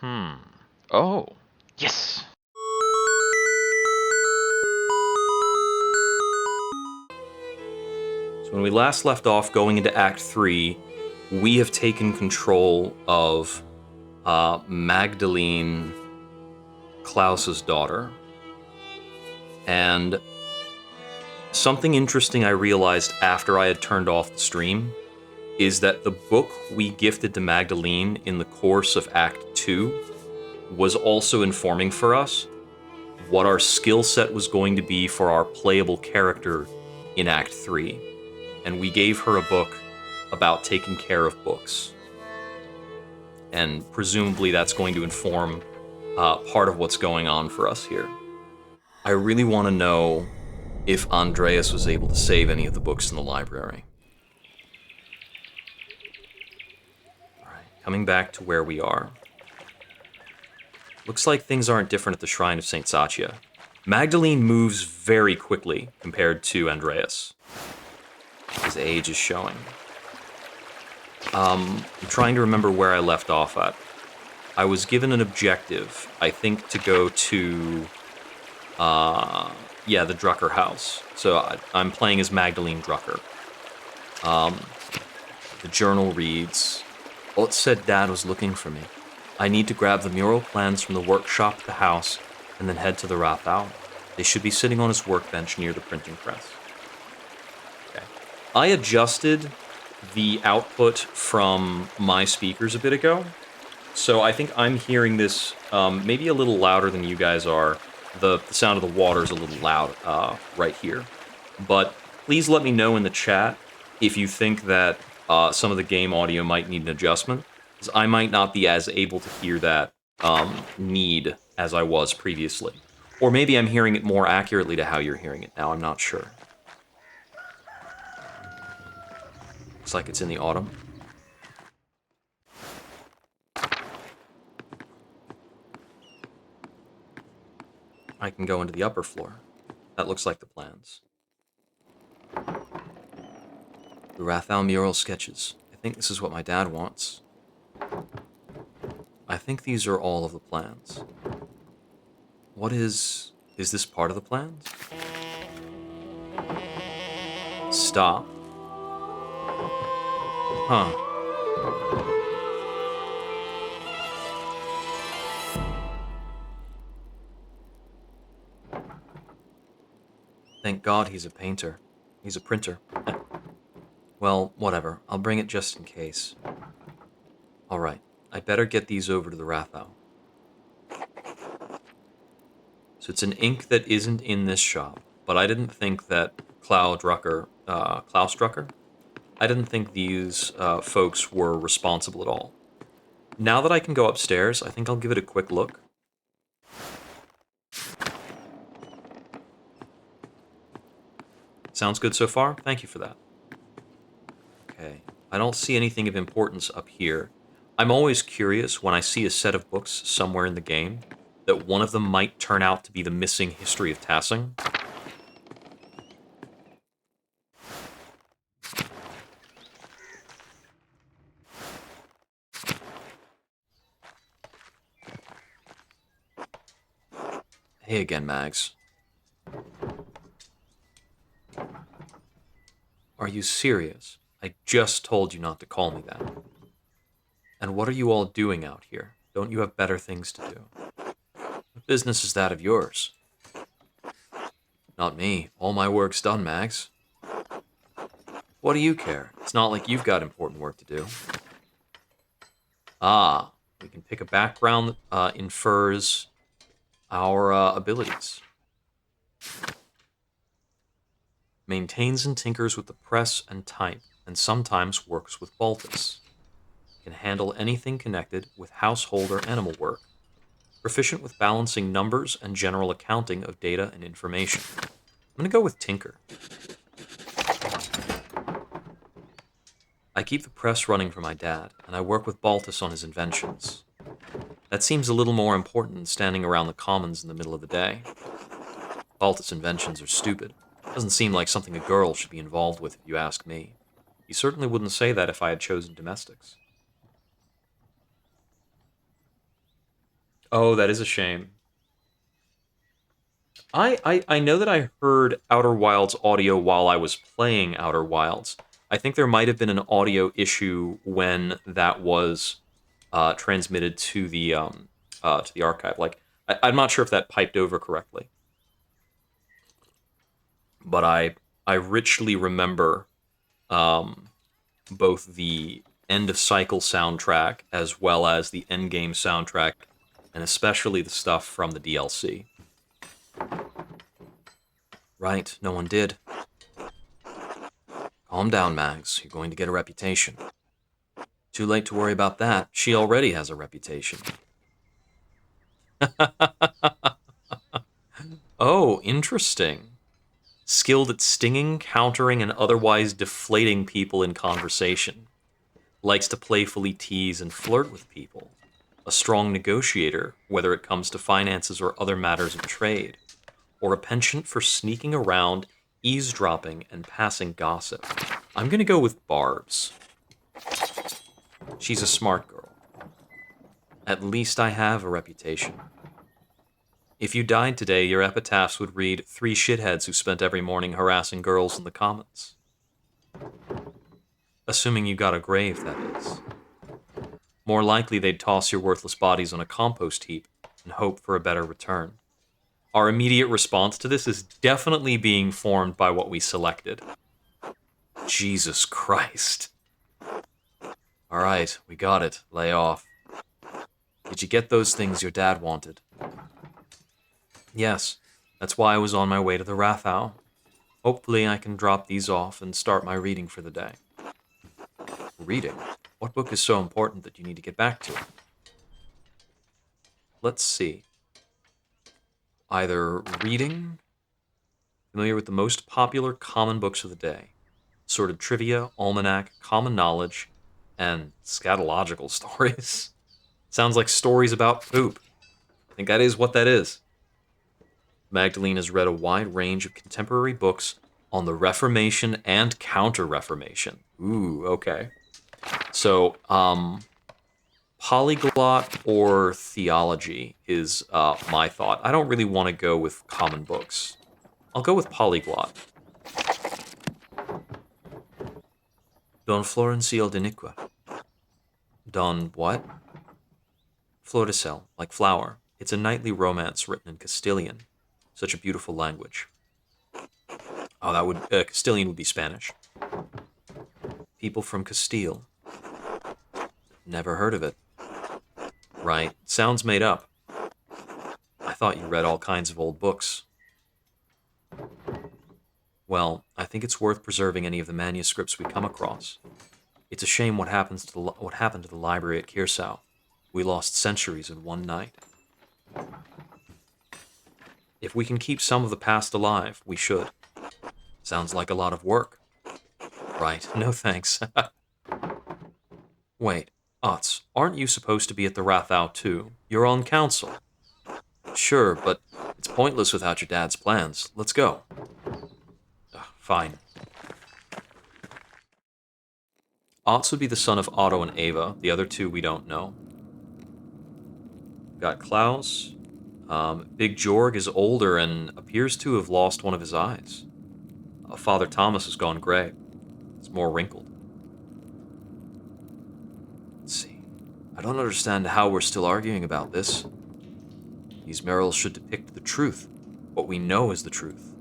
Oh, yes! So when we last left off going into Act 3, we have taken control of Magdalene, Klaus's daughter. And something interesting I realized after I had turned off the stream is that the book we gifted to Magdalene in the course of Act 2 was also informing for us what our skill set was going to be for our playable character in Act 3. And we gave her a book about taking care of books. And presumably that's going to inform part of what's going on for us here. I really want to know if Andreas was able to save any of the books in the library. Alright, coming back to where we are. Looks like things aren't different at the Shrine of St. Satya. Magdalene moves very quickly compared to Andreas. His age is showing. I'm trying to remember where I left off at. I was given an objective, I think, to go to, the Drucker house. So I'm playing as Magdalene Drucker. The journal reads, Ot said Dad was looking for me. I need to grab the mural plans from the workshop at the house and then head to the Rathau. They should be sitting on his workbench near the printing press. Okay. I adjusted the output from my speakers a bit ago, so I think I'm hearing this maybe a little louder than you guys are. The sound of the water is a little loud right here. But please let me know in the chat if you think that some of the game audio might need an adjustment, because I might not be as able to hear that need as I was previously. Or maybe I'm hearing it more accurately to how you're hearing it now, I'm not sure. Looks like it's in the autumn. I can go into the upper floor. That looks like the plans. The Rathau mural sketches. I think this is what my dad wants. I think these are all of the plans. What is this part of the plans? Stop. Huh. Thank God he's a painter. He's a printer. Well, whatever. I'll bring it just in case. Alright. I better get these over to the Rathau. So it's an ink that isn't in this shop, but I didn't think that Klaus Drucker, I didn't think these folks were responsible at all. Now that I can go upstairs, I think I'll give it a quick look. Sounds good so far? Thank you for that. Okay, I don't see anything of importance up here. I'm always curious when I see a set of books somewhere in the game that one of them might turn out to be the missing history of Tassing. Hey again, Mags. Are you serious? I just told you not to call me that. And what are you all doing out here? Don't you have better things to do? What business is that of yours? Not me. All my work's done, Mags. What do you care? It's not like you've got important work to do. Ah, we can pick a background that infers our abilities. Maintains and tinkers with the press and type, and sometimes works with Baltus. Can handle anything connected with household or animal work. Proficient with balancing numbers and general accounting of data and information. I'm going to go with Tinker. I keep the press running for my dad, and I work with Baltus on his inventions. That seems a little more important than standing around the commons in the middle of the day. Baltus' inventions are stupid. Doesn't seem like something a girl should be involved with, if you ask me. You certainly wouldn't say that if I had chosen domestics. Oh, that is a shame. I know that I heard Outer Wilds audio while I was playing Outer Wilds. I think there might have been an audio issue when that was transmitted to the archive. Like I'm not sure if that piped over correctly, but I richly remember um, both the end of cycle soundtrack as well as the end game soundtrack, and especially the stuff from the DLC. Right, no one did. Calm down, Mags. You're going to get a reputation. Too late to worry about that. She already has a reputation. Oh, interesting. Skilled at stinging, countering, and otherwise deflating people in conversation. Likes to playfully tease and flirt with people. A strong negotiator, whether it comes to finances or other matters of trade. Or a penchant for sneaking around, eavesdropping, and passing gossip. I'm gonna go with Barb's. She's a smart girl. At least I have a reputation. If you died today, your epitaphs would read 3 shitheads who spent every morning harassing girls in the comments. Assuming you got a grave, that is. More likely they'd toss your worthless bodies on a compost heap and hope for a better return. Our immediate response to this is definitely being formed by what we selected. Jesus Christ. Alright, we got it. Lay off. Did you get those things your dad wanted? Yes, that's why I was on my way to the Rathau. Hopefully I can drop these off and start my reading for the day. Reading? What book is so important that you need to get back to it? Let's see. Either reading, familiar with the most popular common books of the day, assorted trivia, almanac, common knowledge, and scatological stories. Sounds like stories about poop. I think that is what that is. Magdalene has read a wide range of contemporary books on the Reformation and Counter-Reformation. Ooh, okay. So, polyglot or theology is my thought. I don't really want to go with common books. I'll go with polyglot. Don Florencial de Niqua. Don what? Floricel, like flower. It's a knightly romance written in Castilian. Such a beautiful language. Oh, that would Castilian would be Spanish. People from Castile. Never heard of it. Right, sounds made up. I thought you read all kinds of old books. Well, I think it's worth preserving any of the manuscripts we come across. It's a shame what happened to the library at Kiersau. We lost centuries in one night. If we can keep some of the past alive, we should. Sounds like a lot of work. Right, no thanks. Wait, Otz, aren't you supposed to be at the Rathau too? You're on council. Sure, but it's pointless without your dad's plans. Let's go. Fine. Otz would be the son of Otto and Ava. The other two we don't know. Got Klaus. Big Jorg is older and appears to have lost one of his eyes. Father Thomas has gone gray. It's more wrinkled. Let's see. I don't understand how we're still arguing about this. These murals should depict the truth. What we know is the truth.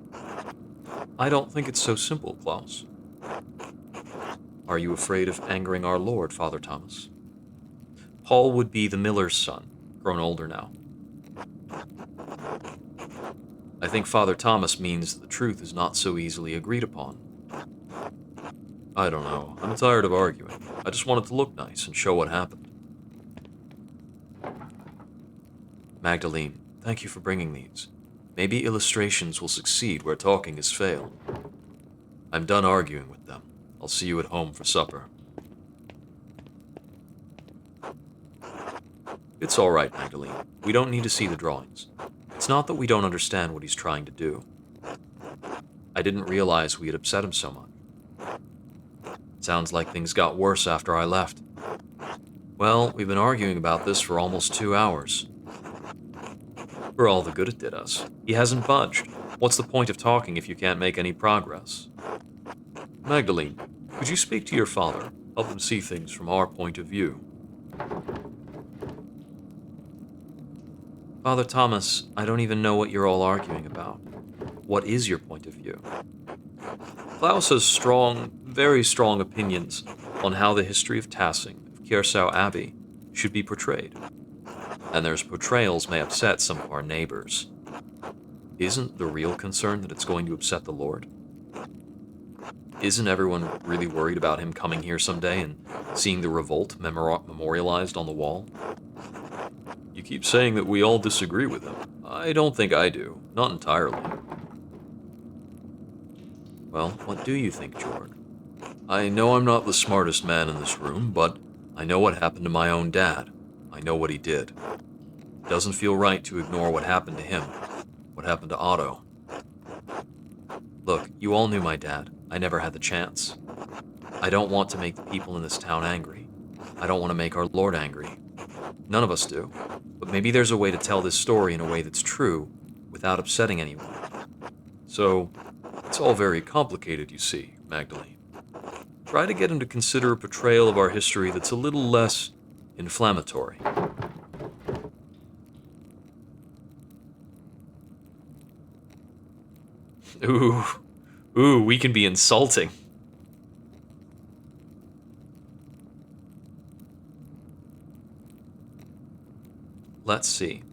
I don't think it's so simple, Klaus. Are you afraid of angering our Lord, Father Thomas? Paul would be the miller's son, grown older now. I think Father Thomas means that the truth is not so easily agreed upon. I don't know. I'm tired of arguing. I just want it to look nice and show what happened. Magdalene, thank you for bringing these. Maybe illustrations will succeed where talking has failed. I'm done arguing with them. I'll see you at home for supper. It's all right, Magdalene. We don't need to see the drawings. It's not that we don't understand what he's trying to do. I didn't realize we had upset him so much. Sounds like things got worse after I left. Well, we've been arguing about this for almost 2 hours. For all the good it did us. He hasn't budged. What's the point of talking if you can't make any progress? Magdalene, could you speak to your father? Help him see things from our point of view. Father Thomas, I don't even know what you're all arguing about. What is your point of view? Klaus has strong, very strong opinions on how the history of Tassing, of Kiersau Abbey, should be portrayed. And those portrayals may upset some of our neighbors. Isn't the real concern that it's going to upset the Lord? Isn't everyone really worried about him coming here someday and seeing the revolt memorialized on the wall? You keep saying that we all disagree with him. I don't think I do. Not entirely. Well, what do you think, George? I know I'm not the smartest man in this room, but I know what happened to my own dad. I know what he did. It doesn't feel right to ignore what happened to him. What happened to Otto. Look, you all knew my dad. I never had the chance. I don't want to make the people in this town angry. I don't want to make our Lord angry. None of us do. But maybe there's a way to tell this story in a way that's true, without upsetting anyone. So, it's all very complicated, you see, Magdalene. Try to get him to consider a portrayal of our history that's a little less inflammatory. Ooh, we can be insulting. Let's see.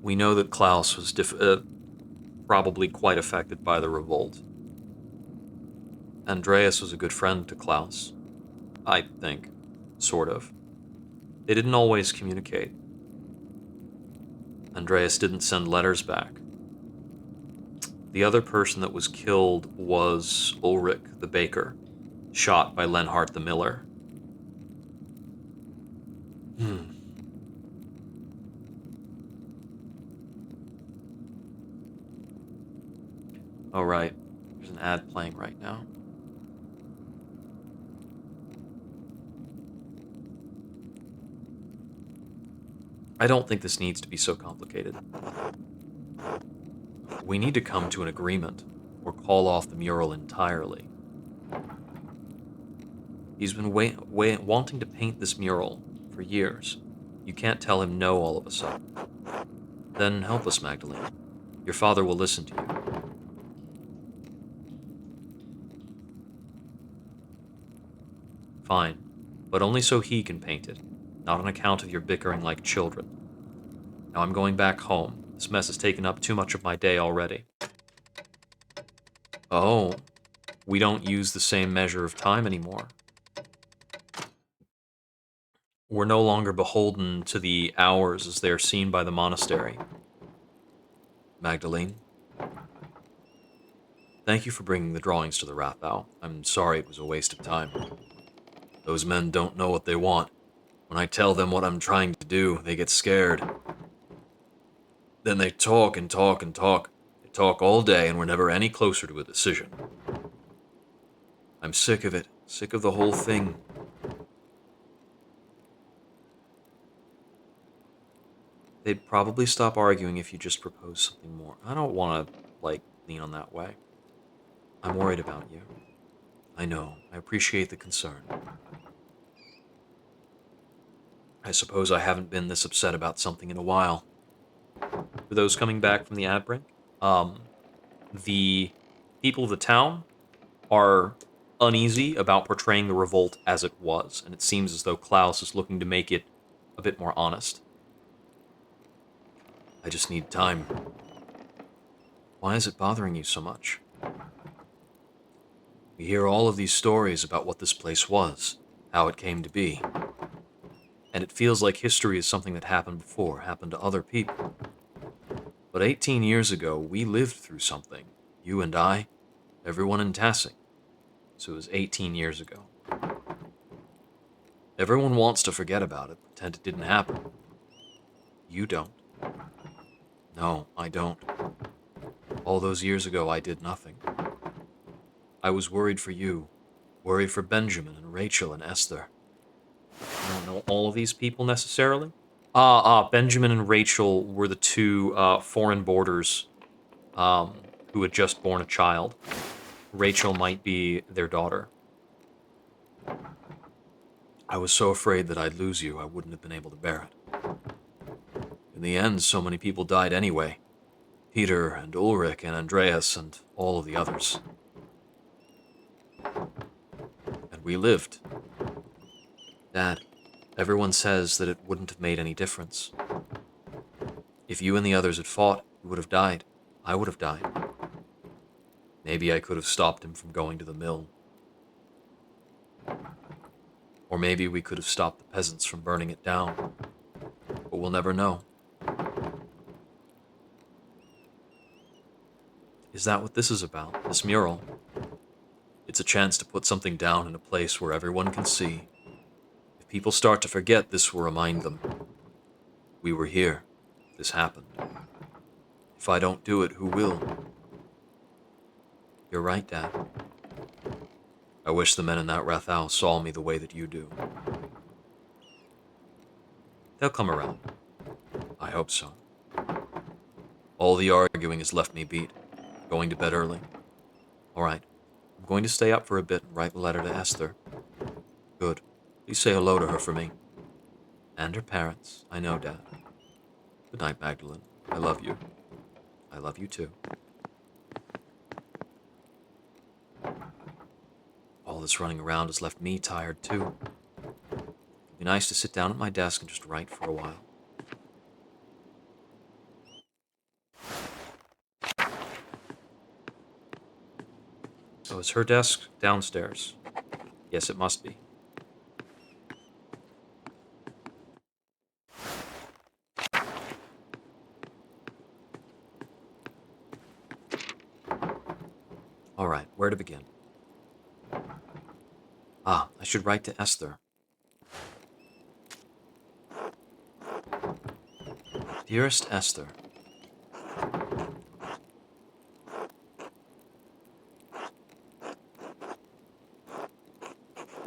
We know that Klaus was probably quite affected by the revolt. Andreas was a good friend to Klaus. I think. Sort of. They didn't always communicate. Andreas didn't send letters back. The other person that was killed was Ulrich the baker, shot by Lenhart the miller. Oh, right. There's an ad playing right now. I don't think this needs to be so complicated. We need to come to an agreement, or call off the mural entirely. He's been wanting to paint this mural for years. You can't tell him no all of a sudden. Then help us, Magdalene. Your father will listen to you. Fine, but only so he can paint it, not on account of your bickering like children. Now I'm going back home. This mess has taken up too much of my day already. Oh, we don't use the same measure of time anymore. We're no longer beholden to the hours as they are seen by the monastery. Magdalene, thank you for bringing the drawings to the Rathau. I'm sorry it was a waste of time. Those men don't know what they want. When I tell them what I'm trying to do, they get scared. Then they talk and talk and talk. They talk all day, and we're never any closer to a decision. I'm sick of it. Sick of the whole thing. They'd probably stop arguing if you just propose something more. I don't want to, lean on that way. I'm worried about you. I know. I appreciate the concern. I suppose I haven't been this upset about something in a while. For those coming back from the ad break, the people of the town are uneasy about portraying the revolt as it was, and it seems as though Klaus is looking to make it a bit more honest. I just need time. Why is it bothering you so much? We hear all of these stories about what this place was, how it came to be. And it feels like history is something that happened before, happened to other people. But 18 years ago, we lived through something. You and I, everyone in Tassing. So it was 18 years ago. Everyone wants to forget about it, pretend it didn't happen. You don't. No, I don't. All those years ago, I did nothing. I was worried for you, worried for Benjamin and Rachel and Esther. I don't know all of these people necessarily, Benjamin and Rachel were the two foreign boarders who had just born a child. Rachel might be their daughter. I was so afraid that I'd lose you, I wouldn't have been able to bear it. In the end, so many people died anyway. Peter and Ulrich and Andreas and all of the others. And we lived. Dad, everyone says that it wouldn't have made any difference. If you and the others had fought, you would have died. I would have died. Maybe I could have stopped him from going to the mill. Or maybe we could have stopped the peasants from burning it down. But we'll never know. Is that what this is about, this mural? It's a chance to put something down in a place where everyone can see. If people start to forget, this will remind them. We were here. This happened. If I don't do it, who will? You're right, Dad. I wish the men in that Rathau saw me the way that you do. They'll come around. I hope so. All the arguing has left me beat. Going to bed early. All right. I'm going to stay up for a bit and write a letter to Esther. Good. Please say hello to her for me. And her parents. I know, Dad. Good night, Magdalene. I love you. I love you too. All this running around has left me tired too. It'd be nice to sit down at my desk and just write for a while. So is her desk downstairs? Yes, it must be. All right, where to begin? I should write to Esther. Dearest Esther,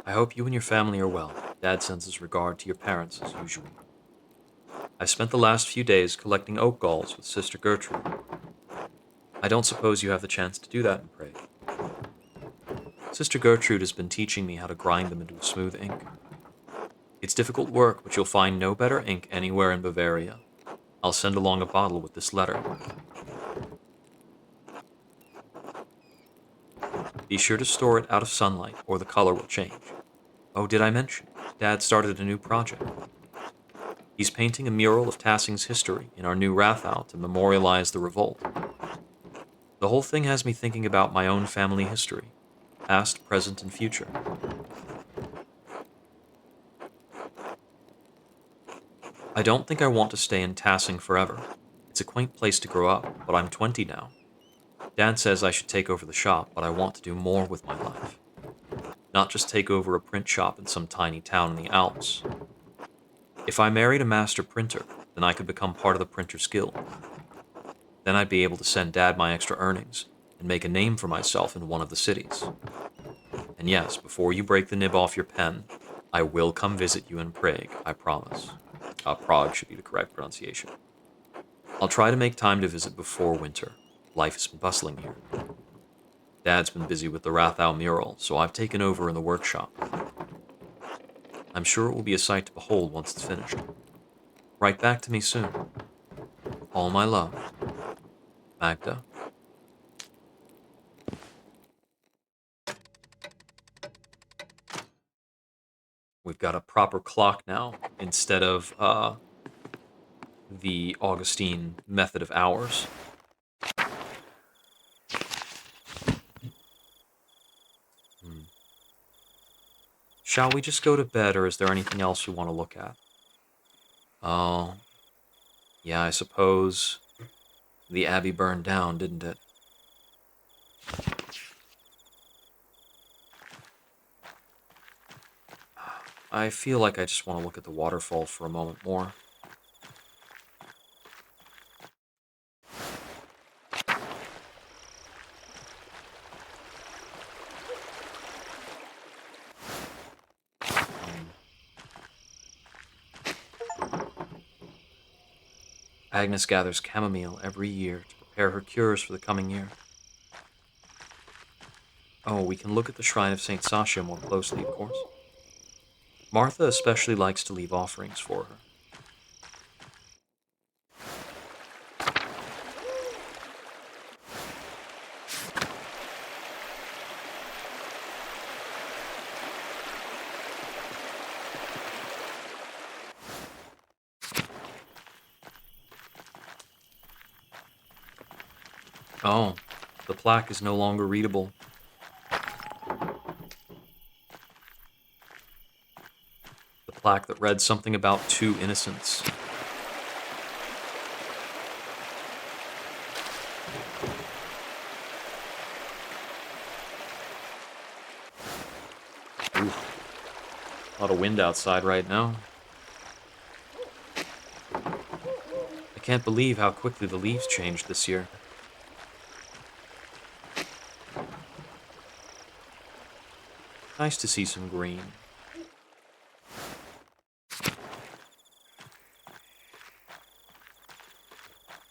I hope you and your family are well. Dad sends his regard to your parents as usual. I've spent the last few days collecting oak galls with Sister Gertrude. I don't suppose you have the chance to do that in Prague. Sister Gertrude has been teaching me how to grind them into a smooth ink. It's difficult work, but you'll find no better ink anywhere in Bavaria. I'll send along a bottle with this letter. Be sure to store it out of sunlight, or the color will change. Oh, did I mention? Dad started a new project. He's painting a mural of Tassing's history in our new Rathau to memorialize the revolt. The whole thing has me thinking about my own family history, past, present, and future. I don't think I want to stay in Tassing forever. It's a quaint place to grow up, but I'm 20 now. Dad says I should take over the shop, but I want to do more with my life. Not just take over a print shop in some tiny town in the Alps. If I married a master printer, then I could become part of the Printers Guild. Then I'd be able to send Dad my extra earnings and make a name for myself in one of the cities. And yes, before you break the nib off your pen, I will come visit you in Prague, I promise. Prague should be the correct pronunciation. I'll try to make time to visit before winter. Life has been bustling here. Dad's been busy with the Rathau mural, so I've taken over in the workshop. I'm sure it will be a sight to behold once it's finished. Write back to me soon. All my love. Magda. We've got a proper clock now, instead of the Augustine method of hours. Shall we just go to bed, or is there anything else we want to look at? Oh, yeah, I suppose the abbey burned down, didn't it? I feel like I just want to look at the waterfall for a moment more. Agnes gathers chamomile every year to prepare her cures for the coming year. Oh, we can look at the shrine of St. Sasha more closely, of course. Martha especially likes to leave offerings for her. Oh, the plaque is no longer readable. The plaque that read something about two innocents. Oof. A lot of wind outside right now. I can't believe how quickly the leaves changed this year. Nice to see some green.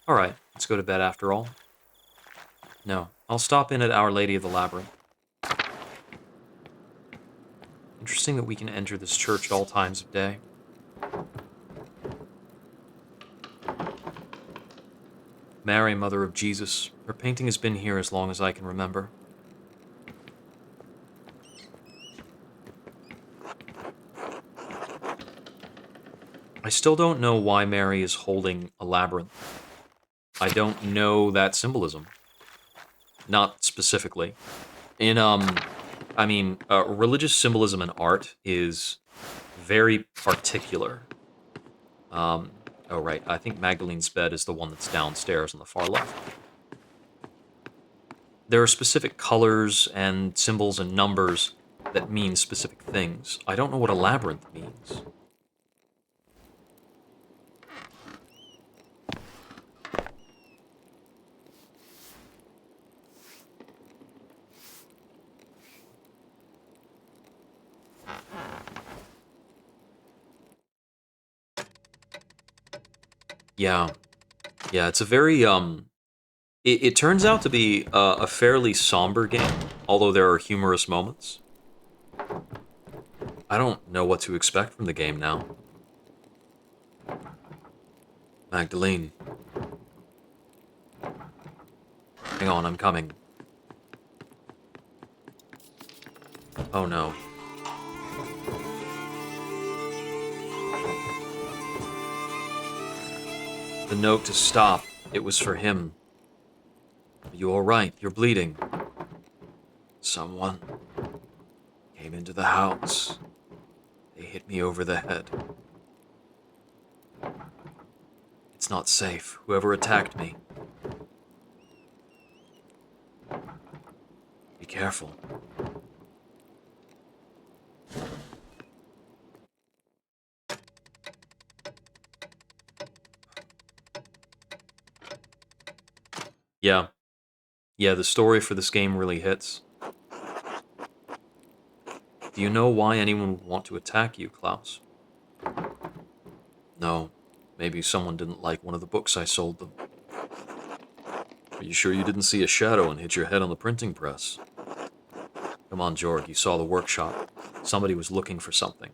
Alright, let's go to bed after all. No, I'll stop in at Our Lady of the Labyrinth. Interesting that we can enter this church at all times of day. Mary, Mother of Jesus. Her painting has been here as long as I can remember. I still don't know why Mary is holding a labyrinth. I don't know that symbolism. Not specifically. Religious symbolism in art is very particular. Oh, right. I think Magdalene's bed is the one that's downstairs on the far left. There are specific colors and symbols and numbers that mean specific things. I don't know what a labyrinth means. Yeah. Yeah, it's a very, it turns out to be a fairly somber game, although there are humorous moments. I don't know what to expect from the game now. Magdalene. Hang on, I'm coming. Oh no. The note to stop, it was for him. Are you alright? You're bleeding. Someone came into the house. They hit me over the head. It's not safe. Whoever attacked me. Be careful. Yeah. Yeah, the story for this game really hits. Do you know why anyone would want to attack you, Klaus? No. Maybe someone didn't like one of the books I sold them. Are you sure you didn't see a shadow and hit your head on the printing press? Come on, Jorg, you saw the workshop. Somebody was looking for something.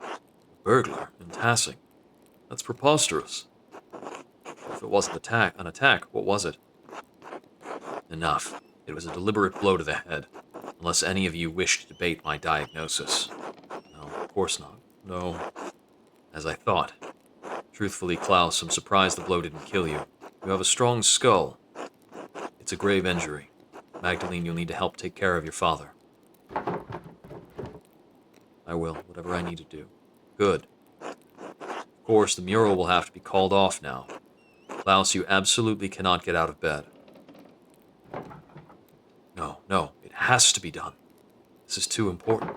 A burglar in Tassing. That's preposterous. If it wasn't an attack, what was it? Enough. It was a deliberate blow to the head. Unless any of you wish to debate my diagnosis. No, of course not. No. As I thought. Truthfully, Klaus, I'm surprised the blow didn't kill you. You have a strong skull. It's a grave injury. Magdalene, you'll need to help take care of your father. I will, whatever I need to do. Good. Of course, the mural will have to be called off now. Klaus, you absolutely cannot get out of bed. No, it has to be done. This is too important.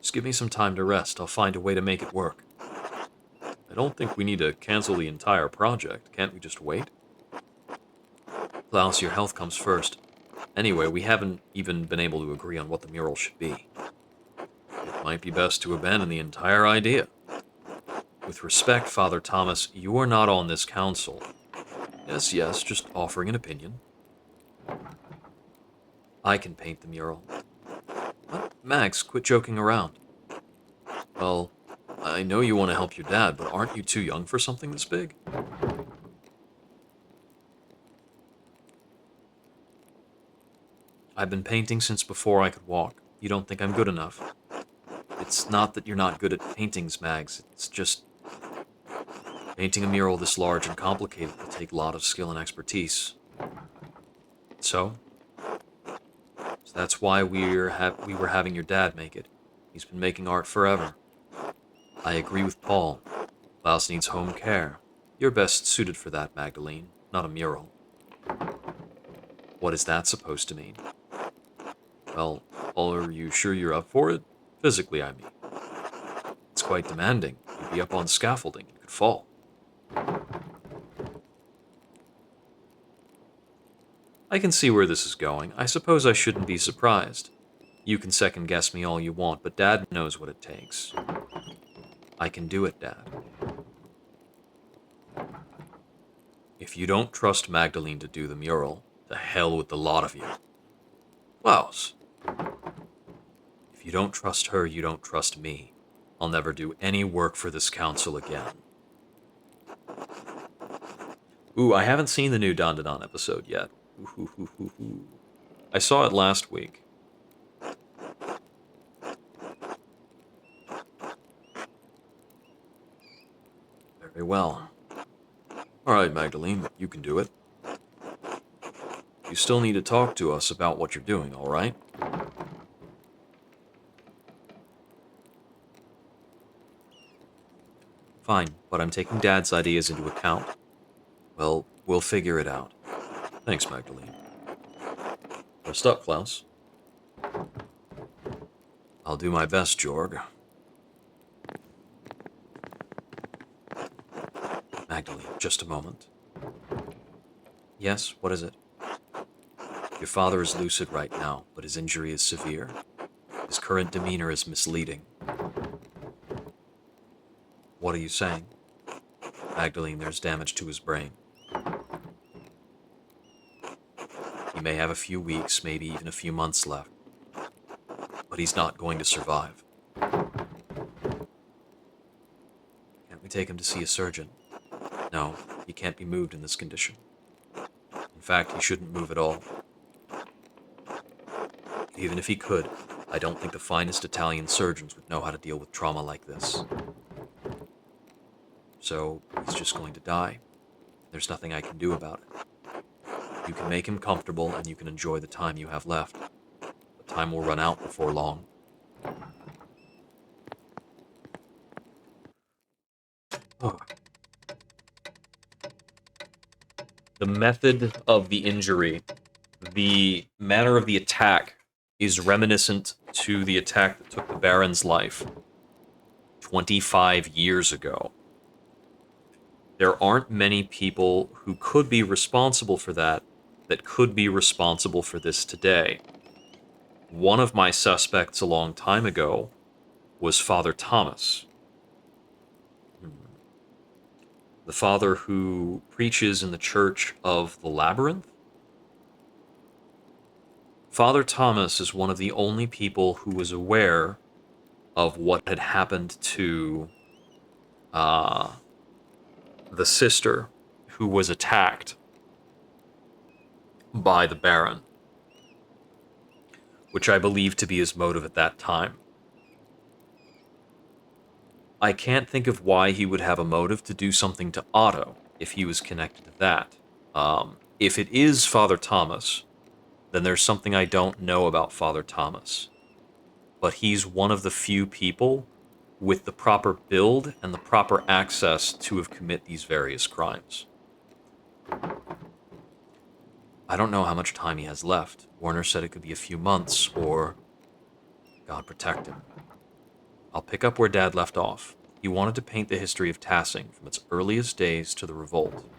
Just give me some time to rest. I'll find a way to make it work. I don't think we need to cancel the entire project. Can't we just wait? Klaus, your health comes first. Anyway, we haven't even been able to agree on what the mural should be. It might be best to abandon the entire idea. With respect, Father Thomas, you are not on this council. Yes, yes, just offering an opinion. I can paint the mural. What? Max, quit joking around. Well, I know you want to help your dad, but aren't you too young for something this big? I've been painting since before I could walk. You don't think I'm good enough? It's not that you're not good at paintings, Mags. It's just painting a mural this large and complicated will take a lot of skill and expertise. So, so that's why we were having your dad make it. He's been making art forever. I agree with Paul. Klaus needs home care. You're best suited for that, Magdalene, not a mural. What is that supposed to mean? Well, are you sure you're up for it? Physically, I mean. It's quite demanding. You'd be up on scaffolding and could fall. I can see where this is going. I suppose I shouldn't be surprised. You can second guess me all you want, but Dad knows what it takes. I can do it, Dad. If you don't trust Magdalene to do the mural, to hell with the lot of you. Wows. If you don't trust her, you don't trust me. I'll never do any work for this council again. Ooh, I haven't seen the new Dandadan episode yet. Ooh. I saw it last week. Very well. Alright, Magdalene, you can do it. You still need to talk to us about what you're doing, alright? Fine, but I'm taking Dad's ideas into account. Well, we'll figure it out. Thanks, Magdalene. Rest up, Klaus. I'll do my best, Jorg. Magdalene, just a moment. Yes, what is it? Your father is lucid right now, but his injury is severe. His current demeanor is misleading. What are you saying? Magdalene, there's damage to his brain. He may have a few weeks, maybe even a few months left. But he's not going to survive. Can't we take him to see a surgeon? No, he can't be moved in this condition. In fact, he shouldn't move at all. Even if he could, I don't think the finest Italian surgeons would know how to deal with trauma like this. So, he's just going to die. There's nothing I can do about it. You can make him comfortable, and you can enjoy the time you have left. But time will run out before long. Oh. The method of the injury, the manner of the attack, is reminiscent to the attack that took the Baron's life 25 years ago. There aren't many people who could be responsible for that could be responsible for this today. One of my suspects a long time ago was Father Thomas. The father who preaches in the Church of the Labyrinth. Father Thomas is one of the only people who was aware of what had happened to the sister who was attacked by the Baron, which I believe to be his motive at that time. I can't think of why he would have a motive to do something to Otto if he was connected to that. If it is Father Thomas, then there's something I don't know about Father Thomas. But he's one of the few people with the proper build and the proper access to have commit these various crimes. I don't know how much time he has left. Warner said it could be a few months, or God protect him. I'll pick up where Dad left off. He wanted to paint the history of Tassing from its earliest days to the revolt.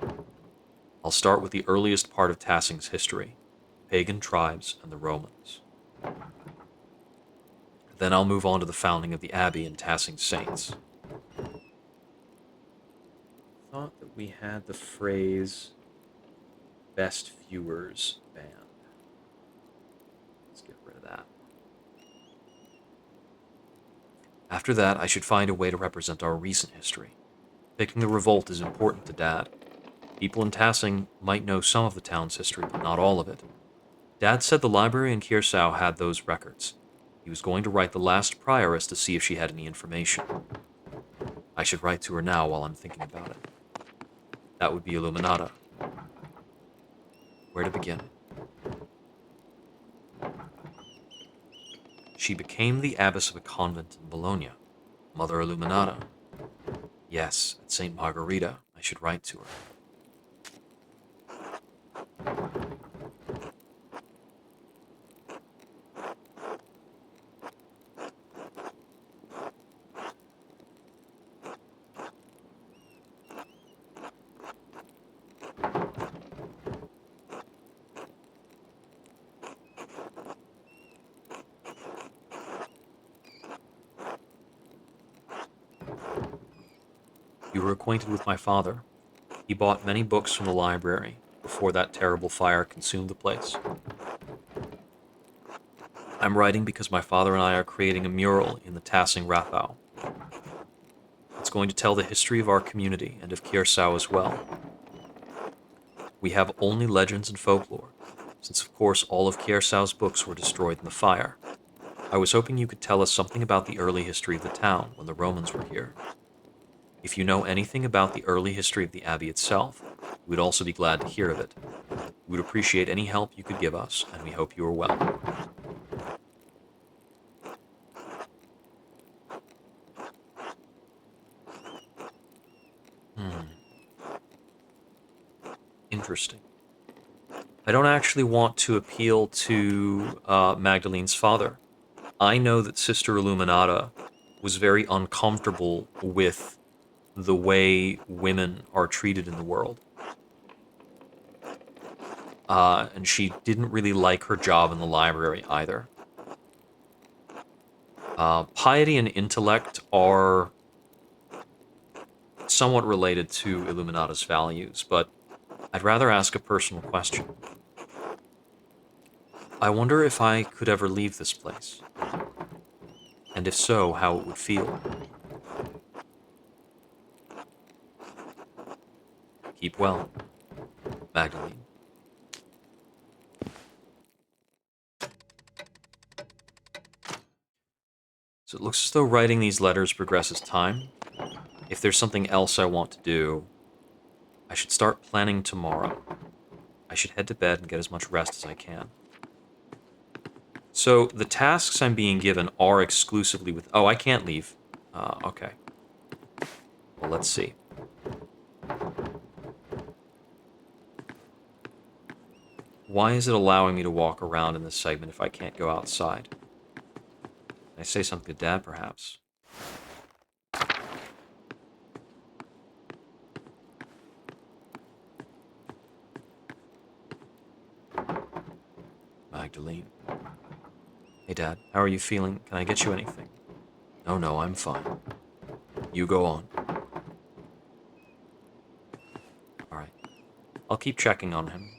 I'll start with the earliest part of Tassing's history, pagan tribes and the Romans. Then I'll move on to the founding of the Abbey and Tassing saints. we had the phrase best viewers banned. Let's get rid of that. After that, I should find a way to represent our recent history. Picking the revolt is important to Dad. People in Tassing might know some of the town's history, but not all of it. Dad said the library in Kiersau had those records. He was going to write the last prioress to see if she had any information. I should write to her now while I'm thinking about it. That would be Illuminata. Where to begin? She became the abbess of a convent in Bologna. Mother Illuminata. Yes, at St. Margherita. I should write to her. You were acquainted with my father. He bought many books from the library before that terrible fire consumed the place. I'm writing because my father and I are creating a mural in the Tassing Rapau. It's going to tell the history of our community and of Kiersau as well. We have only legends and folklore, since of course all of Kiersau's books were destroyed in the fire. I was hoping you could tell us something about the early history of the town when the Romans were here. If you know anything about the early history of the abbey itself, we would also be glad to hear of it. We would appreciate any help you could give us, and we hope you are well. Interesting. I don't actually want to appeal to Magdalene's father. I know that Sister Illuminata was very uncomfortable with the way women are treated in the world. And she didn't really like her job in the library either. Piety and intellect are somewhat related to Illuminata's values, but I'd rather ask a personal question. I wonder if I could ever leave this place, and if so, how it would feel. Keep well, Magdalene. So it looks as though writing these letters progresses time. If there's something else I want to do, I should start planning tomorrow. I should head to bed and get as much rest as I can. So the tasks I'm being given are exclusively with... Oh, I can't leave. Okay. Well, let's see. Why is it allowing me to walk around in this segment if I can't go outside? Can I say something to Dad, perhaps? Magdalene. Hey, Dad, how are you feeling? Can I get you anything? No, I'm fine. You go on. All right. I'll keep checking on him.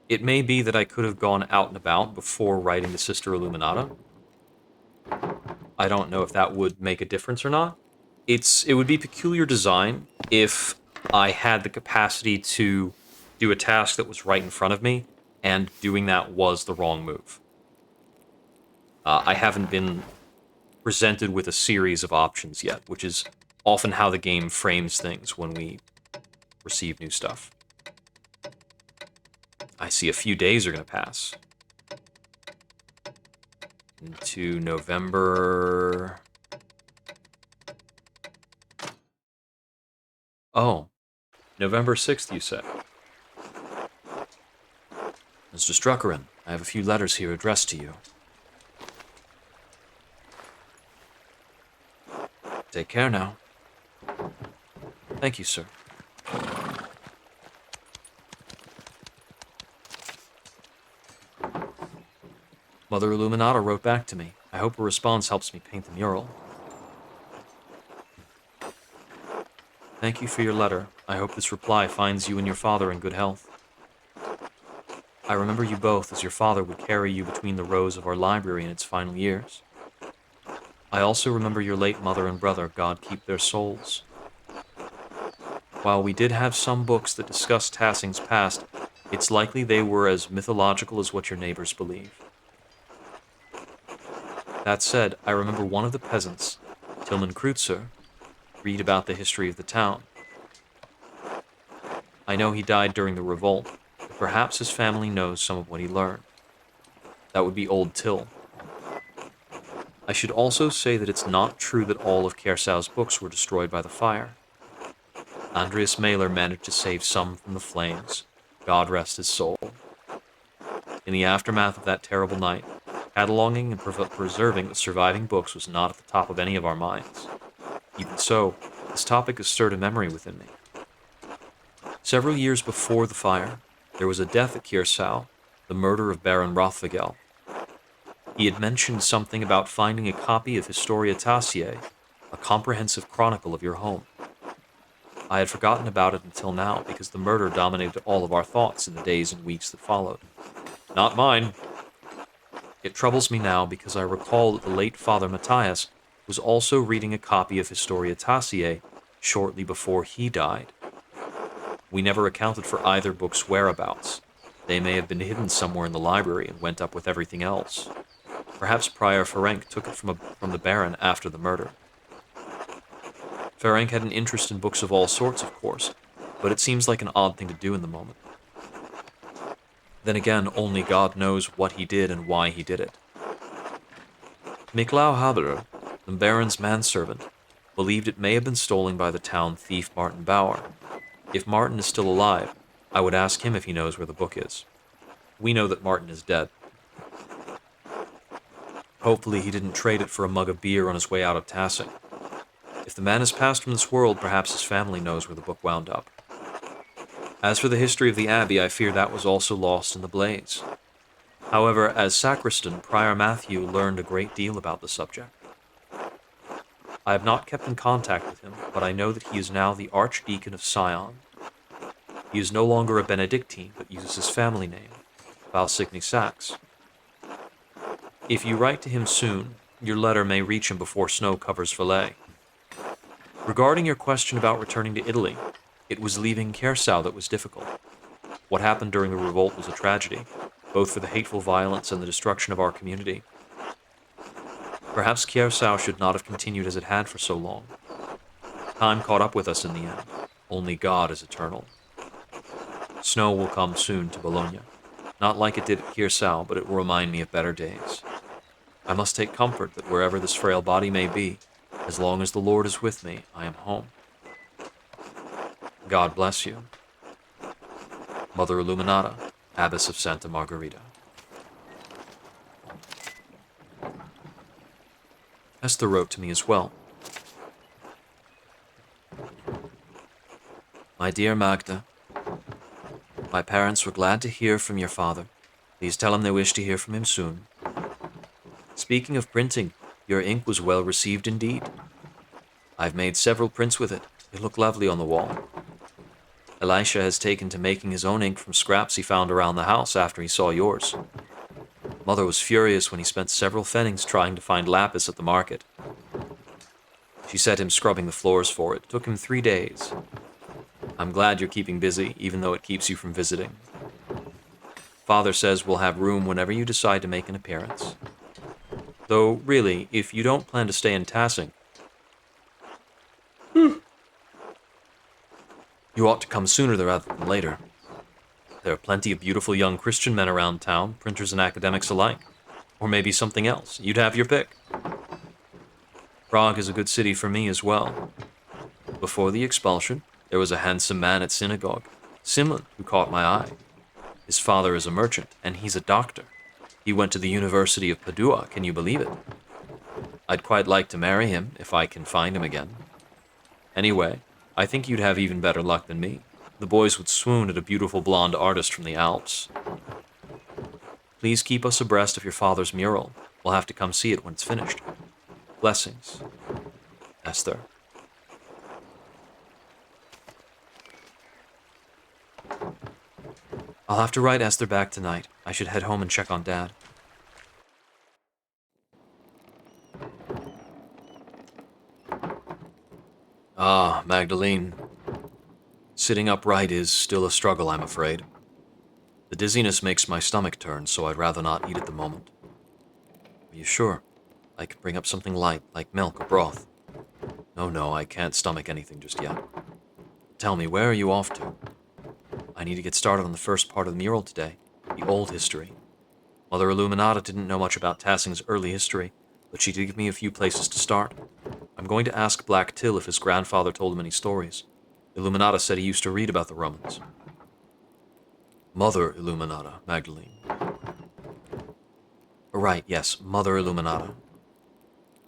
It may be that I could have gone out and about before writing to Sister Illuminata. I don't know if that would make a difference or not. It would be peculiar design if I had the capacity to do a task that was right in front of me, and doing that was the wrong move. I haven't been presented with a series of options yet, which is often how the game frames things when we receive new stuff. I see a few days are going to pass. Into November... Oh, November 6th, you said. Mr. Struckerin, I have a few letters here addressed to you. Take care now. Thank you, sir. Mother Illuminata wrote back to me. I hope a response helps me paint the mural. Thank you for your letter. I hope this reply finds you and your father in good health. I remember you both as your father would carry you between the rows of our library in its final years. I also remember your late mother and brother, God keep their souls. While we did have some books that discussed Tassing's past, it's likely they were as mythological as what your neighbors believe. That said, I remember one of the peasants, Tillman Kreutzer, read about the history of the town. I know he died during the revolt, but perhaps his family knows some of what he learned. That would be Old Till. I should also say that it's not true that all of Kiersau's books were destroyed by the fire. Andreas Maler managed to save some from the flames. God rest his soul. In the aftermath of that terrible night, cataloging and preserving the surviving books was not at the top of any of our minds. Even so, this topic has stirred a memory within me. Several years before the fire, there was a death at Kiersau, the murder of Baron Rothwigel. He had mentioned something about finding a copy of Historia Tassiae, a comprehensive chronicle of your home. I had forgotten about it until now because the murder dominated all of our thoughts in the days and weeks that followed. Not mine. It troubles me now because I recall that the late Father Matthias was also reading a copy of Historia Tassiae shortly before he died. We never accounted for either book's whereabouts. They may have been hidden somewhere in the library and went up with everything else. Perhaps Prior Ferenc took it from the Baron after the murder. Ferenc had an interest in books of all sorts, of course, but it seems like an odd thing to do in the moment. Then again, only God knows what he did and why he did it. Miklau Haberer, the Baron's manservant, believed it may have been stolen by the town thief Martin Bauer. If Martin is still alive, I would ask him if he knows where the book is. We know that Martin is dead. Hopefully he didn't trade it for a mug of beer on his way out of Tassing. If the man has passed from this world, perhaps his family knows where the book wound up. As for the history of the Abbey, I fear that was also lost in the blaze. However, as sacristan, Prior Matthew learned a great deal about the subject. I have not kept in contact with him, but I know that he is now the Archdeacon of Sion. He is no longer a Benedictine, but uses his family name, Valsigny Sax. If you write to him soon, your letter may reach him before snow covers Valais. Regarding your question about returning to Italy, it was leaving Kiersau that was difficult. What happened during the revolt was a tragedy, both for the hateful violence and the destruction of our community. Perhaps Kiersau should not have continued as it had for so long. Time caught up with us in the end. Only God is eternal. Snow will come soon to Bologna. Not like it did at Kiersau, but it will remind me of better days. I must take comfort that wherever this frail body may be, as long as the Lord is with me, I am home. God bless you. Mother Illuminata, Abbess of Santa Margherita. Esther wrote to me as well. My dear Magda, my parents were glad to hear from your father. Please tell him they wish to hear from him soon. Speaking of printing, your ink was well received indeed. I've made several prints with it. They look lovely on the wall. Elisha has taken to making his own ink from scraps he found around the house after he saw yours. Mother was furious when he spent several pfennigs trying to find lapis at the market. She set him scrubbing the floors for it. It took him 3 days. I'm glad you're keeping busy, even though it keeps you from visiting. Father says we'll have room whenever you decide to make an appearance. Though, really, if you don't plan to stay in Tassing, you ought to come sooner rather than later. There are plenty of beautiful young Christian men around town, printers and academics alike. Or maybe something else. You'd have your pick. Prague is a good city for me as well. Before the expulsion, there was a handsome man at synagogue, Simon, who caught my eye. His father is a merchant, and he's a doctor. He went to the University of Padua, can you believe it? I'd quite like to marry him, if I can find him again. Anyway, I think you'd have even better luck than me. The boys would swoon at a beautiful blonde artist from the Alps. Please keep us abreast of your father's mural. We'll have to come see it when it's finished. Blessings, Esther. I'll have to write Esther back tonight. I should head home and check on Dad. Ah, Magdalene. Sitting upright is still a struggle, I'm afraid. The dizziness makes my stomach turn, so I'd rather not eat at the moment. Are you sure? I could bring up something light, like milk or broth. No, I can't stomach anything just yet. Tell me, where are you off to? I need to get started on the first part of the mural today, the old history. Mother Illuminata didn't know much about Tassing's early history, but she did give me a few places to start. I'm going to ask Black Till if his grandfather told him any stories. Illuminata said he used to read about the Romans. Mother Illuminata, Magdalene. Right, yes, Mother Illuminata.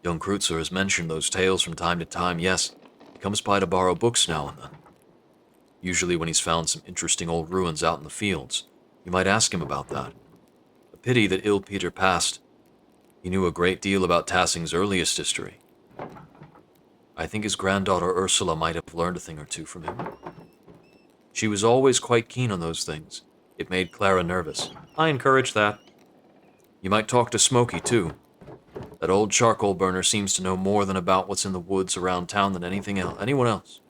Young Kreutzer has mentioned those tales from time to time, yes. He comes by to borrow books now and then. Usually when he's found some interesting old ruins out in the fields. You might ask him about that. A pity that ill Peter passed. He knew a great deal about Tassing's earliest history. I think his granddaughter Ursula might have learned a thing or two from him. She was always quite keen on those things. It made Clara nervous. I encourage that. You might talk to Smokey, too. That old charcoal burner seems to know more than about what's in the woods around town than anyone else.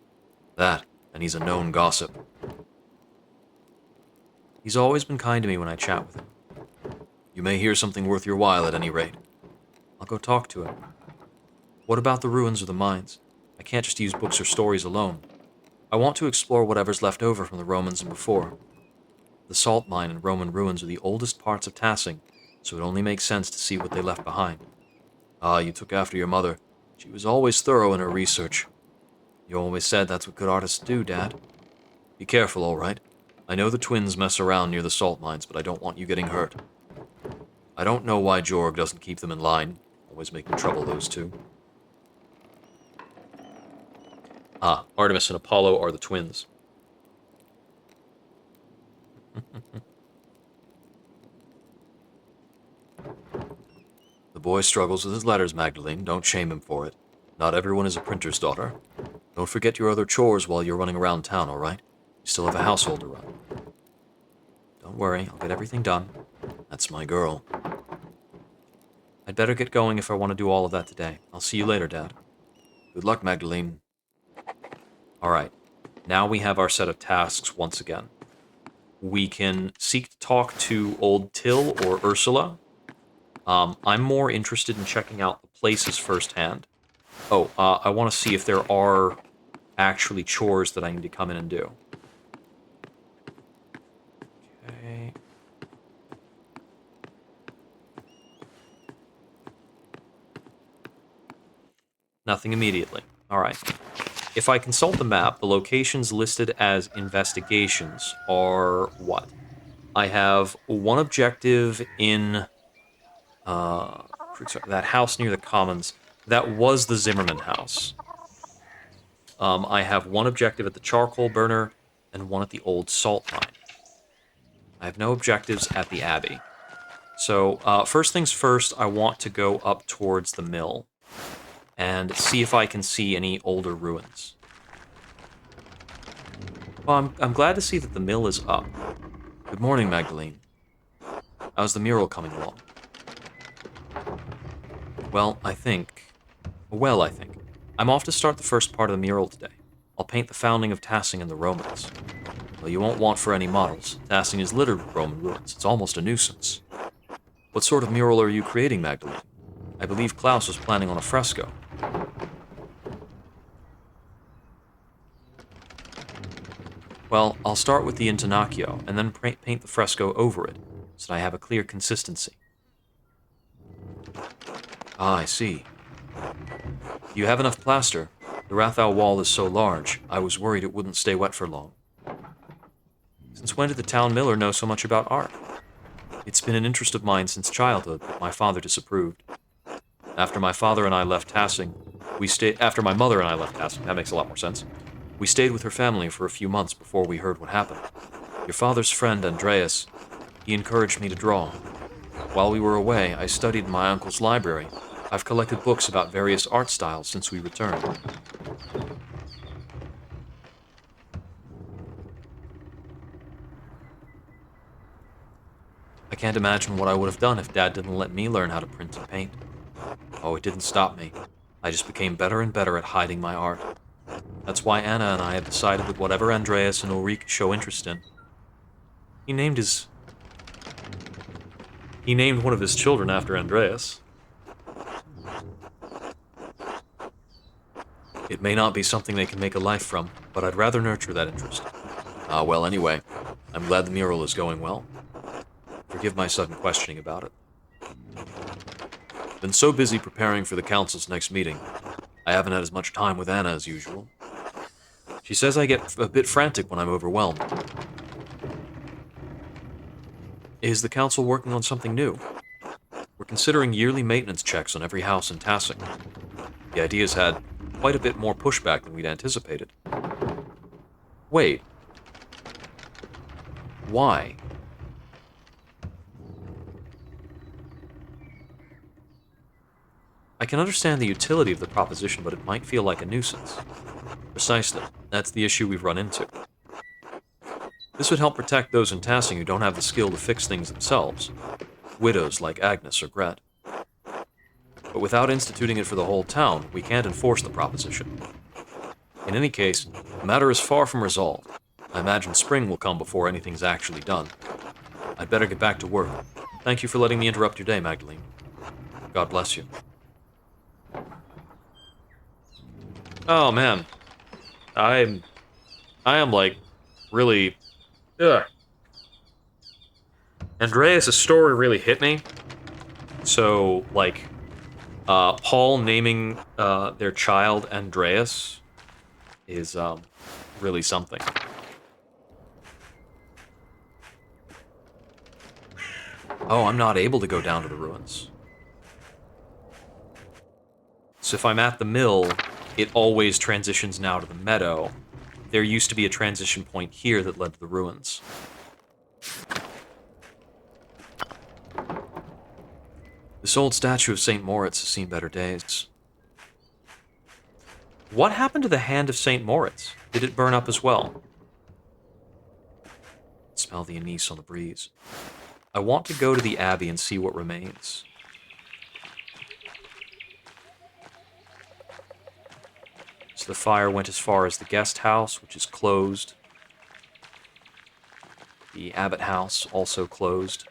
That, and he's a known gossip. He's always been kind to me when I chat with him. You may hear something worth your while at any rate. I'll go talk to him. What about the ruins or the mines? I can't just use books or stories alone. I want to explore whatever's left over from the Romans and before. The salt mine and Roman ruins are the oldest parts of Tassing, so it only makes sense to see what they left behind. Ah, you took after your mother. She was always thorough in her research. You always said that's what good artists do, Dad. Be careful, all right? I know the twins mess around near the salt mines, but I don't want you getting hurt. I don't know why Jorg doesn't keep them in line. Always making trouble, those two. Ah, Artemis and Apollo are the twins. The boy struggles with his letters, Magdalene. Don't shame him for it. Not everyone is a printer's daughter. Don't forget your other chores while you're running around town, all right? You still have a household to run. Don't worry, I'll get everything done. That's my girl. I'd better get going if I want to do all of that today. I'll see you later, Dad. Good luck, Magdalene. All right. Now we have our set of tasks once again. We can seek to talk to Old Till or Ursula. I'm more interested in checking out the places firsthand. Oh, I want to see if there are actually chores that I need to come in and do. Okay. Nothing immediately. All right. If I consult the map, the locations listed as investigations are what? I have one objective in that house near the Commons. That was the Zimmerman house. I have one objective at the charcoal burner and one at the old salt mine. I have no objectives at the Abbey. So, first things first, I want to go up towards the mill and see if I can see any older ruins. Well, I'm glad to see that the mill is up. Good morning, Magdalene. How's the mural coming along? Well, I think... I'm off to start the first part of the mural today. I'll paint the founding of Tassing and the Romans. Well, you won't want for any models. Tassing is littered with Roman ruins. It's almost a nuisance. What sort of mural are you creating, Magdalene? I believe Klaus was planning on a fresco. Well, I'll start with the intonacchio, and then paint the fresco over it, so that I have a clear consistency. Ah, I see. Do you have enough plaster? The Rathau wall is so large, I was worried it wouldn't stay wet for long. Since when did the town miller know so much about art? It's been an interest of mine since childhood, but my father disapproved. After my mother and I left Tassing, that makes a lot more sense. We stayed with her family for a few months before we heard what happened. Your father's friend, Andreas, he encouraged me to draw. While we were away, I studied in my uncle's library. I've collected books about various art styles since we returned. I can't imagine what I would have done if Dad didn't let me learn how to print and paint. Oh, it didn't stop me. I just became better and better at hiding my art. That's why Anna and I have decided that whatever Andreas and Ulrike show interest in, he named his... He named one of his children after Andreas. It may not be something they can make a life from, but I'd rather nurture that interest. Well, anyway, I'm glad the mural is going well. Forgive my sudden questioning about it. Been so busy preparing for the council's next meeting, I haven't had as much time with Anna as usual. She says I get a bit frantic when I'm overwhelmed. Is the council working on something new? We're considering yearly maintenance checks on every house in Tassing. The idea's had quite a bit more pushback than we'd anticipated. Wait. Why? I can understand the utility of the proposition, but it might feel like a nuisance. Precisely. That's the issue we've run into. This would help protect those in Tassing who don't have the skill to fix things themselves. Widows like Agnes or Gret. But without instituting it for the whole town, we can't enforce the proposition. In any case, the matter is far from resolved. I imagine spring will come before anything's actually done. I'd better get back to work. Thank you for letting me interrupt your day, Magdalene. God bless you. Oh, man. I am, like, really... Ugh. Andreas' story really hit me. So, like, Paul naming their child Andreas is really something. Oh, I'm not able to go down to the ruins. So if I'm at the mill, it always transitions now to the meadow. There used to be a transition point here that led to the ruins. This old statue of St. Moritz has seen better days. What happened to the hand of St. Moritz? Did it burn up as well? Smell the anise on the breeze. I want to go to the abbey and see what remains. So the fire went as far as the guest house, which is closed. The abbot house, also closed.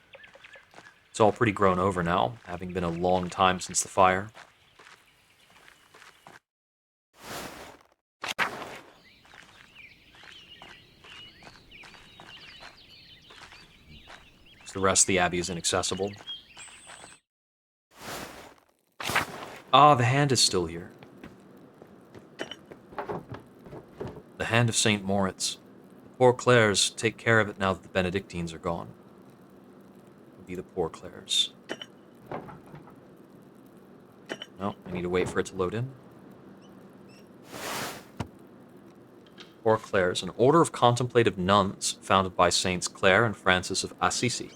It's all pretty grown over now, having been a long time since the fire. So the rest of the abbey is inaccessible. Ah, the hand is still here. The hand of St. Moritz. The poor Clares take care of it now that the Benedictines are gone. It would be the poor Clares. No, I need to wait for it to load in. Poor Clares, an order of contemplative nuns founded by Saints Clare and Francis of Assisi.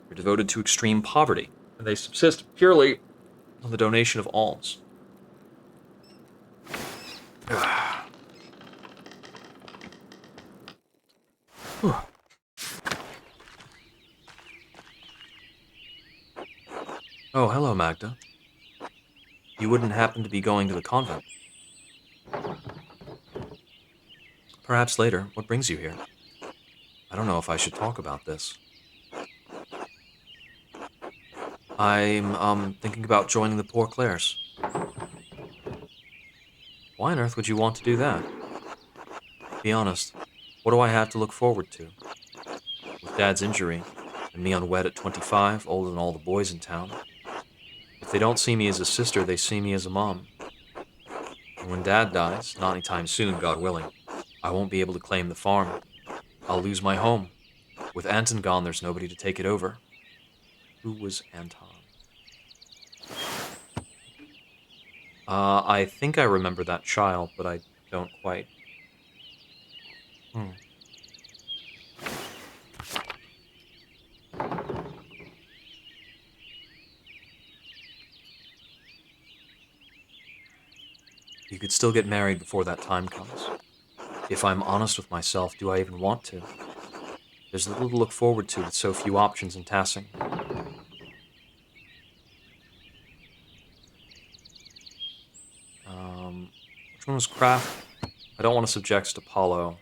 They're devoted to extreme poverty, and they subsist purely on the donation of alms. Oh, hello, Magda. You wouldn't happen to be going to the convent? Perhaps later. What brings you here? I don't know if I should talk about this. I'm, thinking about joining the Poor Clares. Why on earth would you want to do that? Be honest, what do I have to look forward to? With Dad's injury, and me unwed at 25, older than all the boys in town. If they don't see me as a sister, they see me as a mom. And when Dad dies, not anytime soon, God willing, I won't be able to claim the farm. I'll lose my home. With Anton gone, there's nobody to take it over. Who was Anton? I think I remember that child, but I don't quite. You could still get married before that time comes. If I'm honest with myself, do I even want to? There's little to look forward to with so few options in Tassing. Which one was Craft? I don't want to subject to Apollo.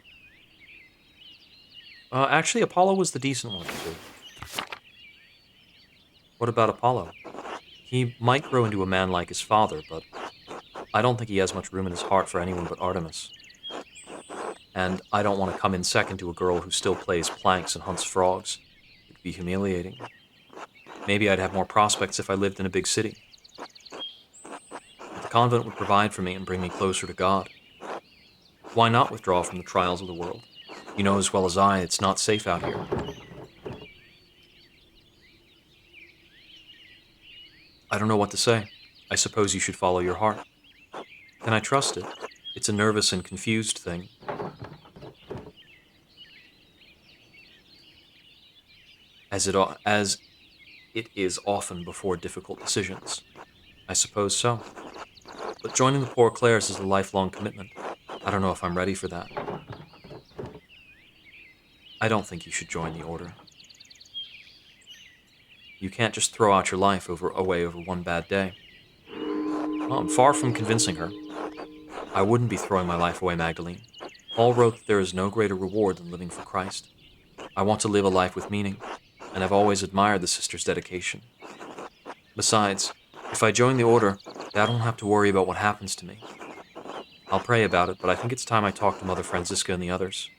Actually, Apollo was the decent one, too. What about Apollo? He might grow into a man like his father, but I don't think he has much room in his heart for anyone but Artemis. And I don't want to come in second to a girl who still plays planks and hunts frogs. It'd be humiliating. Maybe I'd have more prospects if I lived in a big city. But the convent would provide for me and bring me closer to God. Why not withdraw from the trials of the world? You know as well as I, it's not safe out here. I don't know what to say. I suppose you should follow your heart. Can I trust it? It's a nervous and confused thing. As it is often before difficult decisions. I suppose so. But joining the Poor Clares is a lifelong commitment. I don't know if I'm ready for that. I don't think you should join the Order. You can't just throw out your life away over one bad day. Well, I'm far from convincing her. I wouldn't be throwing my life away, Magdalene. Paul wrote that there is no greater reward than living for Christ. I want to live a life with meaning, and I've always admired the sister's dedication. Besides, if I join the Order, Dad won't have to worry about what happens to me. I'll pray about it, but I think it's time I talk to Mother Francisca and the others.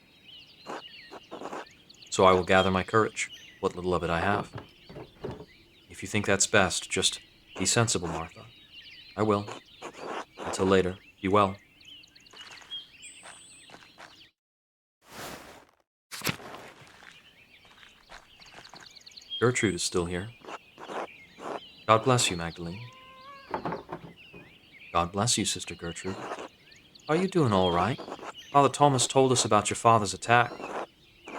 So I will gather my courage, what little of it I have. If you think that's best, just be sensible, Martha. I will. Until later, be well. Gertrude is still here. God bless you, Magdalene. God bless you, Sister Gertrude. Are you doing all right? Father Thomas told us about your father's attack.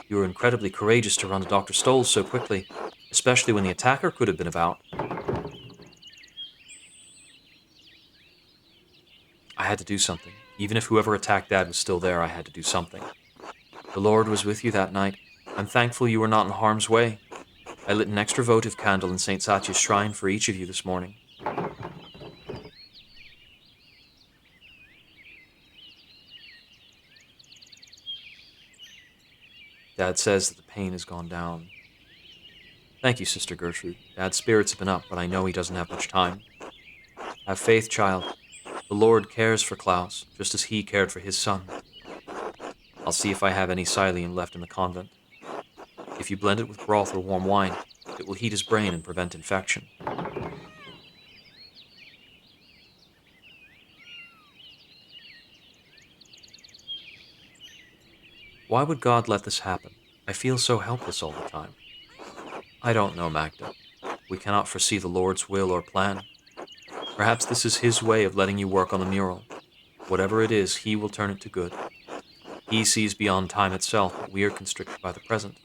You were incredibly courageous to run to Dr. Stoll's so quickly, especially when the attacker could have been about. I had to do something. Even if whoever attacked Dad was still there, I had to do something. The Lord was with you that night. I'm thankful you were not in harm's way. I lit an extra votive candle in St. Satia's shrine for each of you this morning. Dad says that the pain has gone down. Thank you, Sister Gertrude. Dad's spirits have been up, but I know he doesn't have much time. Have faith, child. The Lord cares for Klaus, just as he cared for his son. I'll see if I have any psyllium left in the convent. If you blend it with broth or warm wine, it will heat his brain and prevent infection. Why would God let this happen? I feel so helpless all the time. I don't know, Magda. We cannot foresee the Lord's will or plan. Perhaps this is his way of letting you work on the mural. Whatever it is, he will turn it to good. He sees beyond time itself, but we are constricted by the present.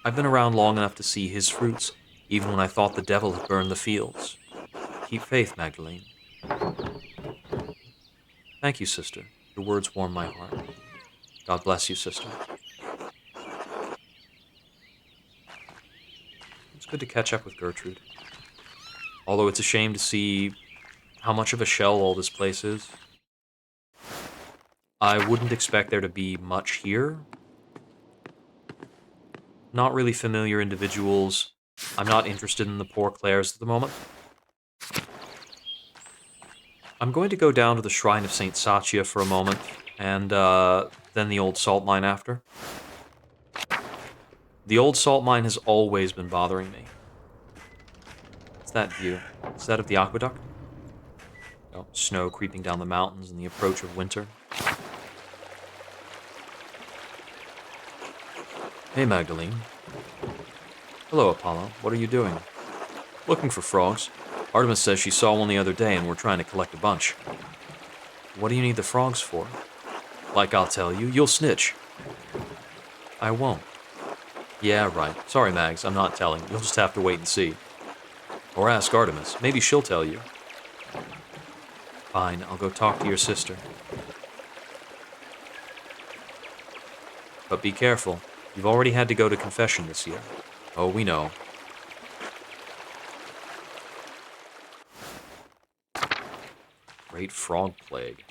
I've been around long enough to see his fruits, even when I thought the devil had burned the fields. Keep faith, Magdalene. Thank you, sister. Your words warm my heart. God bless you, sister. It's good to catch up with Gertrude. Although it's a shame to see how much of a shell all this place is. I wouldn't expect there to be much here. Not really familiar individuals. I'm not interested in the Poor Clares at the moment. I'm going to go down to the Shrine of St. Satia for a moment, and then the old salt mine after. The old salt mine has always been bothering me. What's that view? Is that of the aqueduct? Oh, snow creeping down the mountains and the approach of winter. Hey, Magdalene. Hello, Apollo. What are you doing? Looking for frogs. Artemis says she saw one the other day and we're trying to collect a bunch. What do you need the frogs for? Like I'll tell you, you'll snitch. I won't. Yeah, right. Sorry, Mags, I'm not telling. You'll just have to wait and see. Or ask Artemis. Maybe she'll tell you. Fine, I'll go talk to your sister. But be careful. You've already had to go to confession this year. Oh, we know. Great frog plague.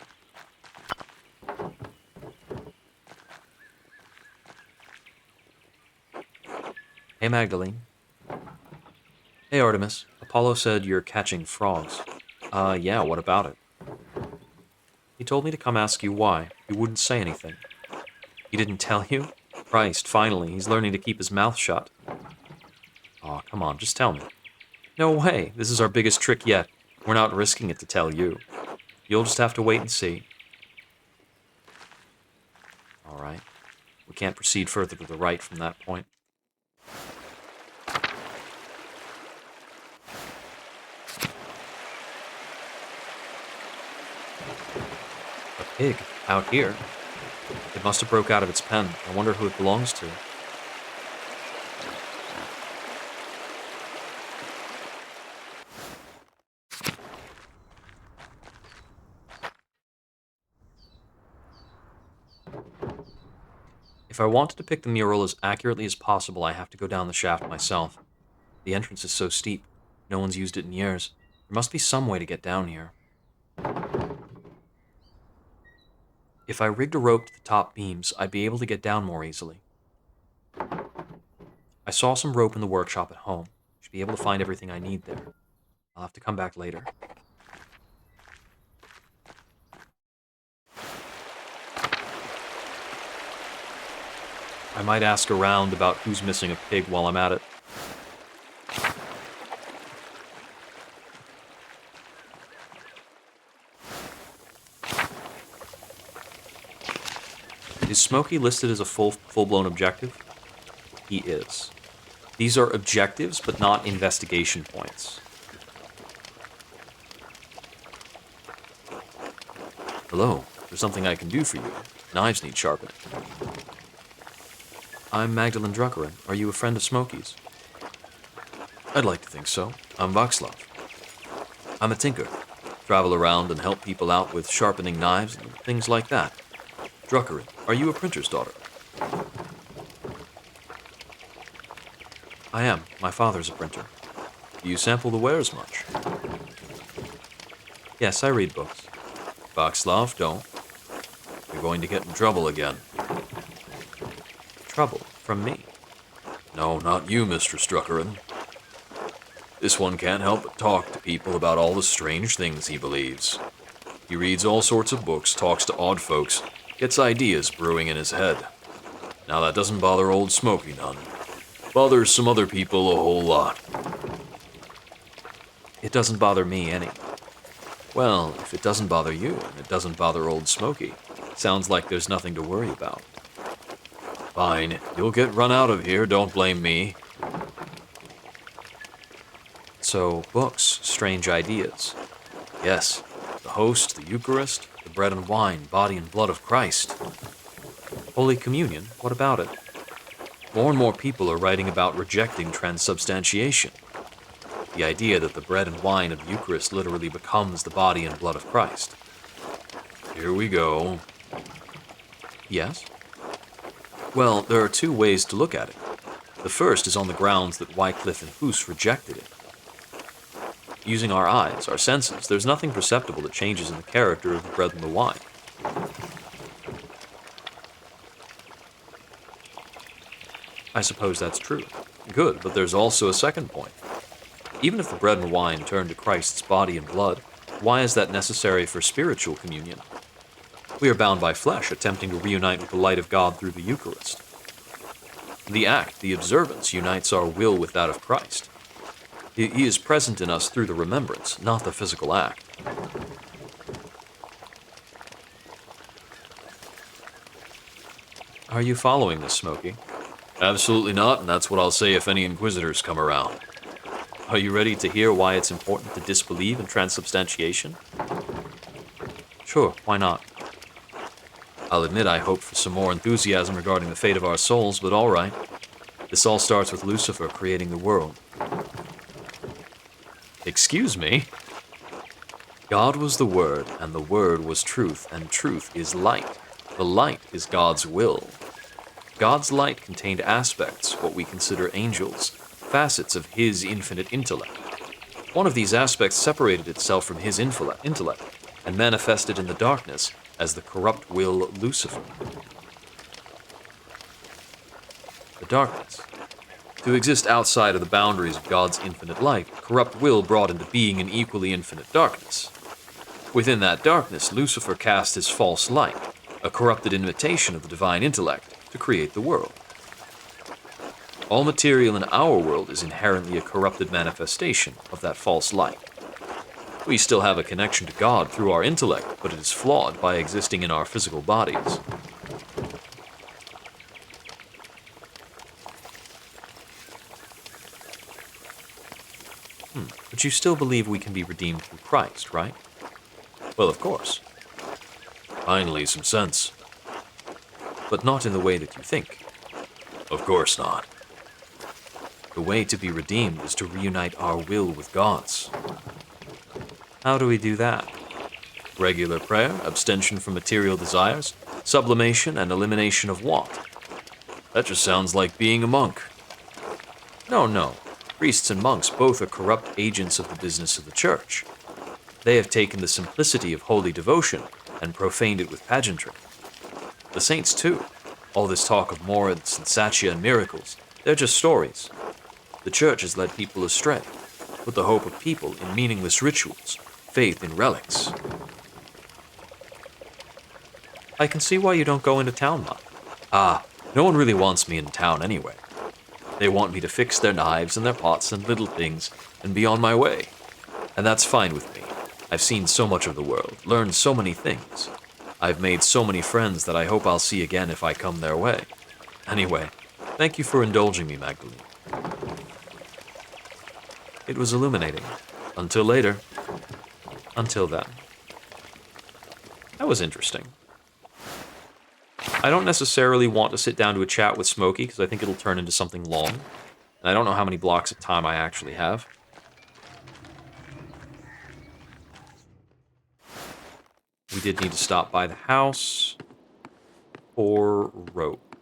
Hey, Magdalene. Hey, Artemis. Apollo said you're catching frogs. Yeah, what about it? He told me to come ask you why. You wouldn't say anything. He didn't tell you? Christ, finally, he's learning to keep his mouth shut. Aw, come on, just tell me. No way, this is our biggest trick yet. We're not risking it to tell you. You'll just have to wait and see. Alright. We can't proceed further to the right from that point. A pig, out here. It must have broke out of its pen. I wonder who it belongs to. If I want to depict the mural as accurately as possible, I have to go down the shaft myself. The entrance is so steep. No one's used it in years. There must be some way to get down here. If I rigged a rope to the top beams, I'd be able to get down more easily. I saw some rope in the workshop at home. Should be able to find everything I need there. I'll have to come back later. I might ask around about who's missing a pig while I'm at it. Is Smokey listed as a full-blown objective? He is. These are objectives, but not investigation points. Hello, there's something I can do for you. Knives need sharpening. I'm Magdalene Druckerin. Are you a friend of Smokey's? I'd like to think so. I'm Václav. I'm a tinker. Travel around and help people out with sharpening knives and things like that. Druckerin, are you a printer's daughter? I am. My father's a printer. Do you sample the wares much? Yes, I read books. Václav, don't. You're going to get in trouble again. Trouble? From me? No, not you, Mr. Druckerin. This one can't help but talk to people about all the strange things he believes. He reads all sorts of books, talks to odd folks, gets ideas brewing in his head. Now that doesn't bother old Smokey none. Bothers some other people a whole lot. It doesn't bother me any. Well, if it doesn't bother you, and it doesn't bother old Smokey, sounds like there's nothing to worry about. Fine, you'll get run out of here, don't blame me. So, books, strange ideas. Yes, the host, the Eucharist, the bread and wine, body and blood of Christ. Holy Communion, what about it? More and more people are writing about rejecting transubstantiation. The idea that the bread and wine of the Eucharist literally becomes the body and blood of Christ. Here we go. Yes? Well, there are two ways to look at it. The first is on the grounds that Wycliffe and Huss rejected it. Using our eyes, our senses, there's nothing perceptible that changes in the character of the bread and the wine. I suppose that's true. Good, but there's also a second point. Even if the bread and wine turn to Christ's body and blood, why is that necessary for spiritual communion? We are bound by flesh, attempting to reunite with the light of God through the Eucharist. The act, the observance, unites our will with that of Christ. He is present in us through the remembrance, not the physical act. Are you following this, Smokey? Absolutely not, and that's what I'll say if any inquisitors come around. Are you ready to hear why it's important to disbelieve in transubstantiation? Sure, why not? I'll admit I hoped for some more enthusiasm regarding the fate of our souls, but all right. This all starts with Lucifer creating the world. Excuse me? God was the Word, and the Word was truth, and truth is light. The light is God's will. God's light contained aspects, what we consider angels, facets of His infinite intellect. One of these aspects separated itself from His intellect and manifested in the darkness as the corrupt will Lucifer. The darkness. To exist outside of the boundaries of God's infinite light, corrupt will brought into being an equally infinite darkness. Within that darkness, Lucifer cast his false light, a corrupted imitation of the divine intellect, to create the world. All material in our world is inherently a corrupted manifestation of that false light. We still have a connection to God through our intellect, but it is flawed by existing in our physical bodies. But you still believe we can be redeemed through Christ, right? Well, of course. Finally, some sense. But not in the way that you think. Of course not. The way to be redeemed is to reunite our will with God's. How do we do that? Regular prayer, abstention from material desires, sublimation and elimination of want. That just sounds like being a monk. No. Priests and monks both are corrupt agents of the business of the church. They have taken the simplicity of holy devotion and profaned it with pageantry. The saints, too. All this talk of morals and satya and miracles, they're just stories. The church has led people astray, put the hope of people in meaningless rituals, faith in relics. I can see why you don't go into town much. No one really wants me in town anyway. They want me to fix their knives and their pots and little things and be on my way. And that's fine with me. I've seen so much of the world, learned so many things. I've made so many friends that I hope I'll see again if I come their way. Anyway, thank you for indulging me, Magdalene. It was illuminating. Until later. Until then. That was interesting. I don't necessarily want to sit down to a chat with Smokey because I think it'll turn into something long. And I don't know how many blocks of time I actually have. We did need to stop by the house for rope.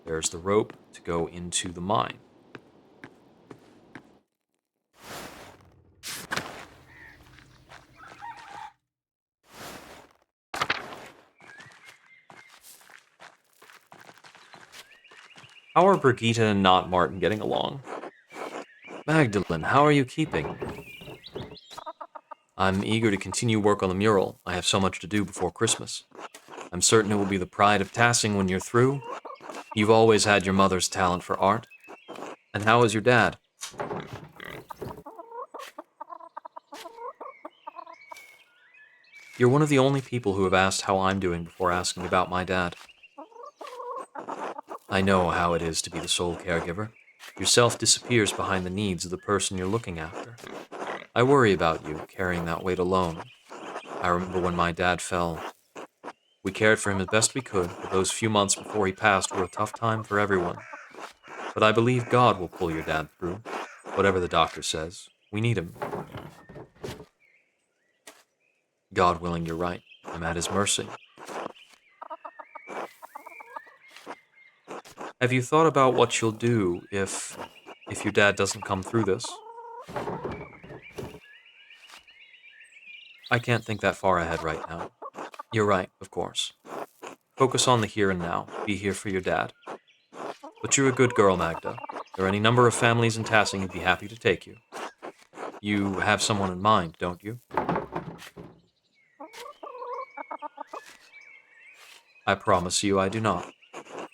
There's the rope to go into the mine. How are Brigitte and not Martin getting along? Magdalene, how are you keeping? I'm eager to continue work on the mural. I have so much to do before Christmas. I'm certain it will be the pride of Tassing when you're through. You've always had your mother's talent for art. And how is your dad? You're one of the only people who have asked how I'm doing before asking about my dad. I know how it is to be the sole caregiver. Yourself disappears behind the needs of the person you're looking after. I worry about you, carrying that weight alone. I remember when my dad fell. We cared for him as best we could, but those few months before he passed were a tough time for everyone. But I believe God will pull your dad through. Whatever the doctor says, we need him. God willing, you're right. I'm at his mercy. Have you thought about what you'll do if your dad doesn't come through this? I can't think that far ahead right now. You're right, of course. Focus on the here and now. Be here for your dad. But you're a good girl, Magda. There are any number of families in Tassing who'd be happy to take you. You have someone in mind, don't you? I promise you I do not.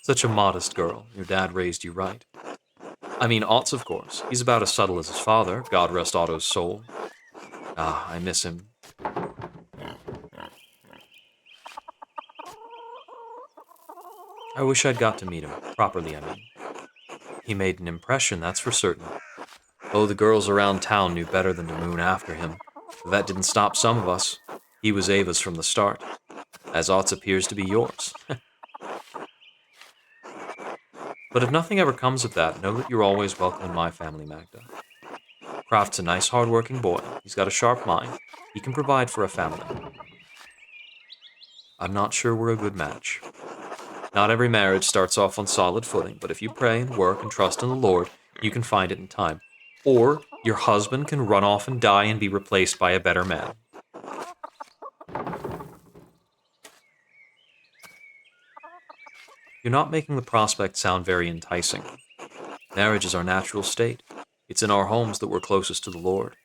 Such a modest girl. Your dad raised you right. I mean, Otz, of course. He's about as subtle as his father, God rest Otto's soul. I miss him. I wish I'd got to meet him, properly, I mean. He made an impression, that's for certain. Oh, the girls around town knew better than to moon after him. But that didn't stop some of us. He was Ava's from the start, as Otz appears to be yours. But if nothing ever comes of that, know that you're always welcome in my family, Magda. Croft's a nice, hard-working boy. He's got a sharp mind. He can provide for a family. I'm not sure we're a good match. Not every marriage starts off on solid footing, but if you pray and work and trust in the Lord, you can find it in time. Or your husband can run off and die and be replaced by a better man. You're not making the prospect sound very enticing. Marriage is our natural state. It's in our homes that we're closest to the Lord.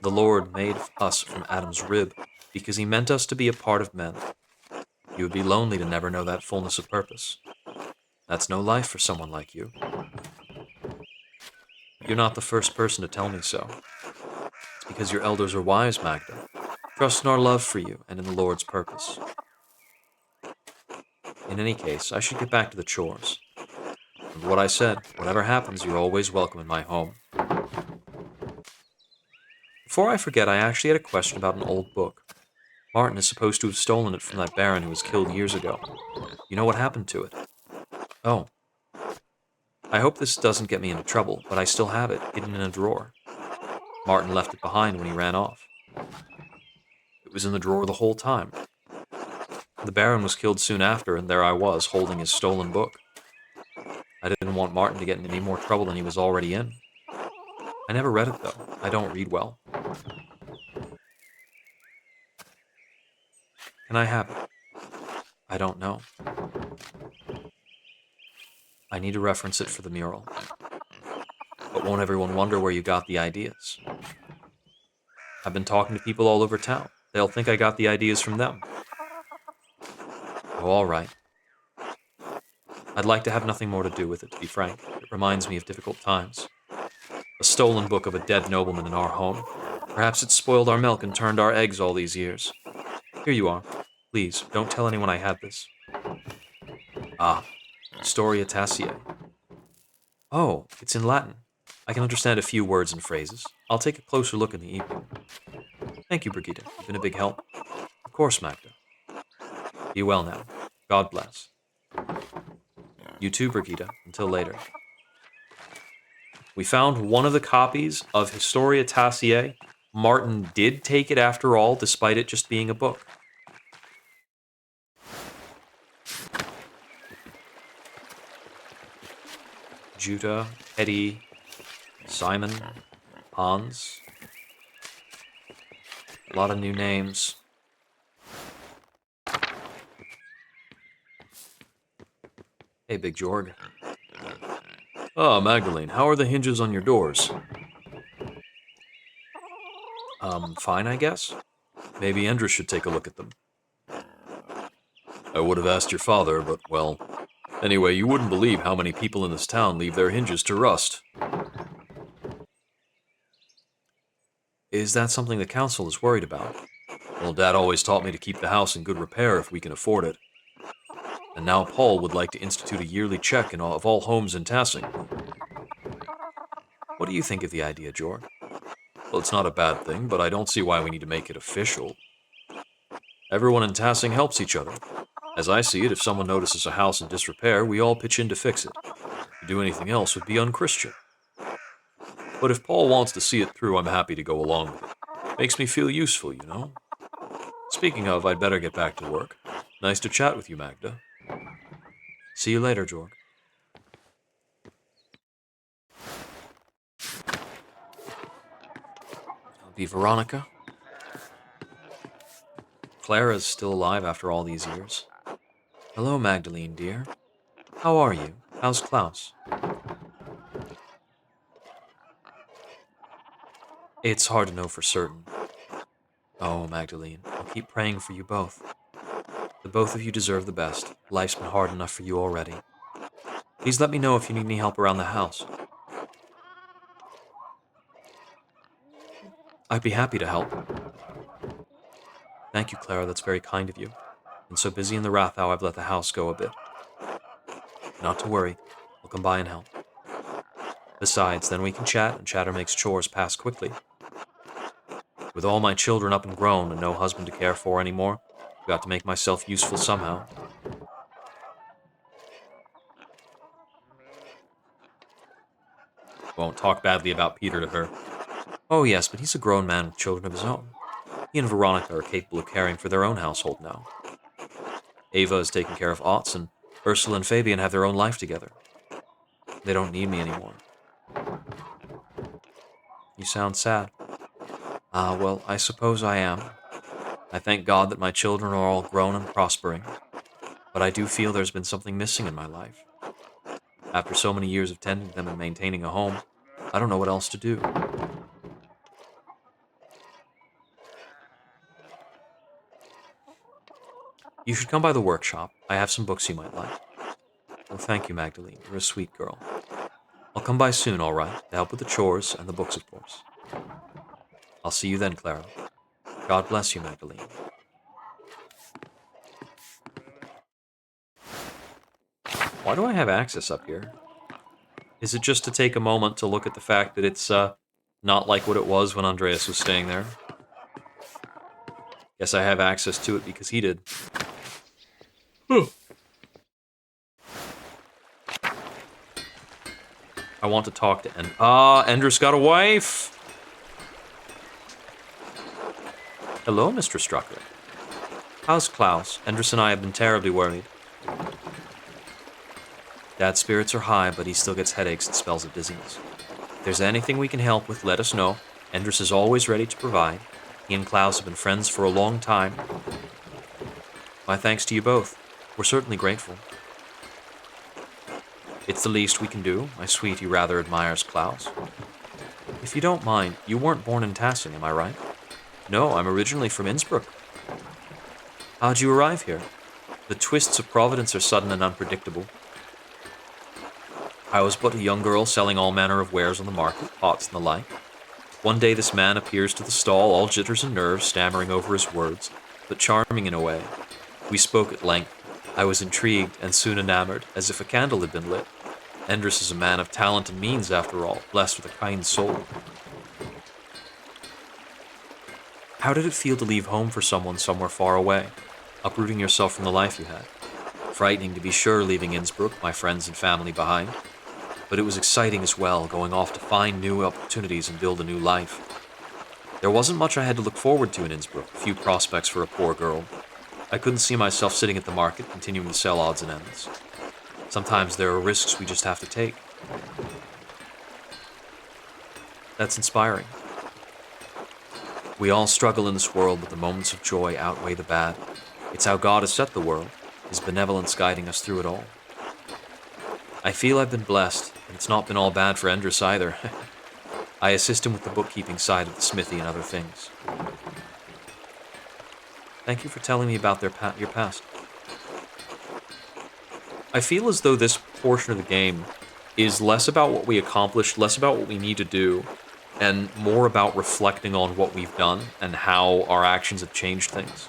The Lord made us from Adam's rib because he meant us to be a part of men. You would be lonely to never know that fullness of purpose. That's no life for someone like you. You're not the first person to tell me so. It's because your elders are wise, Magda. Trust in our love for you and in the Lord's purpose. In any case, I should get back to the chores. Remember what I said, whatever happens, you're always welcome in my home. Before I forget, I actually had a question about an old book. Martin is supposed to have stolen it from that baron who was killed years ago. You know what happened to it? Oh. I hope this doesn't get me into trouble, but I still have it, hidden in a drawer. Martin left it behind when he ran off. It was in the drawer the whole time. The baron was killed soon after, and there I was, holding his stolen book. I didn't want Martin to get in any more trouble than he was already in. I never read it, though. I don't read well. Can I have it? I don't know. I need to reference it for the mural. But won't everyone wonder where you got the ideas? I've been talking to people all over town. They'll think I got the ideas from them. Oh, all right. I'd like to have nothing more to do with it, to be frank. It reminds me of difficult times. A stolen book of a dead nobleman in our home. Perhaps it spoiled our milk and turned our eggs all these years. Here you are. Please, don't tell anyone I had this. Ah, Storia Tassiae. Oh, it's in Latin. I can understand a few words and phrases. I'll take a closer look in the evening. Thank you, Brigitte. You've been a big help. Of course, Magda. Be well now. God bless. You too, Brigitte. Until later. We found one of the copies of Historia Tassiae. Martin did take it after all, despite it just being a book. Judah, Eddie, Simon, Hans. A lot of new names. Hey, Big Jorg. Oh, Magdalene, how are the hinges on your doors? Fine, I guess. Maybe Andreas should take a look at them. I would have asked your father, but, well... Anyway, you wouldn't believe how many people in this town leave their hinges to rust. Is that something the council is worried about? Well, Dad always taught me to keep the house in good repair if we can afford it. And now Paul would like to institute a yearly check of all homes in Tassing. What do you think of the idea, Jorg? Well, it's not a bad thing, but I don't see why we need to make it official. Everyone in Tassing helps each other. As I see it, if someone notices a house in disrepair, we all pitch in to fix it. To do anything else would be unchristian. But if Paul wants to see it through, I'm happy to go along with it. Makes me feel useful, you know? Speaking of, I'd better get back to work. Nice to chat with you, Magda. See you later, Jorg. That'll be Veronica. Clara's still alive after all these years. Hello, Magdalene, dear. How are you? How's Klaus? It's hard to know for certain. Oh, Magdalene, I'll keep praying for you both. The both of you deserve the best. Life's been hard enough for you already. Please let me know if you need any help around the house. I'd be happy to help. Thank you, Clara, that's very kind of you. Been so busy in the Rathau I've let the house go a bit. Not to worry, I'll come by and help. Besides, then we can chat, and chatter makes chores pass quickly. With all my children up and grown and no husband to care for anymore, I've got to make myself useful somehow. Won't talk badly about Peter to her. Oh, yes, but he's a grown man with children of his own. He and Veronica are capable of caring for their own household now. Ava is taking care of Otts, and Ursula and Fabian have their own life together. They don't need me anymore. You sound sad. Ah, well, I suppose I am. I thank God that my children are all grown and prospering, but I do feel there's been something missing in my life. After so many years of tending them and maintaining a home, I don't know what else to do. You should come by the workshop. I have some books you might like. Oh, thank you, Magdalene. You're a sweet girl. I'll come by soon, all right, to help with the chores and the books, of course. I'll see you then, Clara. God bless you, Magdalene. Why do I have access up here? Is it just to take a moment to look at the fact that it's not like what it was when Andreas was staying there? Guess I have access to it because he did. I want to talk to Endra's got a wife! Hello, Mr. Strucker. How's Klaus? Endres and I have been terribly worried. Dad's spirits are high, but he still gets headaches and spells of dizziness. If there's anything we can help with, let us know. Endres is always ready to provide. He and Klaus have been friends for a long time. My thanks to you both. We're certainly grateful. It's the least we can do. My sweetie rather admires Klaus. If you don't mind, you weren't born in Tassing, am I right? No, I'm originally from Innsbruck. How'd you arrive here? The twists of Providence are sudden and unpredictable. I was but a young girl selling all manner of wares on the market, pots and the like. One day this man appears to the stall, all jitters and nerves, stammering over his words, but charming in a way. We spoke at length. I was intrigued and soon enamored, as if a candle had been lit. Endres is a man of talent and means, after all, blessed with a kind soul. How did it feel to leave home for someone somewhere far away, uprooting yourself from the life you had? Frightening, to be sure, leaving Innsbruck, my friends and family behind. But it was exciting as well, going off to find new opportunities and build a new life. There wasn't much I had to look forward to in Innsbruck, few prospects for a poor girl. I couldn't see myself sitting at the market, continuing to sell odds and ends. Sometimes there are risks we just have to take. That's inspiring. We all struggle in this world, but the moments of joy outweigh the bad. It's how God has set the world, His benevolence guiding us through it all. I feel I've been blessed, and it's not been all bad for Endres either. I assist him with the bookkeeping side of the smithy and other things. Thank you for telling me about your past. I feel as though this portion of the game is less about what we accomplished, less about what we need to do, and more about reflecting on what we've done and how our actions have changed things.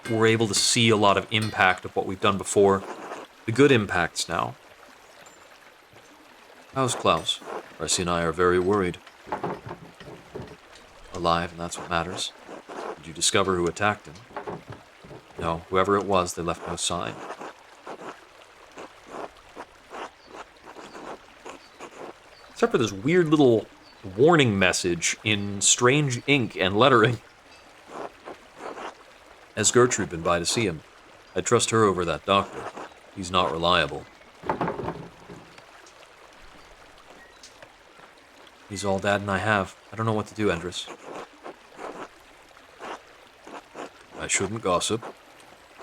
We're able to see a lot of impact of what we've done before. The good impacts now. How's Klaus? Resi and I are very worried. Alive, and that's what matters. Did you discover who attacked him? No, whoever it was, they left no sign. Except for this weird little warning message in strange ink and lettering. Has Gertrude been by to see him? I trust her over that doctor. He's not reliable. He's all Dad and I have. I don't know what to do, Endres. I shouldn't gossip.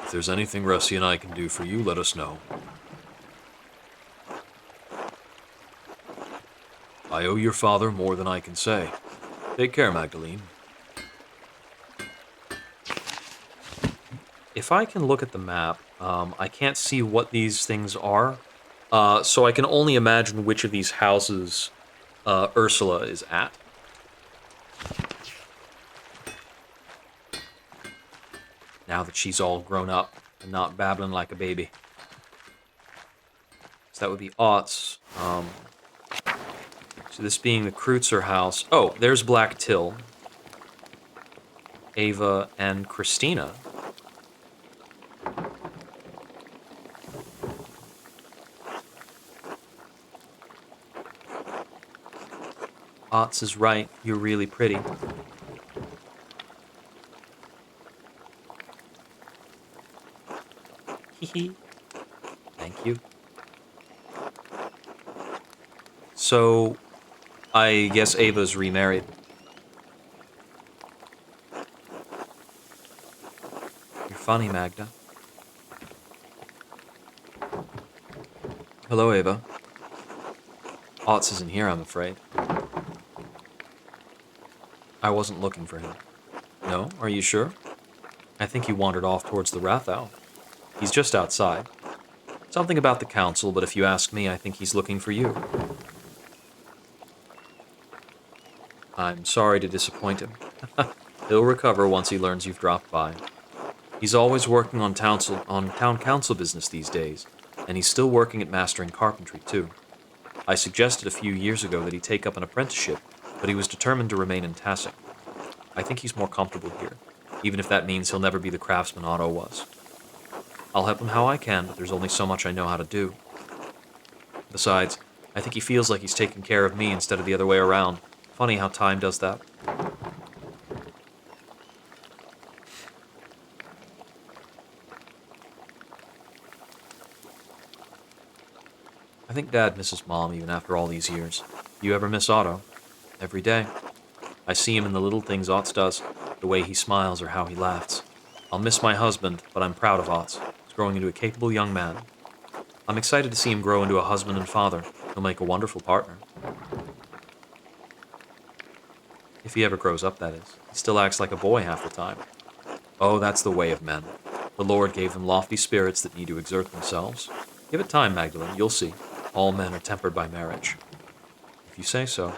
If there's anything Resi and I can do for you, let us know. I owe your father more than I can say. Take care, Magdalene. If I can look at the map, I can't see what these things are. So I can only imagine which of these houses Ursula is at. Now that she's all grown up and not babbling like a baby. So that would be Otts. So this being the Kreutzer house. Oh, there's Black Till. Ava and Christina. Otts is right. You're really pretty. Hee. Thank you. So, I guess Ava's remarried. You're funny, Magda. Hello, Ava. Otts isn't here, I'm afraid. I wasn't looking for him. No? Are you sure? I think he wandered off towards the Rathau. He's just outside. Something about the council, but if you ask me, I think he's looking for you. I'm sorry to disappoint him. He'll recover once he learns you've dropped by. He's always working on town council business these days, and he's still working at mastering carpentry, too. I suggested a few years ago that he take up an apprenticeship, but he was determined to remain in Tassing. I think he's more comfortable here, even if that means he'll never be the craftsman Otto was. I'll help him how I can, but there's only so much I know how to do. Besides, I think he feels like he's taking care of me instead of the other way around. Funny how time does that. I think Dad misses Mom even after all these years. Do you ever miss Otto? Every day. I see him in the little things Otts does, the way he smiles or how he laughs. I'll miss my husband, but I'm proud of Otts. He's growing into a capable young man. I'm excited to see him grow into a husband and father. He'll make a wonderful partner. If he ever grows up, that is. He still acts like a boy half the time. Oh, that's the way of men. The Lord gave them lofty spirits that need to exert themselves. Give it time, Magdalene, you'll see. All men are tempered by marriage. If you say so.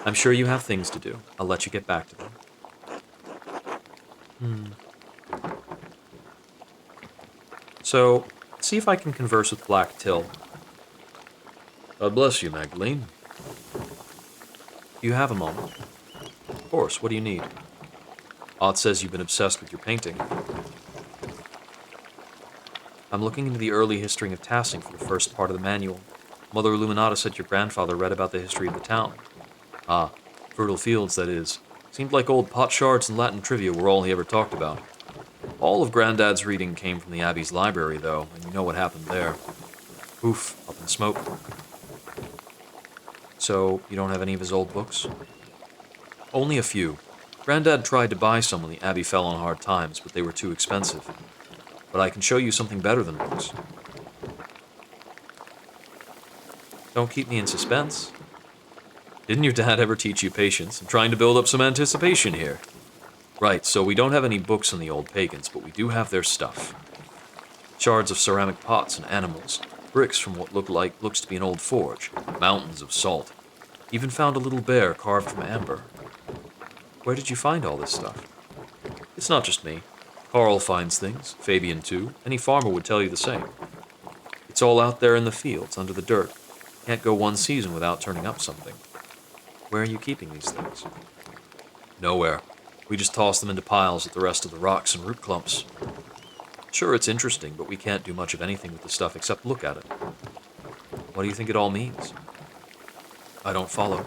I'm sure you have things to do. I'll let you get back to them. So, see if I can converse with Black Till. God bless you, Magdalene. Do you have a moment? Of course, what do you need? Ott says you've been obsessed with your painting. I'm looking into the early history of Tassing for the first part of the manual. Mother Illuminata said your grandfather read about the history of the town. Ah, fertile fields, that is. Seemed like old potsherds and Latin trivia were all he ever talked about. All of Granddad's reading came from the Abbey's library, though, and you know what happened there. Poof, up in smoke. So, you don't have any of his old books? Only a few. Granddad tried to buy some when the Abbey fell on hard times, but they were too expensive. But I can show you something better than books. Don't keep me in suspense. Didn't your dad ever teach you patience? I'm trying to build up some anticipation here. Right, so we don't have any books on the old pagans, but we do have their stuff. Shards of ceramic pots and animals, bricks from what looks to be an old forge, mountains of salt. Even found a little bear carved from amber. Where did you find all this stuff? It's not just me. Carl finds things, Fabian too. Any farmer would tell you the same. It's all out there in the fields, under the dirt. Can't go one season without turning up something. Where are you keeping these things? Nowhere. We just toss them into piles with the rest of the rocks and root clumps. Sure, it's interesting, but we can't do much of anything with the stuff except look at it. What do you think it all means? I don't follow.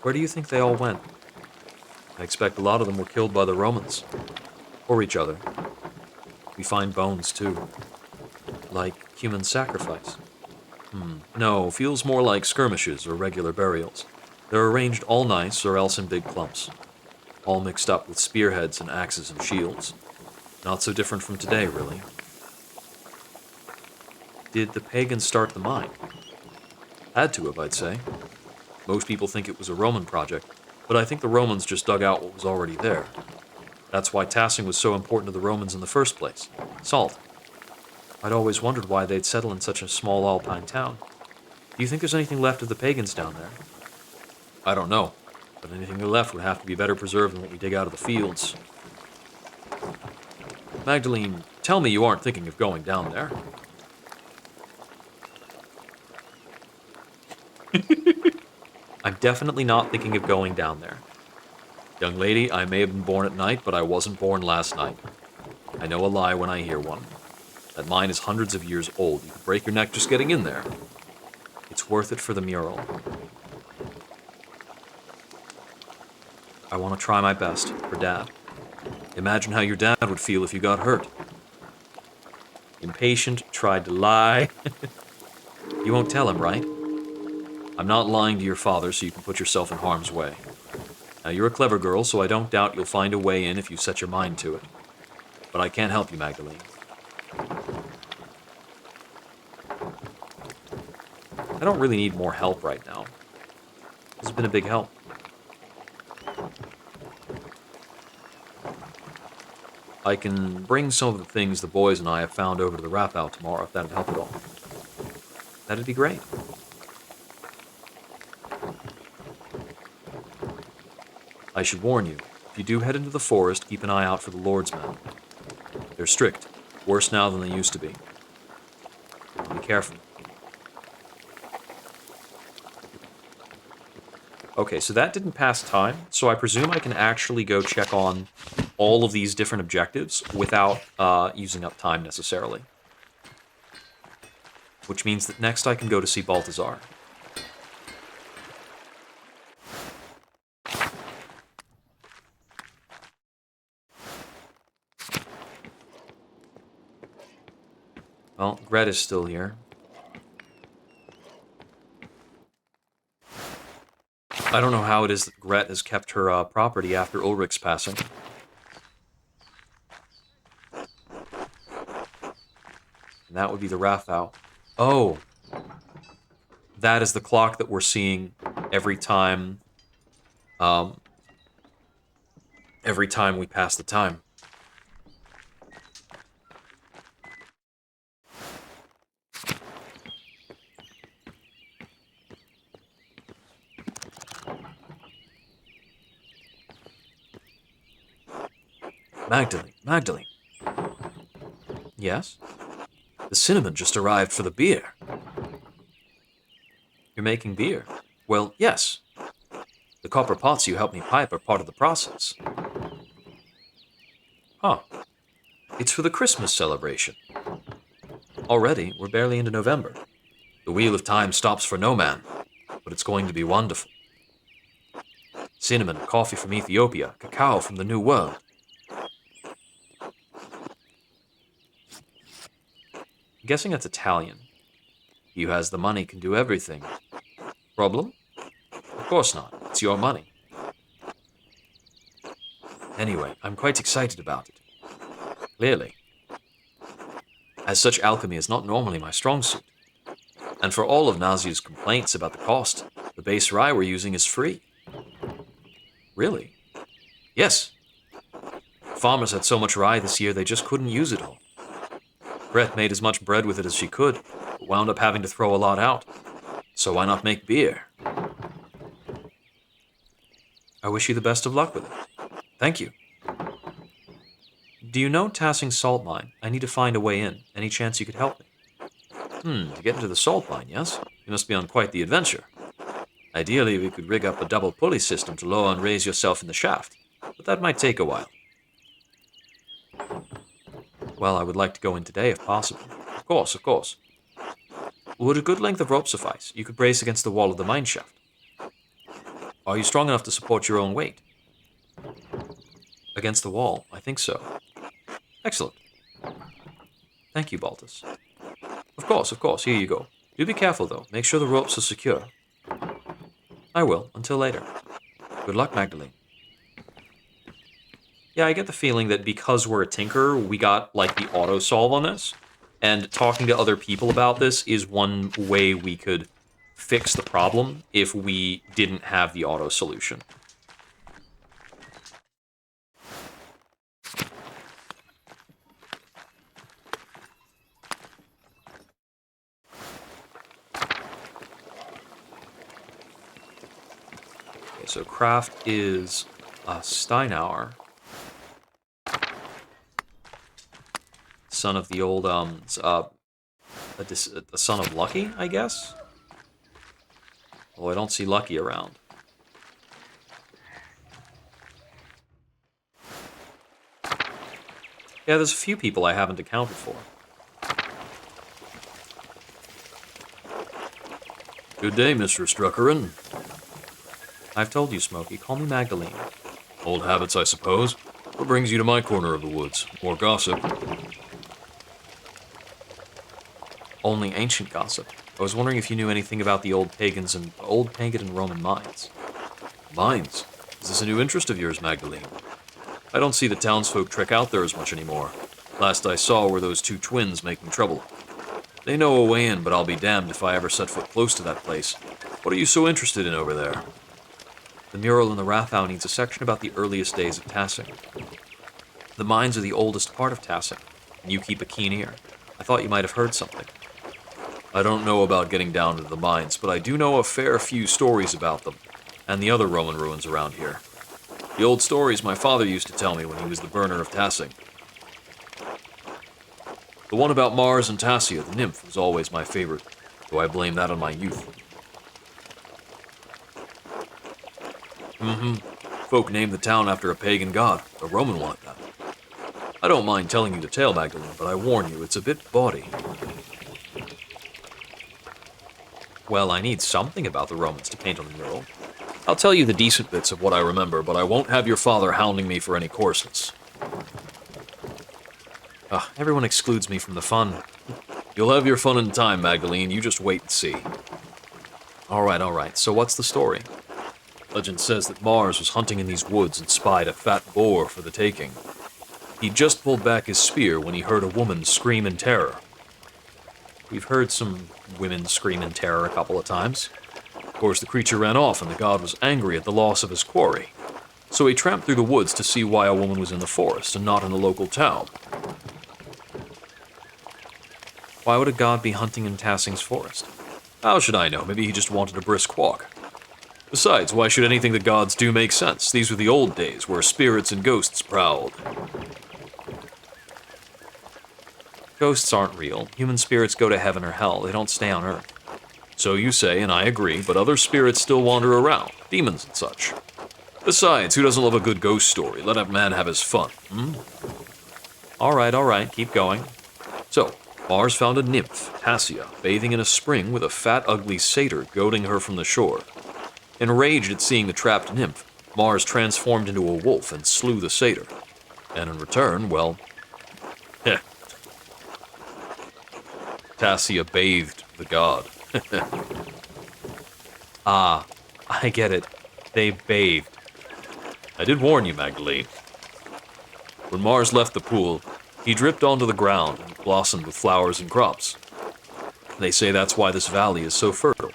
Where do you think they all went? I expect a lot of them were killed by the Romans. Or each other. We find bones, too. Like human sacrifice. No, feels more like skirmishes or regular burials. They're arranged all nice or else in big clumps. All mixed up with spearheads and axes and shields. Not so different from today, really. Did the pagans start the mine? Had to have, I'd say. Most people think it was a Roman project, but I think the Romans just dug out what was already there. That's why Tassing was so important to the Romans in the first place. Salt. I'd always wondered why they'd settle in such a small alpine town. Do you think there's anything left of the pagans down there? I don't know, but anything they left would have to be better preserved than what we dig out of the fields. Magdalene, tell me you aren't thinking of going down there. I'm definitely not thinking of going down there. Young lady, I may have been born at night, but I wasn't born last night. I know a lie when I hear one. That mine is hundreds of years old. You could break your neck just getting in there. It's worth it for the mural. I want to try my best for Dad. Imagine how your dad would feel if you got hurt. Impatient, tried to lie. You won't tell him, right? I'm not lying to your father so you can put yourself in harm's way. Now, you're a clever girl, so I don't doubt you'll find a way in if you set your mind to it. But I can't help you, Magdalene. I don't really need more help right now. This has been a big help. I can bring some of the things the boys and I have found over to the wrap out tomorrow, if that'd help at all. That'd be great. I should warn you, if you do head into the forest, keep an eye out for the Lord's men. They're strict, worse now than they used to be. Be careful. Okay, so that didn't pass time, so I presume I can actually go check on all of these different objectives without using up time necessarily. Which means that next I can go to see Balthazar. Well, Gret is still here. I don't know how it is that Gret has kept her property after Ulrich's passing. And that would be the Rathau. Oh! That is the clock that we're seeing every time we pass the time. Magdalene. Yes? The cinnamon just arrived for the beer. You're making beer? Well, yes. The copper pots you helped me pipe are part of the process. Huh. It's for the Christmas celebration. Already, we're barely into November. The wheel of time stops for no man, but it's going to be wonderful. Cinnamon, coffee from Ethiopia, cacao from the New World. I'm guessing that's Italian. He who has the money can do everything. Problem? Of course not. It's your money. Anyway, I'm quite excited about it. Clearly. As such, alchemy is not normally my strong suit. And for all of Naziu's complaints about the cost, the base rye we're using is free. Really? Yes. Farmers had so much rye this year they just couldn't use it all. Gret made as much bread with it as she could, but wound up having to throw a lot out. So why not make beer? I wish you the best of luck with it. Thank you. Do you know Tassing salt mine? I need to find a way in. Any chance you could help me? To get into the salt mine, yes? You must be on quite the adventure. Ideally, we could rig up a double pulley system to lower and raise yourself in the shaft, but that might take a while. Well, I would like to go in today if possible. Of course. Would a good length of rope suffice? You could brace against the wall of the mine shaft. Are you strong enough to support your own weight? Against the wall, I think so. Excellent. Thank you, Baltus. Of course, here you go. Do be careful, though. Make sure the ropes are secure. I will, until later. Good luck, Magdalene. Yeah, I get the feeling that because we're a tinker, we got, like, the auto-solve on this. And talking to other people about this is one way we could fix the problem if we didn't have the auto-solution. Okay, so craft is Steinauer. Son of the old, a son of Lucky, I guess? Oh, I don't see Lucky around. Yeah, there's a few people I haven't accounted for. Good day, Mr. Struckerin. I've told you, Smokey. Call me Magdalene. Old habits, I suppose. What brings you to my corner of the woods? More gossip? Only ancient gossip. I was wondering if you knew anything about the old pagan and Roman mines. Mines. Is this a new interest of yours, Magdalene? I don't see the townsfolk trek out there as much anymore. Last I saw were those two twins making trouble. They know a way in, but I'll be damned if I ever set foot close to that place. What are you so interested in over there? The mural in the Rathau needs a section about the earliest days of Tassing. The mines are the oldest part of Tassing, and you keep a keen ear. I thought you might have heard something. I don't know about getting down into the mines, but I do know a fair few stories about them, and the other Roman ruins around here. The old stories my father used to tell me when he was the burner of Tassing. The one about Mars and Tassia, the nymph, was always my favorite, though I blame that on my youth. Folk named the town after a pagan god, a Roman one at that. I don't mind telling you the tale, Magdalene, but I warn you, it's a bit bawdy. Well, I need something about the Romans to paint on the mural. I'll tell you the decent bits of what I remember, but I won't have your father hounding me for any coarseness. Everyone excludes me from the fun. You'll have your fun in time, Magdalene, you just wait and see. All right. So what's the story? Legend says that Mars was hunting in these woods and spied a fat boar for the taking. He just pulled back his spear when he heard a woman scream in terror. We've heard some women scream in terror a couple of times. Of course, the creature ran off and the god was angry at the loss of his quarry. So he tramped through the woods to see why a woman was in the forest and not in a local town. Why would a god be hunting in Tassing's forest? How should I know? Maybe he just wanted a brisk walk. Besides, why should anything the gods do make sense? These were the old days where spirits and ghosts prowled. Ghosts aren't real. Human spirits go to heaven or hell. They don't stay on Earth. So you say, and I agree, but other spirits still wander around, demons and such. Besides, who doesn't love a good ghost story? Let a man have his fun, All right, keep going. So, Mars found a nymph, Tassia, bathing in a spring with a fat, ugly satyr goading her from the shore. Enraged at seeing the trapped nymph, Mars transformed into a wolf and slew the satyr. And in return, well, Tassia bathed the god. I get it. They bathed. I did warn you, Magdalene. When Mars left the pool, he dripped onto the ground and blossomed with flowers and crops. They say that's why this valley is so fertile.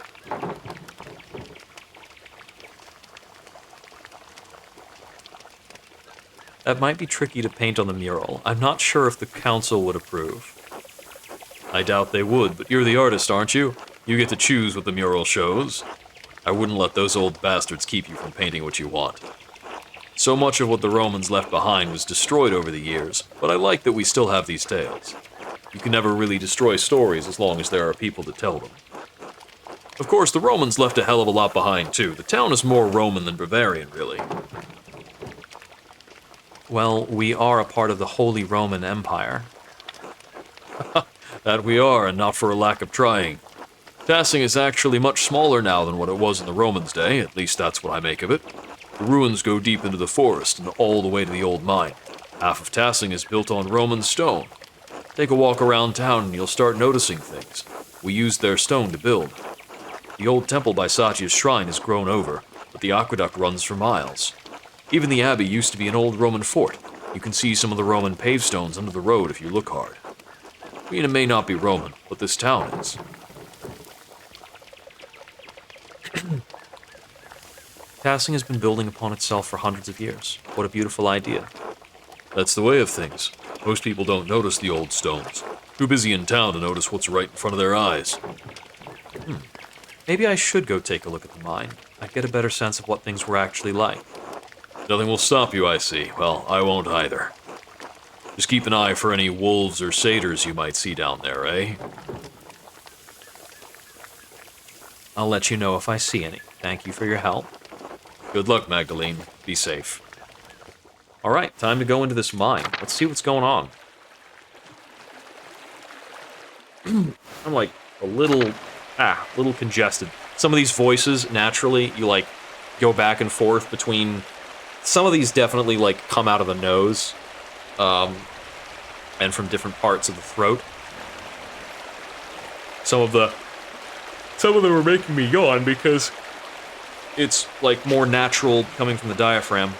That might be tricky to paint on the mural. I'm not sure if the council would approve. I doubt they would, but you're the artist, aren't you? You get to choose what the mural shows. I wouldn't let those old bastards keep you from painting what you want. So much of what the Romans left behind was destroyed over the years, but I like that we still have these tales. You can never really destroy stories as long as there are people to tell them. Of course, the Romans left a hell of a lot behind, too. The town is more Roman than Bavarian, really. Well, we are a part of the Holy Roman Empire. That we are, and not for a lack of trying. Tassing is actually much smaller now than what it was in the Romans' day, at least that's what I make of it. The ruins go deep into the forest and all the way to the old mine. Half of Tassing is built on Roman stone. Take a walk around town and you'll start noticing things. We used their stone to build. The old temple by Satya's shrine has grown over, but the aqueduct runs for miles. Even the abbey used to be an old Roman fort. You can see some of the Roman pavestones under the road if you look hard. It may not be Roman, but this town is. Tassing has been building upon itself for hundreds of years. What a beautiful idea. That's the way of things. Most people don't notice the old stones. Too busy in town to notice what's right in front of their eyes. Maybe I should go take a look at the mine. I'd get a better sense of what things were actually like. Nothing will stop you, I see. Well, I won't either. Just keep an eye for any wolves or satyrs you might see down there, eh? I'll let you know if I see any. Thank you for your help. Good luck, Magdalene. Be safe. Alright, time to go into this mine. Let's see what's going on. I'm like a little congested. Some of these voices, naturally, you like go back and forth between. Some of these definitely like come out of the nose, and from different parts of the throat. Some of them are making me yawn because it's like more natural coming from the diaphragm.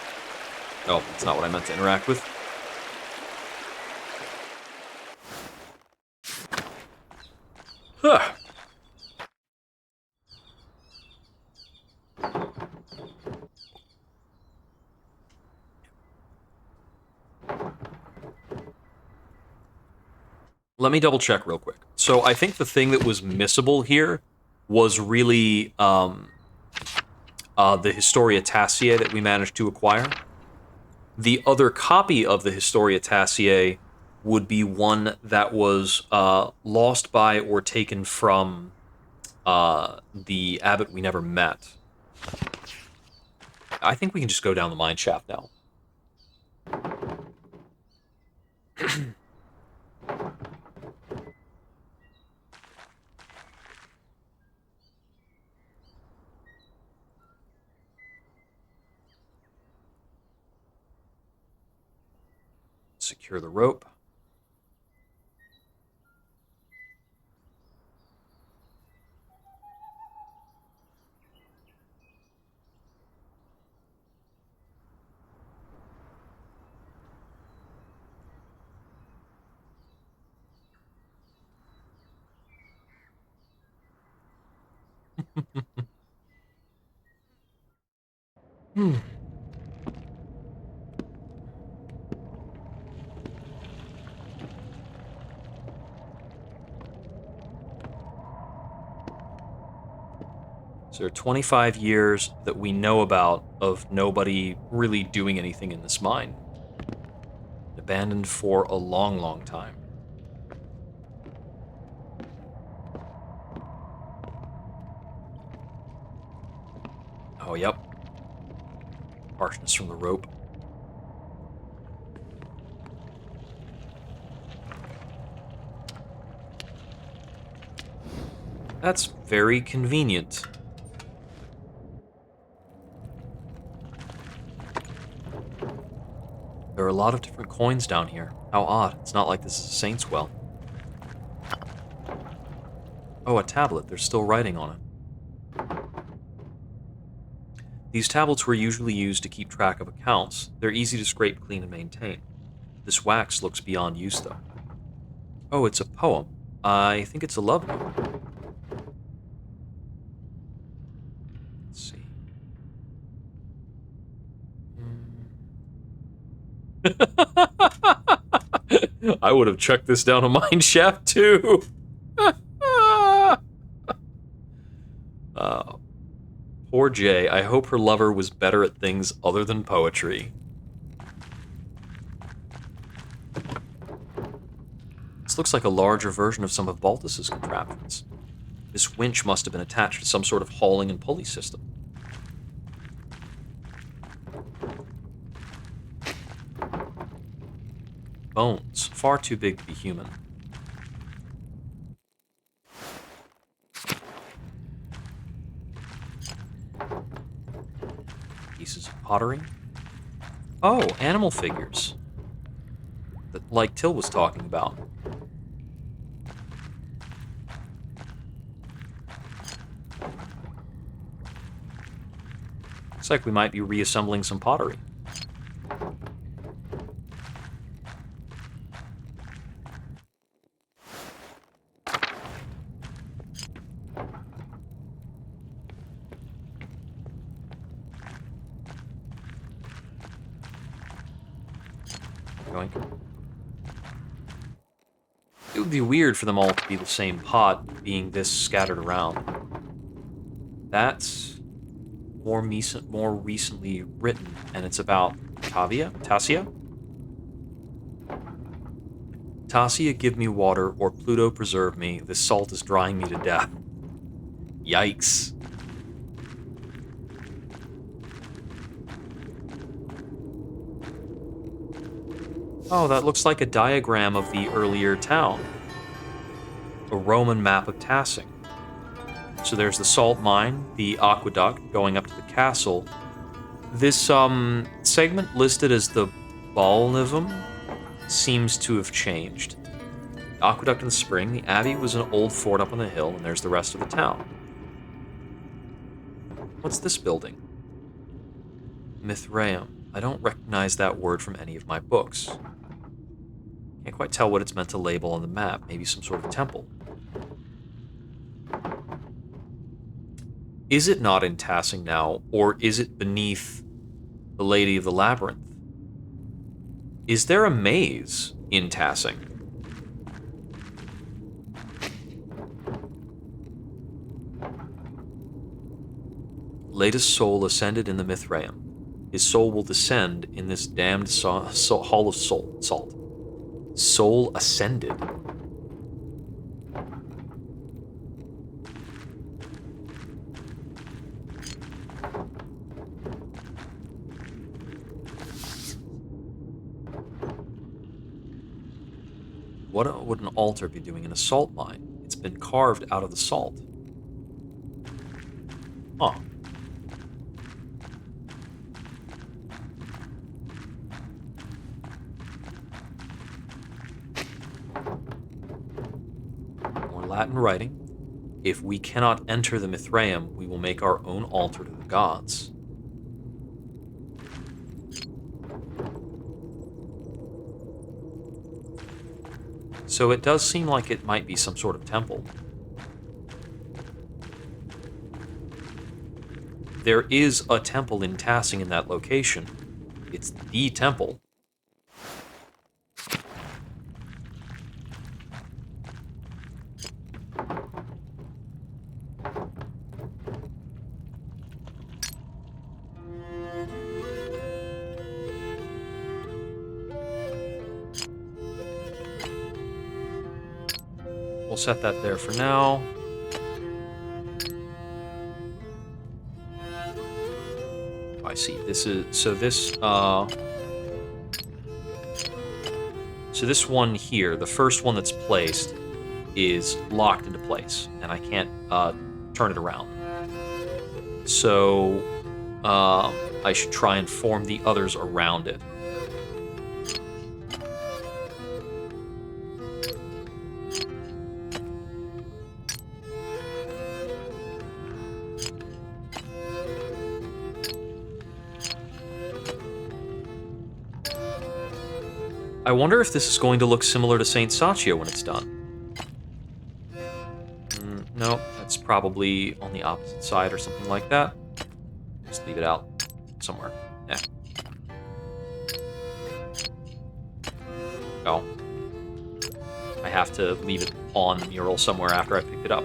Oh, that's not what I meant to interact with. Huh. Let me double check real quick. So I think the thing that was missable here was really the Historia Tassiae that we managed to acquire. The other copy of the Historia Tassiae would be one that was lost by or taken from the abbot we never met. I think we can just go down the mine shaft now. Secure the rope. So there are 25 years that we know about of nobody really doing anything in this mine. Abandoned for a long, long time. Oh, yep. Harshness from the rope. That's very convenient. There are a lot of different coins down here. How odd. It's not like this is a saint's well. Oh, a tablet. There's still writing on it. These tablets were usually used to keep track of accounts. They're easy to scrape clean and maintain. This wax looks beyond use, though. Oh, it's a poem. I think it's a love note. Let's see. I would have chucked this down a mine shaft, too. Poor Jay. I hope her lover was better at things other than poetry. This looks like a larger version of some of Baltus's contraptions. This winch must have been attached to some sort of hauling and pulley system. Bones. Far too big to be human. Pieces of pottery. Oh, animal figures. Like Till was talking about. Looks like we might be reassembling some pottery. It would be weird for them all to be the same pot, being this scattered around. That's more recently written, and it's about Tassia? Tassia, give me water, or Pluto preserve me. This salt is drying me to death. Yikes. Oh, that looks like a diagram of the earlier town. A Roman map of Tassing. So there's the salt mine, the aqueduct going up to the castle. This segment listed as the Balnivum seems to have changed. The aqueduct in the spring, the abbey was an old fort up on the hill, and there's the rest of the town. What's this building? Mithraeum. I don't recognize that word from any of my books. Can't quite tell what it's meant to label on the map. Maybe some sort of temple. Is it not in Tassing now, or is it beneath the Lady of the Labyrinth? Is there a maze in Tassing? Latest soul ascended in the Mithraeum. His soul will descend in this damned hall of salt. Soul ascended. What would an altar be doing in a salt mine? It's been carved out of the salt. Huh. More Latin writing. If we cannot enter the Mithraeum, we will make our own altar to the gods. So it does seem like it might be some sort of temple. There is a temple in Tassing in that location. It's the temple. We'll set that there for now. I see. This one here, the first one that's placed, is locked into place, and I can't turn it around. So I should try and form the others around it. I wonder if this is going to look similar to Saint Saccio when it's done. No, that's probably on the opposite side or something like that. Just leave it out somewhere. Yeah. Oh. I have to leave it on the mural somewhere after I picked it up.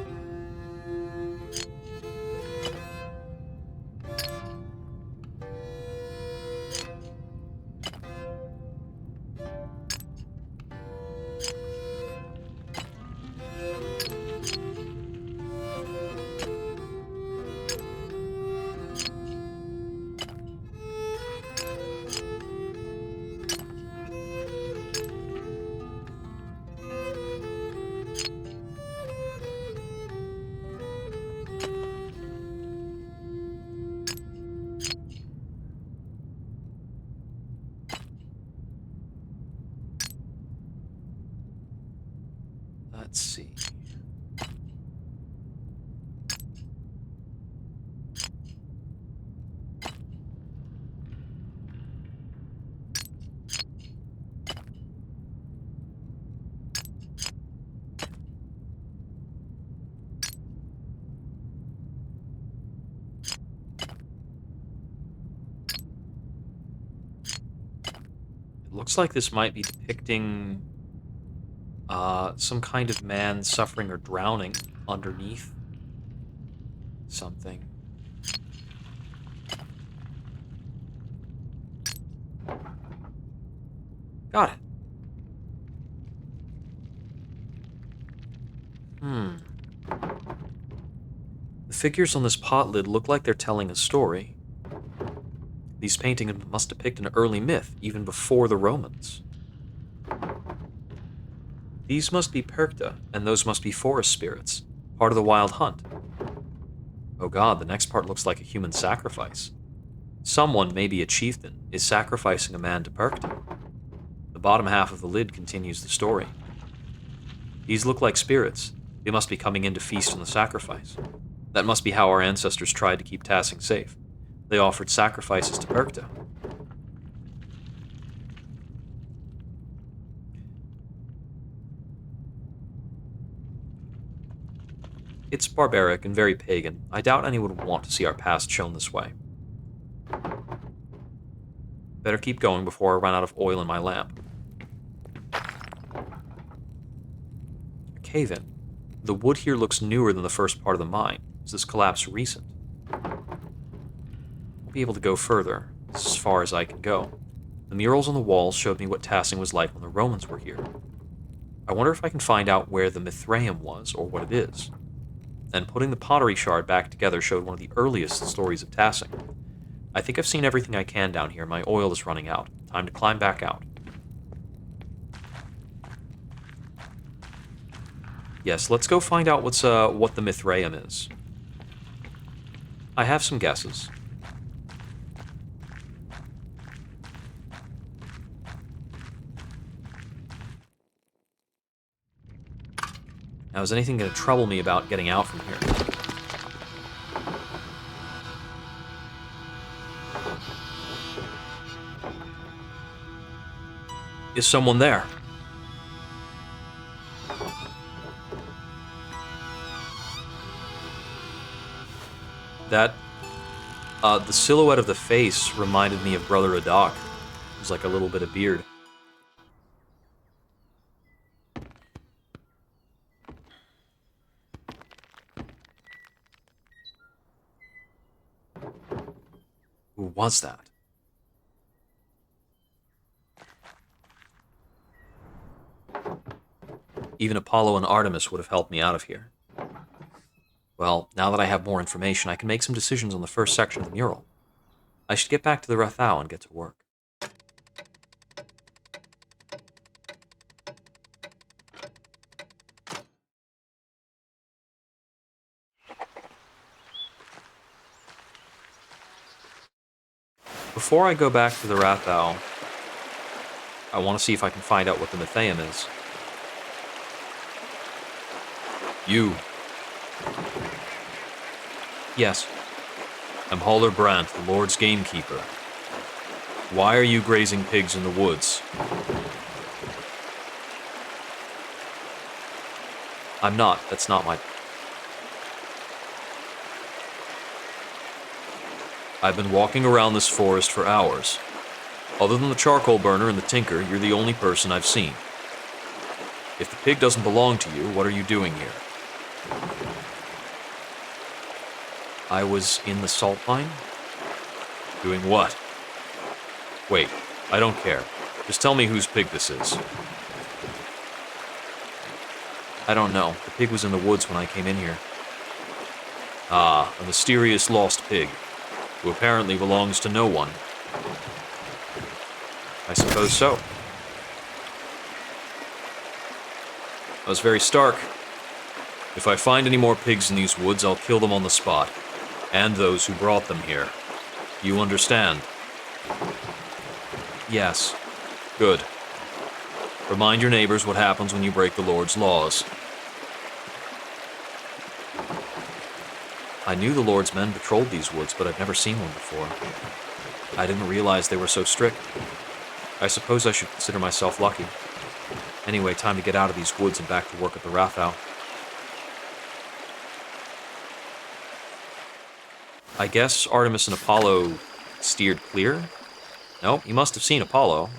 Let's see. It looks like this might be depicting some kind of man suffering or drowning underneath something. Got it. The figures on this pot lid look like they're telling a story. These paintings must depict an early myth, even before the Romans. These must be Perkta, and those must be forest spirits, part of the wild hunt. Oh god, the next part looks like a human sacrifice. Someone, maybe a chieftain, is sacrificing a man to Perkta. The bottom half of the lid continues the story. These look like spirits. They must be coming in to feast on the sacrifice. That must be how our ancestors tried to keep Tassing safe. They offered sacrifices to Perkta. It's barbaric and very pagan. I doubt anyone would want to see our past shown this way. Better keep going before I run out of oil in my lamp. A cave-in. The wood here looks newer than the first part of the mine. Is this collapse recent? I'll be able to go further. This is as far as I can go. The murals on the walls showed me what Tassing was like when the Romans were here. I wonder if I can find out where the Mithraeum was, or what it is. And putting the pottery shard back together showed one of the earliest stories of Tassing. I think I've seen everything I can down here. My oil is running out. Time to climb back out. Yes, let's go find out what the Mithraeum is. I have some guesses. Now, is anything going to trouble me about getting out from here? Is someone there? That, the silhouette of the face reminded me of Brother Adak. It was like a little bit of beard. Who was that? Even Apollo and Artemis would have helped me out of here. Well, now that I have more information, I can make some decisions on the first section of the mural. I should get back to the Rathau and get to work. Before I go back to the Rathau, I want to see if I can find out what the Mithraeum is. You. Yes. I'm Haller Brandt, the Lord's gamekeeper. Why are you grazing pigs in the woods? I'm not. That's not my... I've been walking around this forest for hours. Other than the charcoal burner and the tinker, you're the only person I've seen. If the pig doesn't belong to you, what are you doing here? I was in the salt mine? Doing what? Wait, I don't care. Just tell me whose pig this is. I don't know. The pig was in the woods when I came in here. Ah, a mysterious lost pig, who apparently belongs to no one. I suppose so. That was very stark. If I find any more pigs in these woods, I'll kill them on the spot. And those who brought them here. You understand? Yes. Good. Remind your neighbors what happens when you break the Lord's laws. I knew the Lord's men patrolled these woods, but I've never seen one before. I didn't realize they were so strict. I suppose I should consider myself lucky. Anyway, time to get out of these woods and back to work at the Rathau. I guess Artemis and Apollo steered clear? Nope, you must have seen Apollo.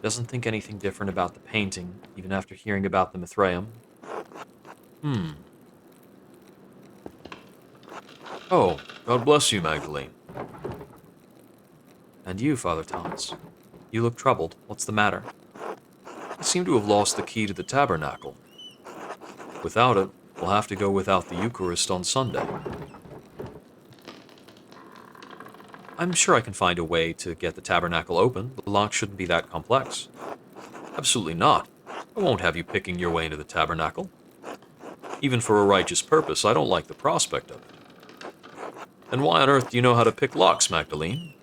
Doesn't think anything different about the painting, even after hearing about the Mithraeum. Oh, God bless you, Magdalene. And you, Father Thomas. You look troubled. What's the matter? I seem to have lost the key to the tabernacle. Without it, we'll have to go without the Eucharist on Sunday. I'm sure I can find a way to get the tabernacle open. The lock shouldn't be that complex. Absolutely not. I won't have you picking your way into the tabernacle. Even for a righteous purpose, I don't like the prospect of it. And why on earth do you know how to pick locks, Magdalene?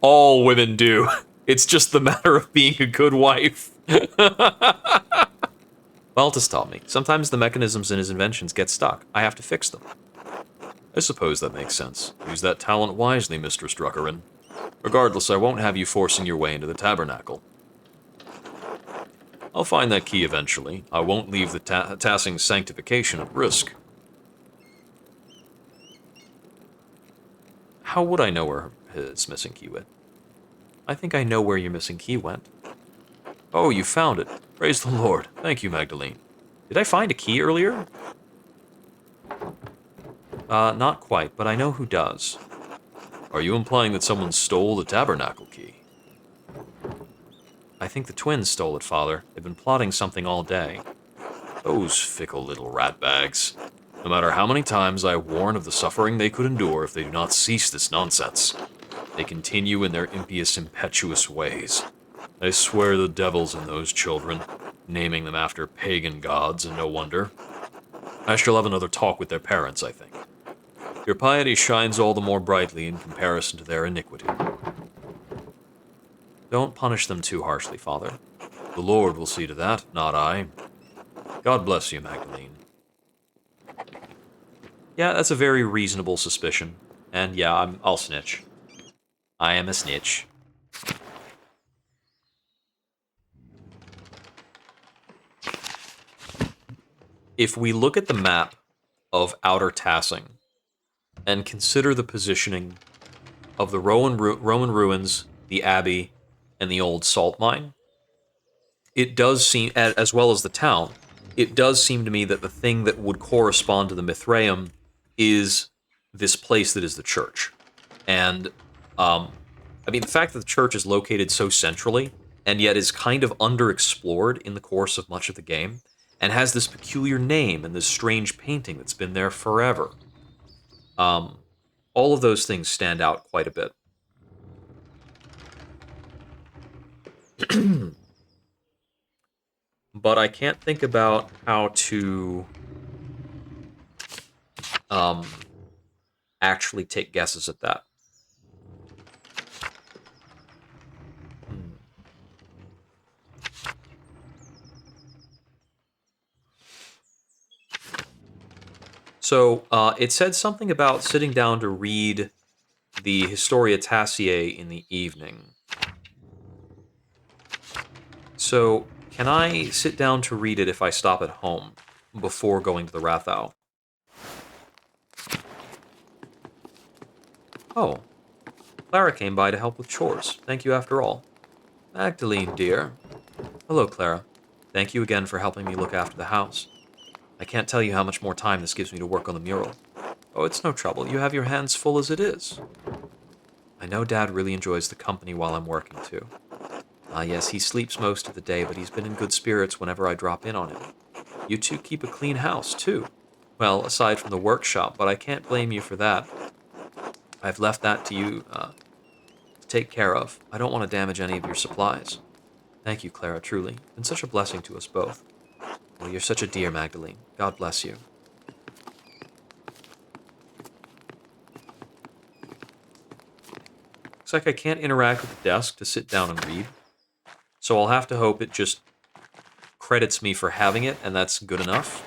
All women do. It's just the matter of being a good wife. Baltus taught me. Sometimes the mechanisms in his inventions get stuck. I have to fix them. I suppose that makes sense. Use that talent wisely, Mistress Druckerin. Regardless, I won't have you forcing your way into the tabernacle. I'll find that key eventually. I won't leave the Tassing sanctification at risk. How would I know where his missing key went? I think I know where your missing key went. Oh, you found it. Praise the Lord. Thank you, Magdalene. Did I find a key earlier? Not quite, but I know who does. Are you implying that someone stole the tabernacle key? I think the twins stole it, Father. They've been plotting something all day. Those fickle little ratbags. No matter how many times I warn of the suffering they could endure if they do not cease this nonsense, they continue in their impious, impetuous ways. I swear the devil's in those children, naming them after pagan gods, and no wonder. I shall have another talk with their parents, I think. Your piety shines all the more brightly in comparison to their iniquity. Don't punish them too harshly, Father. The Lord will see to that, not I. God bless you, Magdalene. Yeah, that's a very reasonable suspicion. And yeah, I'll snitch. I am a snitch. If we look at the map of Outer Tassing and consider the positioning of the Roman ruins, the Abbey, and the old salt mine, it does seem, as well as the town, it does seem to me that the thing that would correspond to the Mithraeum is this place that is the church. And, I mean, the fact that the church is located so centrally, and yet is kind of underexplored in the course of much of the game, and has this peculiar name and this strange painting that's been there forever. All of those things stand out quite a bit. But I can't think about how to actually take guesses at that. So it said something about sitting down to read the Historia Tassiae in the evening. So can I sit down to read it if I stop at home before going to the Rathau? Oh, Clara came by to help with chores. Thank you after all. Magdalene, dear. Hello, Clara. Thank you again for helping me look after the house. I can't tell you how much more time this gives me to work on the mural. Oh, it's no trouble. You have your hands full as it is. I know Dad really enjoys the company while I'm working, too. Yes, he sleeps most of the day, but he's been in good spirits whenever I drop in on him. You two keep a clean house, too. Well, aside from the workshop, but I can't blame you for that. I've left that to you to take care of. I don't want to damage any of your supplies. Thank you, Clara, truly. Been such a blessing to us both. Well, you're such a dear, Magdalene. God bless you. Looks like I can't interact with the desk to sit down and read. So I'll have to hope it just credits me for having it, and that's good enough.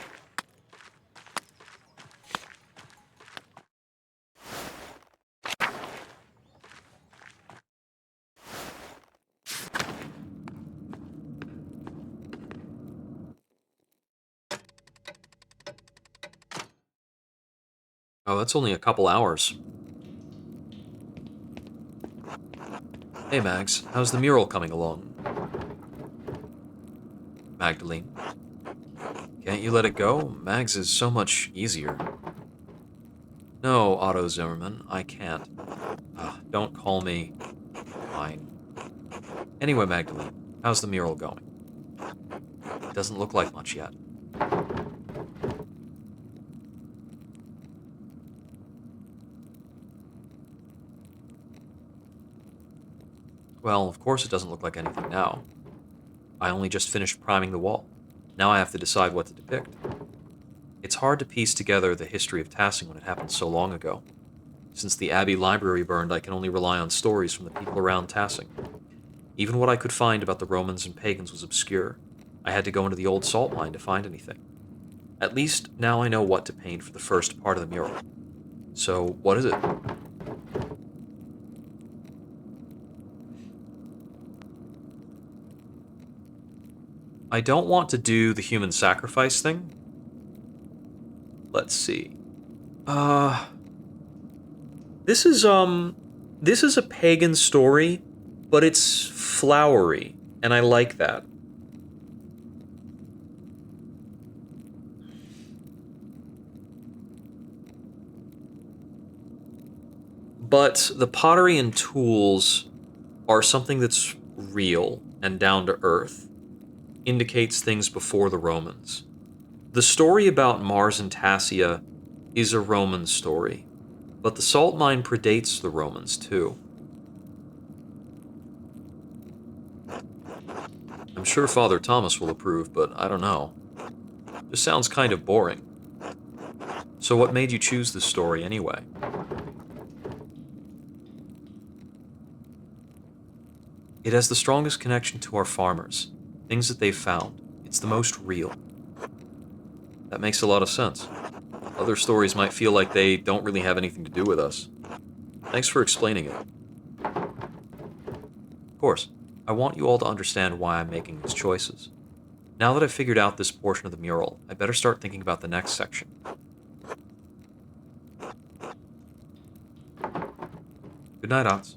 Oh, that's only a couple hours. Hey, Mags, how's the mural coming along? Magdalene. Can't you let it go? Mags is so much easier. No, Otto Zimmerman, I can't. Don't call me. Fine. Anyway, Magdalene, how's the mural going? It doesn't look like much yet. Well, of course it doesn't look like anything now. I only just finished priming the wall. Now I have to decide what to depict. It's hard to piece together the history of Tassing when it happened so long ago. Since the Abbey library burned, I can only rely on stories from the people around Tassing. Even what I could find about the Romans and pagans was obscure. I had to go into the old salt mine to find anything. At least now I know what to paint for the first part of the mural. So, what is it? I don't want to do the human sacrifice thing. Let's see. Uh, this is this is a pagan story, but it's flowery, and I like that. But the pottery and tools are something that's real and down to earth, indicates things before the Romans. The story about Mars and Tassia is a Roman story, but the salt mine predates the Romans too. I'm sure Father Thomas will approve, but I don't know. Just sounds kind of boring. So what made you choose this story anyway? It has the strongest connection to our farmers, things that they've found. It's the most real. That makes a lot of sense. Other stories might feel like they don't really have anything to do with us. Thanks for explaining it. Of course, I want you all to understand why I'm making these choices. Now that I've figured out this portion of the mural, I better start thinking about the next section. Good night, Ots.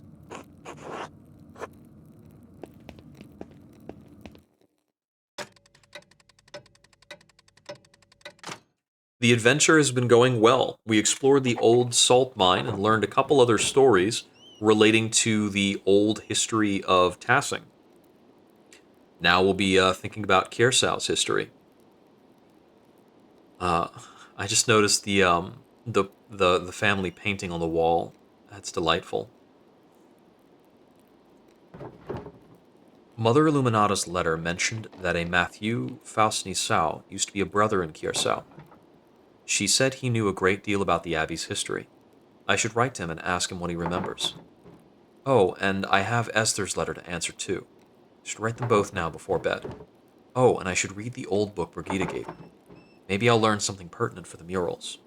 The adventure has been going well. We explored the old salt mine and learned a couple other stories relating to the old history of Tassing. Now we'll be thinking about Kiersau's history. Uh, I just noticed the family painting on the wall. That's delightful. Mother Illuminata's letter mentioned that a Matthew Fausnisau used to be a brother in Kiersau. She said he knew a great deal about the Abbey's history. I should write to him and ask him what he remembers. Oh, and I have Esther's letter to answer too. I should write them both now before bed. Oh, and I should read the old book Brigida gave me. Maybe I'll learn something pertinent for the murals.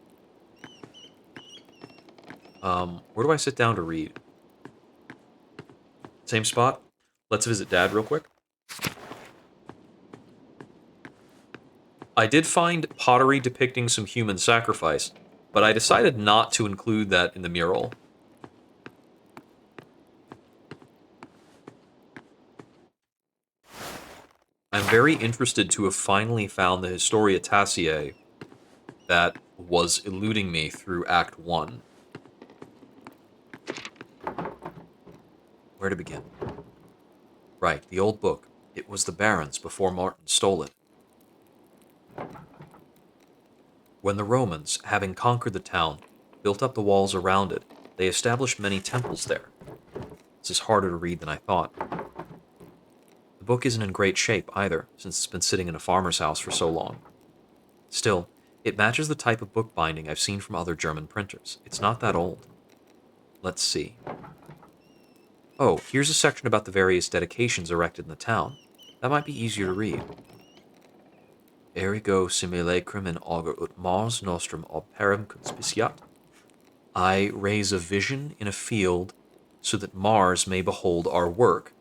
Where do I sit down to read? Same spot? Let's visit Dad real quick. I did find pottery depicting some human sacrifice, but I decided not to include that in the mural. I'm very interested to have finally found the Historia Tassiae that was eluding me through Act 1. Where to begin? Right, the old book. It was the Baron's before Martin stole it. When the Romans, having conquered the town, built up the walls around it, they established many temples there. This is harder to read than I thought. The book isn't in great shape either, since it's been sitting in a farmer's house for so long. Still, it matches the type of book binding I've seen from other German printers. It's not that old. Let's see. Oh, here's a section about the various dedications erected in the town. That might be easier to read. Ergo simulacrum in augur ut Mars nostrum operum conspiciat. I raise a vision in a field so that Mars may behold our work.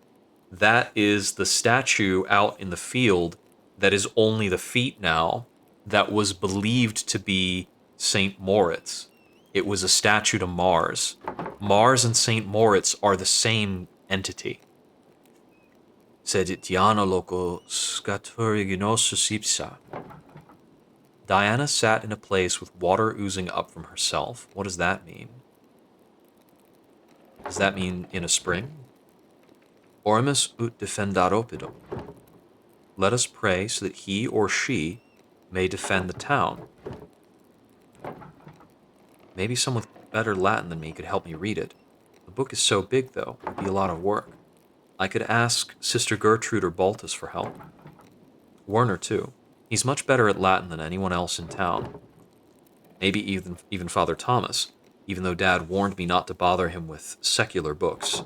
That is the statue out in the field that is only the feet now that was believed to be St. Moritz. It was a statue to Mars. Mars and St. Moritz are the same entity. Sed itiano loco scaturiginosus ipsa. Diana sat in a place with water oozing up from herself. What does that mean? Does that mean in a spring? Ormus ut defendat oppidum. Let us pray so that he or she may defend the town. Maybe someone with better Latin than me could help me read it. The book is so big, though, it would be a lot of work. I could ask Sister Gertrude or Baltus for help. Werner, too. He's much better at Latin than anyone else in town. Maybe even Father Thomas, even though Dad warned me not to bother him with secular books.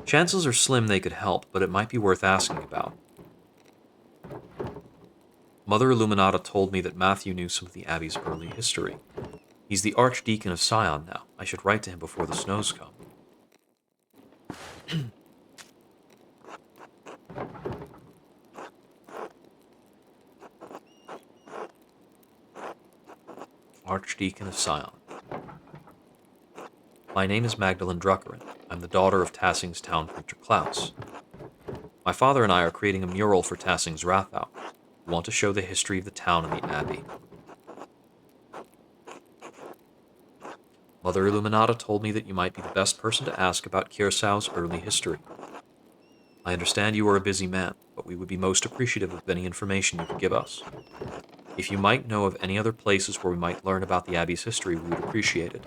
Chances are slim they could help, but it might be worth asking about. Mother Illuminata told me that Matthew knew some of the Abbey's early history. He's the Archdeacon of Sion now. I should write to him before the snows come. Archdeacon of Sion. My name is Magdalene Druckerin. I'm the daughter of Tassing's town printer Klaus. My father and I are creating a mural for Tassing's Rathau. We want to show the history of the town and the Abbey. Mother Illuminata told me that you might be the best person to ask about Kiersau's early history. I understand you are a busy man, but we would be most appreciative of any information you could give us. If you might know of any other places where we might learn about the Abbey's history, we would appreciate it.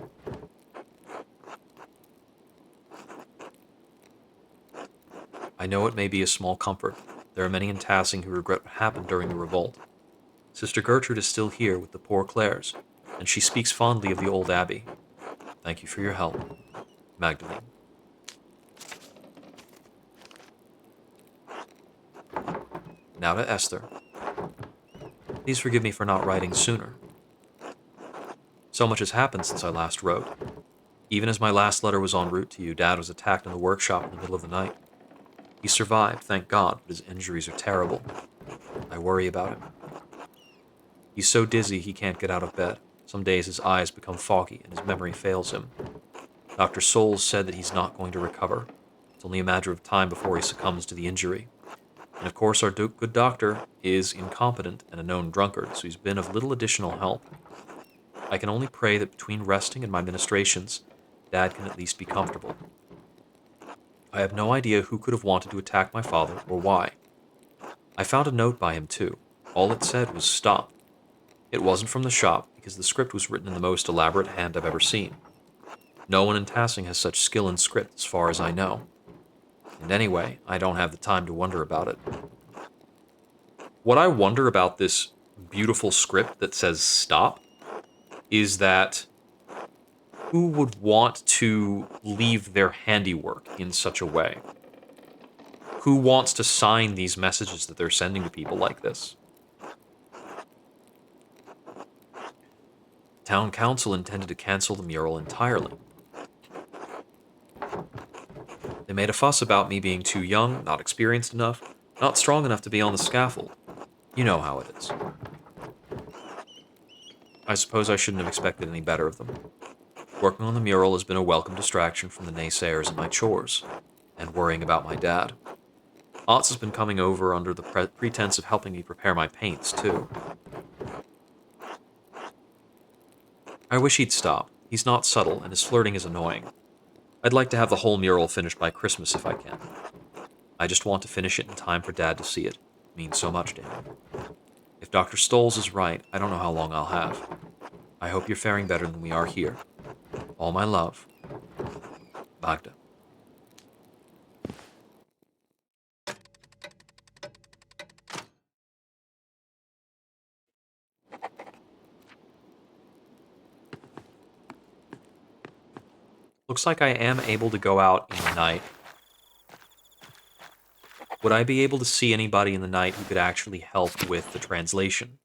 I know it may be a small comfort. There are many in Tassing who regret what happened during the revolt. Sister Gertrude is still here with the poor Clares, and she speaks fondly of the old Abbey. Thank you for your help, Magdalene. Now to Esther. Please forgive me for not writing sooner. So much has happened since I last wrote. Even as my last letter was en route to you, Dad was attacked in the workshop in the middle of the night. He survived, thank God, but his injuries are terrible. I worry about him. He's so dizzy he can't get out of bed. Some days his eyes become foggy and his memory fails him. Dr. Souls said that he's not going to recover. It's only a matter of time before he succumbs to the injury. And of course our good doctor is incompetent and a known drunkard, so he's been of little additional help. I can only pray that between resting and my ministrations, Dad can at least be comfortable. I have no idea who could have wanted to attack my father or why. I found a note by him too. All it said was stop. It wasn't from the shop because the script was written in the most elaborate hand I've ever seen. No one in Tassing has such skill in script as far as I know. And anyway, I don't have the time to wonder about it. What I wonder about this beautiful script that says stop is that who would want to leave their handiwork in such a way? Who wants to sign these messages that they're sending to people like this? Town council intended to cancel the mural entirely. They made a fuss about me being too young, not experienced enough, not strong enough to be on the scaffold. You know how it is. I suppose I shouldn't have expected any better of them. Working on the mural has been a welcome distraction from the naysayers and my chores, and worrying about my dad. Otz has been coming over under the pretense of helping me prepare my paints, too. I wish he'd stop. He's not subtle, and his flirting is annoying. I'd like to have the whole mural finished by Christmas if I can. I just want to finish it in time for Dad to see it. It means so much to him. If Dr. Stolz is right, I don't know how long I'll have. I hope you're faring better than we are here. All my love, Magda. Looks like I am able to go out in the night. Would I be able to see anybody in the night who could actually help with the translation?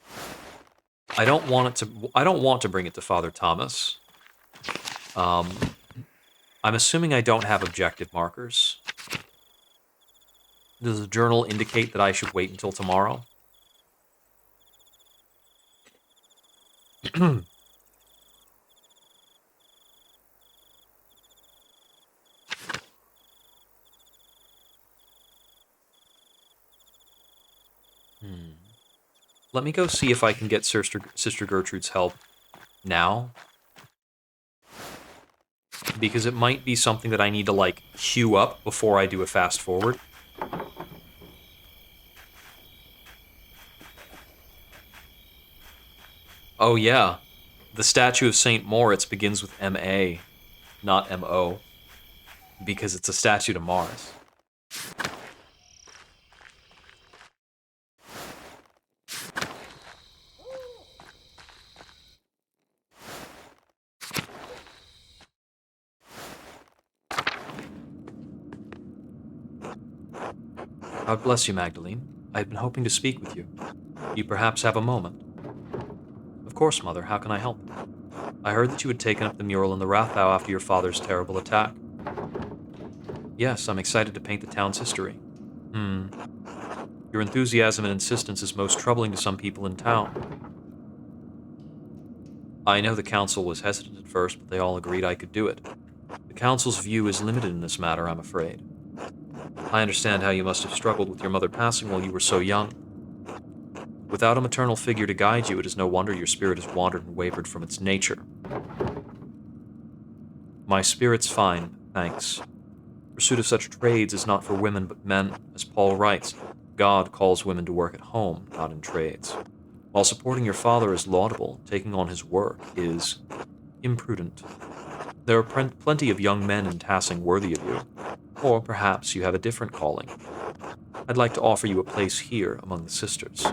I don't want to bring it to Father Thomas. I'm assuming I don't have objective markers. Does the journal indicate that I should wait until tomorrow? let me go see if I can get Sister Gertrude's help now. Because it might be something that I need to, like, queue up before I do a fast forward. Oh, yeah. The statue of St. Moritz begins with M-A, not M-O, because it's a statue to Mars. God bless you, Magdalene. I had been hoping to speak with you. Do you perhaps have a moment? Of course, Mother. How can I help? I heard that you had taken up the mural in the Rathau after your father's terrible attack. Yes, I'm excited to paint the town's history. Your enthusiasm and insistence is most troubling to some people in town. I know the council was hesitant at first, but they all agreed I could do it. The council's view is limited in this matter, I'm afraid. I understand how you must have struggled with your mother passing while you were so young. Without a maternal figure to guide you, it is no wonder your spirit has wandered and wavered from its nature. My spirit's fine, thanks. Pursuit of such trades is not for women but men. As Paul writes, God calls women to work at home, not in trades. While supporting your father is laudable, taking on his work is imprudent. There are plenty of young men in Tassing worthy of you, or perhaps you have a different calling. I'd like to offer you a place here among the sisters.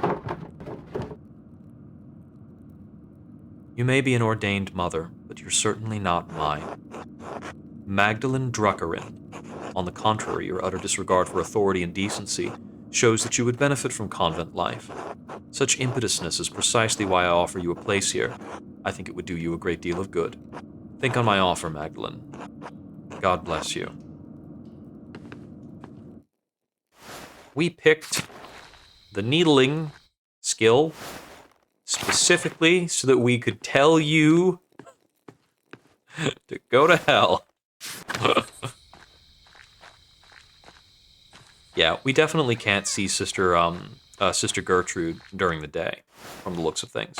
You may be an ordained mother, but you're certainly not mine. Magdalene Druckerin. On the contrary, your utter disregard for authority and decency shows that you would benefit from convent life. Such impetuousness is precisely why I offer you a place here. I think it would do you a great deal of good. Think on my offer, Magdalene. God bless you. We picked the needling skill specifically so that we could tell you to go to hell. Yeah, we definitely can't see Sister Gertrude during the day, from the looks of things.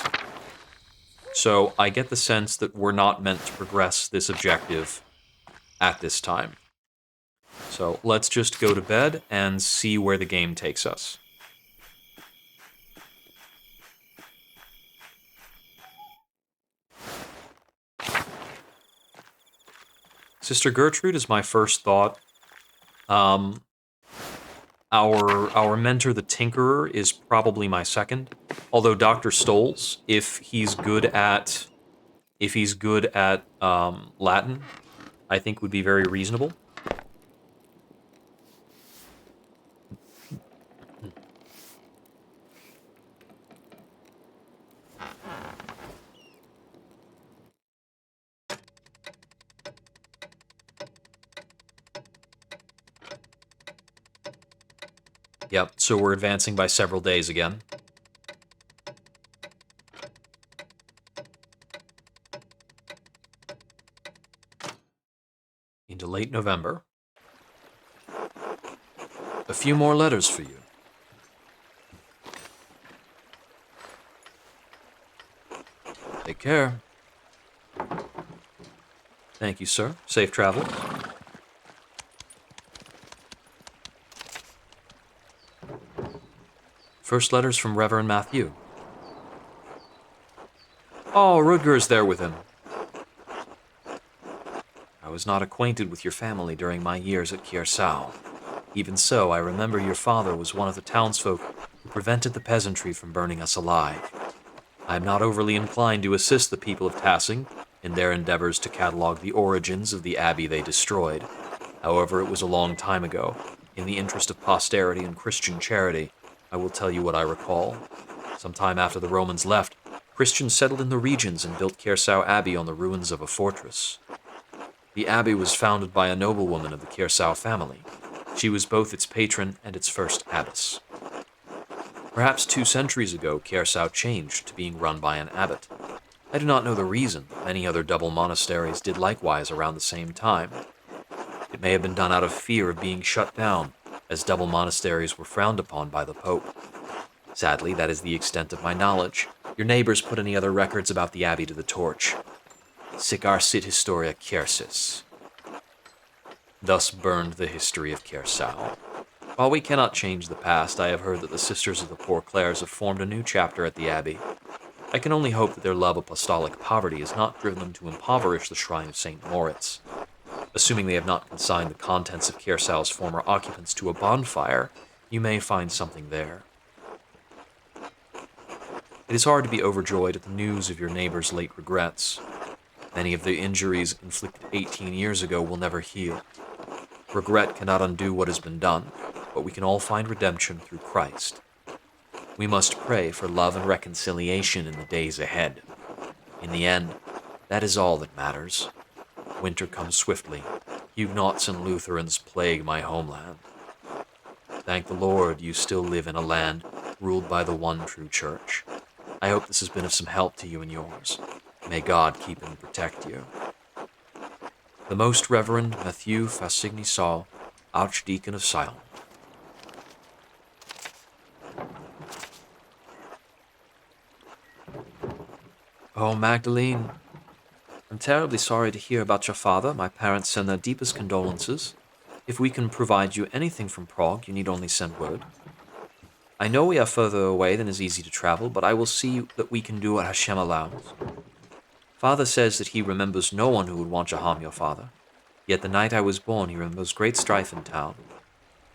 So I get the sense that we're not meant to progress this objective at this time. So let's just go to bed and see where the game takes us. Sister Gertrude is my first thought. Our mentor, the Tinkerer, is probably my second. Although Dr. Stolz, if he's good at Latin, I think would be very reasonable. Yep, so we're advancing by several days again. Into late November. A few more letters for you. Take care. Thank you, sir. Safe travel. First letters from Reverend Matthew. Oh, Rutger's there with him. I was not acquainted with your family during my years at Kiersau. Even so, I remember your father was one of the townsfolk who prevented the peasantry from burning us alive. I am not overly inclined to assist the people of Tassing in their endeavors to catalog the origins of the abbey they destroyed. However, it was a long time ago. In the interest of posterity and Christian charity, I will tell you what I recall. Sometime after the Romans left, Christians settled in the regions and built Kiersau Abbey on the ruins of a fortress. The abbey was founded by a noblewoman of the Kiersau family. She was both its patron and its first abbess. Perhaps 2 centuries ago, Kiersau changed to being run by an abbot. I do not know the reason. Many other double monasteries did likewise around the same time. It may have been done out of fear of being shut down, as double monasteries were frowned upon by the Pope. Sadly, that is the extent of my knowledge. Your neighbors put any other records about the abbey to the torch. Sicar sit historia Kiersis. Thus burned the history of Kiersau. While we cannot change the past, I have heard that the Sisters of the Poor Clares have formed a new chapter at the abbey. I can only hope that their love of apostolic poverty has not driven them to impoverish the shrine of St. Moritz. Assuming they have not consigned the contents of Kiersau's former occupants to a bonfire, you may find something there. It is hard to be overjoyed at the news of your neighbor's late regrets. Many of the injuries inflicted 18 years ago will never heal. Regret cannot undo what has been done, but we can all find redemption through Christ. We must pray for love and reconciliation in the days ahead. In the end, that is all that matters. Winter comes swiftly. Huguenots and Lutherans plague my homeland. Thank the Lord you still live in a land ruled by the one true church. I hope this has been of some help to you and yours. May God keep and protect you. The Most Reverend Matthew Fassigny Saul, Archdeacon of Sion. Oh, Magdalene, I'm terribly sorry to hear about your father. My parents send their deepest condolences. If we can provide you anything from Prague, you need only send word. I know we are further away than is easy to travel, but I will see that we can do what Hashem allows. Father says that he remembers no one who would want to harm your father. Yet the night I was born, he remembers great strife in town.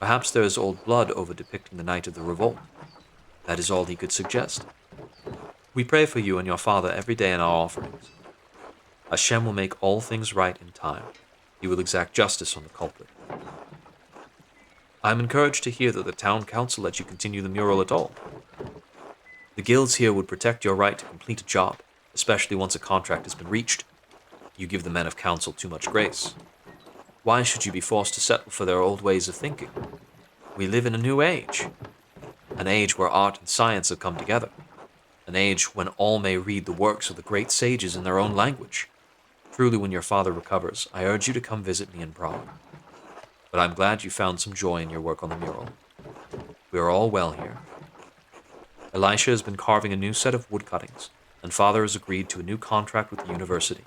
Perhaps there is old blood over depicting the night of the revolt. That is all he could suggest. We pray for you and your father every day in our offerings. Hashem will make all things right in time. He will exact justice on the culprit. I am encouraged to hear that the town council lets you continue the mural at all. The guilds here would protect your right to complete a job, especially once a contract has been reached. You give the men of council too much grace. Why should you be forced to settle for their old ways of thinking? We live in a new age. An age where art and science have come together. An age when all may read the works of the great sages in their own language. Truly, when your father recovers, I urge you to come visit me in Prague. But I'm glad you found some joy in your work on the mural. We are all well here. Elisha has been carving a new set of wood cuttings, and father has agreed to a new contract with the university.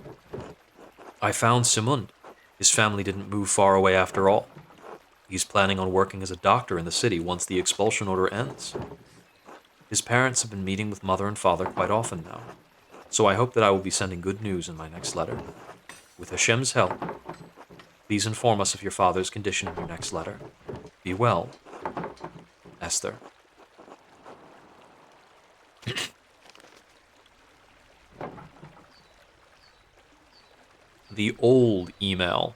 I found Simund. His family didn't move far away after all. He's planning on working as a doctor in the city once the expulsion order ends. His parents have been meeting with mother and father quite often now, so I hope that I will be sending good news in my next letter. With Hashem's help, please inform us of your father's condition in your next letter. Be well, Esther. The old email,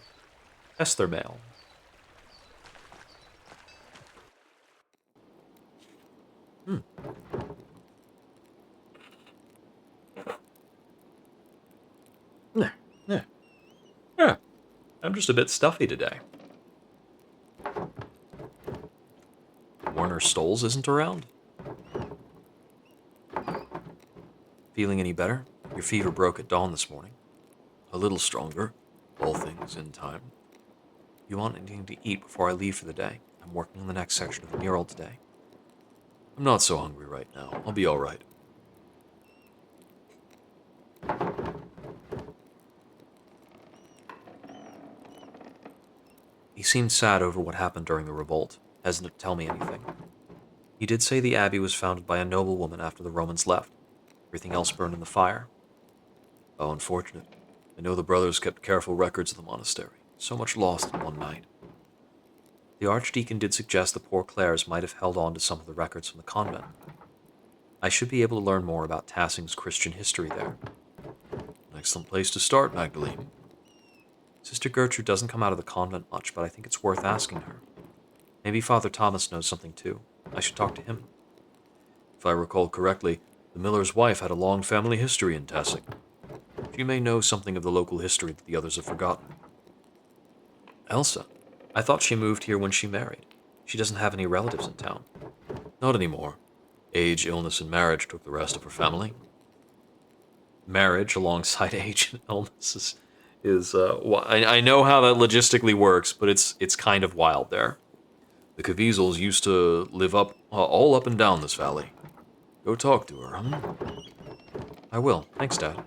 Esther mail. Yeah. I'm just a bit stuffy today. Warner Stoles isn't around? Feeling any better? Your fever broke at dawn this morning. A little stronger, all things in time. You want anything to eat before I leave for the day? I'm working on the next section of the mural today. I'm not so hungry right now. I'll be all right. He seemed sad over what happened during the revolt, hesitant to tell me anything. He did say the abbey was founded by a noblewoman after the Romans left. Everything else burned in the fire. How unfortunate. I know the brothers kept careful records of the monastery. So much lost in one night. The archdeacon did suggest the poor Clares might have held on to some of the records from the convent. I should be able to learn more about Tassing's Christian history there. An excellent place to start, Magdalene. Sister Gertrude doesn't come out of the convent much, but I think it's worth asking her. Maybe Father Thomas knows something too. I should talk to him. If I recall correctly, the miller's wife had a long family history in Tassing. She may know something of the local history that the others have forgotten. Elsa. I thought she moved here when she married. She doesn't have any relatives in town. Not anymore. Age, illness, and marriage took the rest of her family. Marriage alongside age and illness is I know how that logistically works, but it's kind of wild there. The Caviezel's used to live all up and down this valley. Go talk to her, huh? I will. Thanks, Dad.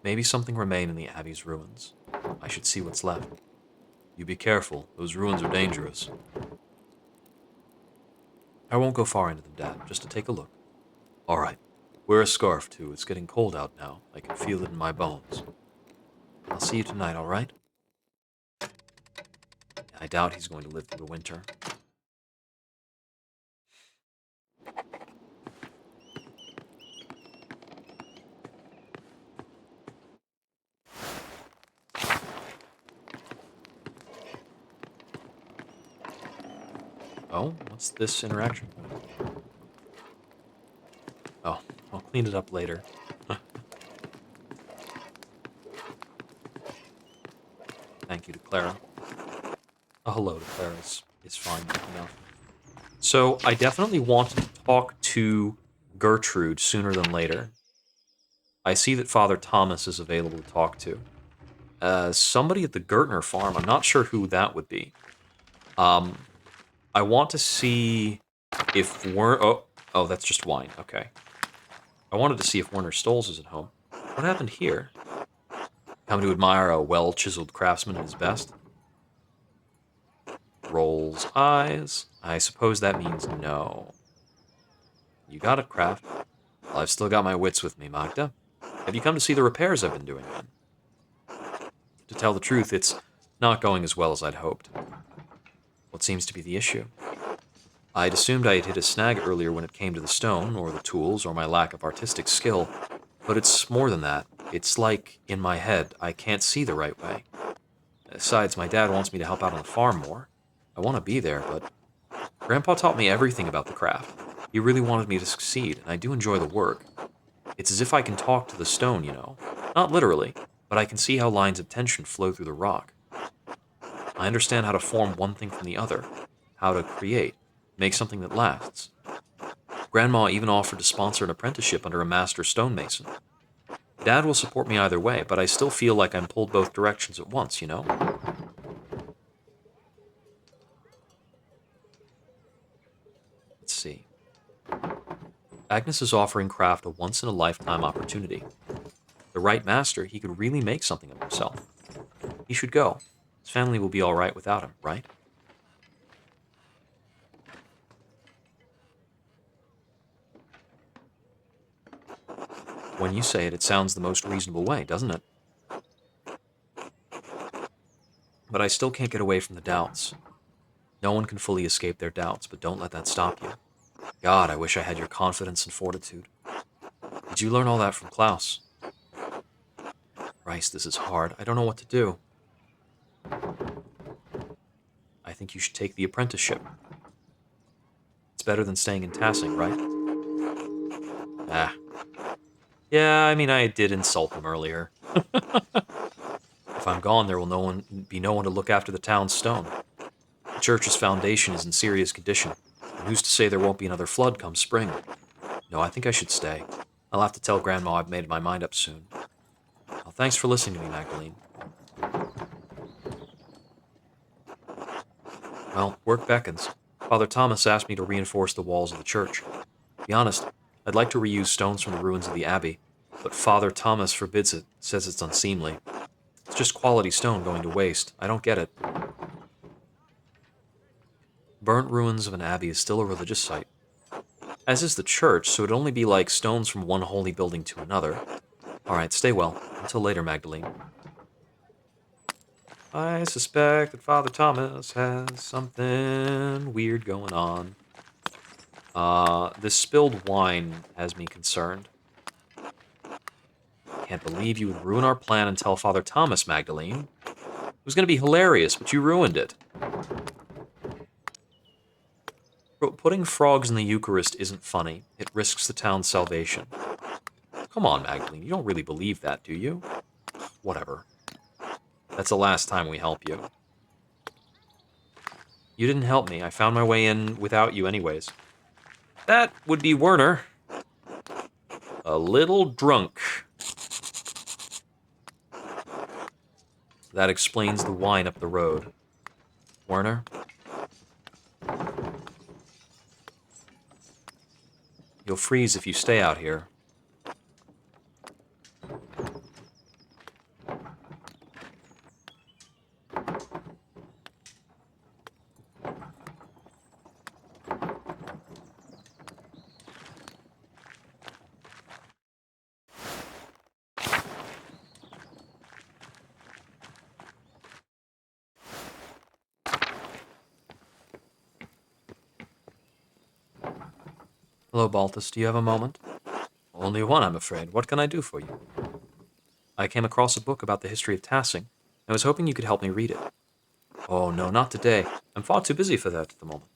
Maybe something remained in the Abbey's ruins. I should see what's left. You be careful. Those ruins are dangerous. I won't go far into them, Dad, just to take a look. All right. Wear a scarf, too. It's getting cold out now. I can feel it in my bones. I'll see you tonight, all right? I doubt he's going to live through the winter. Oh, what's this interaction point? Oh, I'll clean it up later. Thank you to Clara. A hello to Clara is fine enough. So I definitely want to talk to Gertrude sooner than later. I see that Father Thomas is available to talk to. Somebody at the Gertner farm. I'm not sure who that would be. I want to see if oh, that's just wine. Okay. I wanted to see if Werner Stolz is at home. What happened here? Come to admire a well-chiseled craftsman at his best? Rolls eyes. I suppose that means no. You got it, Craft. Well, I've still got my wits with me, Magda. Have you come to see the repairs I've been doing, then? To tell the truth, it's not going as well as I'd hoped. What seems to be the issue? I'd assumed I had hit a snag earlier when it came to the stone, or the tools, or my lack of artistic skill, but it's more than that. It's like, in my head, I can't see the right way. Besides, my dad wants me to help out on the farm more. I want to be there, but Grandpa taught me everything about the craft. He really wanted me to succeed, and I do enjoy the work. It's as if I can talk to the stone, you know. Not literally, but I can see how lines of tension flow through the rock. I understand how to form one thing from the other, how to create, make something that lasts. Grandma even offered to sponsor an apprenticeship under a master stonemason. Dad will support me either way, but I still feel like I'm pulled both directions at once, you know? Let's see. Agnes is offering Kraft a once-in-a-lifetime opportunity. The right master, he could really make something of himself. He should go. His family will be all right without him, right? When you say it, it sounds the most reasonable way, doesn't it? But I still can't get away from the doubts. No one can fully escape their doubts, but don't let that stop you. God, I wish I had your confidence and fortitude. Did you learn all that from Klaus? Christ, this is hard. I don't know what to do. I think you should take the apprenticeship. It's better than staying in Tassing, right? Ah. Yeah, I mean, I did insult them earlier. If I'm gone, there will be no one to look after the town's stone. The church's foundation is in serious condition, and who's to say there won't be another flood come spring? No, I think I should stay. I'll have to tell Grandma I've made my mind up soon. Well, thanks for listening to me, Magdalene. Well, work beckons. Father Thomas asked me to reinforce the walls of the church. To be honest, I'd like to reuse stones from the ruins of the abbey, but Father Thomas forbids it, says it's unseemly. It's just quality stone going to waste. I don't get it. Burnt ruins of an abbey is still a religious site. As is the church, so it'd only be like stones from one holy building to another. Alright, stay well. Until later, Magdalene. I suspect that Father Thomas has something weird going on. This spilled wine has me concerned. Can't believe you would ruin our plan and tell Father Thomas, Magdalene. It was going to be hilarious, but you ruined it. Putting frogs in the Eucharist isn't funny. It risks the town's salvation. Come on, Magdalene, you don't really believe that, do you? Whatever. That's the last time we help you. You didn't help me. I found my way in without you anyways. That would be Werner. A little drunk. That explains the wine up the road. Werner? You'll freeze if you stay out here. Hello, Baltus. Do you have a moment? Only one, I'm afraid. What can I do for you? I came across a book about the history of Tassing. I was hoping you could help me read it. Oh, no, not today. I'm far too busy for that at the moment.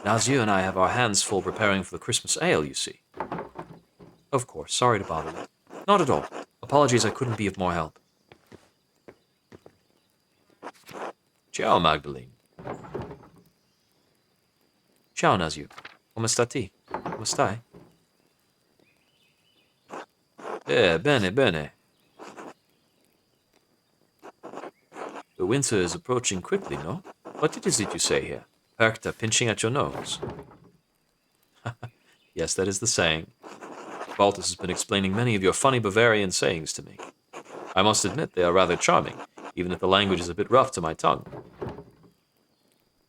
Nazir and I have our hands full preparing for the Christmas ale, you see. Of course, sorry to bother you. Not at all. Apologies I couldn't be of more help. Ciao, Magdalene. Ciao, Nazir. Come stati? Come stai? Bene, bene. The winter is approaching quickly, no? What is it you say here? Perkta pinching at your nose. Yes, that is the saying. Baltus has been explaining many of your funny Bavarian sayings to me. I must admit they are rather charming, even if the language is a bit rough to my tongue.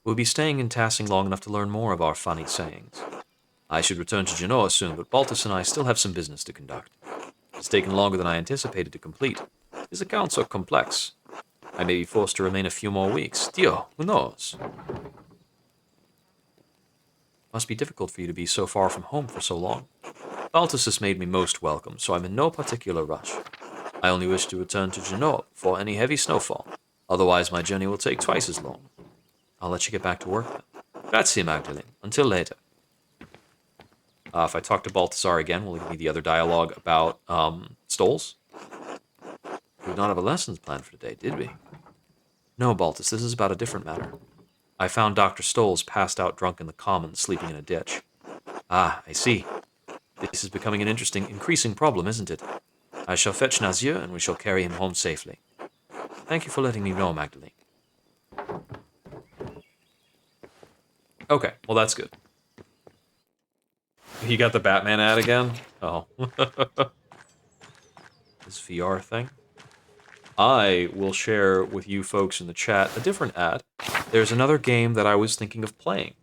We'll be staying in Tassing long enough to learn more of our funny sayings. I should return to Genoa soon, but Baltus and I still have some business to conduct. It's taken longer than I anticipated to complete. His accounts are complex. I may be forced to remain a few more weeks. Dio, who knows? Must be difficult for you to be so far from home for so long. Baltus has made me most welcome, so I'm in no particular rush. I only wish to return to Genoa before any heavy snowfall. Otherwise, my journey will take twice as long. I'll let you get back to work then. Grazie, Magdalene. Until later. If I talk to Balthasar again, will he give me the other dialogue about Stoles? We did not have a lessons planned for today, did we? No, Baltus, this is about a different matter. I found Dr. Stoles passed out drunk in the common, sleeping in a ditch. Ah, I see. This is becoming an increasing problem, isn't it? I shall fetch Nazir, and we shall carry him home safely. Thank you for letting me know, Magdalene. Okay, well that's good. You got the Batman ad again? Oh. This VR thing. I will share with you folks in the chat a different ad. There's another game that I was thinking of playing.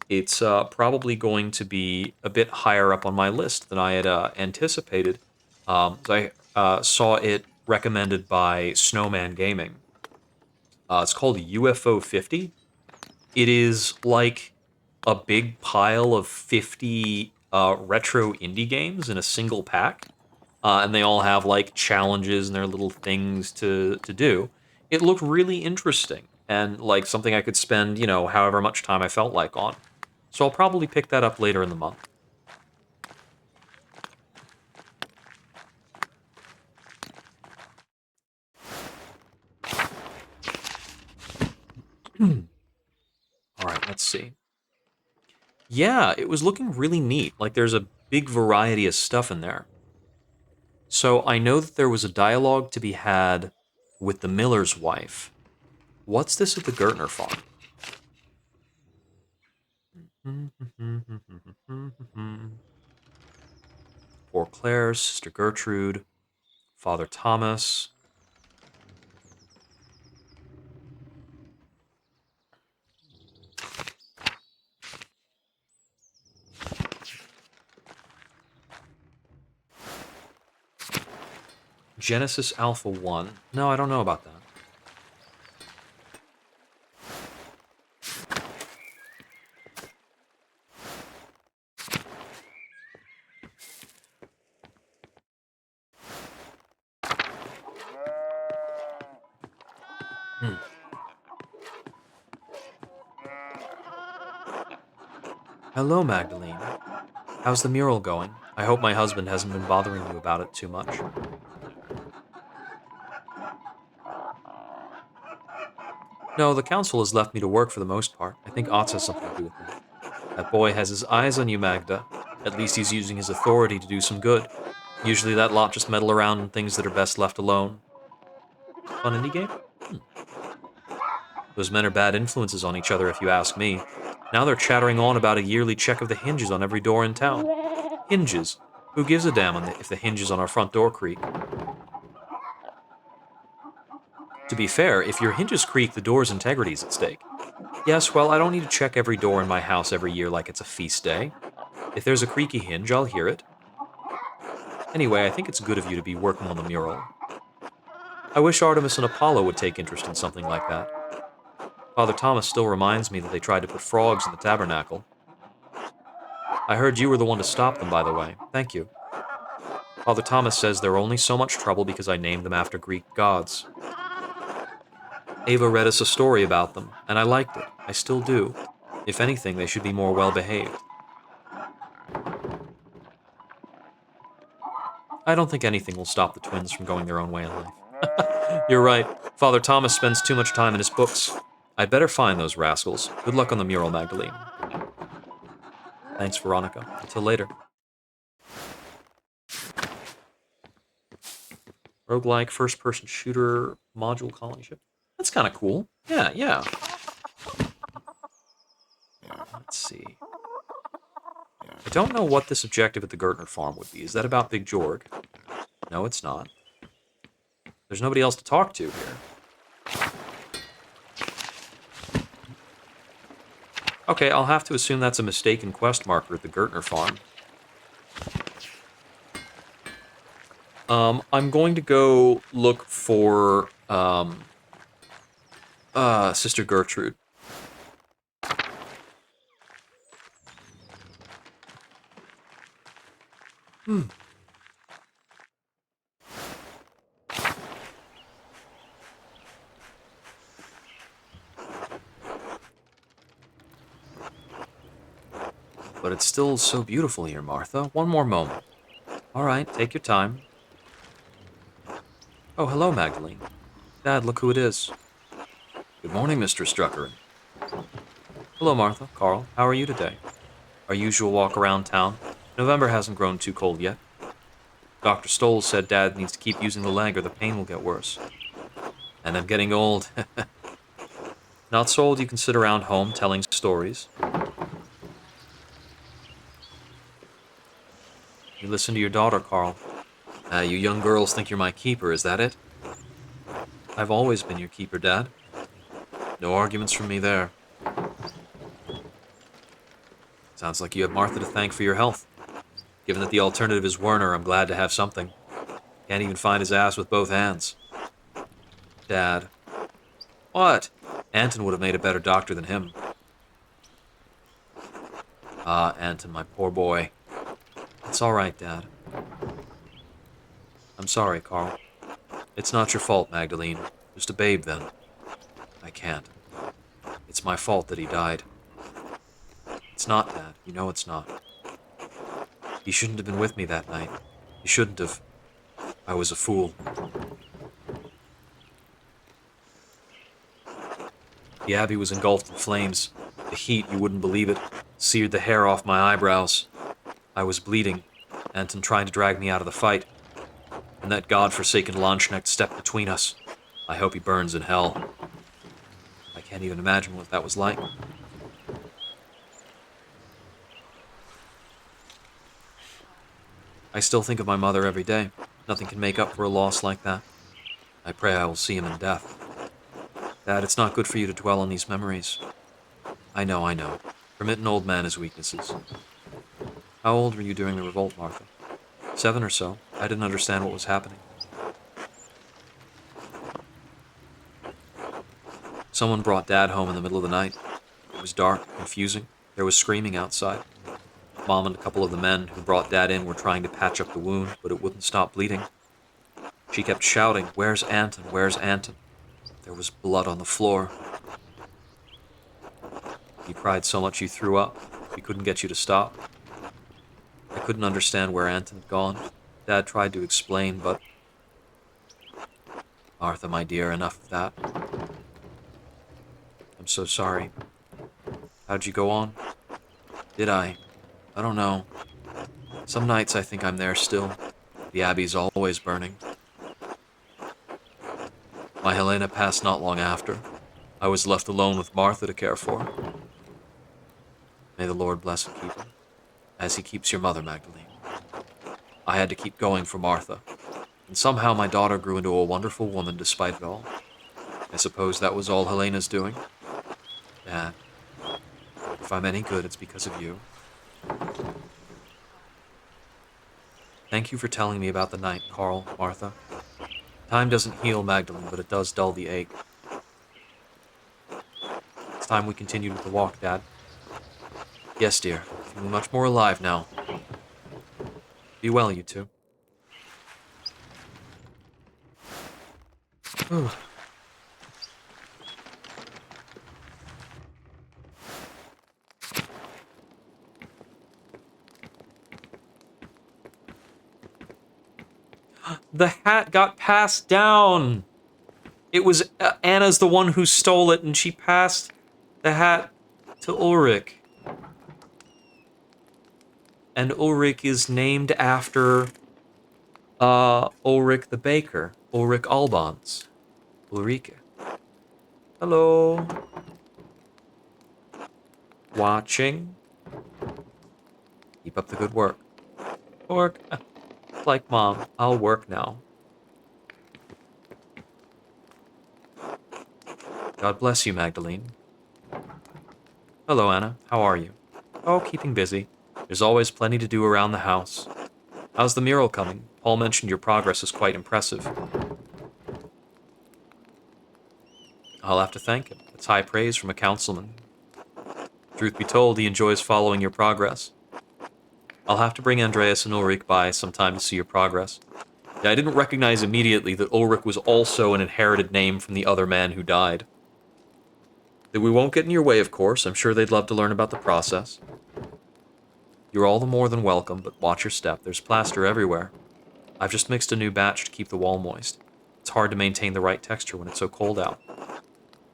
It's probably going to be a bit higher up on my list than I had anticipated. I saw it recommended by Snowman Gaming. It's called UFO 50. It is like a big pile of 50 retro indie games in a single pack. And they all have like challenges and their little things to do. It looked really interesting and like something I could spend, however much time I felt like on. So I'll probably pick that up later in the month. All right, let's see. Yeah, it was looking really neat. Like there's a big variety of stuff in there. So I know that there was a dialogue to be had with the miller's wife. What's this at the Gertner farm? Poor Claire, Sister Gertrude, Father Thomas. Genesis Alpha 1. No, I don't know about that. Hello, Magdalene. How's the mural going? I hope my husband hasn't been bothering you about it too much. No, the council has left me to work for the most part. I think Otz has something to do with that. That boy has his eyes on you, Magda. At least he's using his authority to do some good. Usually that lot just meddle around in things that are best left alone. Fun indie game? Those men are bad influences on each other, if you ask me. Now they're chattering on about a yearly check of the hinges on every door in town. Hinges. Who gives a damn if the hinges on our front door creak? To be fair, if your hinges creak, the door's integrity's at stake. Yes, well, I don't need to check every door in my house every year like it's a feast day. If there's a creaky hinge, I'll hear it. Anyway, I think it's good of you to be working on the mural. I wish Artemis and Apollo would take interest in something like that. Father Thomas still reminds me that they tried to put frogs in the tabernacle. I heard you were the one to stop them, by the way. Thank you. Father Thomas says they're only so much trouble because I named them after Greek gods. Ava read us a story about them, and I liked it. I still do. If anything, they should be more well-behaved. I don't think anything will stop the twins from going their own way in life. You're right. Father Thomas spends too much time in his books. I'd better find those rascals. Good luck on the mural, Magdalene. Thanks, Veronica. Until later. Roguelike first-person shooter module colony ship. That's kind of cool. Yeah. Let's see. I don't know what this objective at the Gertner farm would be. Is that about Big Jorg? No, it's not. There's nobody else to talk to here. Okay, I'll have to assume that's a mistaken quest marker at the Gertner farm. I'm going to go look for Sister Gertrude. But it's still so beautiful here, Martha. One more moment. All right, take your time. Oh, hello, Magdalene. Dad, look who it is. Good morning, Mr. Strucker. Hello, Martha. Carl, how are you today? Our usual walk around town. November hasn't grown too cold yet. Dr. Stoll said Dad needs to keep using the leg or the pain will get worse. And I'm getting old. Not so old you can sit around home telling stories. You listen to your daughter, Carl. You young girls think you're my keeper, is that it? I've always been your keeper, Dad. No arguments from me there. Sounds like you have Martha to thank for your health. Given that the alternative is Werner, I'm glad to have something. Can't even find his ass with both hands. Dad. What? Anton would have made a better doctor than him. Ah, Anton, my poor boy. It's all right, Dad. I'm sorry, Carl. It's not your fault, Magdalene. Just a babe, then. I can't. It's my fault that he died. It's not, Dad. You know it's not. He shouldn't have been with me that night. He shouldn't have. I was a fool. The Abbey was engulfed in flames. The heat, you wouldn't believe it, seared the hair off my eyebrows. I was bleeding, Anton trying to drag me out of the fight. And that godforsaken Landsknecht stepped between us. I hope he burns in hell. I can't even imagine what that was like. I still think of my mother every day. Nothing can make up for a loss like that. I pray I will see him in death. Dad, it's not good for you to dwell on these memories. I know. Permit an old man his weaknesses. How old were you during the revolt, Martha? 7 or so. I didn't understand what was happening. Someone brought Dad home in the middle of the night. It was dark, confusing. There was screaming outside. Mom and a couple of the men who brought Dad in were trying to patch up the wound, but it wouldn't stop bleeding. She kept shouting, "Where's Anton? Where's Anton?" There was blood on the floor. You cried so much you threw up. We couldn't get you to stop. I couldn't understand where Anton had gone. Dad tried to explain, but... Martha, my dear, enough of that. I'm so sorry. How'd you go on? Did I? I don't know. Some nights I think I'm there still. The Abbey's always burning. My Helena passed not long after. I was left alone with Martha to care for. May the Lord bless and keep her, as he keeps your mother, Magdalene. I had to keep going for Martha, and somehow my daughter grew into a wonderful woman despite it all. I suppose that was all Helena's doing. Dad, if I'm any good, it's because of you. Thank you for telling me about the night, Carl, Martha. Time doesn't heal Magdalene, but it does dull the ache. It's time we continued with the walk, Dad. Yes, dear. Feeling much more alive now. Be well, you two. The hat got passed down. It was Anna's the one who stole it, and she passed the hat to Ulrich. And Ulrich is named after Ulrich the baker, Ulrich Albans. Ulrike. Hello. Watching. Keep up the good work. Work. Like Mom, I'll work now. God bless you, Magdalene. Hello, Anna. How are you? Oh, keeping busy. There's always plenty to do around the house. How's the mural coming? Paul mentioned your progress is quite impressive. I'll have to thank him. It's high praise from a councilman. Truth be told, he enjoys following your progress. I'll have to bring Andreas and Ulrich by sometime to see your progress. Yeah, I didn't recognize immediately that Ulrich was also an inherited name from the other man who died. That we won't get in your way, of course. I'm sure they'd love to learn about the process. You're all the more than welcome, but watch your step. There's plaster everywhere. I've just mixed a new batch to keep the wall moist. It's hard to maintain the right texture when it's so cold out.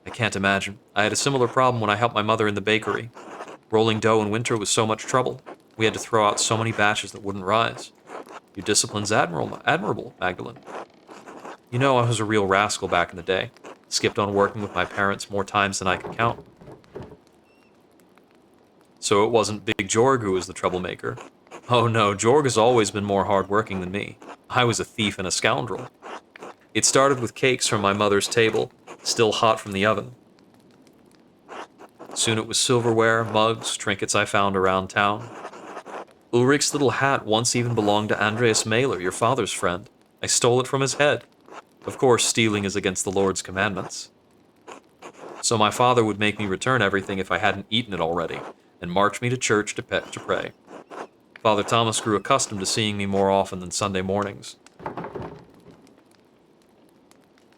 I can't imagine. I had a similar problem when I helped my mother in the bakery. Rolling dough in winter was so much trouble. We had to throw out so many batches that wouldn't rise. Your discipline's admirable, Magdalene. You know I was a real rascal back in the day. Skipped on working with my parents more times than I could count. So it wasn't Big Jorg who was the troublemaker. Oh no, Jorg has always been more hardworking than me. I was a thief and a scoundrel. It started with cakes from my mother's table, still hot from the oven. Soon it was silverware, mugs, trinkets I found around town. Ulrich's little hat once even belonged to Andreas Maler, your father's friend. I stole it from his head. Of course, stealing is against the Lord's commandments. So my father would make me return everything if I hadn't eaten it already, and march me to church to pray. Father Thomas grew accustomed to seeing me more often than Sunday mornings.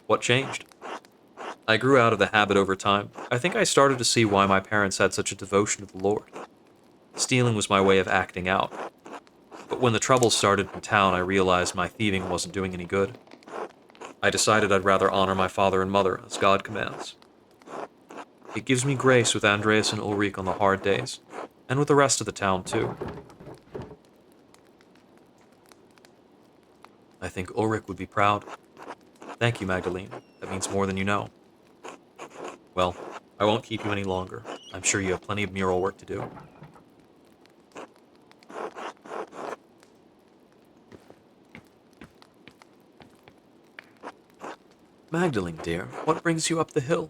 What changed? I grew out of the habit over time. I think I started to see why my parents had such a devotion to the Lord. Stealing was my way of acting out. But when the troubles started in town, I realized my thieving wasn't doing any good. I decided I'd rather honor my father and mother, as God commands. It gives me grace with Andreas and Ulrich on the hard days, and with the rest of the town, too. I think Ulrich would be proud. Thank you, Magdalene. That means more than you know. Well, I won't keep you any longer. I'm sure you have plenty of mural work to do. Magdalene, dear, what brings you up the hill?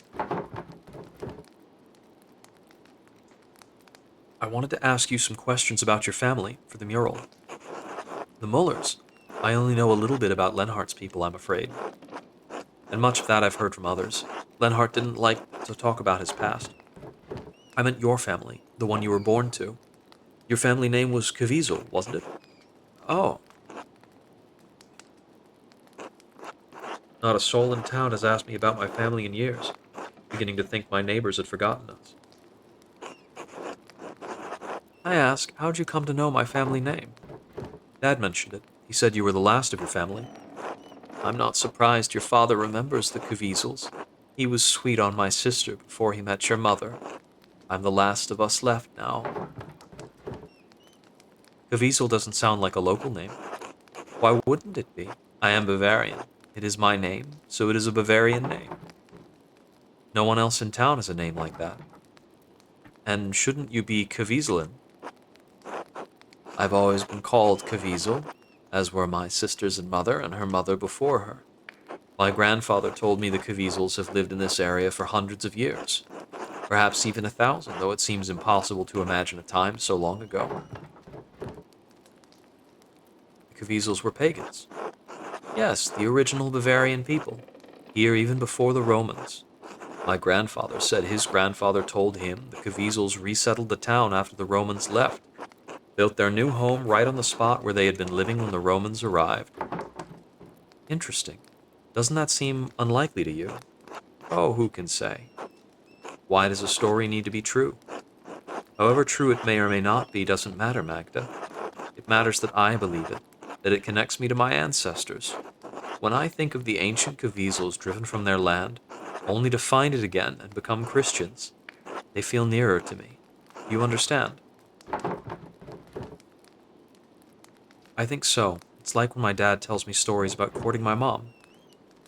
I wanted to ask you some questions about your family for the mural. The Mullers. I only know a little bit about Lenhart's people, I'm afraid. And much of that I've heard from others. Lenhart didn't like to talk about his past. I meant your family, the one you were born to. Your family name was Caviezel, wasn't it? Oh. Not a soul in town has asked me about my family in years, beginning to think my neighbors had forgotten us. I ask, how'd you come to know my family name? Dad mentioned it. He said you were the last of your family. I'm not surprised your father remembers the Caviezel's. He was sweet on my sister before he met your mother. I'm the last of us left now. Caviezel doesn't sound like a local name. Why wouldn't it be? I am Bavarian. It is my name, so it is a Bavarian name. No one else in town has a name like that. And shouldn't you be Caviezelin? I've always been called Caviezel. as were my sisters and mother and her mother before her. My grandfather told me the Caviezel's have lived in this area for hundreds of years, perhaps even 1,000, though it seems impossible to imagine a time so long ago. The Caviezel's were pagans. Yes, the original Bavarian people, here even before the Romans. My grandfather said his grandfather told him the Caviezel's resettled the town after the Romans left, built their new home right on the spot where they had been living when the Romans arrived. Interesting. Doesn't that seem unlikely to you? Oh, who can say? Why does a story need to be true? However true it may or may not be doesn't matter, Magda. It matters that I believe it, that it connects me to my ancestors. When I think of the ancient Caviezel's driven from their land, only to find it again and become Christians, they feel nearer to me. You understand? I think so. It's like when my dad tells me stories about courting my mom.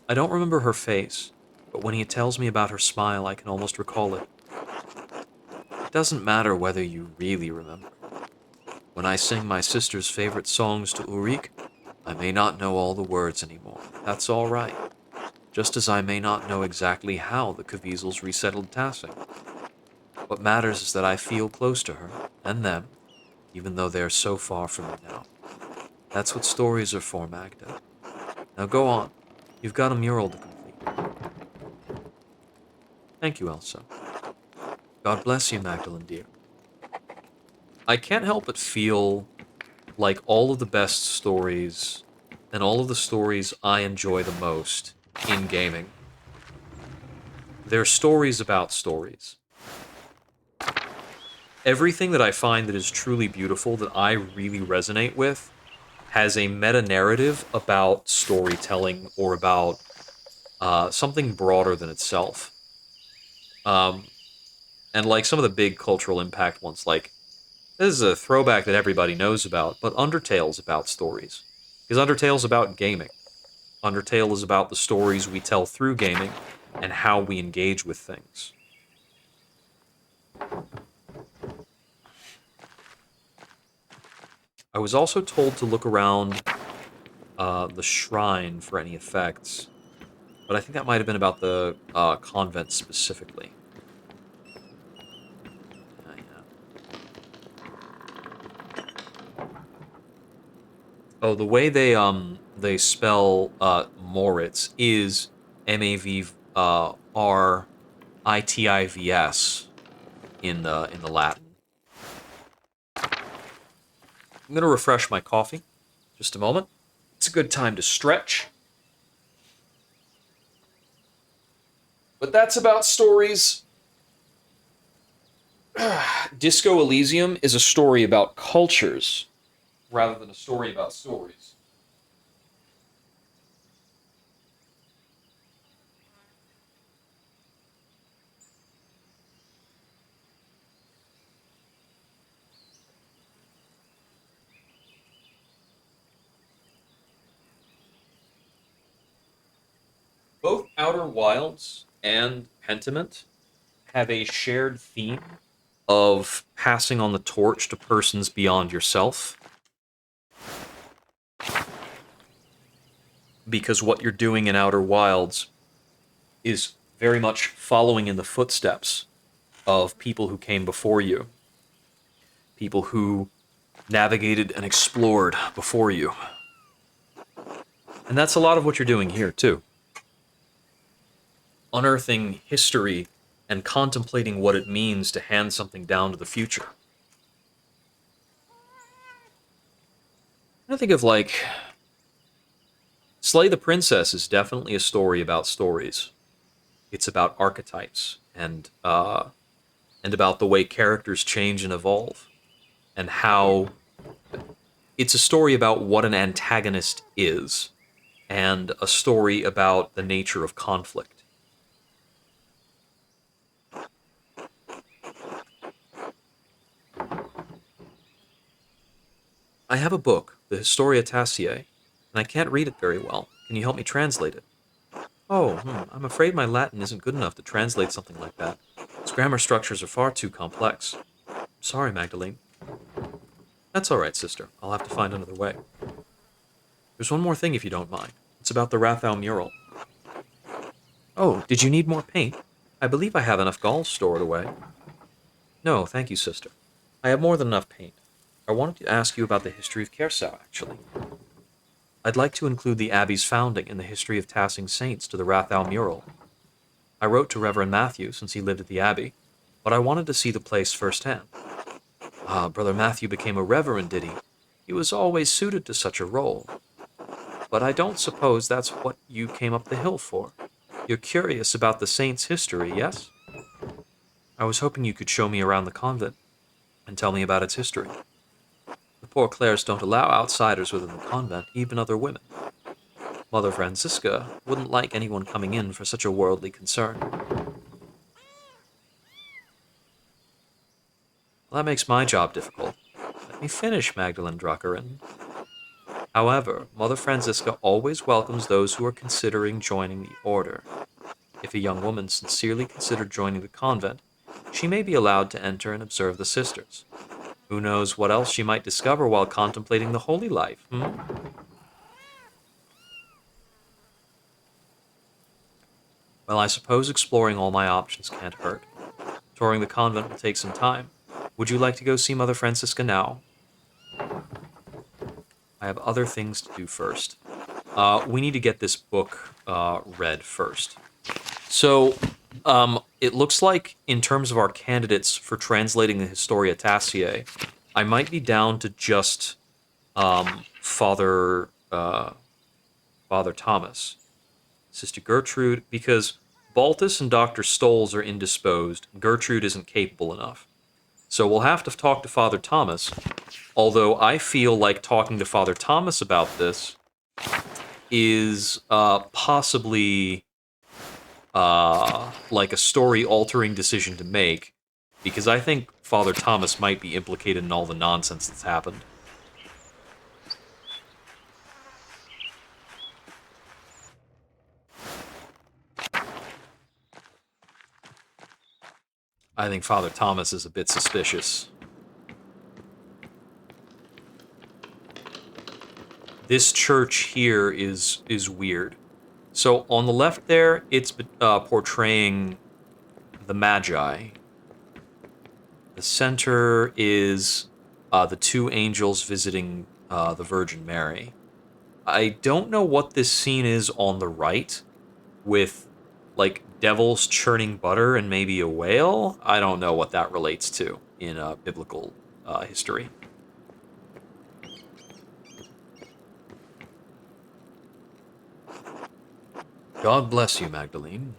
I don't remember her face, but when he tells me about her smile, I can almost recall it. It doesn't matter whether you really remember. When I sing my sister's favorite songs to Ulrich, I may not know all the words anymore. That's all right. Just as I may not know exactly how the Caviezel's resettled Tassing. What matters is that I feel close to her, and them, even though they are so far from me now. That's what stories are for, Magda. Now go on. You've got a mural to complete. Thank you, Elsa. God bless you, Magdalene, dear. I can't help but feel like all of the best stories and all of the stories I enjoy the most in gaming, they're stories about stories. Everything that I find that is truly beautiful, that I really resonate with, has a meta-narrative about storytelling or about something broader than itself. Um, and like some of the big cultural impact ones, like this is a throwback that everybody knows about, but Undertale's about stories. Because Undertale's about gaming. Undertale is about the stories we tell through gaming and how we engage with things. I was also told to look around the shrine for any effects, but I think that might have been about the convent specifically. Yeah. Oh, the way they spell Moritz is MavrItivs in the Latin. I'm gonna refresh my coffee. Just a moment. It's a good time to stretch. But that's about stories. Disco Elysium is a story about cultures rather than a story about stories. Both Outer Wilds and Pentiment have a shared theme of passing on the torch to persons beyond yourself. Because what you're doing in Outer Wilds is very much following in the footsteps of people who came before you, people who navigated and explored before you. And that's a lot of what you're doing here, too. Unearthing history and contemplating what it means to hand something down to the future. I think of like Slay the Princess is definitely a story about stories. It's about archetypes and about the way characters change and evolve, and how it's a story about what an antagonist is, and a story about the nature of conflict. I have a book, the Historia Tassiae, and I can't read it very well. Can you help me translate it? Oh, I'm afraid my Latin isn't good enough to translate something like that. Its grammar structures are far too complex. Sorry, Magdalene. That's all right, sister. I'll have to find another way. There's one more thing if you don't mind. It's about the Rathau mural. Oh, did you need more paint? I believe I have enough galls stored away. No, thank you, sister. I have more than enough paint. I wanted to ask you about the history of Kiersau, actually. I'd like to include the Abbey's founding and the history of Tassing saints to the Rathau mural. I wrote to Reverend Matthew since he lived at the Abbey, but I wanted to see the place firsthand. Ah, Brother Matthew became a reverend, did he? He was always suited to such a role. But I don't suppose that's what you came up the hill for. You're curious about the saint's history, yes? I was hoping you could show me around the convent and tell me about its history. The poor Clares don't allow outsiders within the convent, even other women. Mother Francisca wouldn't like anyone coming in for such a worldly concern. Well, that makes my job difficult. Let me finish, Magdalene Druckerin. However, Mother Francisca always welcomes those who are considering joining the order. If a young woman sincerely considered joining the convent, she may be allowed to enter and observe the sisters. Who knows what else she might discover while contemplating the holy life, Well, I suppose exploring all my options can't hurt. Touring the convent will take some time. Would you like to go see Mother Francisca now? I have other things to do first. We need to get this book read first. So, it looks like in terms of our candidates for translating the Historia Tassiae, I might be down to just Father Thomas, Sister Gertrude, because Baltus and Dr. Stolz are indisposed. Gertrude isn't capable enough. So we'll have to talk to Father Thomas, although I feel like talking to Father Thomas about this is possibly like a story-altering decision to make, because I think Father Thomas might be implicated in all the nonsense that's happened. I think Father Thomas is a bit suspicious. This church here is weird. So on the left there, it's portraying the Magi. The center is the two angels visiting the Virgin Mary. I don't know what this scene is on the right, with like devils churning butter and maybe a whale. I don't know what that relates to in biblical history. God bless you, Magdalene.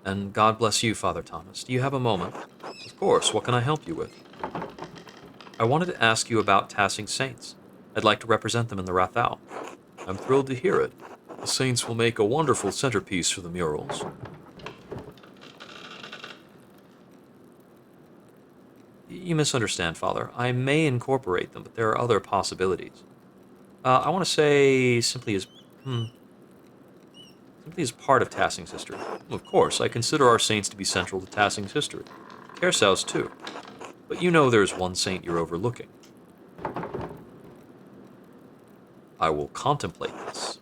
And God bless you, Father Thomas. Do you have a moment? Of course, what can I help you with? I wanted to ask you about Tassing saints. I'd like to represent them in the Rathau. I'm thrilled to hear it. The saints will make a wonderful centerpiece for the murals. You misunderstand, Father. I may incorporate them, but there are other possibilities. I want to say simply as part of Tassing's history. Of course, I consider our saints to be central to Tassing's history. Kiersau's too. But you know there's one saint you're overlooking. I will contemplate this.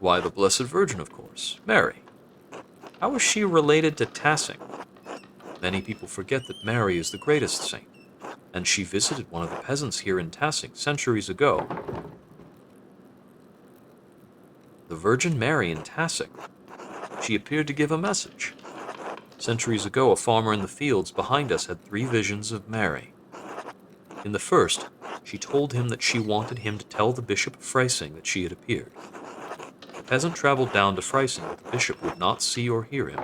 Why, the Blessed Virgin, of course. Mary. How is she related to Tassing? Many people forget that Mary is the greatest saint, and she visited one of the peasants here in Tassing centuries ago. The Virgin Mary in Tassing. She appeared to give a message. Centuries ago, a farmer in the fields behind us had 3 visions of Mary. In the first, she told him that she wanted him to tell the Bishop of Freising that she had appeared. The peasant traveled down to Freising, but the bishop would not see or hear him.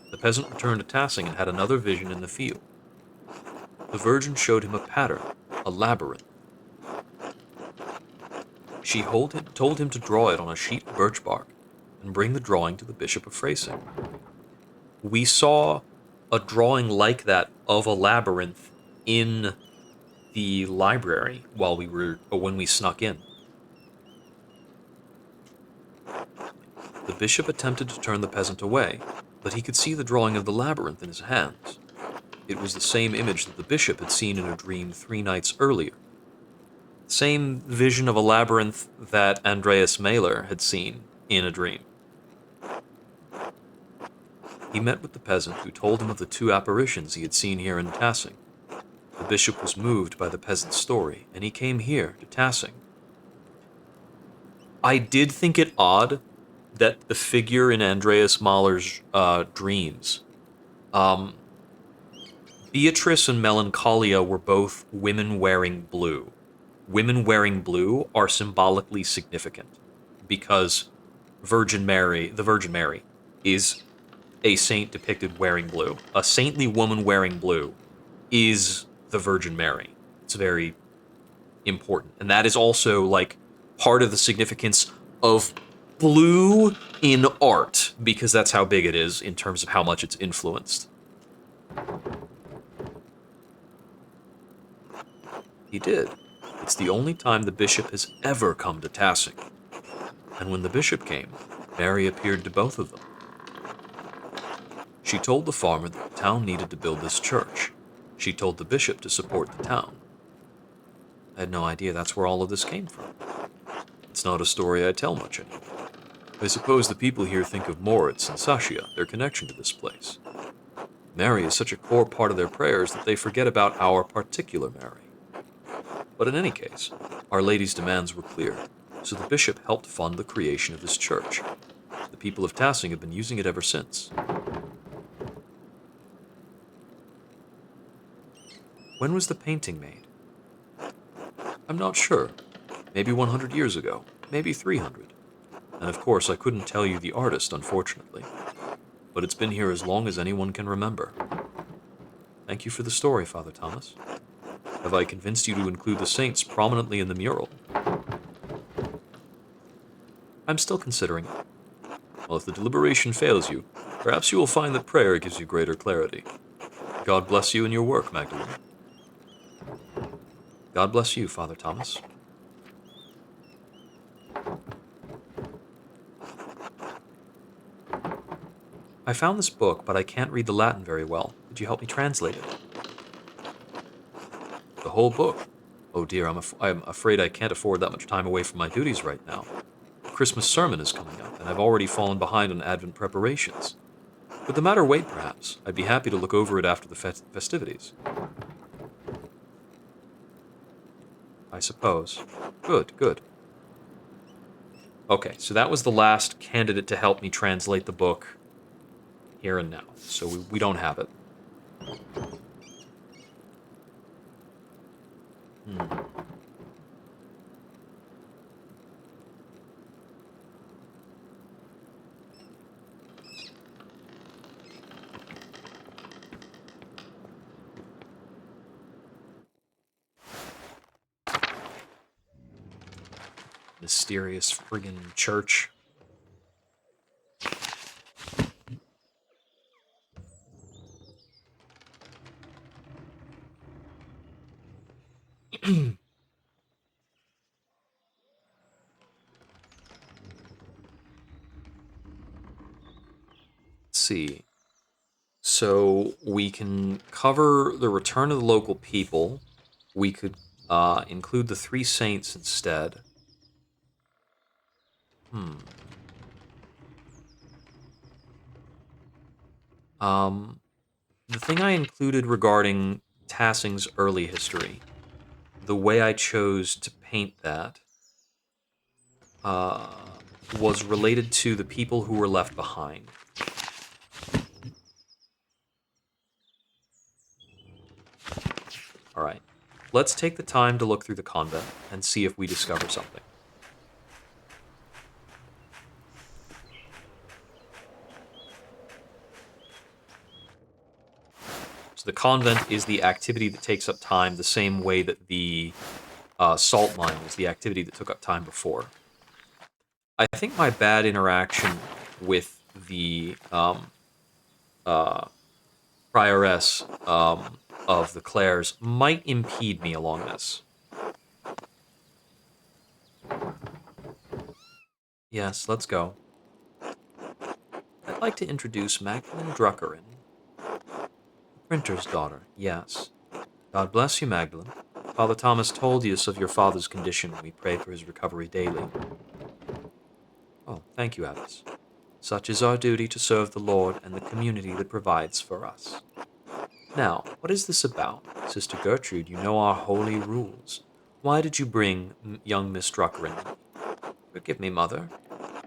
The peasant returned to Tassing and had another vision in the field. The Virgin showed him a pattern, a labyrinth. She told him to draw it on a sheet of birch bark and bring the drawing to the Bishop of Freising. We saw a drawing like that of a labyrinth in the library when we snuck in. The bishop attempted to turn the peasant away, but he could see the drawing of the labyrinth in his hands. It was the same image that the bishop had seen in a dream 3 nights earlier. Same vision of a labyrinth that Andreas Maler had seen in a dream. He met with the peasant who told him of the 2 apparitions he had seen here in Tassing. The bishop was moved by the peasant's story, and he came here to Tassing. I did think it odd that the figure in Andreas Mahler's dreams, Beatrice and Melancholia were both women wearing blue. Women wearing blue are symbolically significant because the Virgin Mary, is a saint depicted wearing blue. A saintly woman wearing blue is the Virgin Mary. It's very important. And that is also like part of the significance of blue in art, because that's how big it is in terms of how much it's influenced. He did. It's the only time the bishop has ever come to Tassing. And when the bishop came, Mary appeared to both of them. She told the farmer that the town needed to build this church. She told the bishop to support the town. I had no idea that's where all of this came from. It's not a story I tell much anymore. I suppose the people here think of Moritz and Sasha, their connection to this place. Mary is such a core part of their prayers that they forget about our particular Mary. But in any case, Our Lady's demands were clear, so the bishop helped fund the creation of this church. The people of Tassing have been using it ever since. When was the painting made? I'm not sure. Maybe 100 years ago, maybe 300. And of course, I couldn't tell you the artist, unfortunately. But it's been here as long as anyone can remember. Thank you for the story, Father Thomas. Have I convinced you to include the saints prominently in the mural? I'm still considering it. Well, if the deliberation fails you, perhaps you will find that prayer gives you greater clarity. God bless you in your work, Magdalene. God bless you, Father Thomas. I found this book, but I can't read the Latin very well. Could you help me translate it? The whole book? Oh dear, I'm afraid I can't afford that much time away from my duties right now. The Christmas sermon is coming up, and I've already fallen behind on Advent preparations. Would the matter wait, perhaps? I'd be happy to look over it after the festivities. I suppose. Good, good. Okay, so that was the last candidate to help me translate the book here and now. So we don't have it. Mysterious friggin' church. Let's see. So we can cover the return of the local people. We could include the 3 saints instead. The thing I included regarding Tassing's early history, the way I chose to paint that, was related to the people who were left behind. All right, let's take the time to look through the convent and see if we discover something. So the convent is the activity that takes up time the same way that the salt mine was the activity that took up time before. I think my bad interaction with the prioress of the Clares might impede me along this. Yes, let's go. I'd like to introduce Magdalene Druckerin, Printer's daughter, yes. God bless you, Magdalene. Father Thomas told us of your father's condition, and we pray for his recovery daily. Oh, thank you, Abbess. Such is our duty to serve the Lord and the community that provides for us. Now, what is this about? Sister Gertrude, you know our holy rules. Why did you bring young Miss Drucker in? Forgive me, Mother.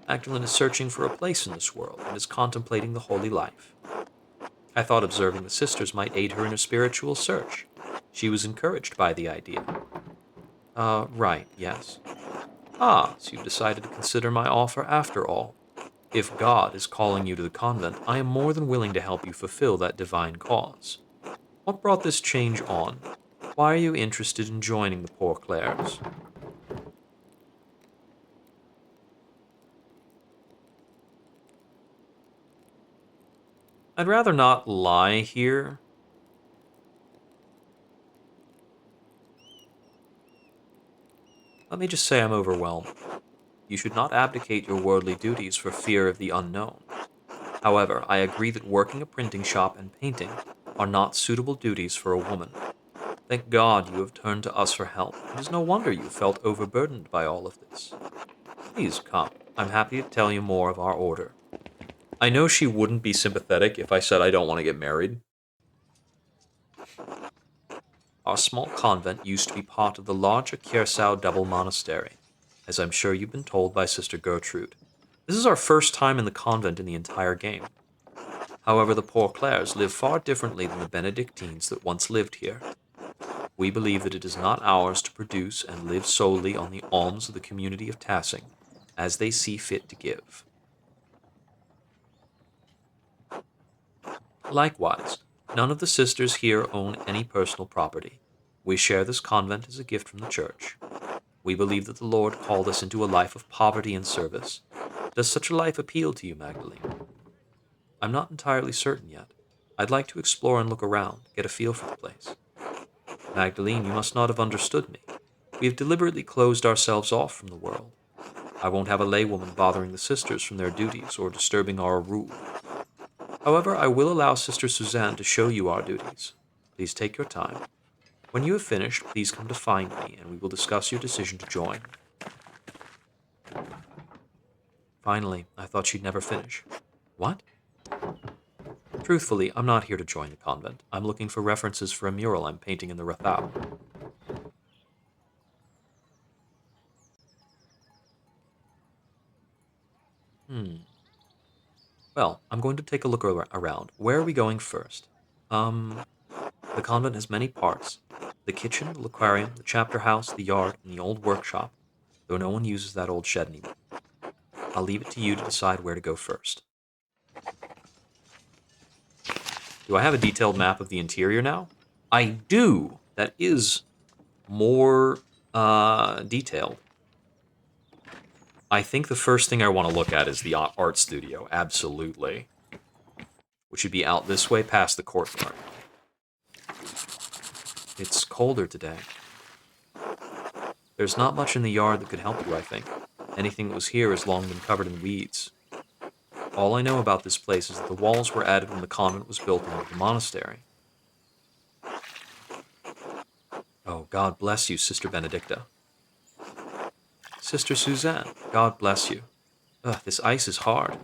Magdalene is searching for a place in this world and is contemplating the holy life. I thought observing the sisters might aid her in her spiritual search. She was encouraged by the idea. Right, yes. Ah, so you've decided to consider my offer after all. If God is calling you to the convent, I am more than willing to help you fulfill that divine cause. What brought this change on? Why are you interested in joining the Poor Clares? I'd rather not lie here. Let me just say I'm overwhelmed. You should not abdicate your worldly duties for fear of the unknown. However, I agree that working a printing shop and painting are not suitable duties for a woman. Thank God you have turned to us for help. It is no wonder you felt overburdened by all of this. Please come. I'm happy to tell you more of our order. I know she wouldn't be sympathetic if I said I don't want to get married. Our small convent used to be part of the larger Kiersau double monastery, as I'm sure you've been told by Sister Gertrude. This is our first time in the convent in the entire game. However, the Poor Clares live far differently than the Benedictines that once lived here. We believe that it is not ours to produce and live solely on the alms of the community of Tassing, as they see fit to give. Likewise, none of the sisters here own any personal property. We share this convent as a gift from the Church. We believe that the Lord called us into a life of poverty and service. Does such a life appeal to you, Magdalene? I'm not entirely certain yet. I'd like to explore and look around, get a feel for the place. Magdalene, you must not have understood me. We have deliberately closed ourselves off from the world. I won't have a laywoman bothering the sisters from their duties or disturbing our rule. However, I will allow Sister Suzanne to show you our duties. Please take your time. When you have finished, please come to find me, and we will discuss your decision to join. Finally, I thought she'd never finish. What? Truthfully, I'm not here to join the convent. I'm looking for references for a mural I'm painting in the Rathau. Well, I'm going to take a look around. Where are we going first? The convent has many parts. The kitchen, the aquarium, the chapter house, the yard, and the old workshop, though no one uses that old shed anymore. I'll leave it to you to decide where to go first. Do I have a detailed map of the interior now? I do! That is more detailed. I think the first thing I want to look at is the art studio, absolutely. Which should be out this way past the courtyard. It's colder today. There's not much in the yard that could help you, I think. Anything that was here has long been covered in weeds. All I know about this place is that the walls were added when the convent was built into the monastery. Oh, God bless you, Sister Benedicta. Sister Suzanne, God bless you. Ugh, this ice is hard.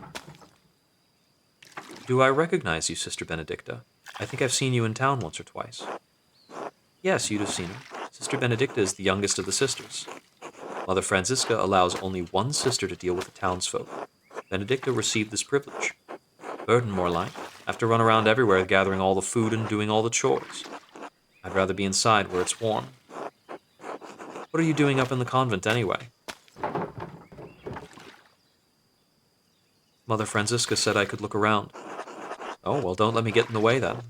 Do I recognize you, Sister Benedicta? I think I've seen you in town once or twice. Yes, you'd have seen her. Sister Benedicta is the youngest of the sisters. Mother Francisca allows only one sister to deal with the townsfolk. Benedicta received this privilege. Burden, more like. Have to run around everywhere gathering all the food and doing all the chores. I'd rather be inside where it's warm. What are you doing up in the convent anyway? Mother Francisca said I could look around. Oh, well, don't let me get in the way then.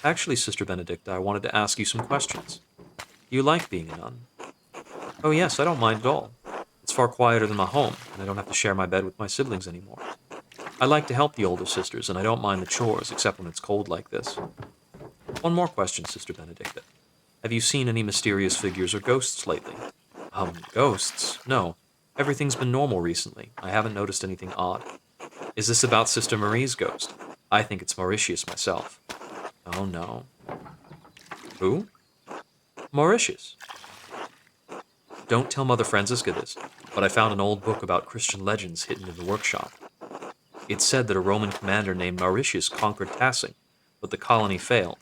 Actually, Sister Benedicta, I wanted to ask you some questions. Do you like being a nun? Oh yes, I don't mind at all. It's far quieter than my home, and I don't have to share my bed with my siblings anymore. I like to help the older sisters, and I don't mind the chores, except when it's cold like this. One more question, Sister Benedicta. Have you seen any mysterious figures or ghosts lately? Ghosts? No. Everything's been normal recently. I haven't noticed anything odd. Is this about Sister Marie's ghost? I think it's Mauritius myself. Oh no. Who? Mauritius. Don't tell Mother Francisca this, but I found an old book about Christian legends hidden in the workshop. It said that a Roman commander named Mauritius conquered Tassing, but the colony failed.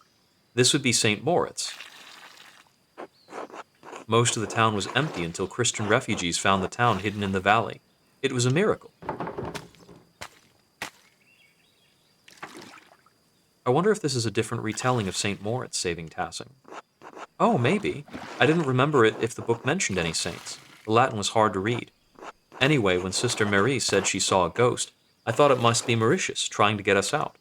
This would be St. Moritz. Most of the town was empty until Christian refugees found the town hidden in the valley. It was a miracle. I wonder if this is a different retelling of St. Moritz saving Tassing. Oh, maybe. I didn't remember it if the book mentioned any saints. The Latin was hard to read. Anyway, when Sister Marie said she saw a ghost, I thought it must be Mauritius trying to get us out.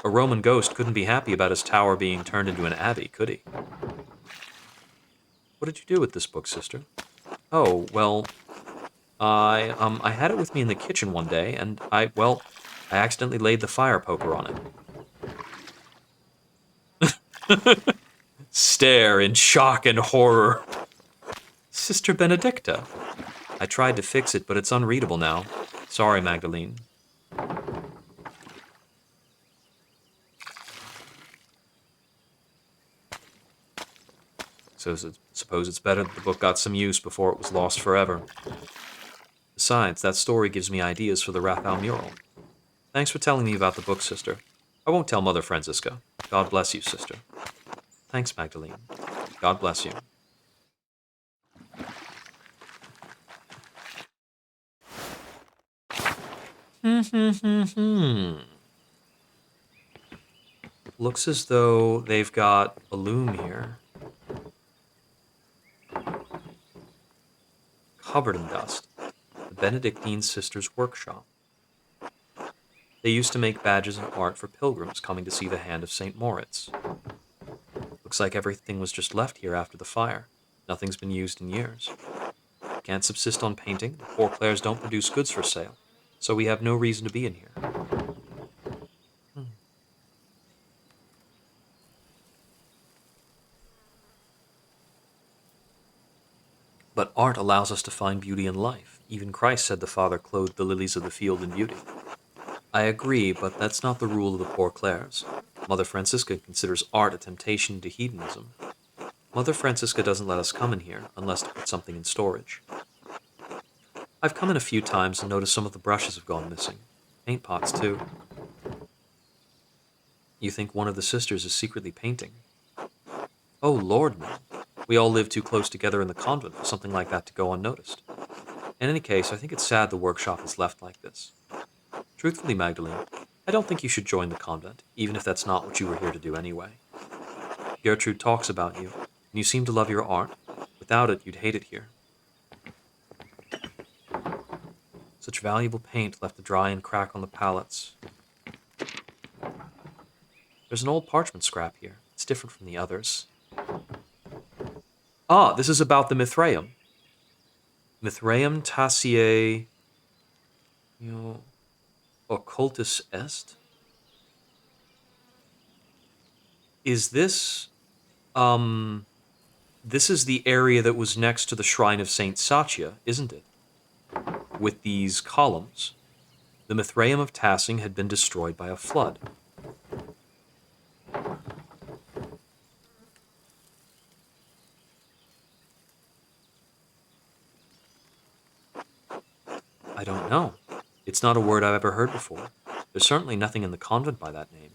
A Roman ghost couldn't be happy about his tower being turned into an abbey, could he? What did you do with this book, sister? Oh, well, I had it with me in the kitchen one day, and I accidentally laid the fire poker on it. Stare in shock and horror. Sister Benedicta. I tried to fix it, but it's unreadable now. Sorry, Magdalene. So suppose it's better that the book got some use before it was lost forever. Besides, that story gives me ideas for the Raphael mural. Thanks for telling me about the book, sister. I won't tell Mother Francisca. God bless you, sister. Thanks, Magdalene. God bless you. Looks as though they've got a loom here. Covered in dust. The Benedictine Sisters' workshop. They used to make badges and art for pilgrims coming to see the hand of St. Moritz. Looks like everything was just left here after the fire. Nothing's been used in years. Can't subsist on painting. The poor Clares don't produce goods for sale, so we have no reason to be in here. But art allows us to find beauty in life. Even Christ said the Father clothed the lilies of the field in beauty. I agree, but that's not the rule of the Poor Clares. Mother Francisca considers art a temptation to hedonism. Mother Francisca doesn't let us come in here unless to put something in storage. I've come in a few times and noticed some of the brushes have gone missing. Paint pots, too. You think one of the sisters is secretly painting? Oh, Lord, no. We all live too close together in the convent for something like that to go unnoticed. In any case, I think it's sad the workshop is left like this. Truthfully, Magdalene, I don't think you should join the convent, even if that's not what you were here to do anyway. Gertrude talks about you, and you seem to love your art. Without it, you'd hate it here. Such valuable paint left to dry and crack on the palettes. There's an old parchment scrap here. It's different from the others. Ah, this is about the Mithraeum. Mithraeum Tassiae... Occultus est? Is this... This is the area that was next to the shrine of Saint Satia, isn't it? With these columns. The Mithraeum of Tassing had been destroyed by a flood. I don't know. It's not a word I've ever heard before. There's certainly nothing in the convent by that name.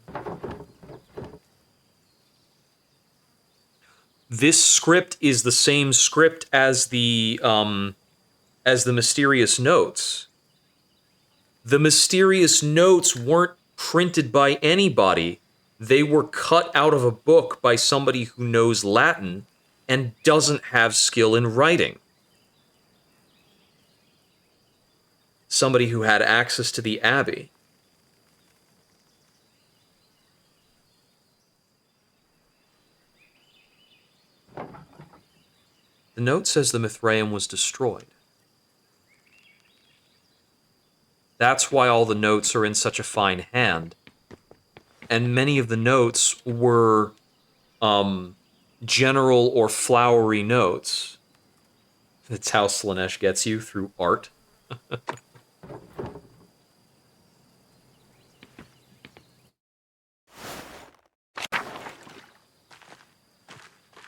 This script is the same script as the mysterious notes. The mysterious notes weren't printed by anybody. They were cut out of a book by somebody who knows Latin and doesn't have skill in writing. Somebody who had access to the abbey. The note says the Mithraeum was destroyed. That's why all the notes are in such a fine hand. And many of the notes were general or flowery notes. That's how Slaanesh gets you, through art.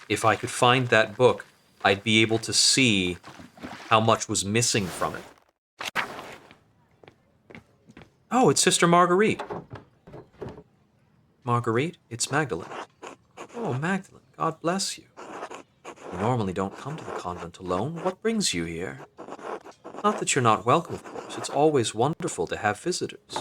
if I could find that book, I'd be able to see how much was missing from it. Oh, it's Sister Marguerite. Marguerite, it's Magdalene. Oh, Magdalene, God bless you. You normally don't come to the convent alone. What brings you here? Not that you're not welcome, of course. It's always wonderful to have visitors.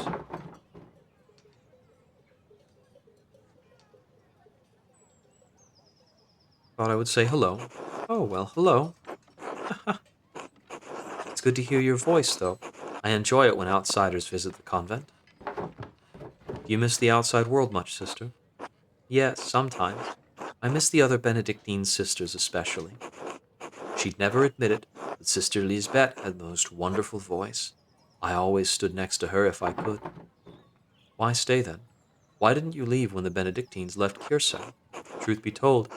Thought I would say hello. Oh, well, hello. It's good to hear your voice, though. I enjoy it when outsiders visit the convent. Do you miss the outside world much, sister? Yes, sometimes. I miss the other Benedictine sisters especially. She'd never admit it, but Sister Lisbeth had the most wonderful voice. I always stood next to her if I could. Why stay then? Why didn't you leave when the Benedictines left Kiersau? Truth be told,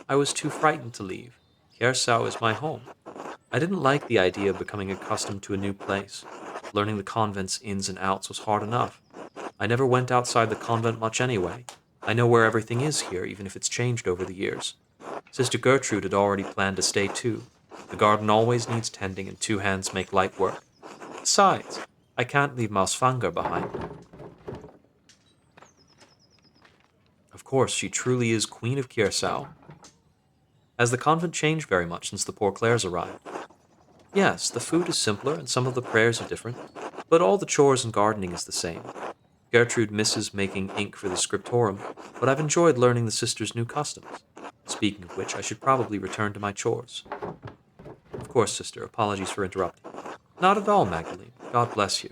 I was too frightened to leave. Kiersau is my home. I didn't like the idea of becoming accustomed to a new place. Learning the convent's ins and outs was hard enough. I never went outside the convent much anyway. I know where everything is here, even if it's changed over the years. Sister Gertrude had already planned to stay too. The garden always needs tending, and two hands make light work. Besides, I can't leave Mausfanger behind. Of course, she truly is Queen of Kiersau. Has the convent changed very much since the poor Clares arrived? Yes, the food is simpler and some of the prayers are different, but all the chores and gardening is the same. Gertrude misses making ink for the scriptorum, but I've enjoyed learning the sisters' new customs. Speaking of which, I should probably return to my chores. Of course, sister, apologies for interrupting. Not at all, Magdalene. God bless you.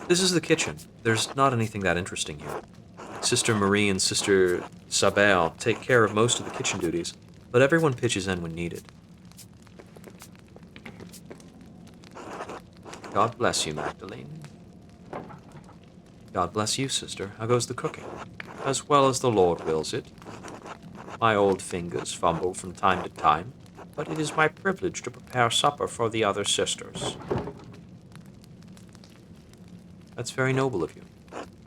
This is the kitchen. There's not anything that interesting here. Sister Marie and Sister Sabelle take care of most of the kitchen duties, but everyone pitches in when needed. God bless you, Magdalene. God bless you, sister. How goes the cooking? As well as the Lord wills it. My old fingers fumble from time to time, but it is my privilege to prepare supper for the other sisters. That's very noble of you.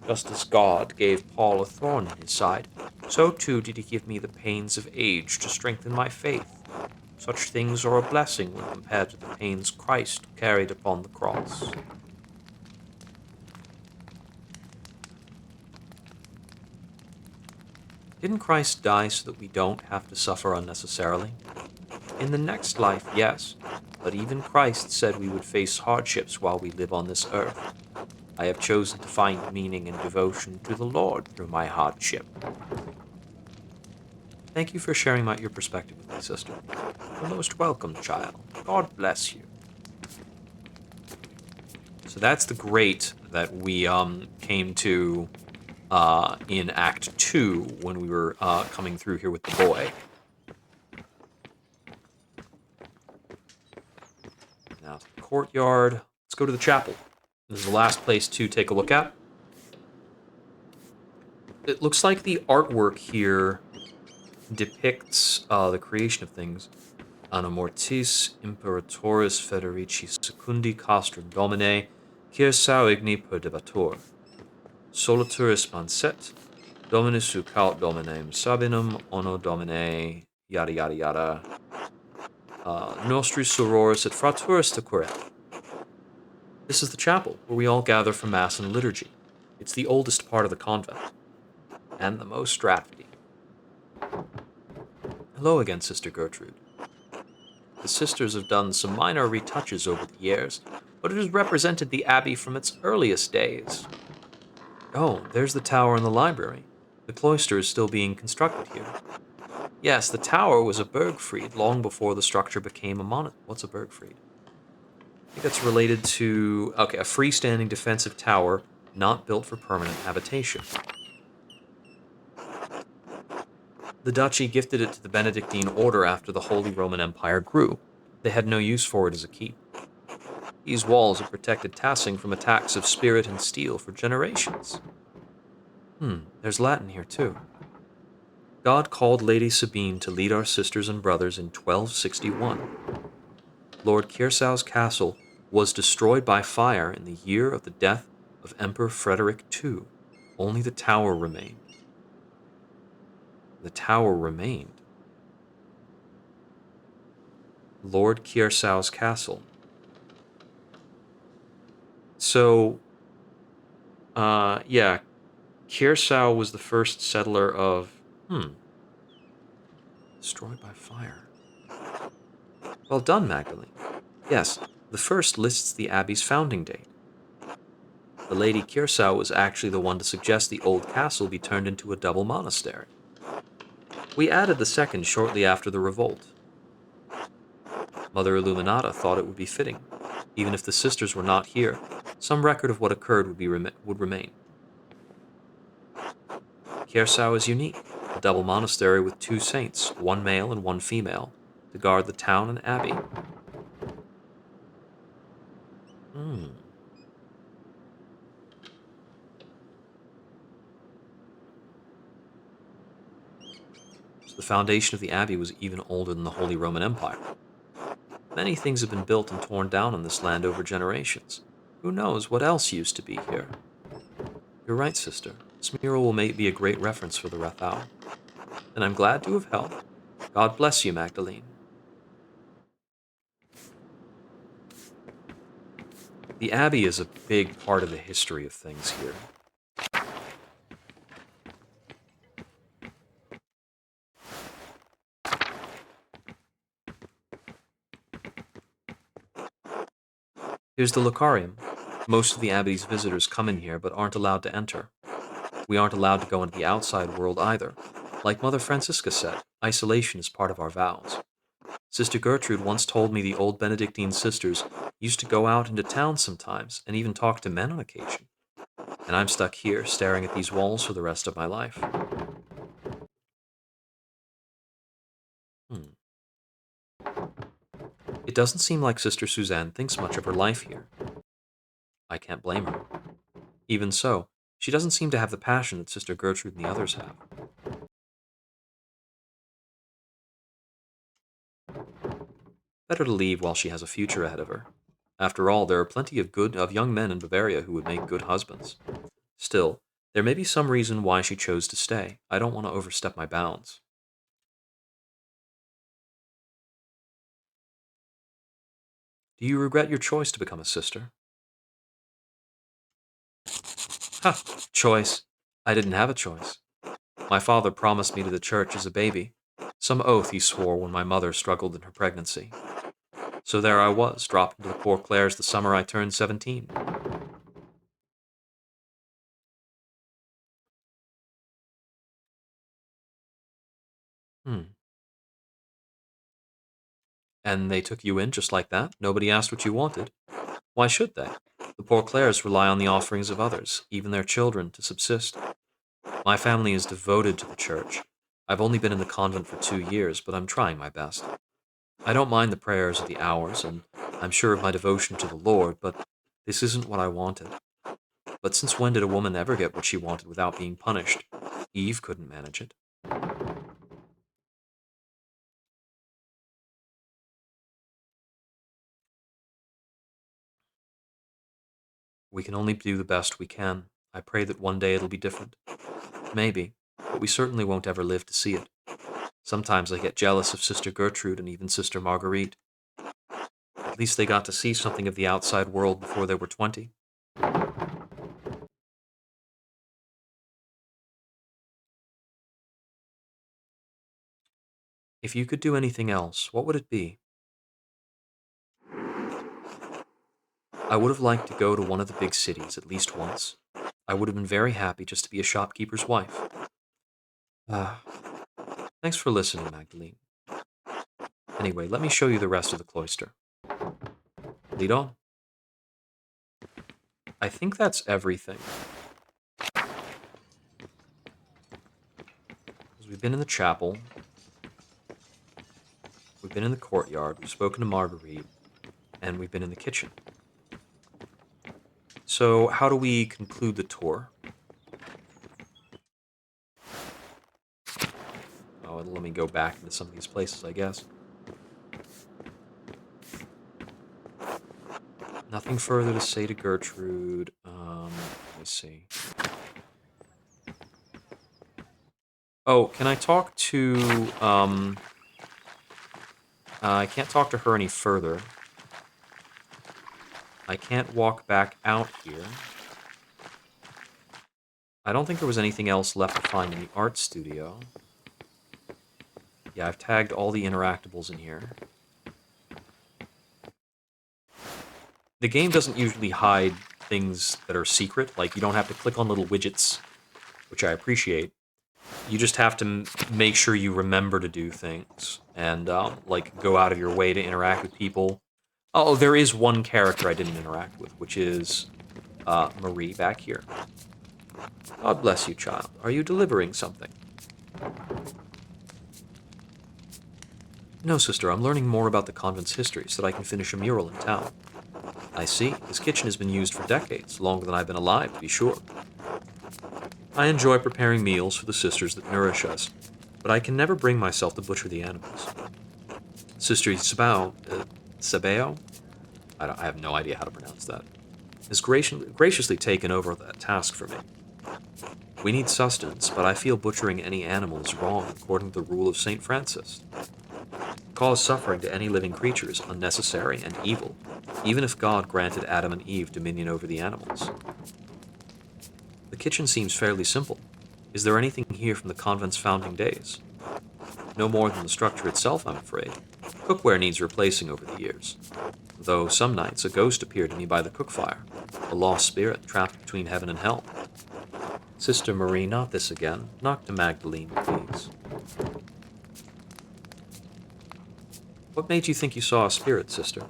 Just as God gave Paul a thorn in his side, so too did he give me the pains of age to strengthen my faith. Such things are a blessing when compared to the pains Christ carried upon the cross. Didn't Christ die so that we don't have to suffer unnecessarily? In the next life, yes, but even Christ said we would face hardships while we live on this earth. I have chosen to find meaning and devotion to the Lord through my hardship. Thank you for sharing your perspective with me, sister. You're most welcome, child. God bless you. So that's the grate that we came to in Act 2 when we were coming through here with the boy. Now to the courtyard. Let's go to the chapel. This is the last place to take a look at. It looks like the artwork here depicts the creation of things. Anno mortis imperatoris Federici secundi castrum domine, Kiersau igni perdebatur. Solituris manset, dominus ucaut dominem sabinum, ono domine, yada yada yada. Nostri sororis et fraturis decuret. This is the chapel, where we all gather for Mass and liturgy. It's the oldest part of the convent, and the most drafty. Hello again, Sister Gertrude. The sisters have done some minor retouches over the years, but it has represented the abbey from its earliest days. Oh, there's the tower and the library. The cloister is still being constructed here. Yes, the tower was a Bergfried long before the structure became a monastery. What's a Bergfried? I think that's related to, a freestanding defensive tower not built for permanent habitation. The duchy gifted it to the Benedictine order after the Holy Roman Empire grew. They had no use for it as a keep. These walls have protected Tassing from attacks of spirit and steel for generations. There's Latin here too. God called Lady Sabine to lead our sisters and brothers in 1261. Lord Kiersau's castle was destroyed by fire in the year of the death of Emperor Frederick II. Only the tower remained. The tower remained. Lord Kiersau's castle. So, yeah, Kiersau was the first settler of. Destroyed by fire. Well done, Magdalene. Yes, the first lists the abbey's founding date. The Lady Kiersau was actually the one to suggest the old castle be turned into a double monastery. We added the second shortly after the revolt. Mother Illuminata thought it would be fitting. Even if the sisters were not here, some record of what occurred would remain. Kiersau is unique, a double monastery with two saints, one male and one female, to guard the town and abbey. Hmm. So the foundation of the abbey was even older than the Holy Roman Empire. Many things have been built and torn down on this land over generations. Who knows what else used to be here? You're right, sister. This mural will be a great reference for the Rathau. And I'm glad to have helped. God bless you, Magdalene. The abbey is a big part of the history of things here. Here's the Lucarium. Most of the abbey's visitors come in here but aren't allowed to enter. We aren't allowed to go into the outside world either. Like Mother Francisca said, isolation is part of our vows. Sister Gertrude once told me the old Benedictine sisters used to go out into town sometimes and even talk to men on occasion. And I'm stuck here staring at these walls for the rest of my life. Hmm. It doesn't seem like Sister Suzanne thinks much of her life here. I can't blame her. Even so, she doesn't seem to have the passion that Sister Gertrude and the others have. Better to leave while she has a future ahead of her. After all, there are plenty of young men in Bavaria who would make good husbands. Still, there may be some reason why she chose to stay. I don't want to overstep my bounds. Do you regret your choice to become a sister? Ha! Choice. I didn't have a choice. My father promised me to the church as a baby, some oath he swore when my mother struggled in her pregnancy. So there I was, dropped into the Poor Clares the summer I turned 17. Hmm. And they took you in just like that? Nobody asked what you wanted? Why should they? The Poor Clares rely on the offerings of others, even their children, to subsist. My family is devoted to the church. I've only been in the convent for 2 years, but I'm trying my best. I don't mind the prayers or the hours, and I'm sure of my devotion to the Lord, but this isn't what I wanted. But since when did a woman ever get what she wanted without being punished? Eve couldn't manage it. We can only do the best we can. I pray that one day it'll be different. Maybe, but we certainly won't ever live to see it. Sometimes I get jealous of Sister Gertrude and even Sister Marguerite. At least they got to see something of the outside world before they were 20. If you could do anything else, what would it be? I would have liked to go to one of the big cities at least once. I would have been very happy just to be a shopkeeper's wife. Ah, thanks for listening, Magdalene. Anyway, let me show you the rest of the cloister. Lead on. I think that's everything. We've been in the chapel. We've been in the courtyard. We've spoken to Marguerite. And we've been in the kitchen. So, how do we conclude the tour? Oh, it'll let me go back into some of these places, I guess. Nothing further to say to Gertrude. me see. Oh, can I talk to, I can't talk to her any further. I can't walk back out here. I don't think there was anything else left to find in the art studio. Yeah, I've tagged all the interactables in here. The game doesn't usually hide things that are secret. Like, you don't have to click on little widgets, which I appreciate. You just have to make sure you remember to do things and, like, go out of your way to interact with people. Oh, there is one character I didn't interact with, which is Marie back here. God bless you, child. Are you delivering something? No, sister, I'm learning more about the convent's history so that I can finish a mural in town. I see. This kitchen has been used for decades, longer than I've been alive, to be sure. I enjoy preparing meals for the sisters that nourish us, but I can never bring myself to butcher the animals. Sister Sabeo? I have no idea how to pronounce that. Has graciously taken over that task for me. We need sustenance, but I feel butchering any animal is wrong according to the rule of St. Francis. Cause suffering to any living creature is unnecessary and evil, even if God granted Adam and Eve dominion over the animals. The kitchen seems fairly simple. Is there anything here from the convent's founding days? No more than the structure itself, I'm afraid. Cookware needs replacing over the years. Though some nights a ghost appeared to me by the cook fire, a lost spirit trapped between heaven and hell. Sister Marie, not this again. Knock to Magdalene, please. What made you think you saw a spirit, sister?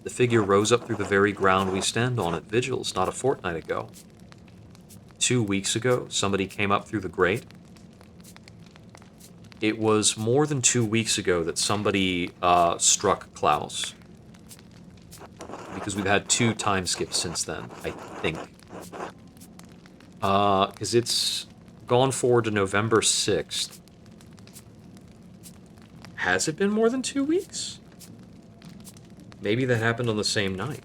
The figure rose up through the very ground we stand on at vigils not a fortnight ago. 2 weeks ago, somebody came up through the grate. It was more than 2 weeks ago that somebody struck Klaus. Because we've had 2 time skips since then, I think. Because it's gone forward to November 6th. Has it been more than 2 weeks? Maybe that happened on the same night.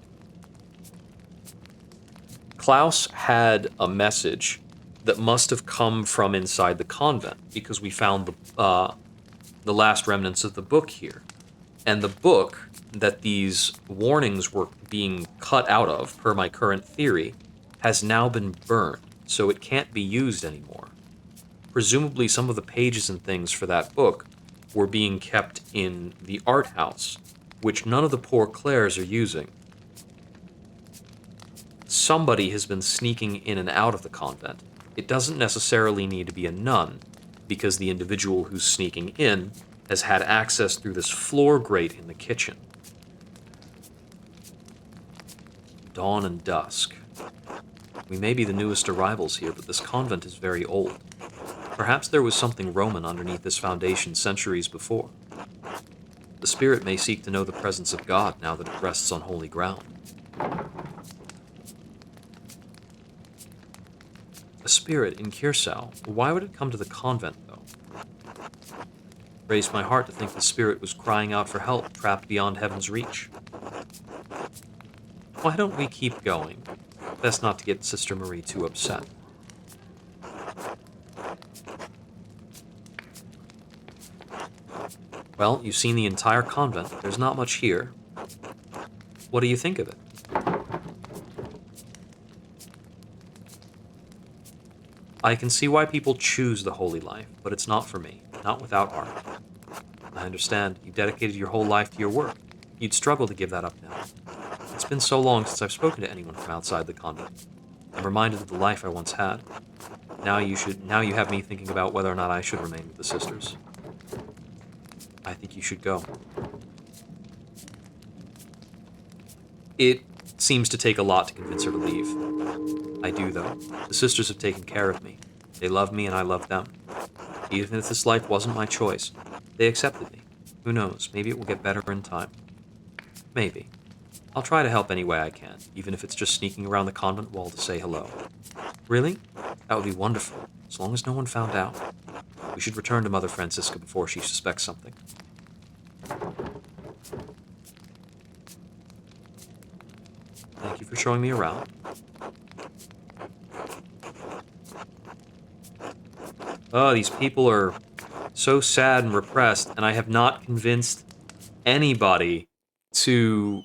Klaus had a message that must have come from inside the convent, because we found the last remnants of the book here. And the book that these warnings were being cut out of, per my current theory, has now been burned, so it can't be used anymore. Presumably some of the pages and things for that book were being kept in the art house, which none of the poor Clares are using. Somebody has been sneaking in and out of the convent. It doesn't necessarily need to be a nun, because the individual who's sneaking in has had access through this floor grate in the kitchen. Dawn and dusk. We may be the newest arrivals here, but this convent is very old. Perhaps there was something Roman underneath this foundation centuries before. The spirit may seek to know the presence of God now that it rests on holy ground. A spirit in Kiersau. Why would it come to the convent, though? Raised my heart to think the spirit was crying out for help, trapped beyond heaven's reach. Why don't we keep going? Best not to get Sister Marie too upset. Well, you've seen the entire convent. There's not much here. What do you think of it? I can see why people choose the holy life, but it's not for me. Not without art. I understand. You dedicated your whole life to your work. You'd struggle to give that up now. It's been so long since I've spoken to anyone from outside the convent. I'm reminded of the life I once had. Now you have me thinking about whether or not I should remain with the sisters. I think you should go. It seems to take a lot to convince her to leave. I do, though. The sisters have taken care of me. They love me and I love them. Even if this life wasn't my choice, they accepted me. Who knows, maybe it will get better in time. Maybe. I'll try to help any way I can, even if it's just sneaking around the convent wall to say hello. Really? That would be wonderful, as long as no one found out. We should return to Mother Francisca before she suspects something. Thank you for showing me around. Oh, these people are so sad and repressed, and I have not convinced anybody to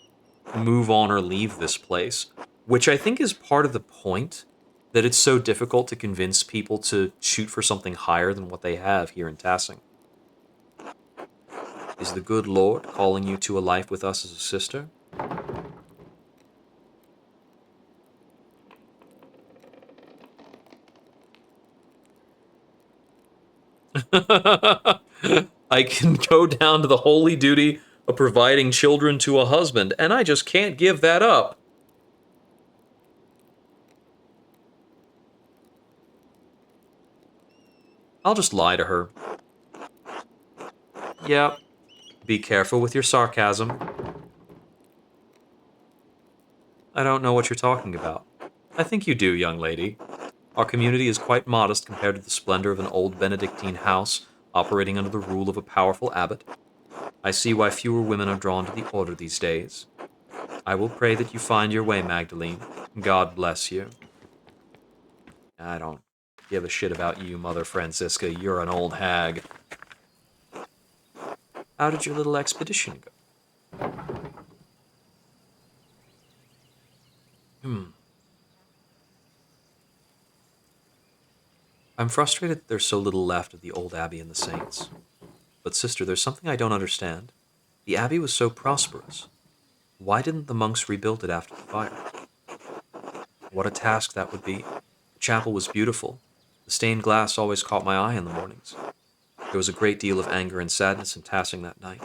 move on or leave this place, which I think is part of the point, that it's so difficult to convince people to shoot for something higher than what they have here in Tassing. Is the good Lord calling you to a life with us as a sister? I can go down to the holy duty of providing children to a husband, and I just can't give that up. I'll just lie to her. Yep. Be careful with your sarcasm. I don't know what you're talking about. I think you do, young lady. Our community is quite modest compared to the splendor of an old Benedictine house operating under the rule of a powerful abbot. I see why fewer women are drawn to the order these days. I will pray that you find your way, Magdalene. God bless you. I don't give a shit about you, Mother Francisca. You're an old hag. How did your little expedition go? I'm frustrated that there's so little left of the old abbey and the saints. But sister, there's something I don't understand. The abbey was so prosperous. Why didn't the monks rebuild it after the fire? What a task that would be. The chapel was beautiful. The stained glass always caught my eye in the mornings. There was a great deal of anger and sadness in Tassing that night.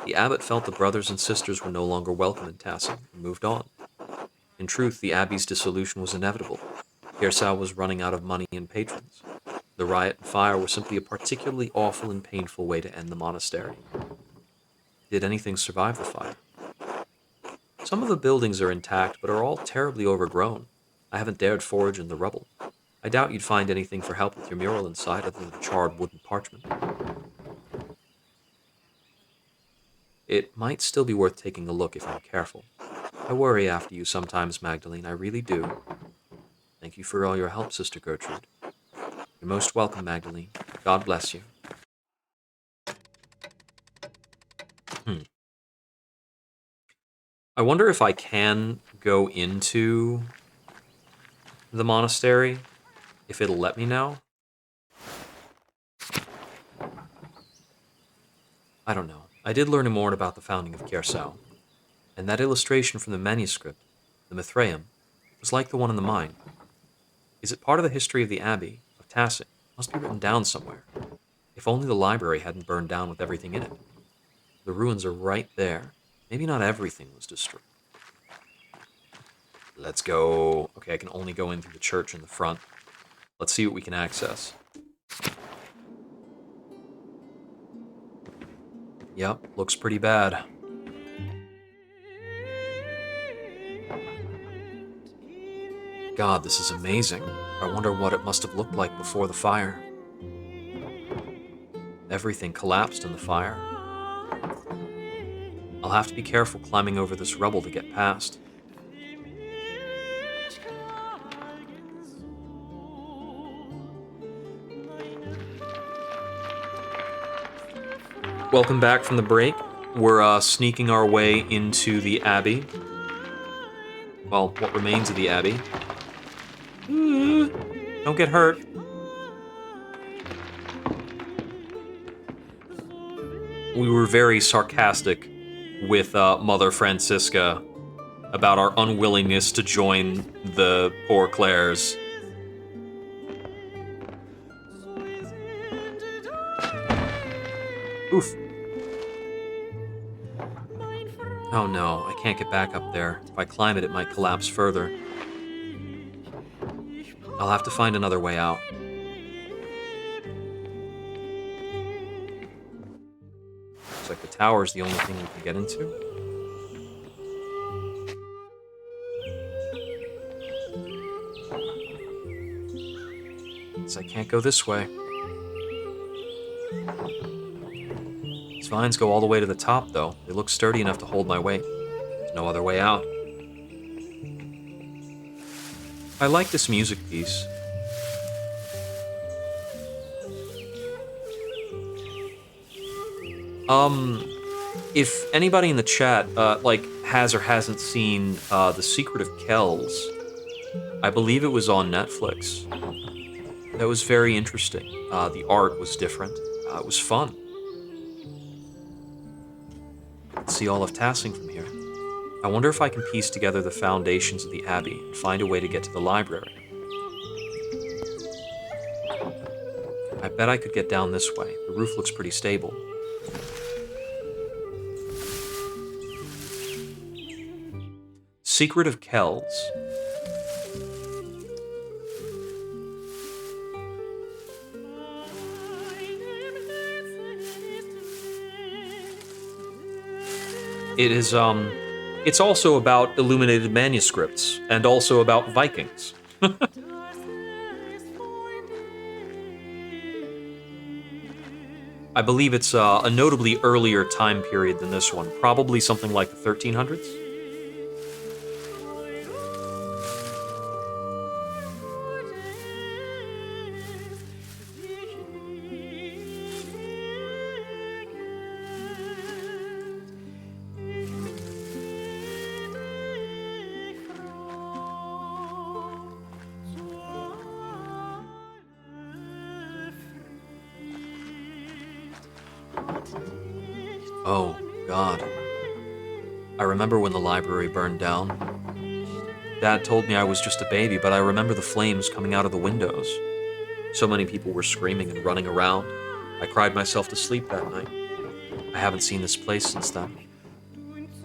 The abbot felt the brothers and sisters were no longer welcome in Tassing and moved on. In truth, the abbey's dissolution was inevitable. Kiersau was running out of money and patrons. The riot and fire were simply a particularly awful and painful way to end the monastery. Did anything survive the fire? Some of the buildings are intact, but are all terribly overgrown. I haven't dared forage in the rubble. I doubt you'd find anything for help with your mural inside other than charred wooden parchment. It might still be worth taking a look if I'm careful. I worry after you sometimes, Magdalene, I really do. Thank you for all your help, Sister Gertrude. You're most welcome, Magdalene. God bless you. I wonder if I can go into the monastery, if it'll let me now. I don't know. I did learn more about the founding of Kiersau, and that illustration from the manuscript, the Mithraeum, was like the one in the mine. Is it part of the history of the Abbey of Tassing? It must be written down somewhere. If only the library hadn't burned down with everything in it. The ruins are right there. Maybe not everything was destroyed. Let's go. Okay, I can only go in through the church in the front. Let's see what we can access. Yep, looks pretty bad. God, this is amazing. I wonder what it must have looked like before the fire. Everything collapsed in the fire. I'll have to be careful climbing over this rubble to get past. Welcome back from the break. We're sneaking our way into the Abbey. Well, what remains of the Abbey. Don't get hurt. We were very sarcastic with Mother Francisca about our unwillingness to join the Poor Clares. Oof. Oh no, I can't get back up there. If I climb it, it might collapse further. I'll have to find another way out. Looks like the tower's the only thing we can get into. Guess I can't go this way. These vines go all the way to the top, though. They look sturdy enough to hold my weight. There's no other way out. I like this music piece. If anybody in the chat, has or hasn't seen The Secret of Kells, I believe it was on Netflix. That was very interesting. The art was different. It was fun. See all of Tassing from here. I wonder if I can piece together the foundations of the Abbey and find a way to get to the library. I bet I could get down this way. The roof looks pretty stable. Secret of Kells. It is, it's also about illuminated manuscripts, and also about Vikings. I believe it's a notably earlier time period than this one, probably something like the 1300s. Oh, God. I remember when the library burned down. Dad told me I was just a baby, but I remember the flames coming out of the windows. So many people were screaming and running around. I cried myself to sleep that night. I haven't seen this place since then.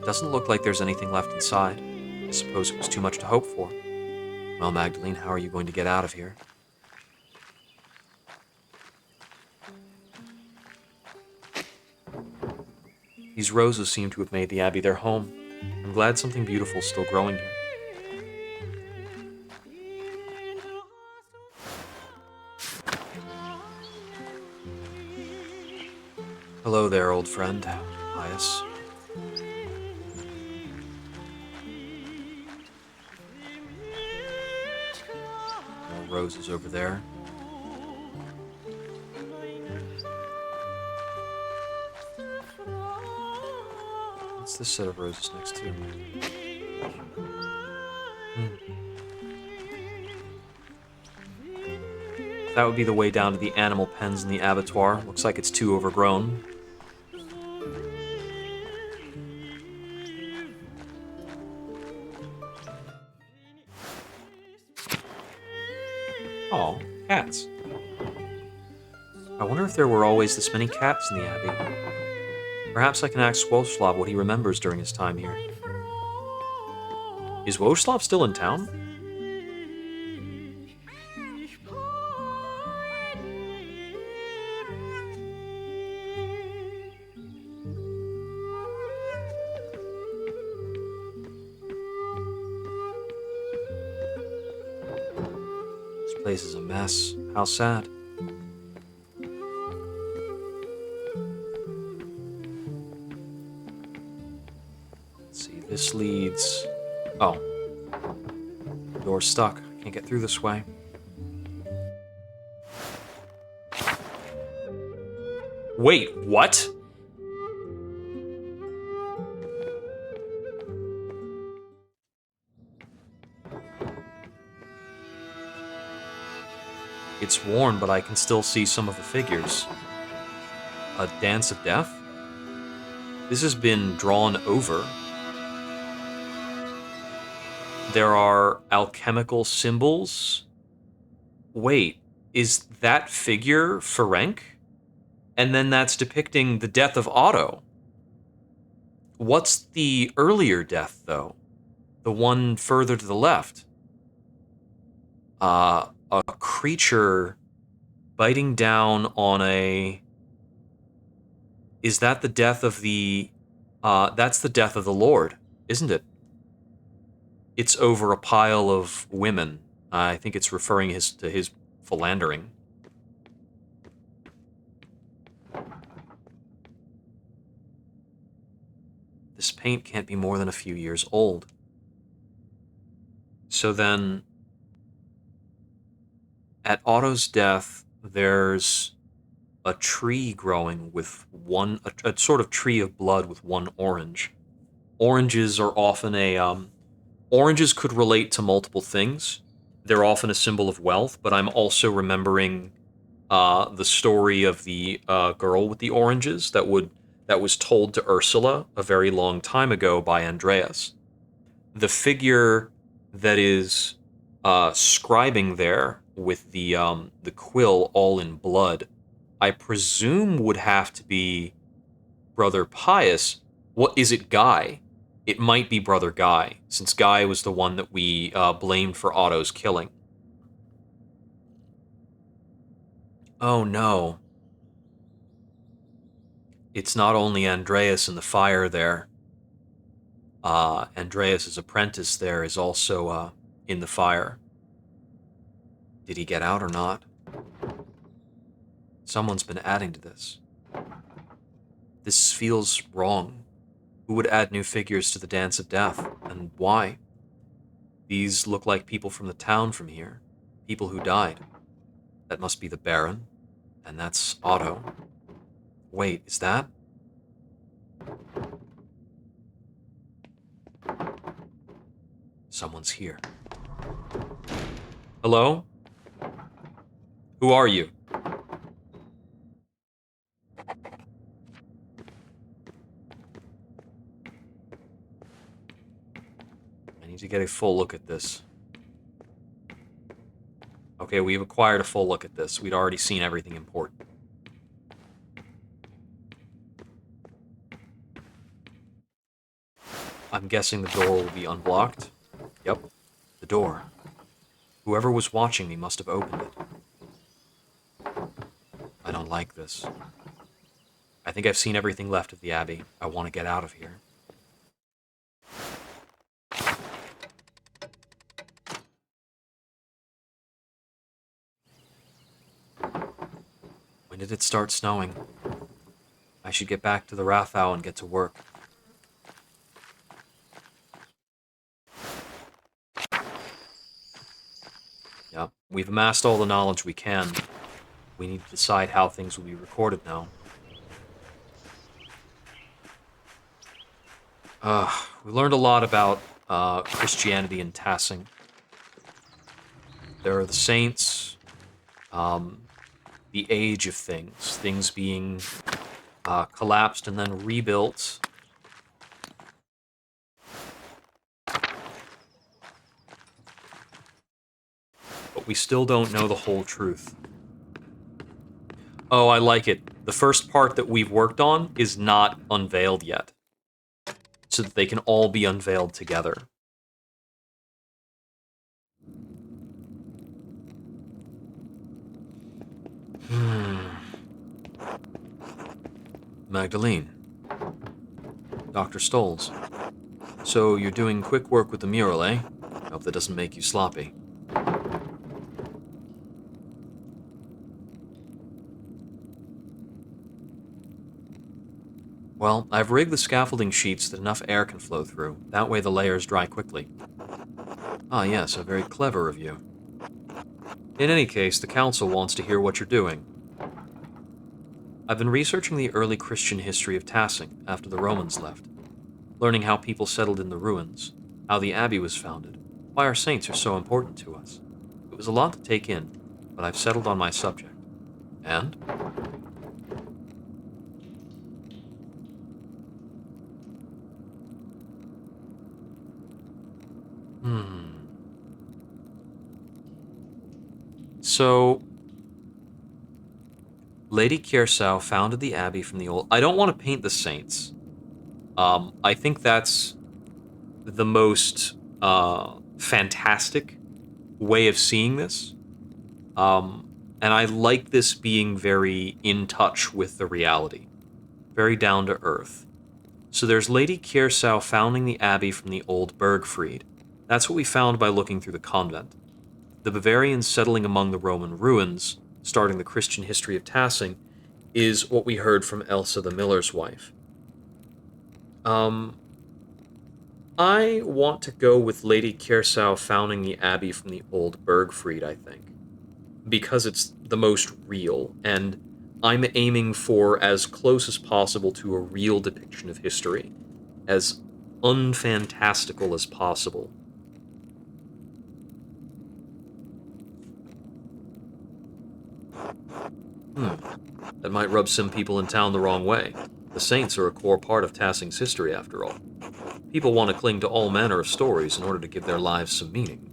Doesn't look like there's anything left inside. I suppose it was too much to hope for. Well, Magdalene, how are you going to get out of here? These roses seem to have made the Abbey their home. I'm glad something beautiful is still growing here. Hello there, old friend, Elias. More roses over there. What's this set of roses next to? That would be the way down to the animal pens in the abattoir. Looks like it's too overgrown. Oh, cats. I wonder if there were always this many cats in the Abbey. Perhaps I can ask Swoslav what he remembers during his time here. Is Swoslav still in town? This place is a mess. How sad. This leads... Oh. Door's stuck. Can't get through this way. Wait, what? It's worn, but I can still see some of the figures. A dance of death? This has been drawn over. There are alchemical symbols. Wait, is that figure Ferenc? And then that's depicting the death of Otto. What's the earlier death, though? The one further to the left? A creature biting down on a... Is that the death of the... that's the death of the Lord, isn't it? It's over a pile of women. I think it's referring to his philandering. This paint can't be more than a few years old. So then, at Otto's death, there's a tree growing with a sort of tree of blood with one orange. Oranges are often oranges could relate to multiple things. They're often a symbol of wealth, but I'm also remembering the story of the girl with the oranges that was told to Ursula a very long time ago by Andreas. The figure that is scribing there with the quill all in blood, I presume would have to be Brother Pius. What is it, Guy? It might be Brother Guy, since Guy was the one that we blamed for Otto's killing. Oh no. It's not only Andreas in the fire there. Andreas's apprentice there is also in the fire. Did he get out or not? Someone's been adding to this. This feels wrong. Who would add new figures to the Dance of Death, and why? These look like people from the town from here. People who died. That must be the Baron, and that's Otto. Wait, is that? Someone's here. Hello? Who are you? I need to get a full look at this. Okay, we've acquired a full look at this. We'd already seen everything important. I'm guessing the door will be unblocked. Yep, the door. Whoever was watching me must have opened it. I don't like this. I think I've seen everything left of the Abbey. I want to get out of here. When did it start snowing? I should get back to the Rathau and get to work. Yep, we've amassed all the knowledge we can. We need to decide how things will be recorded now. We learned a lot about Christianity in Tassing. There are the saints, the age of things being collapsed and then rebuilt. But we still don't know the whole truth. Oh, I like it. The first part that we've worked on is not unveiled yet, so that they can all be unveiled together. Magdalene. Dr. Stolz. So you're doing quick work with the mural, eh? Hope that doesn't make you sloppy. Well, I've rigged the scaffolding sheets that enough air can flow through. That way the layers dry quickly. Ah, yes, a very clever of you. In any case, the council wants to hear what you're doing. I've been researching the early Christian history of Tassing after the Romans left, learning how people settled in the ruins, how the abbey was founded, why our saints are so important to us. It was a lot to take in, but I've settled on my subject. And? So, Lady Kiersau founded the abbey from the old... I don't want to paint the saints. I think that's the most fantastic way of seeing this. And I like this being very in touch with the reality. Very down to earth. So there's Lady Kiersau founding the abbey from the old Bergfried. That's what we found by looking through the convent. The Bavarians settling among the Roman ruins, starting the Christian history of Tassing, is what we heard from Elsa the miller's wife. I want to go with Lady Kiersau founding the abbey from the old Bergfried, I think. Because it's the most real, and I'm aiming for as close as possible to a real depiction of history, as unfantastical as possible. That might rub some people in town the wrong way. The saints are a core part of Tassing's history, after all. People want to cling to all manner of stories in order to give their lives some meaning.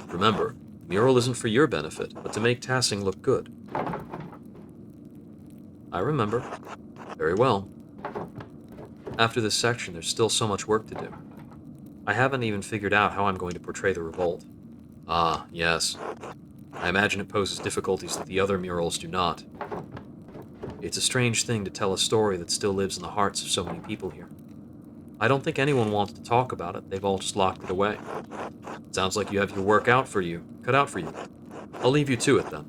Remember, the mural isn't for your benefit, but to make Tassing look good. I remember. Very well. After this section, there's still so much work to do. I haven't even figured out how I'm going to portray the revolt. Ah, yes. I imagine it poses difficulties that the other murals do not. It's a strange thing to tell a story that still lives in the hearts of so many people here. I don't think anyone wants to talk about it. They've all just locked it away. It sounds like you have your work cut out for you. I'll leave you to it, then.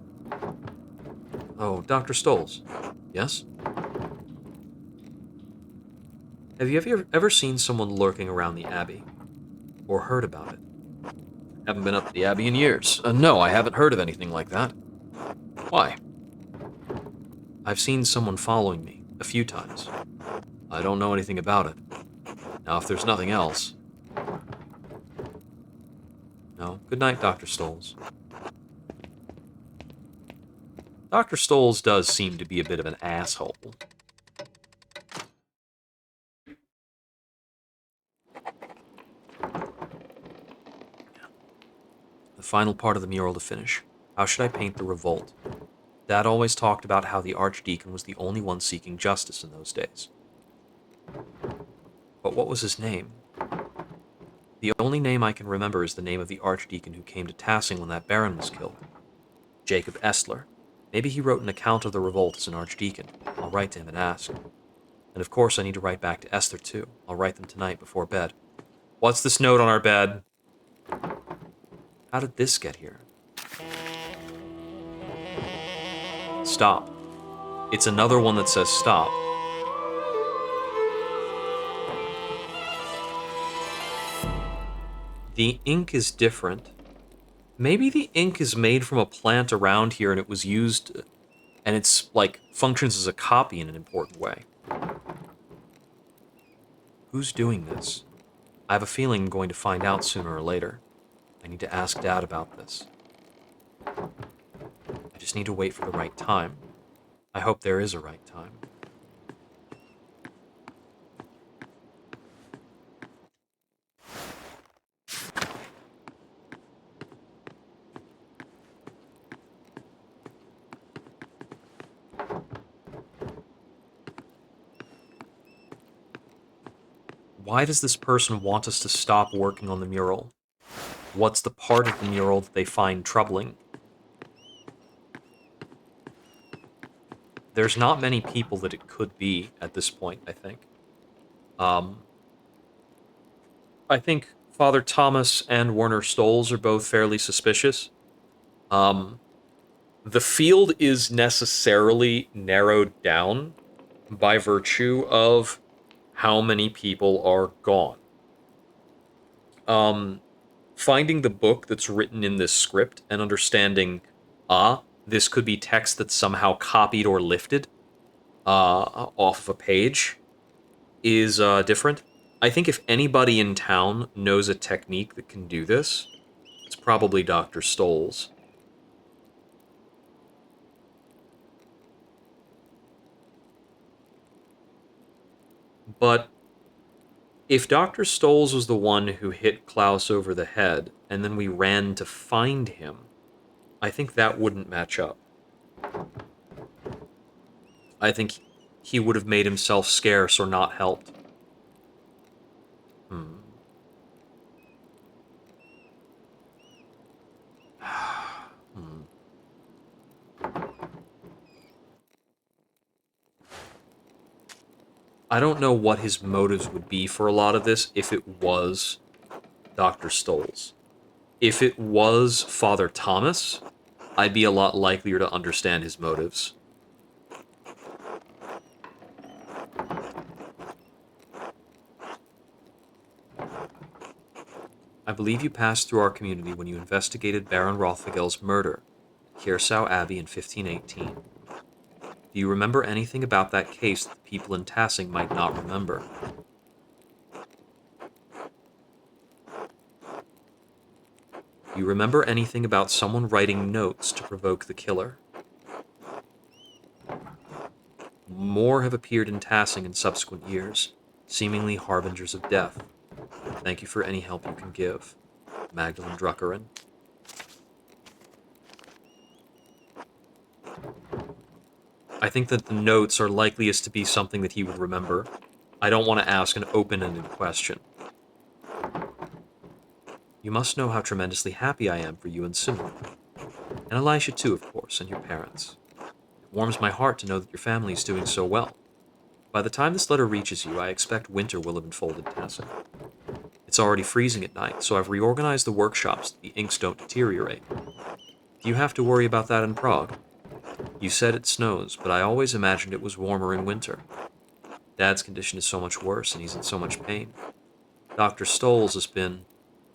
Oh, Dr. Stoles. Yes? Have you ever seen someone lurking around the Abbey? Or heard about it? Haven't been up to the Abbey in years. No, I haven't heard of anything like that. Why? I've seen someone following me a few times. I don't know anything about it. Now, if there's nothing else... No. Good night, Dr. Stoles. Dr. Stoles does seem to be a bit of an asshole. The final part of the mural to finish. How should I paint the revolt? Dad always talked about how the Archdeacon was the only one seeking justice in those days. But what was his name? The only name I can remember is the name of the Archdeacon who came to Tassing when that Baron was killed. Jacob Estler. Maybe he wrote an account of the revolt as an Archdeacon. I'll write to him and ask. And of course I need to write back to Esther too. I'll write them tonight before bed. What's this note on our bed? How did this get here? Stop. It's another one that says stop. The ink is different. Maybe the ink is made from a plant around here and it was used, and it's like functions as a copy in an important way. Who's doing this? I have a feeling I'm going to find out sooner or later. I need to ask Dad about this. I just need to wait for the right time. I hope there is a right time. Why does this person want us to stop working on the mural? What's the part of the mural that they find troubling? There's not many people that it could be at this point, I think. I think Father Thomas and Werner Stoles are both fairly suspicious. The field is necessarily narrowed down by virtue of how many people are gone. Finding the book that's written in this script and understanding, this could be text that's somehow copied or lifted off of a page is different. I think if anybody in town knows a technique that can do this, it's probably Dr. Stoles. But if Dr. Stoles was the one who hit Klaus over the head, and then we ran to find him, I think that wouldn't match up. I think he would have made himself scarce or not helped. I don't know what his motives would be for a lot of this if it was Dr. Stoles. If it was Father Thomas, I'd be a lot likelier to understand his motives. I believe you passed through our community when you investigated Baron Rothfigel's murder at Kiersau Abbey in 1518. Do you remember anything about that case that the people in Tassing might not remember? Do you remember anything about someone writing notes to provoke the killer? More have appeared in Tassing in subsequent years, seemingly harbingers of death. Thank you for any help you can give. Magdalene Druckerin. I think that the notes are likeliest to be something that he would remember. I don't want to ask an open-ended question. You must know how tremendously happy I am for you and Simon. And Elisha too, of course, and your parents. It warms my heart to know that your family is doing so well. By the time this letter reaches you, I expect winter will have enfolded Tassing. It's already freezing at night, so I've reorganized the workshops so that the inks don't deteriorate. Do you have to worry about that in Prague? You said it snows, but I always imagined it was warmer in winter. Dad's condition is so much worse, and he's in so much pain. Dr. Stolz has been,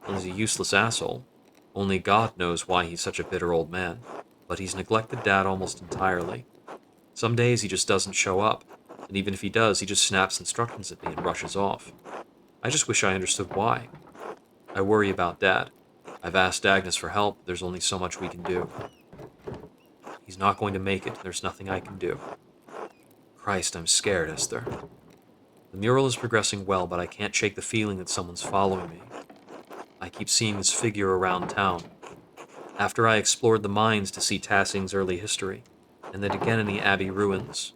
well, he's a useless asshole. Only God knows why he's such a bitter old man, but he's neglected Dad almost entirely. Some days he just doesn't show up, and even if he does, he just snaps instructions at me and rushes off. I just wish I understood why. I worry about Dad. I've asked Agnes for help, but there's only so much we can do. He's not going to make it, there's nothing I can do. Christ, I'm scared, Esther. The mural is progressing well, but I can't shake the feeling that someone's following me. I keep seeing this figure around town. After I explored the mines to see Tassing's early history, and then again in the Abbey ruins.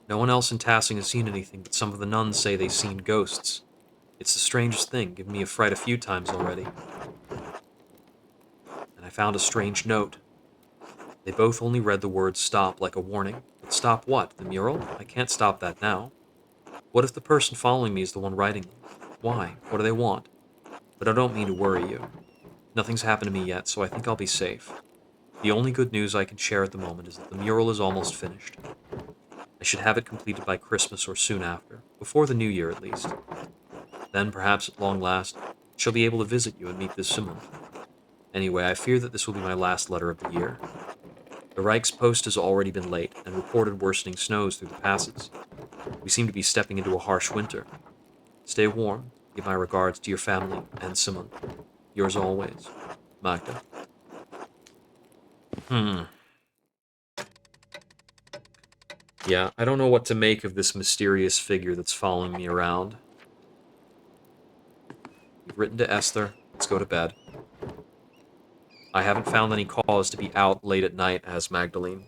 No one else in Tassing has seen anything, but some of the nuns say they've seen ghosts. It's the strangest thing, given me a fright a few times already. And I found a strange note. They both only read the word stop like a warning. But stop what? The mural? I can't stop that now. What if the person following me is the one writing them? Why? What do they want? But I don't mean to worry you. Nothing's happened to me yet, so I think I'll be safe. The only good news I can share at the moment is that the mural is almost finished. I should have it completed by Christmas or soon after, before the New Year at least. Then, perhaps at long last, I shall be able to visit you and meet this Simon. Anyway, I fear that this will be my last letter of the year. The Reichspost has already been late, and reported worsening snows through the passes. We seem to be stepping into a harsh winter. Stay warm, give my regards to your family and Simon. Yours always, Magda. Yeah, I don't know what to make of this mysterious figure that's following me around. You've written to Esther. Let's go to bed. I haven't found any cause to be out late at night as Magdalene.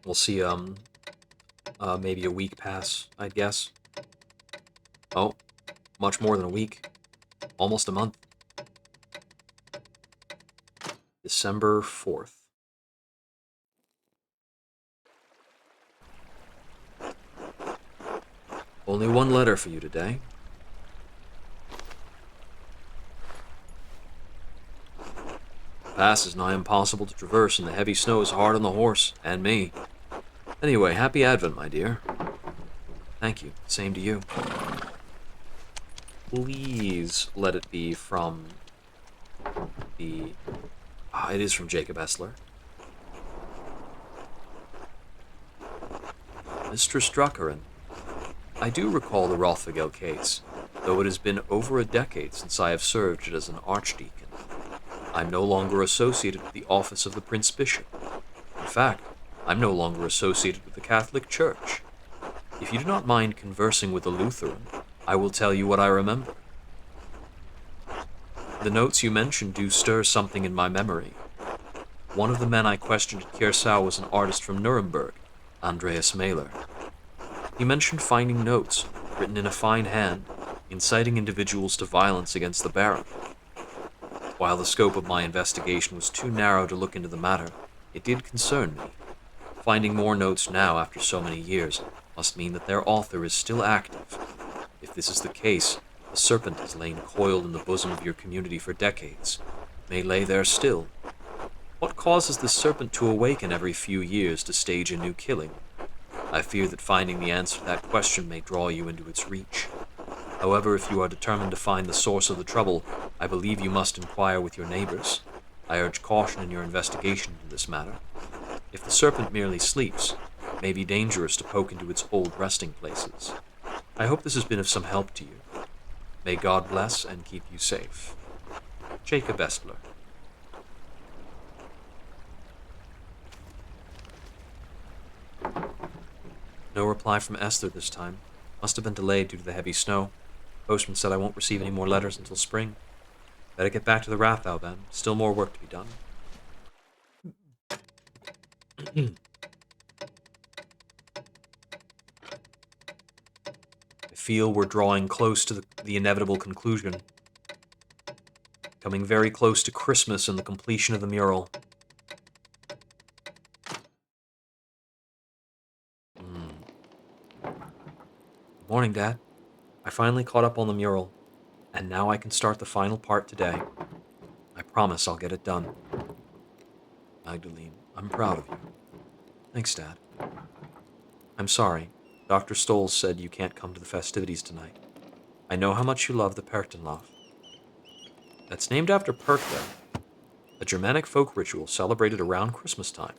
We'll see, maybe a week pass, I'd guess. Oh, much more than a week. Almost a month. December 4th. Only one letter for you today. The pass is nigh impossible to traverse, and the heavy snow is hard on the horse, and me. Anyway, happy Advent, my dear. Thank you. Same to you. Please let it be from the... it is from Jacob Essler. Mistress Druckerin, I do recall the Rothvigel case, though it has been over a decade since I have served as an archdeacon. I'm no longer associated with the office of the Prince Bishop. In fact, I'm no longer associated with the Catholic Church. If you do not mind conversing with a Lutheran, I will tell you what I remember. The notes you mentioned do stir something in my memory. One of the men I questioned at Kiersau was an artist from Nuremberg, Andreas Maler. He mentioned finding notes, written in a fine hand, inciting individuals to violence against the Baron. While the scope of my investigation was too narrow to look into the matter, it did concern me. Finding more notes now after so many years, must mean that their author is still active. If this is the case, the serpent has lain coiled in the bosom of your community for decades. It may lay there still. What causes this serpent to awaken every few years to stage a new killing? I fear that finding the answer to that question may draw you into its reach. However, if you are determined to find the source of the trouble, I believe you must inquire with your neighbors. I urge caution in your investigation into this matter. If the serpent merely sleeps, it may be dangerous to poke into its old resting places. I hope this has been of some help to you. May God bless and keep you safe. Jacob Estler. No reply from Esther this time. Must have been delayed due to the heavy snow. Postman said I won't receive any more letters until spring. Better get back to the Rathau then. Still more work to be done. I feel we're drawing close to the inevitable conclusion. Coming very close to Christmas and the completion of the mural. Good morning, Dad. I finally caught up on the mural, and now I can start the final part today. I promise I'll get it done. Magdalene, I'm proud of you. Thanks, Dad. I'm sorry. Dr. Stolz said you can't come to the festivities tonight. I know how much you love the Perchtenlauf. That's named after Perchta, a Germanic folk ritual celebrated around Christmas time,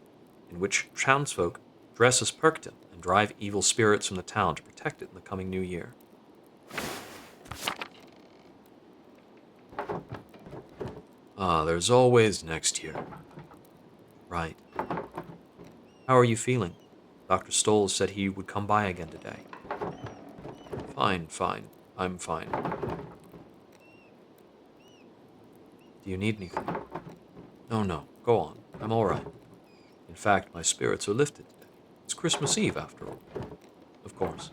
in which townsfolk dress as Perchten and drive evil spirits from the town to protect it in the coming new year. There's always next year. Right. How are you feeling? Dr. Stolz said he would come by again today. Fine. I'm fine. Do you need anything? No. Go on. I'm all right. In fact, my spirits are lifted today. It's Christmas Eve, after all. Of course.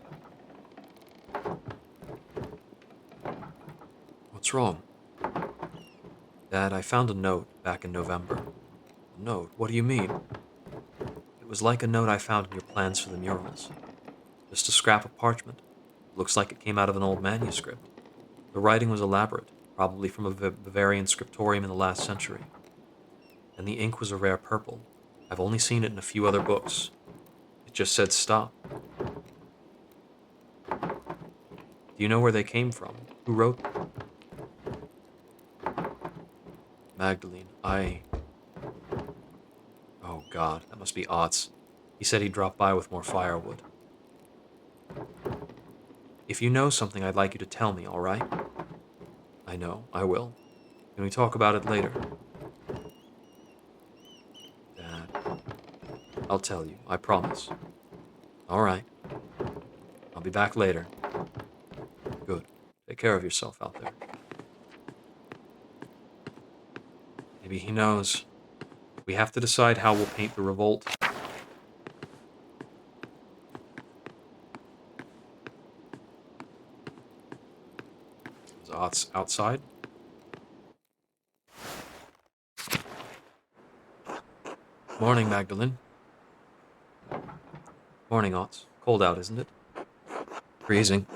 What's wrong? Dad, I found a note back in November. A note? What do you mean? It was like a note I found in your plans for the murals. Just a scrap of parchment. Looks like it came out of an old manuscript. The writing was elaborate, probably from a Bavarian scriptorium in the last century. And the ink was a rare purple. I've only seen it in a few other books. It just said stop. Do you know where they came from? Who wrote them? Magdalene, Oh God, that must be Otts. He said he'd drop by with more firewood. If you know something, I'd like you to tell me, all right? I know, I will. Can we talk about it later? Dad, I'll tell you, I promise. All right. I'll be back later. Good. Take care of yourself out there. Maybe he knows. We have to decide how we'll paint the revolt. Is Otts outside? Morning, Magdalene. Morning, Otts. Cold out, isn't it? Freezing.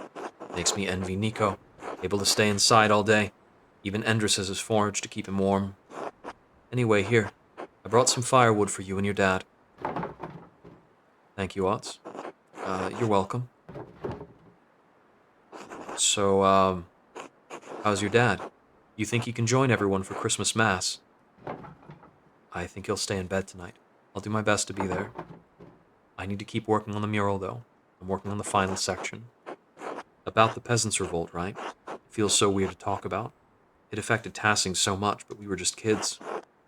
Makes me envy Nico. Able to stay inside all day. Even Andreas has his forge to keep him warm. Anyway, here. I brought some firewood for you and your dad. Thank you, Otts. You're welcome. So, how's your dad? You think he can join everyone for Christmas Mass? I think he'll stay in bed tonight. I'll do my best to be there. I need to keep working on the mural, though. I'm working on the final section. About the peasants' revolt, right? It feels so weird to talk about. It affected Tassing so much, but we were just kids.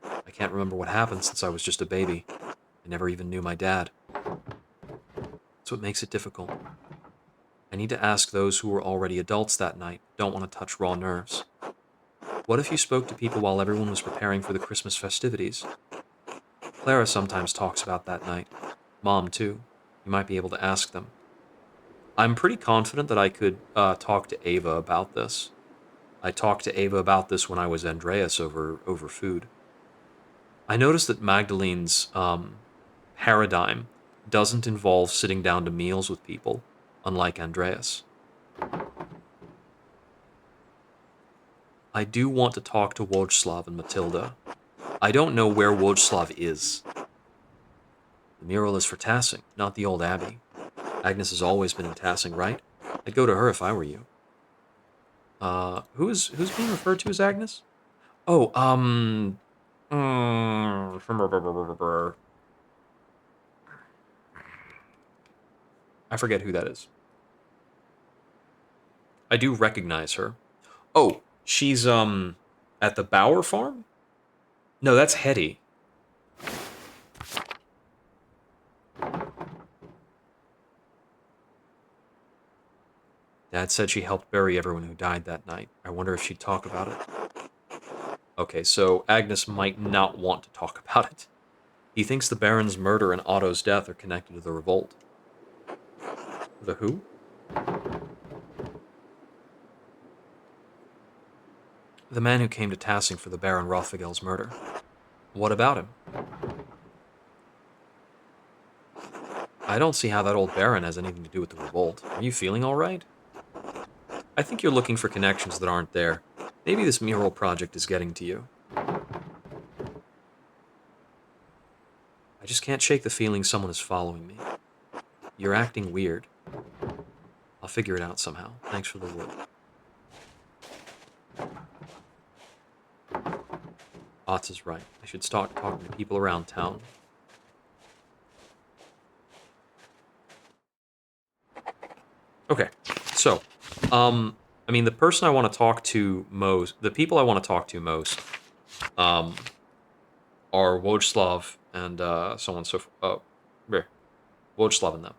I can't remember what happened since I was just a baby. I never even knew my dad. That's what makes it difficult. I need to ask those who were already adults that night, but don't want to touch raw nerves. What if you spoke to people while everyone was preparing for the Christmas festivities? Clara sometimes talks about that night. Mom, too. You might be able to ask them. I'm pretty confident that I could talk to Ava about this. I talked to Ava about this when I was Andreas over food. I noticed that Magdalene's paradigm doesn't involve sitting down to meals with people, unlike Andreas. I do want to talk to Wojslav and Matilda. I don't know where Wojslav is. The mural is for Tassing, not the old abbey. Agnes has always been in Tassing, right? I'd go to her if I were you. Who's being referred to as Agnes? Oh, I forget who that is. I do recognize her. Oh, she's, at the Bower farm? No, that's Hetty. Dad said she helped bury everyone who died that night. I wonder if she'd talk about it. Okay, so Agnes might not want to talk about it. He thinks the Baron's murder and Otto's death are connected to the revolt. The who? The man who came to Tassing for the Baron Rothvigel's murder. What about him? I don't see how that old Baron has anything to do with the revolt. Are you feeling all right? I think you're looking for connections that aren't there. Maybe this mural project is getting to you. I just can't shake the feeling someone is following me. You're acting weird. I'll figure it out somehow. Thanks for the wood. Otz is right. I should start talking to people around town. Okay, so, I mean, the person I want to talk to most, the people I want to talk to most, are Wojslav and, someone so, Wojslav and them.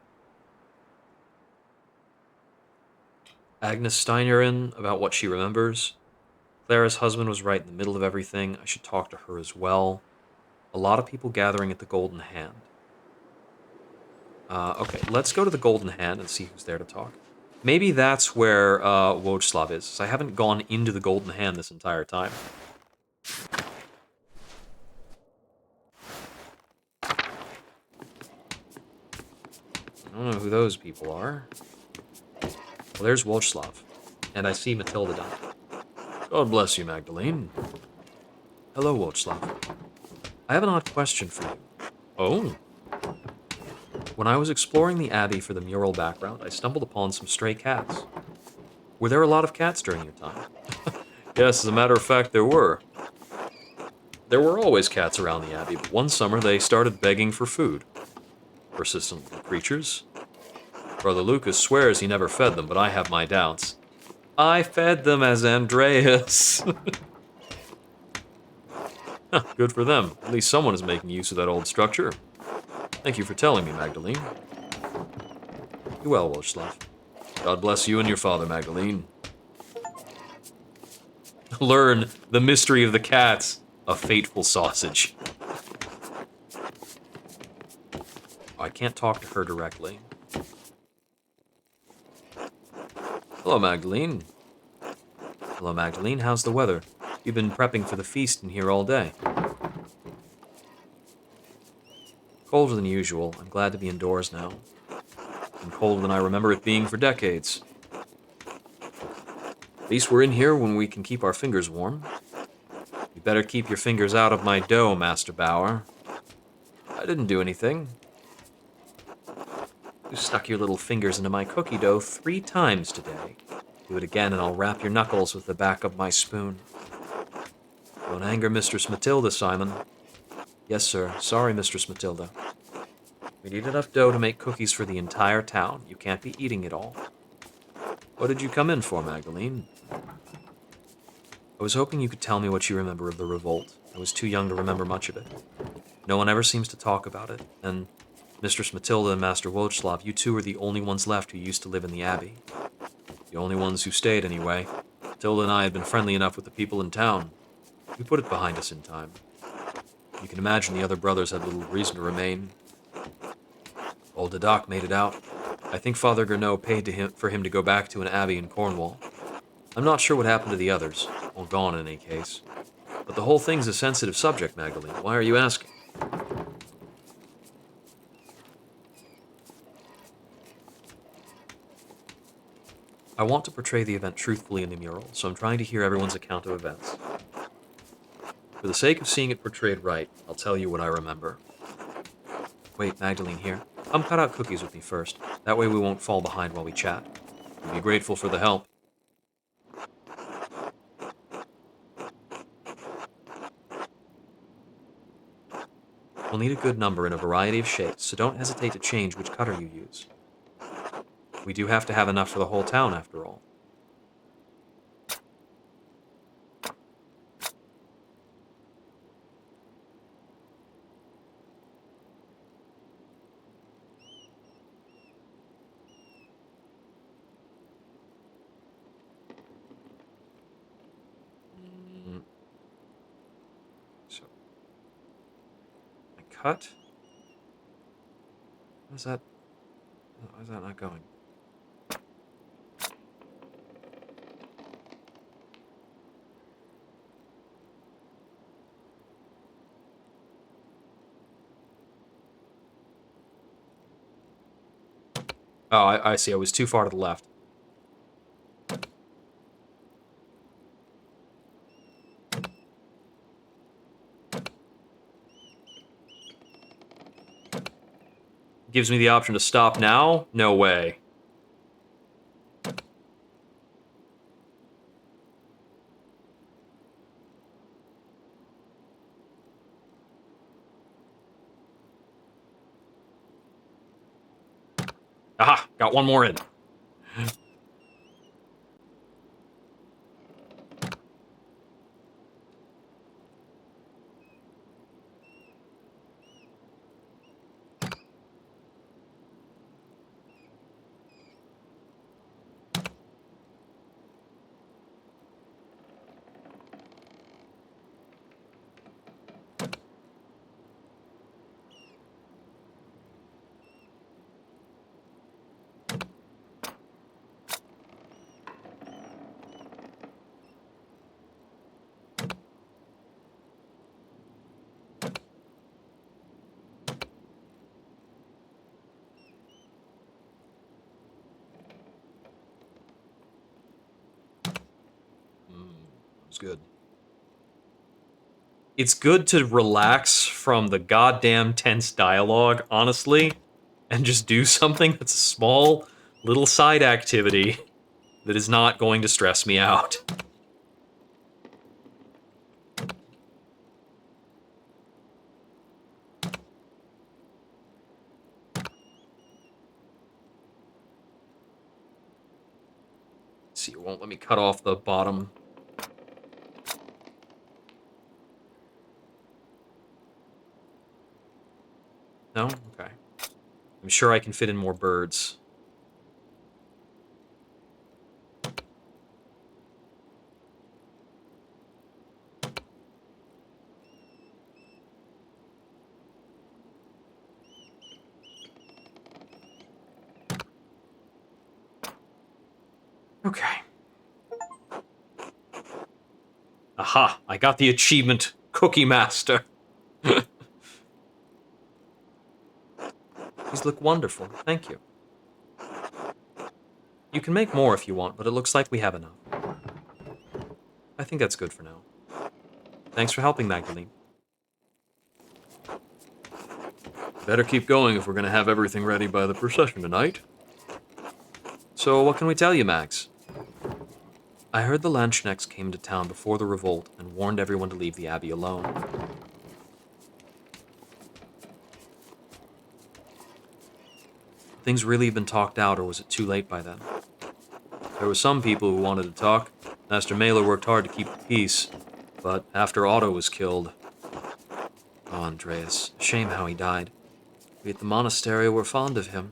Agnes Steinerin about what she remembers. Clara's husband was right in the middle of everything. I should talk to her as well. A lot of people gathering at the Golden Hand. Okay, let's go to the Golden Hand and see who's there to talk. Maybe that's where Wojslav is. I haven't gone into the Golden Hand this entire time. I don't know who those people are. Well, there's Wojslav. And I see Matilda down. God bless you, Magdalene. Hello, Wojslav. I have an odd question for you. Oh? When I was exploring the Abbey for the mural background, I stumbled upon some stray cats. Were there a lot of cats during your time? Yes, as a matter of fact, there were. There were always cats around the Abbey, but one summer they started begging for food. Persistent little creatures. Brother Lucas swears he never fed them, but I have my doubts. I fed them as Andreas. Good for them. At least someone is making use of that old structure. Thank you for telling me, Magdalene. You well, Wojslav. God bless you and your father, Magdalene. Learn the mystery of the cats. A fateful sausage. I can't talk to her directly. Hello, Magdalene. Hello, Magdalene. How's the weather? You've been prepping for the feast in here all day. Colder than usual. I'm glad to be indoors now. And colder than I remember it being for decades. At least we're in here when we can keep our fingers warm. You better keep your fingers out of my dough, Master Bauer. I didn't do anything. You stuck your little fingers into my cookie dough 3 times today. Do it again and I'll wrap your knuckles with the back of my spoon. Don't anger Mistress Matilda, Simon. Yes, sir. Sorry, Mistress Matilda. We need enough dough to make cookies for the entire town. You can't be eating it all. What did you come in for, Magdalene? I was hoping you could tell me what you remember of the revolt. I was too young to remember much of it. No one ever seems to talk about it, and Mistress Matilda and Master Wojslav, you two are the only ones left who used to live in the Abbey. The only ones who stayed, anyway. Matilda and I had been friendly enough with the people in town. We put it behind us in time. You can imagine the other brothers had little reason to remain. Old Dadak made it out. I think Father Gurneau paid for him to go back to an abbey in Cornwall. I'm not sure what happened to the others. All gone in any case. But the whole thing's a sensitive subject, Magdalene. Why are you asking? I want to portray the event truthfully in the mural, so I'm trying to hear everyone's account of events. For the sake of seeing it portrayed right, I'll tell you what I remember. Wait, Magdalene here. Come cut out cookies with me first. That way we won't fall behind while we chat. I'd be grateful for the help. We'll need a good number in a variety of shapes, so don't hesitate to change which cutter you use. We do have to have enough for the whole town, after all. So, I cut. Why is that not going? Oh, I see. I was too far to the left. Gives me the option to stop now? No way. Aha! Got one more in. It's good. It's good to relax from the goddamn tense dialogue, honestly, and just do something that's a small little side activity that is not going to stress me out. See, it won't let me cut off the bottom. No? Okay. I'm sure I can fit in more birds. Okay. Aha! I got the achievement, Cookie Master. These look wonderful. Thank you. You can make more if you want, but it looks like we have enough. I think that's good for now. Thanks for helping, Magdalene. Better keep going if we're gonna have everything ready by the procession tonight. So, what can we tell you, Max? I heard the Landsknechts came to town before the revolt and warned everyone to leave the abbey alone. Things really been talked out, or was it too late by then? There were some people who wanted to talk. Master Maler worked hard to keep the peace, but after Otto was killed... Oh, Andreas. Shame how he died. We at the monastery were fond of him.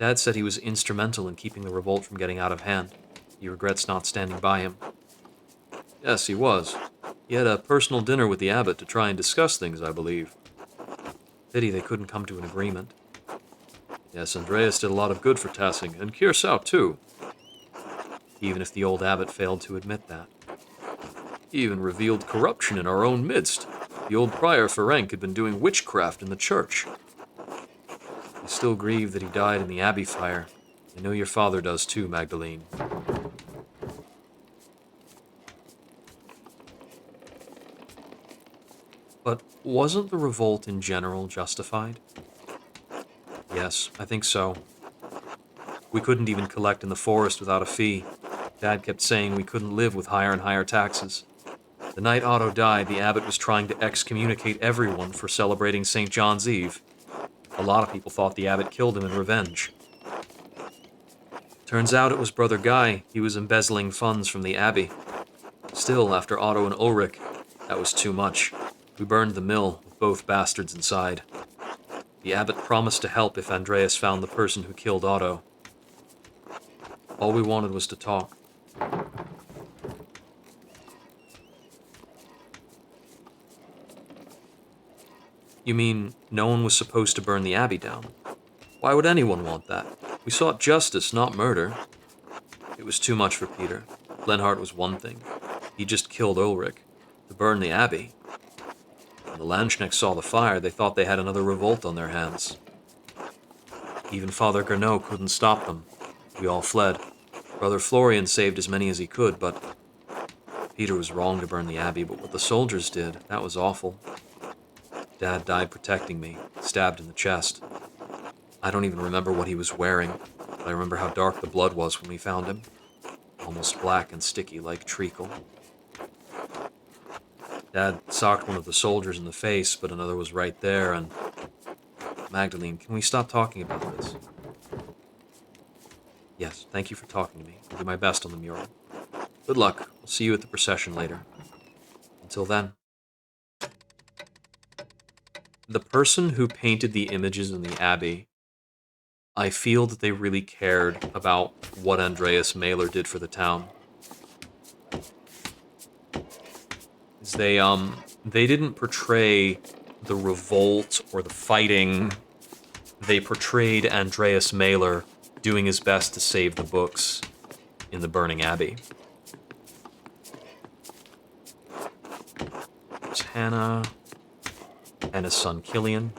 Dad said he was instrumental in keeping the revolt from getting out of hand. He regrets not standing by him. Yes, he was. He had a personal dinner with the abbot to try and discuss things, I believe. Pity they couldn't come to an agreement. Yes, Andreas did a lot of good for Tassing, and Kiersau, too. Even if the old abbot failed to admit that. He even revealed corruption in our own midst. The old prior Ferenc had been doing witchcraft in the church. I still grieve that he died in the abbey fire. I know your father does too, Magdalene. But wasn't the revolt in general justified? Yes, I think so. We couldn't even collect in the forest without a fee. Dad kept saying we couldn't live with higher and higher taxes. The night Otto died, the abbot was trying to excommunicate everyone for celebrating St. John's Eve. A lot of people thought the abbot killed him in revenge. Turns out it was Brother Guy. He was embezzling funds from the abbey. Still, after Otto and Ulrich, that was too much. We burned the mill, with both bastards inside. The abbot promised to help if Andreas found the person who killed Otto. All we wanted was to talk. You mean no one was supposed to burn the abbey down? Why would anyone want that? We sought justice, not murder. It was too much for Peter. Lenhart was one thing. He just killed Ulrich. To burn the abbey. When the Landsknechts saw the fire, they thought they had another revolt on their hands. Even Father Gernot couldn't stop them. We all fled. Brother Florian saved as many as he could, but Peter was wrong to burn the abbey, but what the soldiers did, that was awful. Dad died protecting me, stabbed in the chest. I don't even remember what he was wearing, but I remember how dark the blood was when we found him. Almost black and sticky like treacle. Dad socked one of the soldiers in the face, but another was right there, and... Magdalene, can we stop talking about this? Yes, thank you for talking to me. I'll do my best on the mural. Good luck. I'll see you at the procession later. Until then. The person who painted the images in the abbey, I feel that they really cared about what Andreas Maler did for the town. They didn't portray the revolt or the fighting. They portrayed Andreas Maler doing his best to save the books in the burning abbey. There's Hannah. Hannah's son, Killian.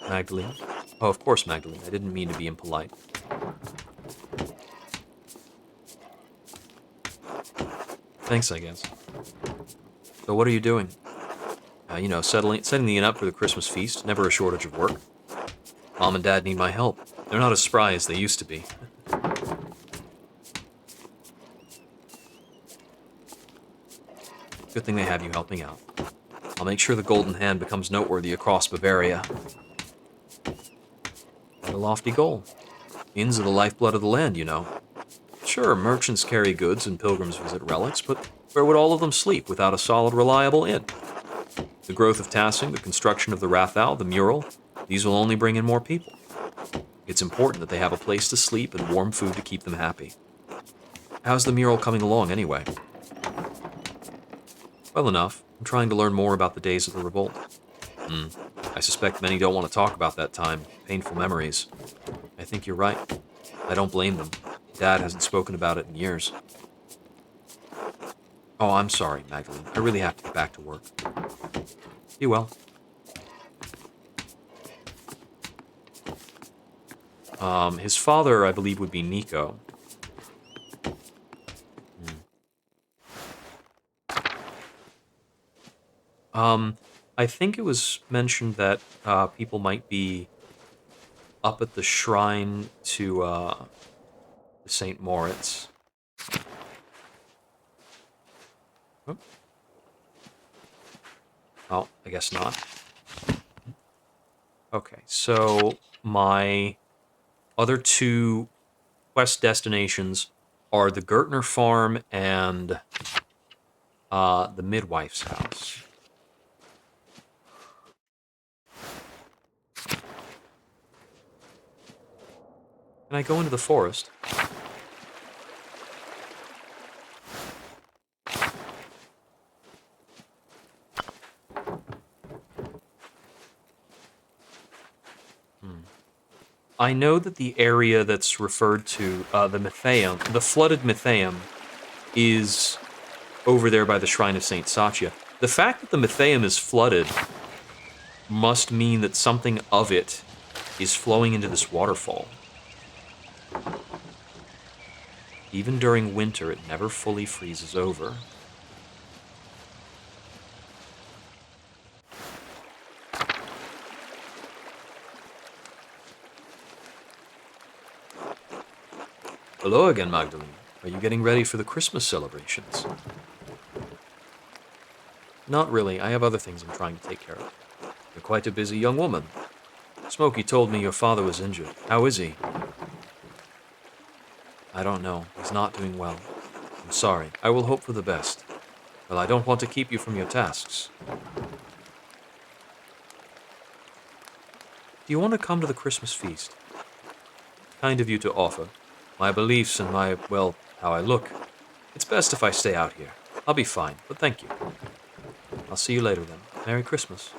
Magdalene. Oh, of course, Magdalene. I didn't mean to be impolite. Thanks, I guess. So what are you doing? Setting the inn up for the Christmas feast. Never a shortage of work. Mom and Dad need my help. They're not as spry as they used to be. Good thing they have you helping out. I'll make sure the Golden Hand becomes noteworthy across Bavaria. What a lofty goal. Inns are the lifeblood of the land, you know. Sure, merchants carry goods and pilgrims visit relics, but where would all of them sleep without a solid, reliable inn? The growth of Tassing, the construction of the Rathau, the mural, these will only bring in more people. It's important that they have a place to sleep and warm food to keep them happy. How's the mural coming along, anyway? Well enough. I'm trying to learn more about the days of the revolt. I suspect many don't want to talk about that time. Painful memories. I think you're right. I don't blame them. Dad hasn't spoken about it in years. Oh, I'm sorry, Magdalene. I really have to get back to work. Be well. His father, I believe, would be Nico. I think it was mentioned that people might be up at the shrine to St. Moritz. Oh, I guess not. Okay, so my other two quest destinations are the Gertner Farm and the Midwife's house. Can I go into the forest? I know that the area that's referred to, the Mythaeum, the flooded Mythaeum, is over there by the Shrine of St. Satya. The fact that the Mythaeum is flooded must mean that something of it is flowing into this waterfall. Even during winter, it never fully freezes over. Hello again, Magdalene. Are you getting ready for the Christmas celebrations? Not really. I have other things I'm trying to take care of. You're quite a busy young woman. Smokey told me your father was injured. How is he? I don't know. He's not doing well. I'm sorry. I will hope for the best. Well, I don't want to keep you from your tasks. Do you want to come to the Christmas feast? Kind of you to offer. My beliefs and well, how I look. It's best if I stay out here. I'll be fine, but thank you. I'll see you later then. Merry Christmas.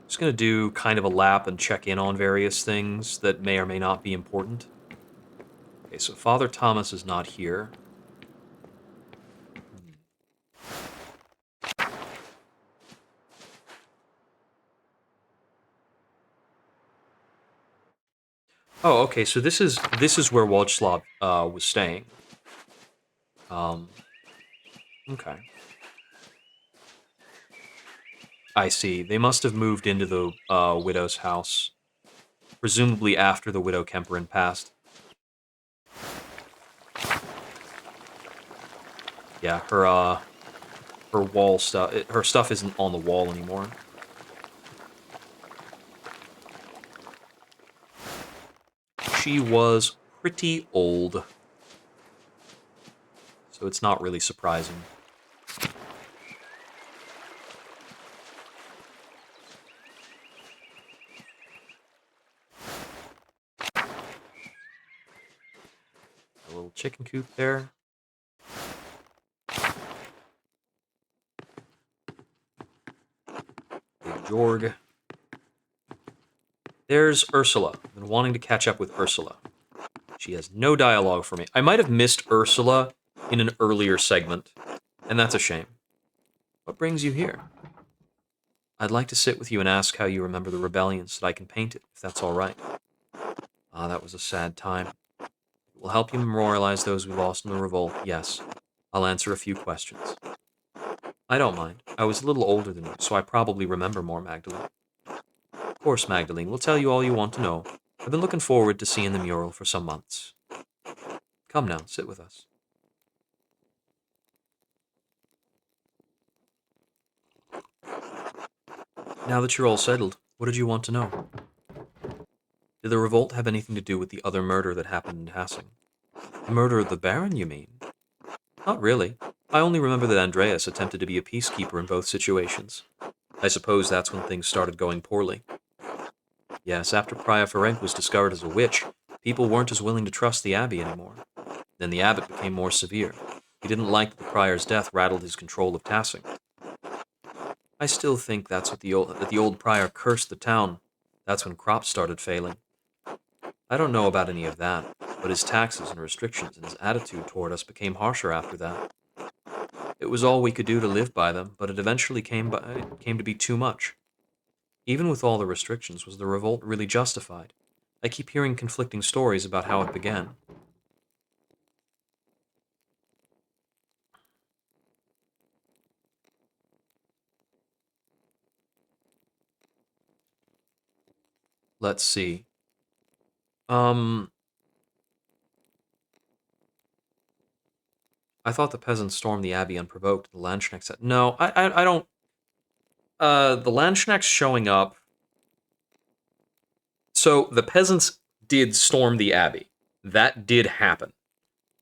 Just going to do kind of a lap and check in on various things that may or may not be important. Okay, so Father Thomas is not here. Oh, okay, so this is where Władysław was staying. Okay. I see. They must have moved into the widow's house, presumably after the widow Kemperin passed. Yeah, her wall stuff, her stuff isn't on the wall anymore. She was pretty old, so it's not really surprising. A little chicken coop there. Big Jorg. There's Ursula. I've been wanting to catch up with Ursula. She has no dialogue for me. I might have missed Ursula in an earlier segment, and that's a shame. What brings you here? I'd like to sit with you and ask how you remember the rebellion so that I can paint it, if that's all right. Ah, that was a sad time. It will help you memorialize those we lost in the revolt, yes. I'll answer a few questions. I don't mind. I was a little older than you, so I probably remember more, Magdalene. Of course, Magdalene, we'll tell you all you want to know. I've been looking forward to seeing the mural for some months. Come now, sit with us. Now that you're all settled, what did you want to know? Did the revolt have anything to do with the other murder that happened in Tassing? The murder of the Baron, you mean? Not really. I only remember that Andreas attempted to be a peacekeeper in both situations. I suppose that's when things started going poorly. Yes, after Priya Ferenc was discovered as a witch, people weren't as willing to trust the abbey anymore. Then the abbot became more severe. He didn't like that the prior's death rattled his control of Tassing. I still think that's what the old prior cursed the town. That's when crops started failing. I don't know about any of that, but his taxes and restrictions and his attitude toward us became harsher after that. It was all we could do to live by them, but it eventually came to be too much. Even with all the restrictions, was the revolt really justified? I keep hearing conflicting stories about how it began. Let's see. I thought the peasants stormed the abbey unprovoked. The Landsknechts said, no, I don't. The Landsknechts showing up. So the peasants did storm the abbey. That did happen.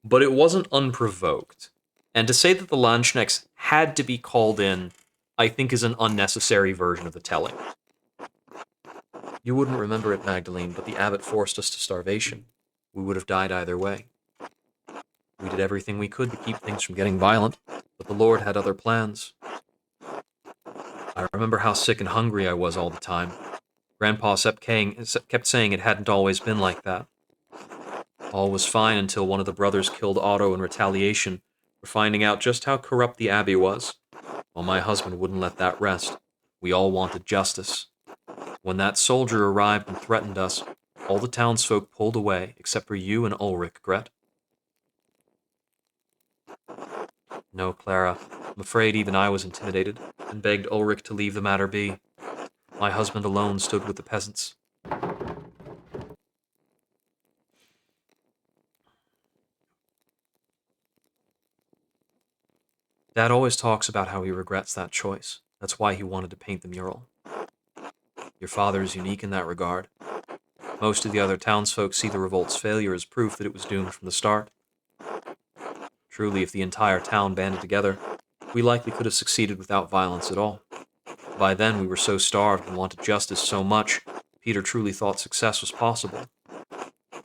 But it wasn't unprovoked. And to say that the Landsknechts had to be called in, I think is an unnecessary version of the telling. You wouldn't remember it, Magdalene, but the abbot forced us to starvation. We would have died either way. We did everything we could to keep things from getting violent, but the Lord had other plans. I remember how sick and hungry I was all the time. Grandpa kept saying it hadn't always been like that. All was fine until one of the brothers killed Otto in retaliation for finding out just how corrupt the Abbey was. Well, my husband wouldn't let that rest. We all wanted justice. When that soldier arrived and threatened us, all the townsfolk pulled away, except for you and Ulrich, Gret. No, Clara, I'm afraid even I was intimidated, and begged Ulrich to leave the matter be. My husband alone stood with the peasants. Dad always talks about how he regrets that choice. That's why he wanted to paint the mural. Your father is unique in that regard. Most of the other townsfolk see the revolt's failure as proof that it was doomed from the start. Truly, if the entire town banded together, we likely could have succeeded without violence at all. By then, we were so starved and wanted justice so much, Peter truly thought success was possible.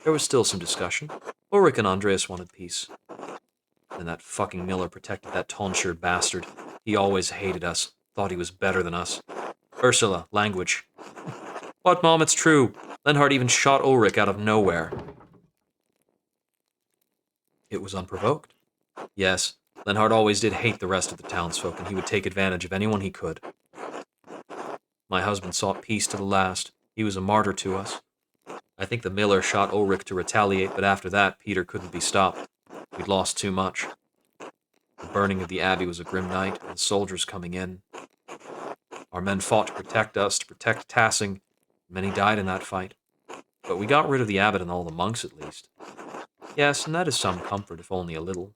There was still some discussion. Ulrich and Andreas wanted peace. And that fucking Miller protected that tonsured bastard. He always hated us, thought he was better than us. Ursula, language. What, Mom, it's true. Lenhart even shot Ulrich out of nowhere. It was unprovoked. Yes, Lenhart always did hate the rest of the townsfolk, and he would take advantage of anyone he could. My husband sought peace to the last. He was a martyr to us. I think the Miller shot Ulrich to retaliate, but after that, Peter couldn't be stopped. We'd lost too much. The burning of the Abbey was a grim night, and soldiers coming in. Our men fought to protect us, to protect Tassing. Many died in that fight. But we got rid of the abbot and all the monks, at least. Yes, and that is some comfort, if only a little.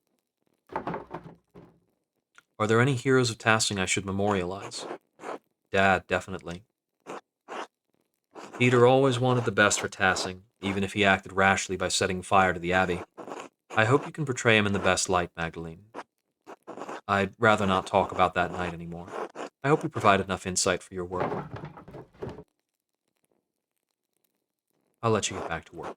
Are there any heroes of Tassing I should memorialize? Dad, definitely. Peter always wanted the best for Tassing, even if he acted rashly by setting fire to the Abbey. I hope you can portray him in the best light, Magdalene. I'd rather not talk about that night anymore. I hope you provide enough insight for your work. I'll let you get back to work.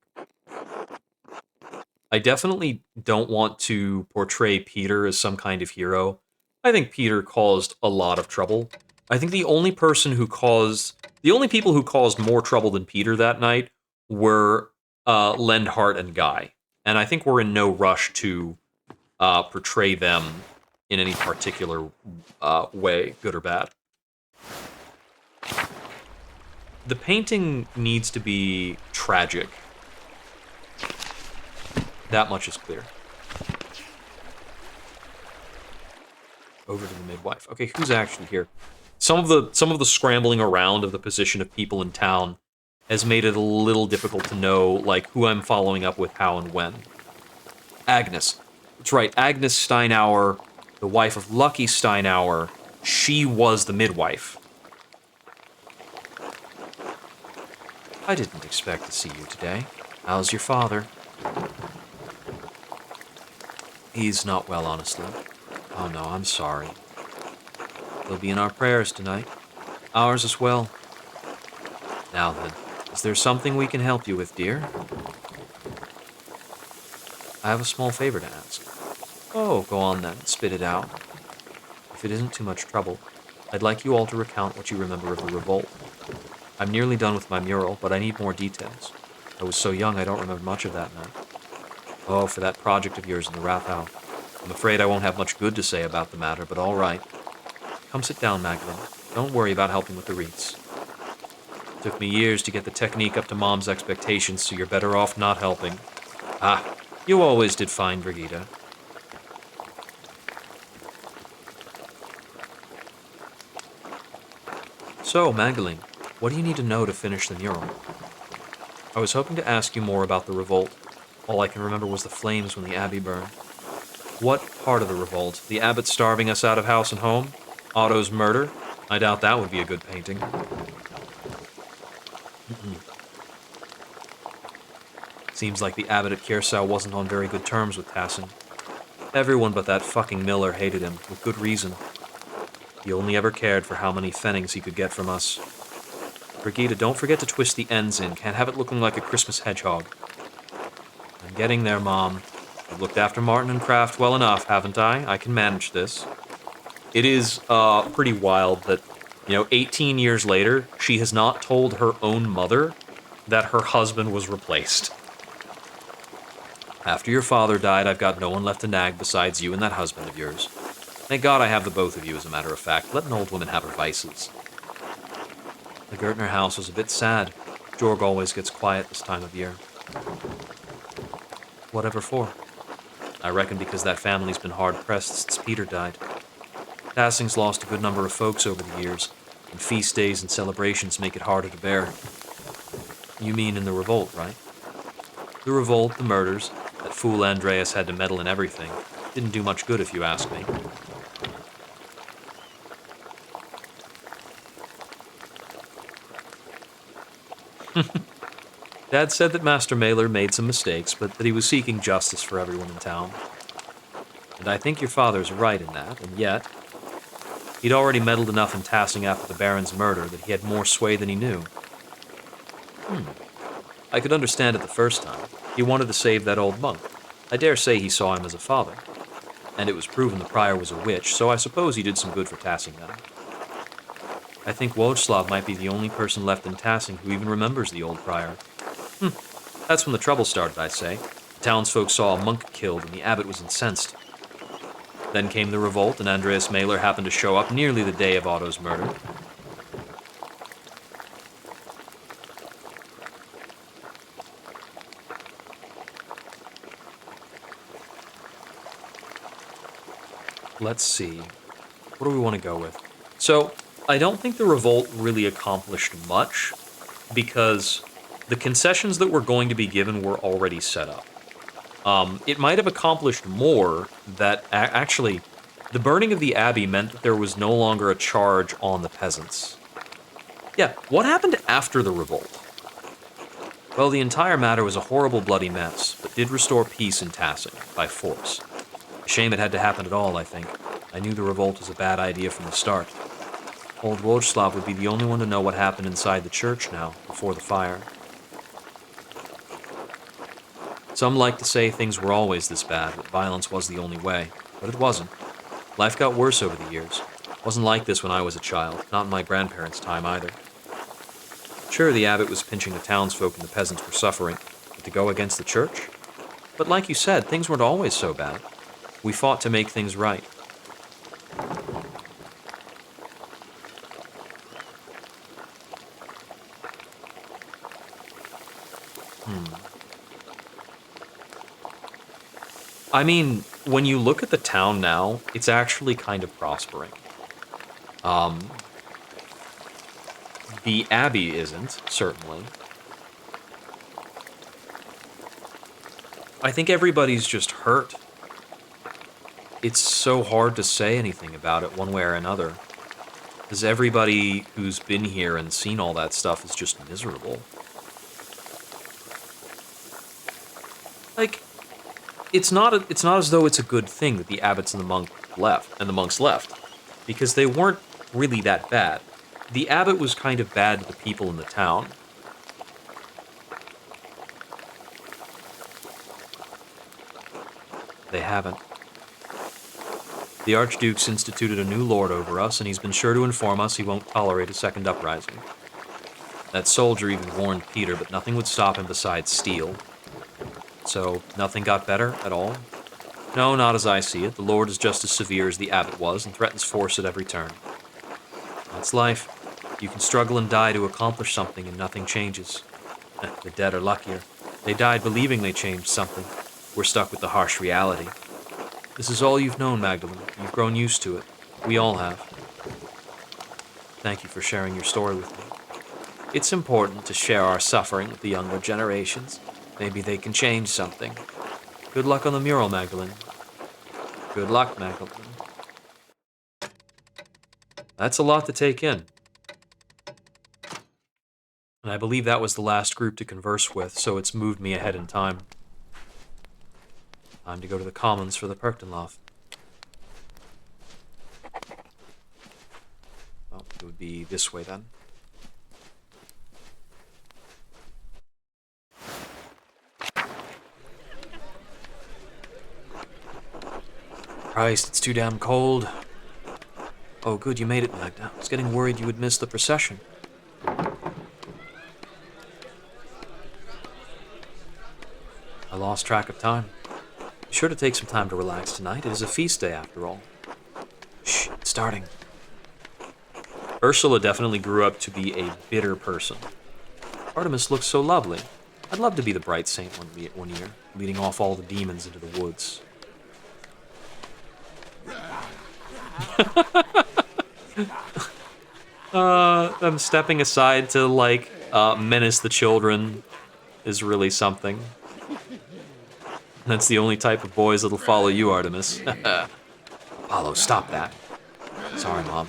I definitely don't want to portray Peter as some kind of hero. I think Peter caused a lot of trouble. I think the only people who caused more trouble than Peter that night were Lenhart and Guy. And I think we're in no rush to portray them in any particular way, good or bad. The painting needs to be tragic. That much is clear. Over to the midwife. Okay, who's actually here? Some of the scrambling around of the position of people in town has made it a little difficult to know, like, who I'm following up with, how and when. Agnes. That's right, Agnes Steinauer, the wife of Lucky Steinauer. She was the midwife. I didn't expect to see you today. How's your father? He's not well, honestly. Oh no, I'm sorry. He'll be in our prayers tonight. Ours as well. Now then, is there something we can help you with, dear? I have a small favor to ask. Oh, go on then, spit it out. If it isn't too much trouble, I'd like you all to recount what you remember of the revolt. I'm nearly done with my mural, but I need more details. I was so young I don't remember much of that night. Oh, for that project of yours in the Rathau. I'm afraid I won't have much good to say about the matter, but all right. Come sit down, Magdalene. Don't worry about helping with the wreaths. It took me years to get the technique up to Mom's expectations, so you're better off not helping. Ah, you always did fine, Brigitte. So, Magdalene, what do you need to know to finish the mural? I was hoping to ask you more about the revolt. All I can remember was the flames when the Abbey burned. What part of the revolt? The abbot starving us out of house and home? Otto's murder? I doubt that would be a good painting. Seems like the abbot at Kiersau wasn't on very good terms with Tassing. Everyone but that fucking Miller hated him, with good reason. He only ever cared for how many pfennigs he could get from us. Brigitte, don't forget to twist the ends in. Can't have it looking like a Christmas hedgehog. I'm getting there, Mom. I've looked after Martin and Kraft well enough, haven't I? I can manage this. It is pretty wild that 18 years later, she has not told her own mother that her husband was replaced. After your father died, I've got no one left to nag besides you and that husband of yours. Thank God I have the both of you, as a matter of fact. Let an old woman have her vices. The Gertner house was a bit sad. Jorg always gets quiet this time of year. Whatever for? I reckon because that family's been hard-pressed since Peter died. Tassing's lost a good number of folks over the years, and feast days and celebrations make it harder to bear. You mean in the revolt, right? The revolt, the murders, that fool Andreas had to meddle in everything. Didn't do much good if you ask me. Dad said that Master Maler made some mistakes, but that he was seeking justice for everyone in town. And I think your father's right in that, and yet, he'd already meddled enough in Tassing after the Baron's murder that he had more sway than he knew. I could understand it the first time. He wanted to save that old monk. I dare say he saw him as a father. And it was proven the prior was a witch, so I suppose he did some good for Tassing then. I think Wojslav might be the only person left in Tassing who even remembers the old prior. That's when the trouble started, I say. The townsfolk saw a monk killed, and the abbot was incensed. Then came the revolt, and Andreas Maler happened to show up nearly the day of Otto's murder. Let's see. What do we want to go with? So, I don't think the revolt really accomplished much, because the concessions that were going to be given were already set up. It might have accomplished more that actually, the burning of the abbey meant that there was no longer a charge on the peasants. Yeah, what happened after the revolt? Well, the entire matter was a horrible bloody mess, but did restore peace in Tassing, by force. A shame it had to happen at all, I think. I knew the revolt was a bad idea from the start. Old Wojslav would be the only one to know what happened inside the church now, before the fire. Some like to say things were always this bad, that violence was the only way, but it wasn't. Life got worse over the years. It wasn't like this when I was a child, not in my grandparents' time either. Sure, the abbot was pinching the townsfolk and the peasants were suffering, but to go against the church? But like you said, things weren't always so bad. We fought to make things right. I mean, when you look at the town now, it's actually kind of prospering. The abbey isn't, certainly. I think everybody's just hurt. It's so hard to say anything about it one way or another, because everybody who's been here and seen all that stuff is just miserable. Like, it's not as though it's a good thing that the abbots and the monks left, because they weren't really that bad. The abbot was kind of bad to the people in the town. They haven't. The Archduke's instituted a new lord over us, and he's been sure to inform us he won't tolerate a second uprising. That soldier even warned Peter, but nothing would stop him besides steel. So, nothing got better at all? No, not as I see it. The Lord is just as severe as the abbot was, and threatens force at every turn. That's life. You can struggle and die to accomplish something, and nothing changes. The dead are luckier. They died believing they changed something. We're stuck with the harsh reality. This is all you've known, Magdalene. You've grown used to it. We all have. Thank you for sharing your story with me. It's important to share our suffering with the younger generations. Maybe they can change something. Good luck on the mural, Magdalene. Good luck, Magdalene. That's a lot to take in. And I believe that was the last group to converse with, so it's moved me ahead in time. Time to go to the commons for the Perchtenlauf. Well, it would be this way then. Christ, it's too damn cold. Oh, good, you made it, Magda. I was getting worried you would miss the procession. I lost track of time. Be sure to take some time to relax tonight. It is a feast day, after all. Shh, it's starting. Ursula definitely grew up to be a bitter person. Artemis looks so lovely. I'd love to be the bright saint one year, leading off all the demons into the woods. I'm stepping aside to, menace the children is really something. That's the only type of boys that'll follow you, Artemis. Apollo, stop that. Sorry, Mom.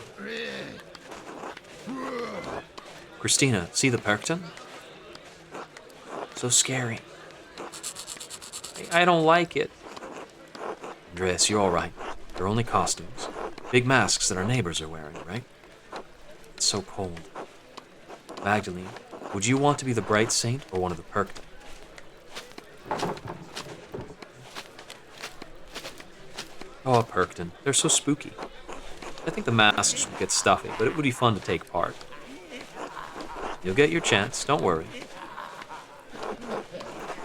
Christina, see the Perkton? So scary. I don't like it. Andreas, you're all right. They're only costumes. Big masks that our neighbors are wearing, right? It's so cold. Magdalene, would you want to be the bright saint or one of the Perkton? Oh, a Perkton. They're so spooky. I think the masks would get stuffy, but it would be fun to take part. You'll get your chance, don't worry.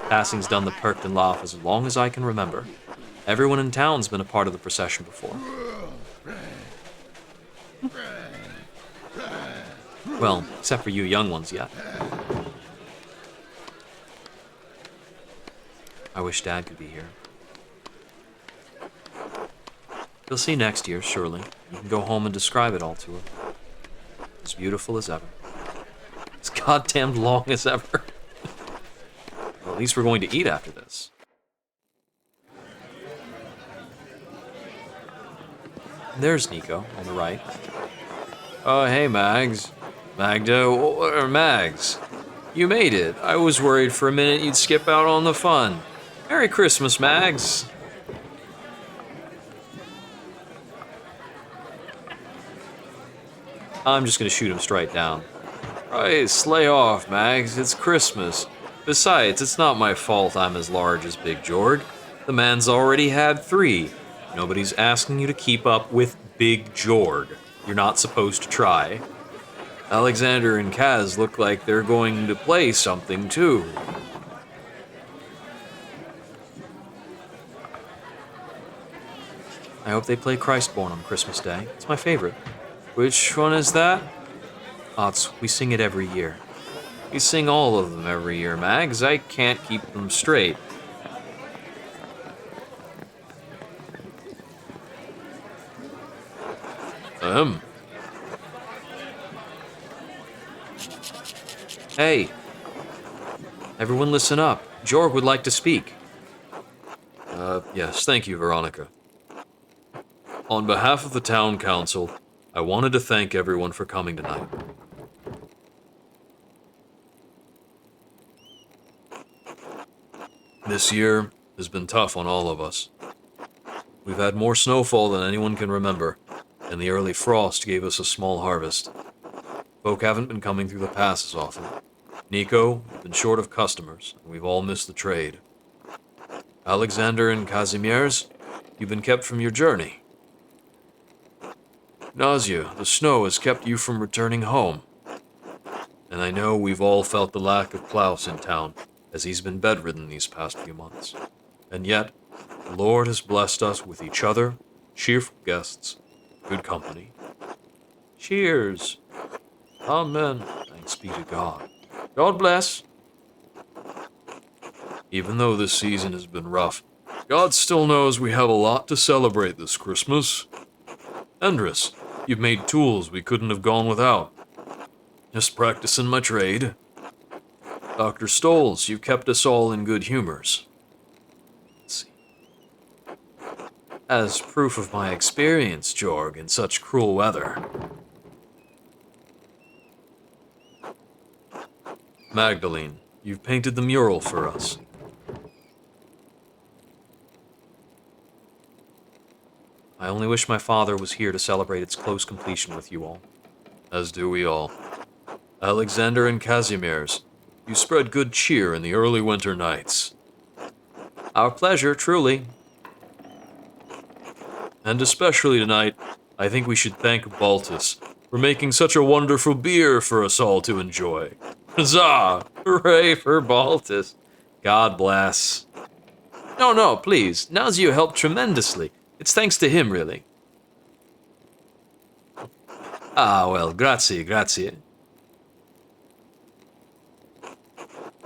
Tassing's done the Perkton laugh as long as I can remember. Everyone in town's been a part of the procession before. Well, except for you young ones yet. I wish Dad could be here. You'll see next year, surely. You can go home and describe it all to her. As beautiful as ever. As goddamn long as ever. Well, at least we're going to eat after this. There's Nico on the right. Oh, hey, Mags. Magda, or Mags. You made it. I was worried for a minute you'd skip out on the fun. Merry Christmas, Mags. I'm just gonna shoot him straight down. Right, slay off, Mags. It's Christmas. Besides, it's not my fault I'm as large as Big Jorg. The man's already had 3. Nobody's asking you to keep up with Big Jorg. You're not supposed to try. Alexander and Kaz look like they're going to play something, too. I hope they play Christborn on Christmas Day. It's my favorite. Which one is that? We sing it every year. We sing all of them every year, Mags. I can't keep them straight. Hey. Everyone listen up. Jorg would like to speak. Yes, thank you, Veronica. On behalf of the town council, I wanted to thank everyone for coming tonight. This year has been tough on all of us. We've had more snowfall than anyone can remember, and the early frost gave us a small harvest. Folk haven't been coming through the pass as often. Nico has been short of customers, and we've all missed the trade. Alexander and Kazimierz, you've been kept from your journey. Nausea, the snow has kept you from returning home. And I know we've all felt the lack of Klaus in town, as he's been bedridden these past few months. And yet, the Lord has blessed us with each other, cheerful guests, good company. Cheers. Amen. Thanks be to God. God bless. Even though this season has been rough, God still knows we have a lot to celebrate this Christmas. Andreas, you've made tools we couldn't have gone without. Just practicing my trade. Dr. Stolz, you've kept us all in good humors. Let's see. As proof of my experience, Jorg, in such cruel weather. Magdalene, you've painted the mural for us. I only wish my father was here to celebrate its close completion with you all. As do we all. Alexander and Kazimierz, you spread good cheer in the early winter nights. Our pleasure, truly. And especially tonight, I think we should thank Baltus for making such a wonderful beer for us all to enjoy. Huzzah! Hooray for Baltus. God bless. No, no, please. Nazio helped tremendously. It's thanks to him, really. Ah, well, grazie, grazie.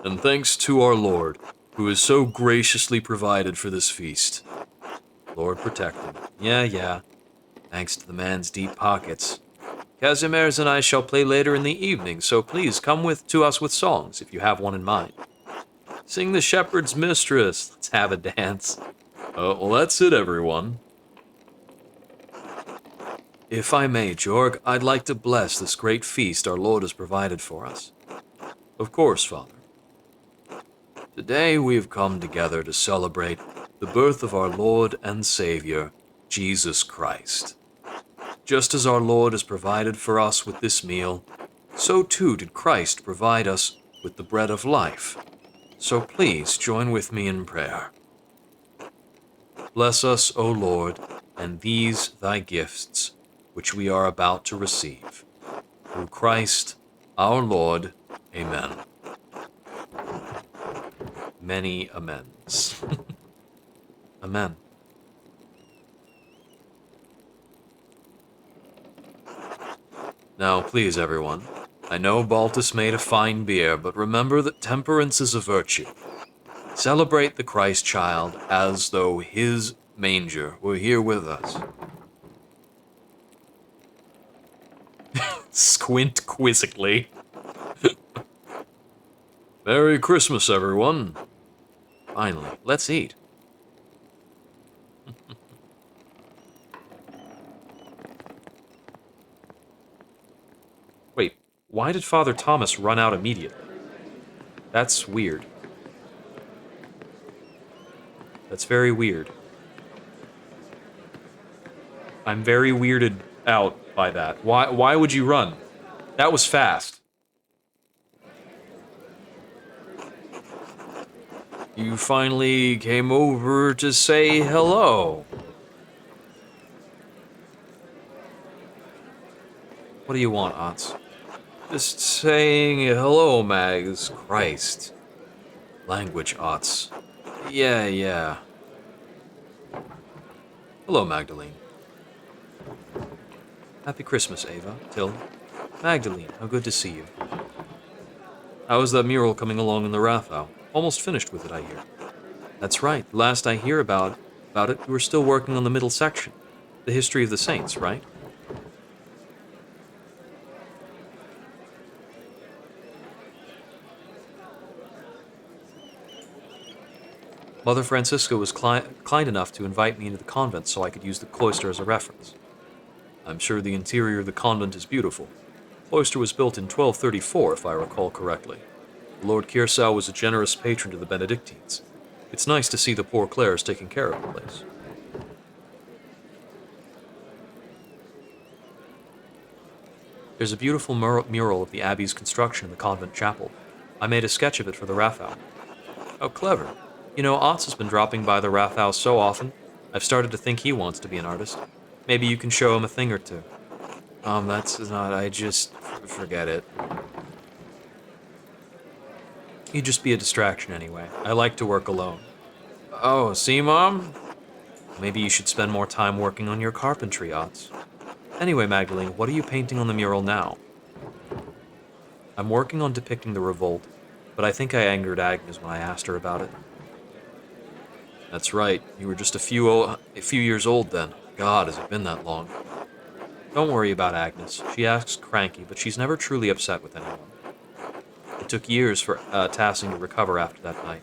And thanks to our Lord, who has so graciously provided for this feast. Lord protect him. Yeah. Thanks to the man's deep pockets. Kazimierz and I shall play later in the evening, so please come to us with songs, if you have one in mind. Sing the shepherd's mistress. Let's have a dance. Well, that's it, everyone. If I may, Jorg, I'd like to bless this great feast our Lord has provided for us. Of course, Father. Today we have come together to celebrate the birth of our Lord and Savior, Jesus Christ. Just as our Lord has provided for us with this meal, so too did Christ provide us with the bread of life. So please join with me in prayer. Bless us, O Lord, and these thy gifts, which we are about to receive. Through Christ our Lord. Amen. Many amends. Amen. Now, please, everyone, I know Baltus made a fine beer, but remember that temperance is a virtue. Celebrate the Christ child as though his manger were here with us. Squint quizzically. Merry Christmas, everyone. Finally, let's eat. Wait, why did Father Thomas run out immediately? That's weird. That's very weird. I'm very weirded out by that. Why would you run? That was fast. You finally came over to say hello. What do you want, Otz? Just saying hello, Mags. Christ. Language, Otz. Yeah. Hello, Magdalene. Happy Christmas, Ava, Till. Magdalene, how good to see you. How is that mural coming along in the Rathau? Almost finished with it, I hear. That's right. The last I hear about it, you were still working on the middle section. The history of the saints, right? Mother Francisca was kind enough to invite me into the convent so I could use the cloister as a reference. I'm sure the interior of the convent is beautiful. The cloister was built in 1234, if I recall correctly. Lord Kiersau was a generous patron to the Benedictines. It's nice to see the poor Clares taking care of the place. There's a beautiful mural of the abbey's construction in the convent chapel. I made a sketch of it for the Rathau. How clever. You know, Otz has been dropping by the Rathau so often, I've started to think he wants to be an artist. Maybe you can show him a thing or two. That's not, I just... forget it. He'd just be a distraction anyway. I like to work alone. Oh, see, Mom? Maybe you should spend more time working on your carpentry, Otz. Anyway, Magdalene, what are you painting on the mural now? I'm working on depicting the revolt, but I think I angered Agnes when I asked her about it. That's right, you were just a few years old then. God, has it been that long? Don't worry about Agnes. She acts cranky, but she's never truly upset with anyone. It took years for Tassing to recover after that night.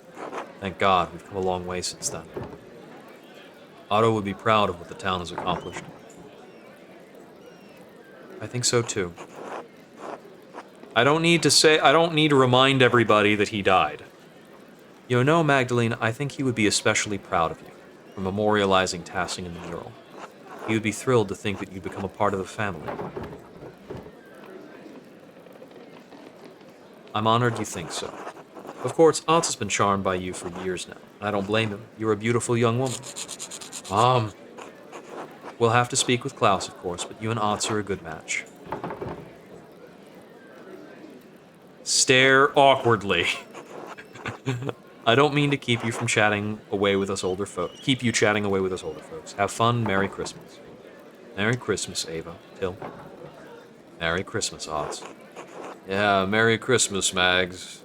Thank God, we've come a long way since then. Otto would be proud of what the town has accomplished. I think so too. I don't need to remind everybody that he died. You know, Magdalene, I think he would be especially proud of you for memorializing Tassing in the mural. He would be thrilled to think that you'd become a part of the family. I'm honored you think so. Of course, Otz has been charmed by you for years now, and I don't blame him. You're a beautiful young woman. Mom! We'll have to speak with Klaus, of course, but you and Otz are a good match. Stare awkwardly. I don't mean to keep you from chatting away with us older folks. Keep you chatting away with us older folks. Have fun. Merry Christmas. Merry Christmas, Ava. Till. Merry Christmas, Otz. Yeah, Merry Christmas, Mags.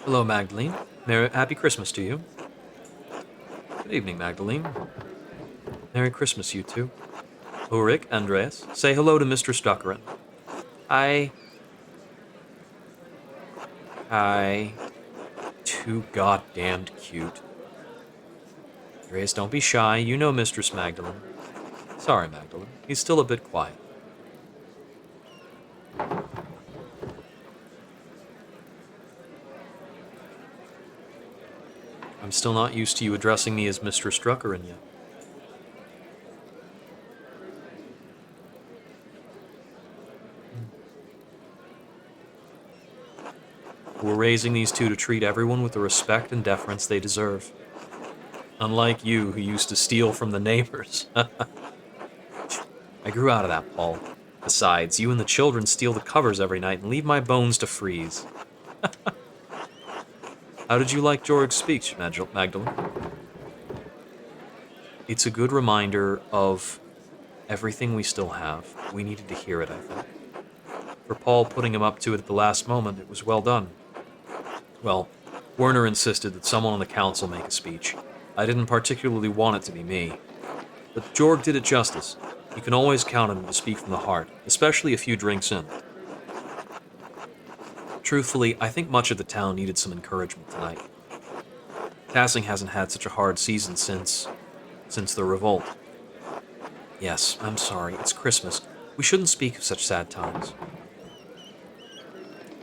Hello, Magdalene. Happy Christmas to you. Good evening, Magdalene. Merry Christmas, you two. Ulrich, Andreas, say hello to Mr. Stuckerin. Hi. Hi. Too goddamned cute. Andreas, don't be shy. You know Mistress Magdalene. Sorry, Magdalene. He's still a bit quiet. I'm still not used to you addressing me as Mr. Stuckerin yet. We're raising these two to treat everyone with the respect and deference they deserve. Unlike you, who used to steal from the neighbors. I grew out of that, Paul. Besides, you and the children steal the covers every night and leave my bones to freeze. How did you like Georg's speech, Magdalene? It's a good reminder of everything we still have. We needed to hear it, I think. For Paul putting him up to it at the last moment, it was well done. Well, Werner insisted that someone on the council make a speech. I didn't particularly want it to be me. But Georg did it justice. You can always count on him to speak from the heart, especially a few drinks in. Truthfully, I think much of the town needed some encouragement tonight. Tassing hasn't had such a hard season since the revolt. Yes, I'm sorry, it's Christmas. We shouldn't speak of such sad times.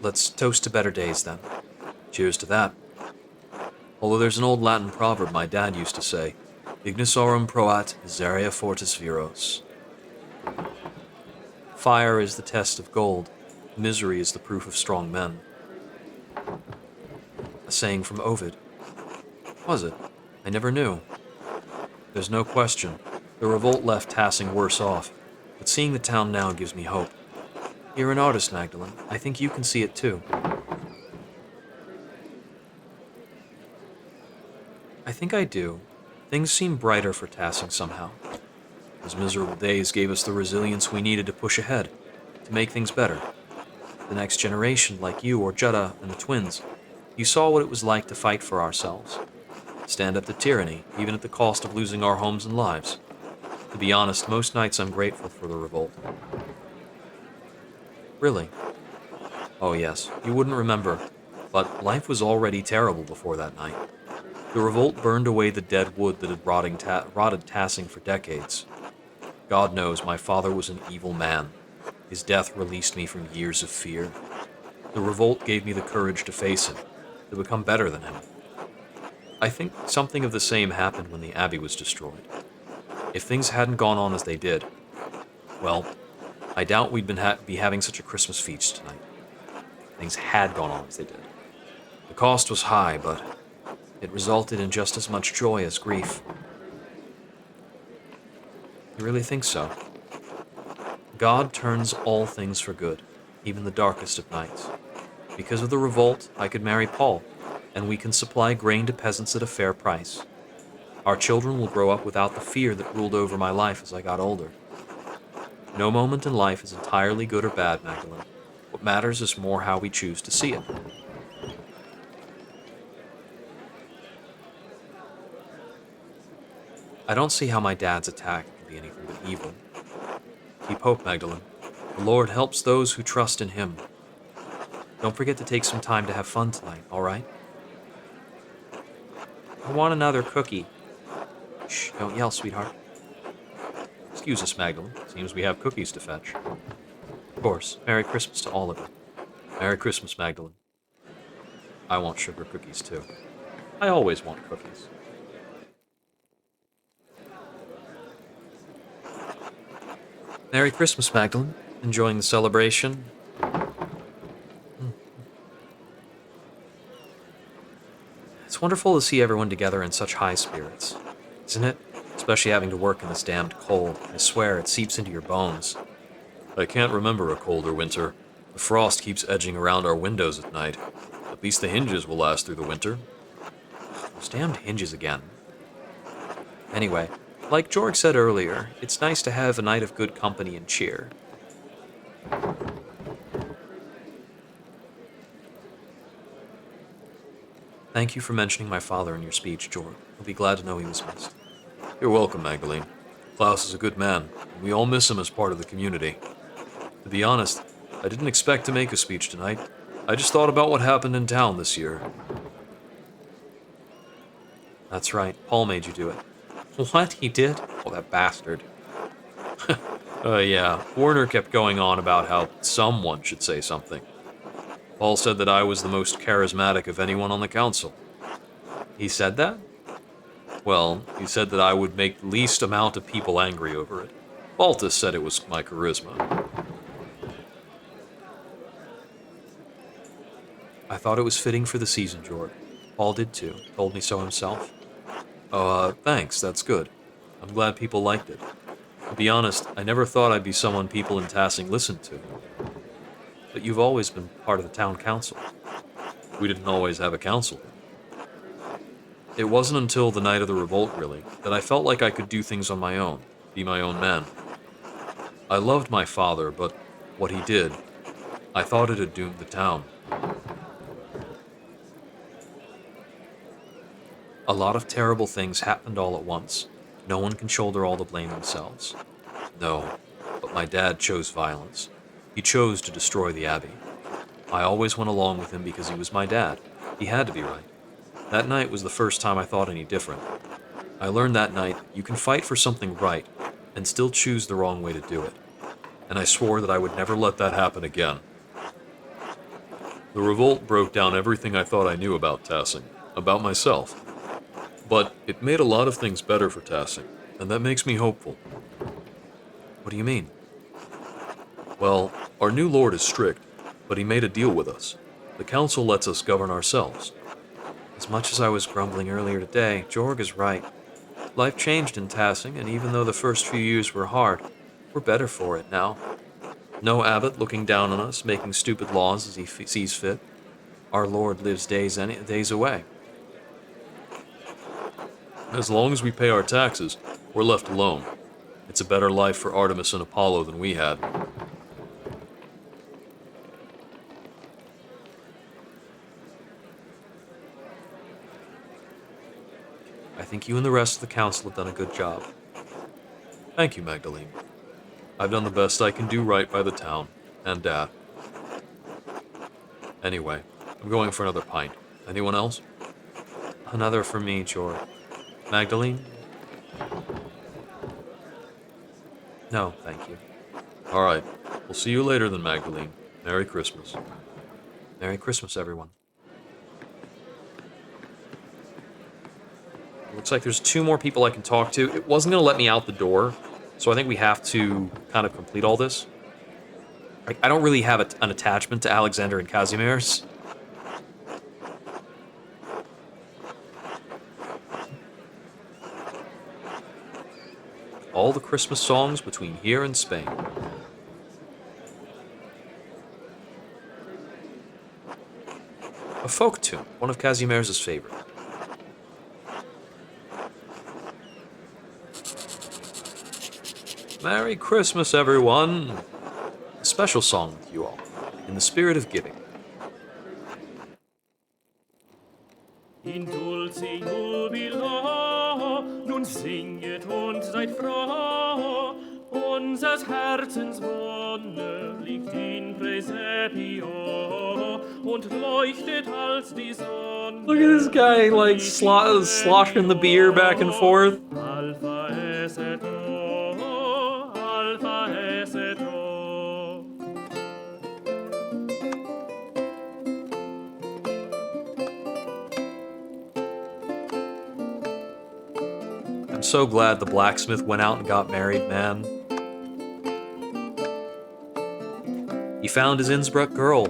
Let's toast to better days, then. Cheers to that. Although there's an old Latin proverb my dad used to say, Ignisorum proat miseria fortis viros. Fire is the test of gold. Misery is the proof of strong men. A saying from Ovid. Was it? I never knew. There's no question. The revolt left Tassing worse off, but seeing the town now gives me hope. You're an artist, Magdalene. I think you can see it too. I think I do. Things seem brighter for Tassing somehow. Those miserable days gave us the resilience we needed to push ahead, to make things better. The next generation, like you or Jutta and the twins, you saw what it was like to fight for ourselves. Stand up to tyranny, even at the cost of losing our homes and lives. To be honest, most nights I'm grateful for the revolt. Really? Oh yes, you wouldn't remember, but life was already terrible before that night. The revolt burned away the dead wood that had rotted Tassing for decades. God knows my father was an evil man. His death released me from years of fear. The revolt gave me the courage to face him, to become better than him. I think something of the same happened when the Abbey was destroyed. If things hadn't gone on as they did, well, I doubt we'd be having such a Christmas feast tonight. Things had gone on as they did. The cost was high, but it resulted in just as much joy as grief. You really think so? God turns all things for good, even the darkest of nights. Because of the revolt, I could marry Paul, and we can supply grain to peasants at a fair price. Our children will grow up without the fear that ruled over my life as I got older. No moment in life is entirely good or bad, Magdalene. What matters is more how we choose to see it. I don't see how my dad's attack can be anything but evil. Keep hope, Magdalene. The Lord helps those who trust in Him. Don't forget to take some time to have fun tonight, all right? I want another cookie. Shh, don't yell, sweetheart. Excuse us, Magdalene. Seems we have cookies to fetch. Of course. Merry Christmas to all of you. Merry Christmas, Magdalene. I want sugar cookies, too. I always want cookies. Merry Christmas, Magdalene. Enjoying the celebration? It's wonderful to see everyone together in such high spirits, isn't it? Especially having to work in this damned cold. I swear, it seeps into your bones. I can't remember a colder winter. The frost keeps edging around our windows at night. At least the hinges will last through the winter. Those damned hinges again. Anyway, like George said earlier, it's nice to have a night of good company and cheer. Thank you for mentioning my father in your speech, George. He'll be glad to know he was missed. You're welcome, Magdalene. Klaus is a good man, and we all miss him as part of the community. To be honest, I didn't expect to make a speech tonight. I just thought about what happened in town this year. That's right, Paul made you do it. What? He did? Oh, that bastard. Yeah, Warner kept going on about how someone should say something. Paul said that I was the most charismatic of anyone on the council. He said that? Well, he said that I would make the least amount of people angry over it. Baltus said it was my charisma. I thought it was fitting for the season, George. Paul did too. Told me so himself. Oh, thanks, that's good. I'm glad people liked it. To be honest, I never thought I'd be someone people in Tassing listened to. But you've always been part of the town council. We didn't always have a council. It wasn't until the night of the revolt, really, that I felt like I could do things on my own, be my own man. I loved my father, but what he did, I thought it had doomed the town. A lot of terrible things happened all at once. No one can shoulder all the blame themselves. No, but my dad chose violence. He chose to destroy the abbey. I always went along with him because he was my dad. He had to be right. That night was the first time I thought any different. I learned that night you can fight for something right and still choose the wrong way to do it. And I swore that I would never let that happen again. The revolt broke down everything I thought I knew about Tassing, about myself. But it made a lot of things better for Tassing, and that makes me hopeful. What do you mean? Well, our new lord is strict, but he made a deal with us. The council lets us govern ourselves. As much as I was grumbling earlier today, Jorg is right. Life changed in Tassing, and even though the first few years were hard, we're better for it now. No abbot looking down on us, making stupid laws as he sees fit. Our lord lives days away. As long as we pay our taxes, we're left alone. It's a better life for Artemis and Apollo than we had. I think you and the rest of the council have done a good job. Thank you, Magdalene. I've done the best I can do right by the town, and Dad. Anyway, I'm going for another pint. Anyone else? Another for me, George. Magdalene? No, thank you. All right. We'll see you later then, Magdalene. Merry Christmas. Merry Christmas, everyone. Looks like there's 2 more people I can talk to. It wasn't going to let me out the door, so I think we have to kind of complete all this. I don't really have an attachment to Alexander and Kazimierz. All the Christmas songs between here and Spain. A folk tune, one of Kazimierz's favorite. Merry Christmas, everyone! A special song with you all, in the spirit of giving. In dulce jubilo, nun singet und seid froh, unsers Herzens Wonne liegt in Praesepio und leuchtet als die Sonne. Look at this guy, like, sloshing the beer back and forth. Alpha es et O, Alpha es et O. I'm so glad the blacksmith went out and got married, man. He found his Innsbruck girl.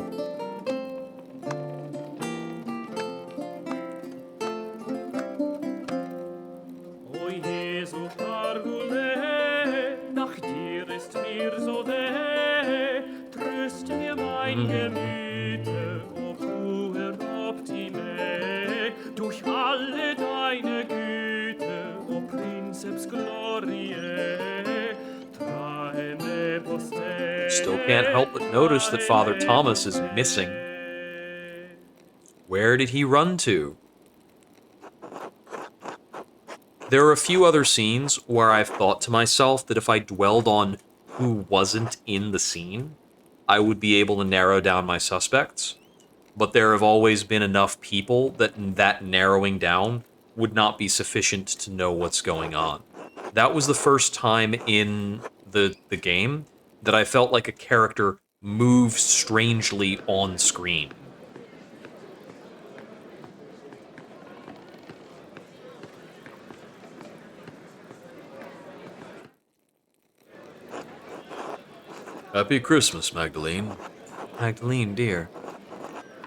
mein Gemüte, o pur optime, durch alle deine Güte, o princeps gloriae, trae me poste. Still can't help but notice that Father Thomas is missing. Where did he run to? There are a few other scenes where I've thought to myself that if I dwelled on who wasn't in the scene, I would be able to narrow down my suspects. But there have always been enough people that narrowing down would not be sufficient to know what's going on. That was the first time in the game that I felt like a character moved strangely on screen. Happy Christmas, Magdalene. Magdalene, dear.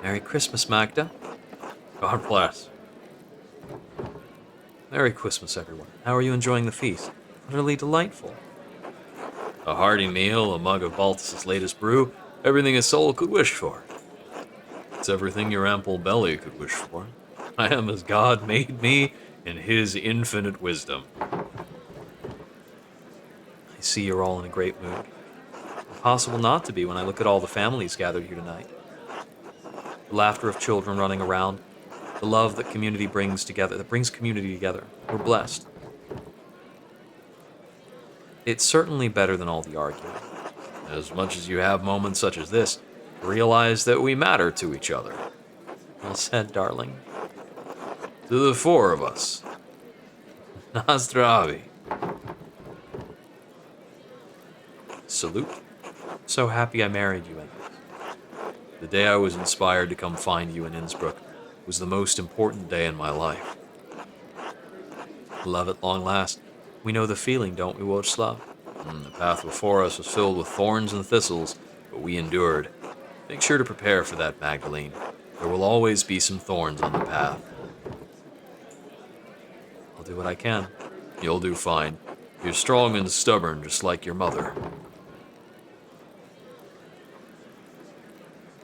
Merry Christmas, Magda. God bless. Merry Christmas, everyone. How are you enjoying the feast? Utterly delightful. A hearty meal, a mug of Balthus's latest brew, everything a soul could wish for. It's everything your ample belly could wish for. I am as God made me in his infinite wisdom. I see you're all in a great mood. Impossible not to be when I look at all the families gathered here tonight. The laughter of children running around, the love that community brings together, that brings community together. We're blessed. It's certainly better than all the arguing. As much as you have moments such as this, realize that we matter to each other. Well said, darling. To the four of us. Nazdravi. Salute. So happy I married you, Andreas. The day I was inspired to come find you in Innsbruck was the most important day in my life. Love at long last. We know the feeling, don't we, Wojslav? The path before us was filled with thorns and thistles, but we endured. Make sure to prepare for that, Magdalene. There will always be some thorns on the path. I'll do what I can. You'll do fine. You're strong and stubborn, just like your mother.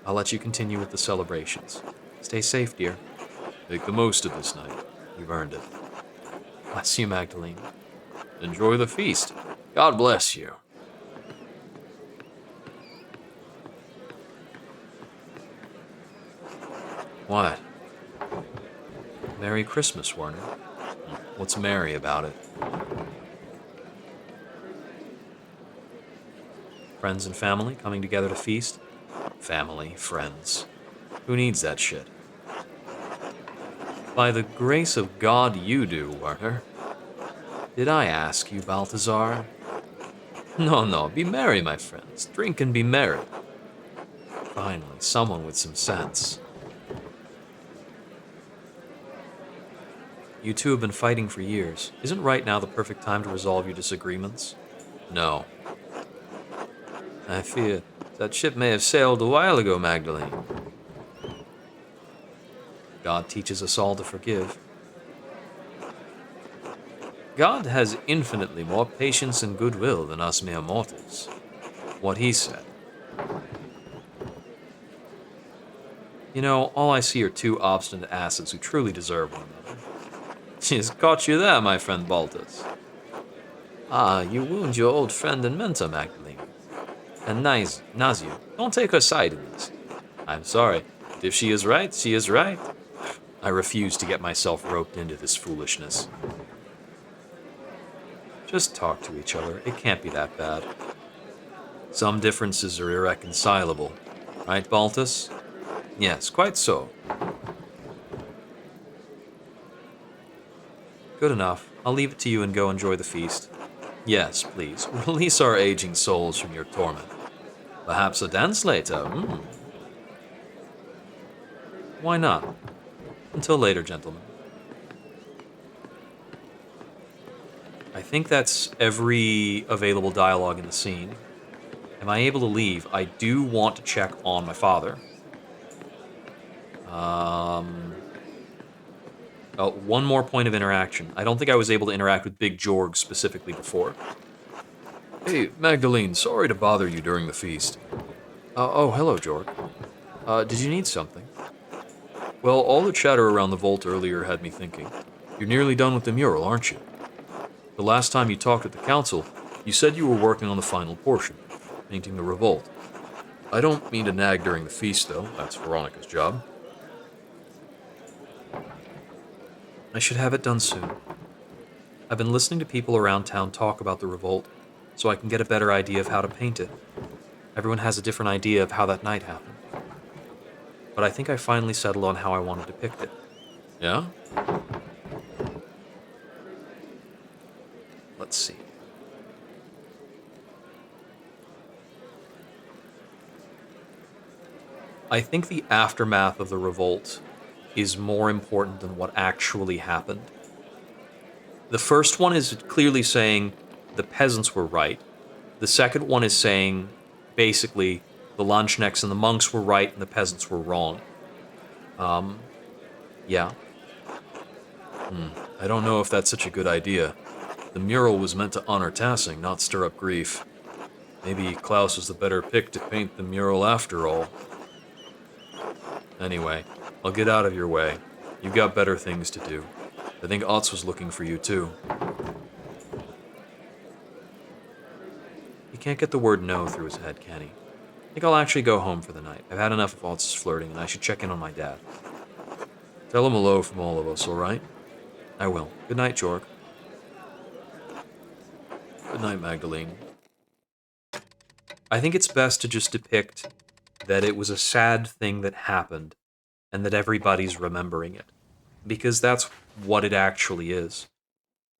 I'll let you continue with the celebrations. Stay safe, dear. Make the most of this night. You've earned it. Bless you, Magdalene. Enjoy the feast. God bless you. What? Merry Christmas, Werner. What's merry about it? Friends and family coming together to feast. Family, friends. Who needs that shit? By the grace of God, you do, Werner. Did I ask you, Balthazar? No, be merry, my friends. Drink and be merry. Finally, someone with some sense. You two have been fighting for years. Isn't right now the perfect time to resolve your disagreements? No. I fear that ship may have sailed a while ago, Magdalene. God teaches us all to forgive. God has infinitely more patience and goodwill than us mere mortals. What he said. You know, all I see are two obstinate asses who truly deserve one another. She's caught you there, my friend Baltus. Ah, you wound your old friend and mentor, Magdalene. And Nazio, don't take her side in this. I'm sorry. If she is right, she is right. I refuse to get myself roped into this foolishness. Just talk to each other. It can't be that bad. Some differences are irreconcilable. Right, Baltus? Yes, quite so. Good enough. I'll leave it to you and go enjoy the feast. Yes, please. Release our aging souls from your torment. Perhaps a dance later, Why not? Until later, gentlemen. I think that's every available dialogue in the scene. Am I able to leave? I do want to check on my father. Oh, one more point of interaction. I don't think I was able to interact with Big Jorg specifically before. Hey, Magdalene, sorry to bother you during the feast. Oh, hello, Jorg. Did you need something? Well, all the chatter around the vault earlier had me thinking. You're nearly done with the mural, aren't you? The last time you talked at the council, you said you were working on the final portion, painting the revolt. I don't mean to nag during the feast, though. That's Veronica's job. I should have it done soon. I've been listening to people around town talk about the revolt, so I can get a better idea of how to paint it. Everyone has a different idea of how that night happened. But I think I finally settled on how I want to depict it. Yeah? Let's see. I think the aftermath of the revolt is more important than what actually happened. The first one is clearly saying the peasants were right. The second one is saying basically the Landsknechts and the monks were right and the peasants were wrong. Yeah. I don't know if that's such a good idea. The mural was meant to honor Tassing, not stir up grief. Maybe Klaus was the better pick to paint the mural after all. Anyway, I'll get out of your way. You've got better things to do. I think Otz was looking for you too. He can't get the word no through his head, can he? I think I'll actually go home for the night. I've had enough of Altz's flirting, and I should check in on my dad. Tell him hello from all of us, alright? I will. Good night, Jorg. Good night, Magdalene. I think it's best to just depict that it was a sad thing that happened, and that everybody's remembering it. Because that's what it actually is.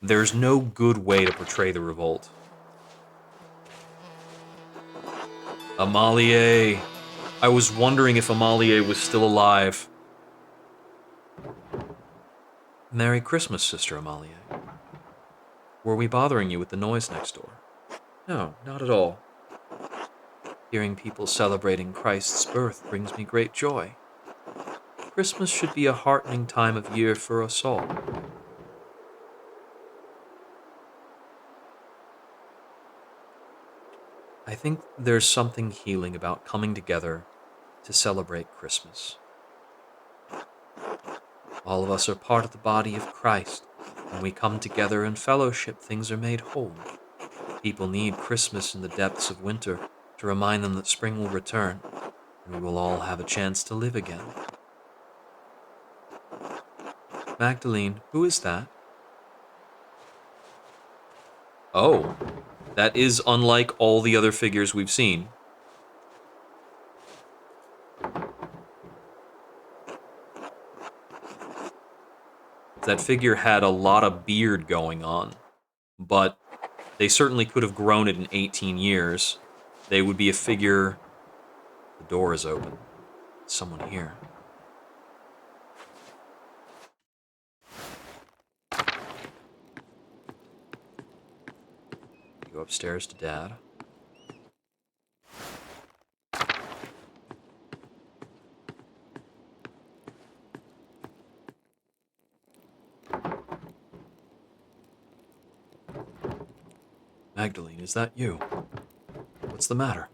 There's no good way to portray the revolt. Amalie! I was wondering if Amalie was still alive. Merry Christmas, Sister Amalie. Were we bothering you with the noise next door? No, not at all. Hearing people celebrating Christ's birth brings me great joy. Christmas should be a heartening time of year for us all. I think there's something healing about coming together to celebrate Christmas. All of us are part of the body of Christ. When we come together in fellowship, things are made whole. People need Christmas in the depths of winter to remind them that spring will return, and we will all have a chance to live again. Magdalene, who is that? Oh, that is unlike all the other figures we've seen. That figure had a lot of beard going on, but they certainly could have grown it in 18 years. They would be a figure... The door is open. Someone here. Go upstairs to Dad. Magdalene, is that you? What's the matter?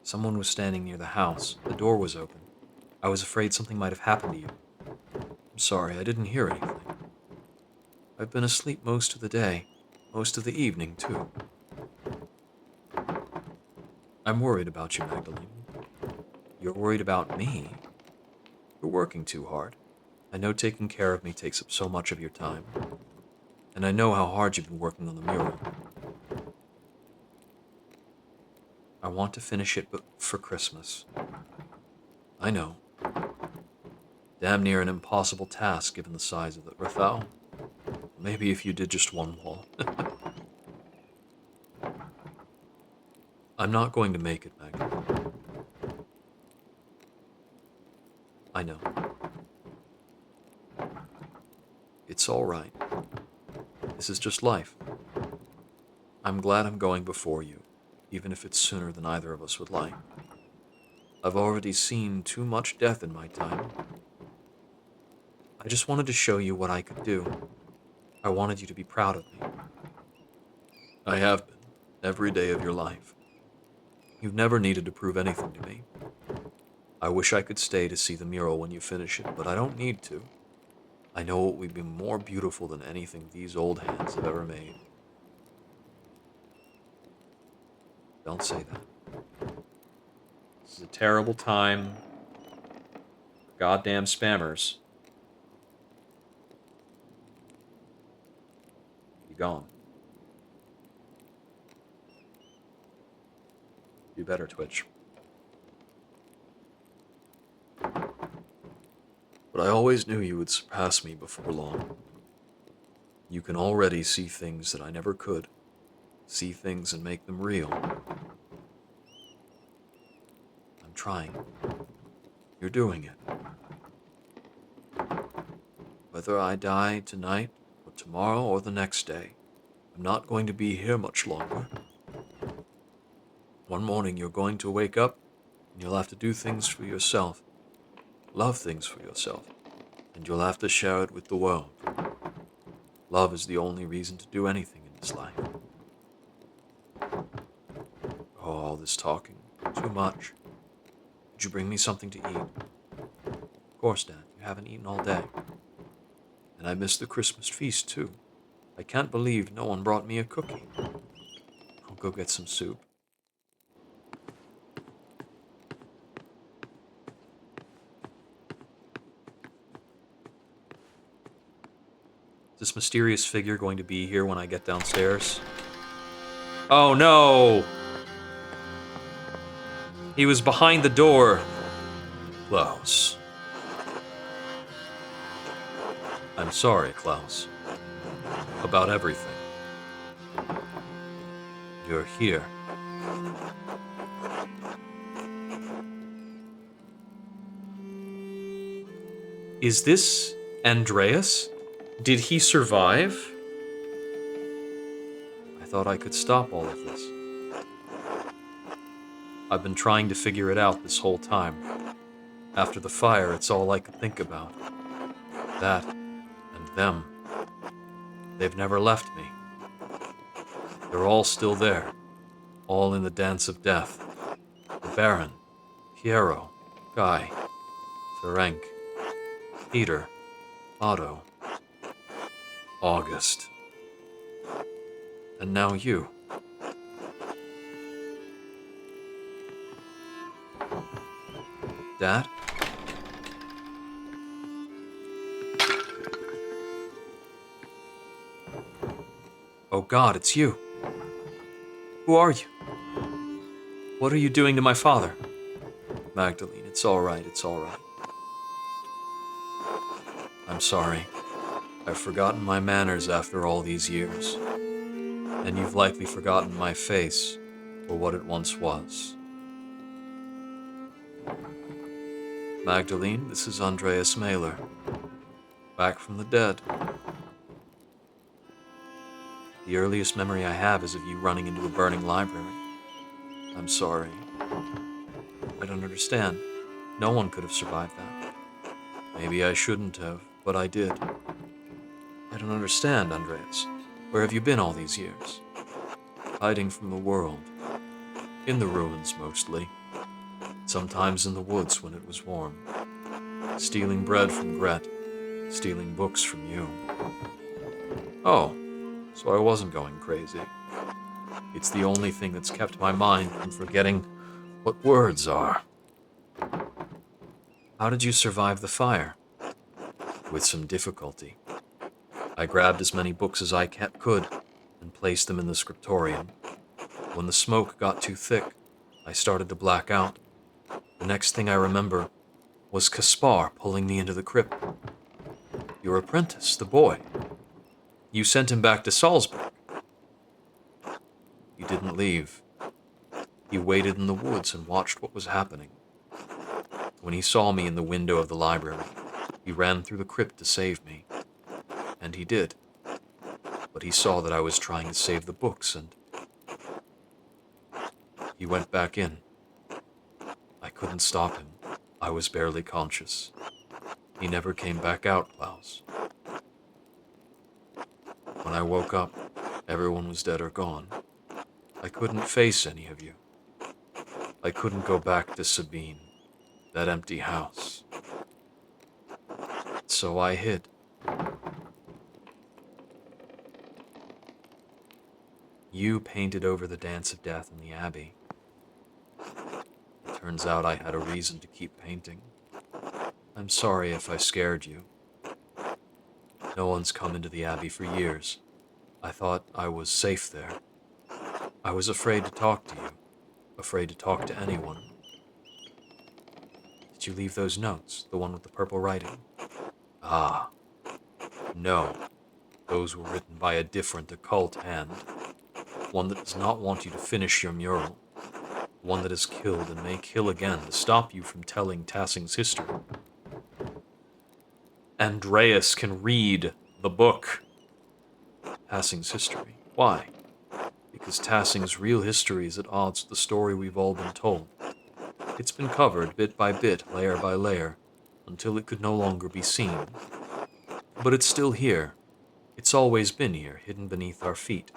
Someone was standing near the house. The door was open. I was afraid something might have happened to you. I'm sorry, I didn't hear anything. I've been asleep most of the day, most of the evening, too. I'm worried about you, Magdalene. You're worried about me? You're working too hard. I know taking care of me takes up so much of your time. And I know how hard you've been working on the mural. I want to finish it, but for Christmas. I know. Damn near an impossible task given the size of it, Rathal. Maybe if you did just one wall. I'm not going to make it, Magdalene. I know. It's all right. This is just life. I'm glad I'm going before you, even if it's sooner than either of us would like. I've already seen too much death in my time. I just wanted to show you what I could do. I wanted you to be proud of me. I have been, every day of your life. You've never needed to prove anything to me. I wish I could stay to see the mural when you finish it, but I don't need to. I know it would be more beautiful than anything these old hands have ever made. Don't say that. This is a terrible time for goddamn spammers. Be gone. Do better, Twitch. But I always knew you would surpass me before long. You can already see things that I never could. See things and make them real. I'm trying. You're doing it. Whether I die tonight, or tomorrow, or the next day, I'm not going to be here much longer. One morning you're going to wake up, and you'll have to do things for yourself. Love things for yourself, and you'll have to share it with the world. Love is the only reason to do anything in this life. Oh, all this talking. Too much. Did you bring me something to eat? Of course, Dad. You haven't eaten all day. And I missed the Christmas feast, too. I can't believe no one brought me a cookie. I'll go get some soup. Is this mysterious figure going to be here when I get downstairs? Oh no! He was behind the door. Klaus. I'm sorry, Klaus. About everything. You're here. Is this Andreas? Did he survive? I thought I could stop all of this. I've been trying to figure it out this whole time. After the fire, it's all I could think about. That, and them. They've never left me. They're all still there, all in the dance of death. The Baron, Piero, Guy, Ferenc, Peter, Otto, August. And now you. Dad? Oh God, it's you. Who are you? What are you doing to my father? Magdalene, it's all right, it's all right. I'm sorry. I've forgotten my manners after all these years. And you've likely forgotten my face, or what it once was. Magdalene, this is Andreas Maler. Back from the dead. The earliest memory I have is of you running into a burning library. I'm sorry. I don't understand. No one could have survived that. Maybe I shouldn't have, but I did. I don't understand, Andreas. Where have you been all these years? Hiding from the world. In the ruins, mostly. Sometimes in the woods when it was warm. Stealing bread from Gret. Stealing books from you. Oh, so I wasn't going crazy. It's the only thing that's kept my mind from forgetting what words are. How did you survive the fire? With some difficulty. I grabbed as many books as I could and placed them in the scriptorium. When the smoke got too thick, I started to black out. The next thing I remember was Caspar pulling me into the crypt. Your apprentice, the boy. You sent him back to Salzburg. He didn't leave. He waited in the woods and watched what was happening. When he saw me in the window of the library, he ran through the crypt to save me. And he did. But he saw that I was trying to save the books, and he went back in. I couldn't stop him. I was barely conscious. He never came back out, Klaus. When I woke up, everyone was dead or gone. I couldn't face any of you. I couldn't go back to Sabine, that empty house. So I hid. You painted over the Dance of Death in the Abbey. Turns out I had a reason to keep painting. I'm sorry if I scared you. No one's come into the Abbey for years. I thought I was safe there. I was afraid to talk to you, afraid to talk to anyone. Did you leave those notes, the one with the purple writing? Ah, no. Those were written by a different occult hand. One that does not want you to finish your mural. One that has killed and may kill again to stop you from telling Tassing's history. Andreas can read the book. Tassing's history. Why? Because Tassing's real history is at odds with the story we've all been told. It's been covered bit by bit, layer by layer, until it could no longer be seen. But it's still here. It's always been here, hidden beneath our feet.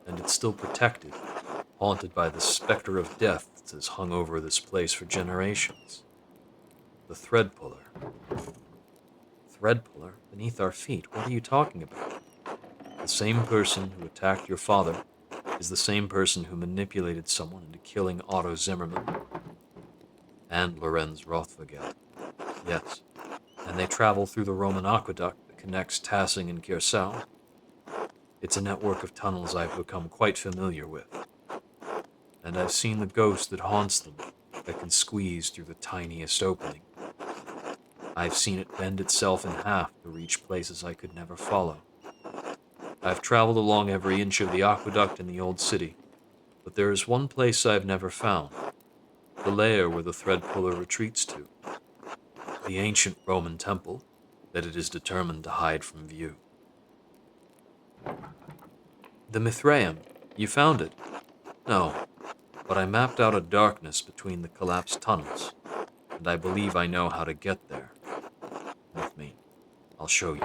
And it's still protected, haunted by the specter of death that has hung over this place for generations. The thread puller. Thread puller? Beneath our feet? What are you talking about? The same person who attacked your father is the same person who manipulated someone into killing Otto Zimmermann. And Lorenz Rothvogel. Yes, and they travel through the Roman aqueduct that connects Tassing and Kiersau. It's a network of tunnels I've become quite familiar with. And I've seen the ghost that haunts them, that can squeeze through the tiniest opening. I've seen it bend itself in half to reach places I could never follow. I've traveled along every inch of the aqueduct in the old city, but there is one place I've never found, the lair where the thread puller retreats to, the ancient Roman temple that it is determined to hide from view. The Mithraeum, you found it? No, but I mapped out a darkness between the collapsed tunnels, and I believe I know how to get there. With me, I'll show you.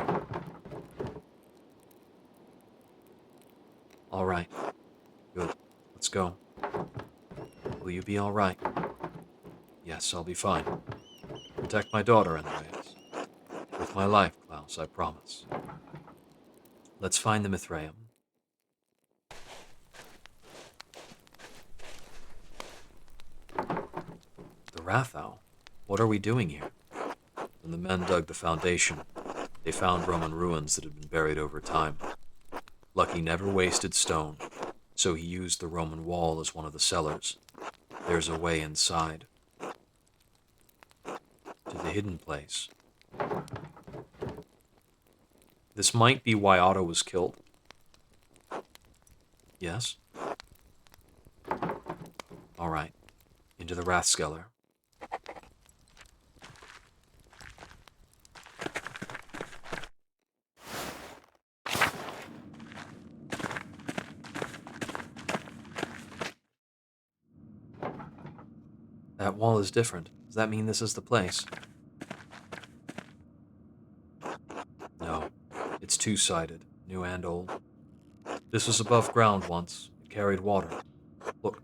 All right. Good. Let's go. Will you be all right? Yes, I'll be fine. Protect my daughter, Andreas. With my life, Klaus, I promise. Let's find the Mithraeum. The Rathau? What are we doing here? When the men dug the foundation, they found Roman ruins that had been buried over time. Lucky never wasted stone, so he used the Roman wall as one of the cellars. There's a way inside. To the hidden place. This might be why Otto was killed. Yes? All right. Into the Rathskeller. That wall is different. Does that mean this is the place? No, it's two-sided, new and old. This was above ground once. It carried water. Look.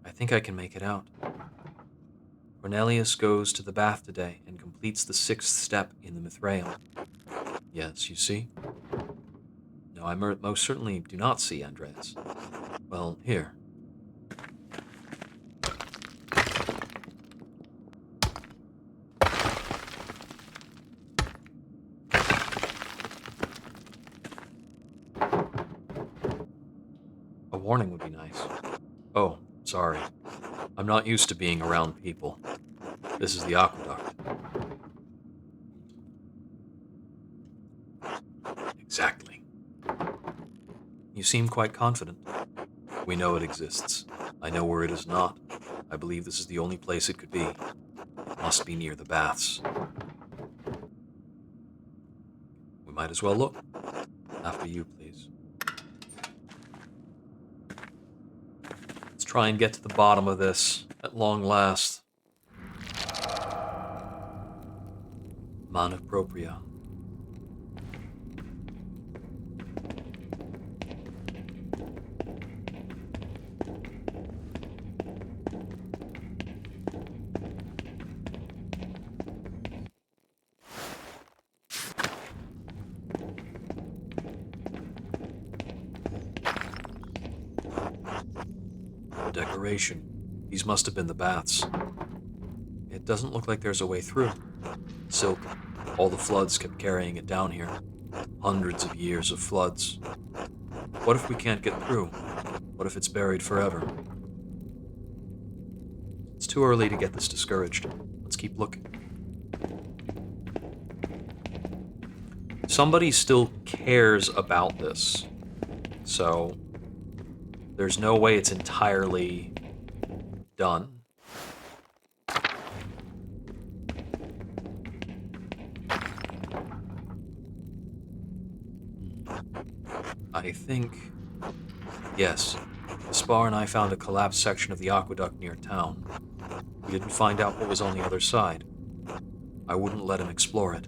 I think I can make it out. Cornelius goes to the bath today and completes the 6th step in the Mithraeum. Yes, you see? No, I most certainly do not see, Andreas. Well, here. A warning would be nice. Oh, sorry. I'm not used to being around people. This is the aqueduct. Exactly. You seem quite confident. We know it exists. I know where it is not. I believe this is the only place it could be. It must be near the baths. We might as well look. After you, please. Let's try and get to the bottom of this, at long last. Mana propria. The decoration. These must have been the baths. It doesn't look like there's a way through. Silk. All the floods kept carrying it down here. Hundreds of years of floods. What if we can't get through? What if it's buried forever? It's too early to get this discouraged. Let's keep looking. Somebody still cares about this. So, there's no way it's entirely done. I think... Yes. Gaspar and I found a collapsed section of the aqueduct near town. We didn't find out what was on the other side. I wouldn't let him explore it.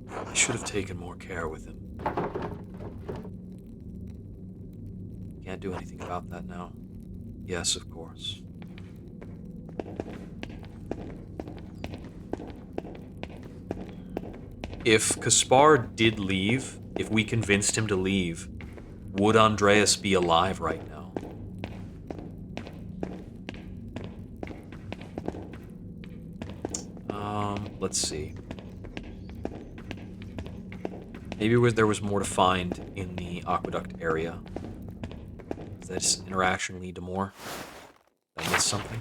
I should have taken more care with him. Can't do anything about that now. Yes, of course. If Caspar did leave, if we convinced him to leave, would Andreas be alive right now? Let's see. Maybe there was more to find in the aqueduct area. Does this interaction lead to more? Did I miss something?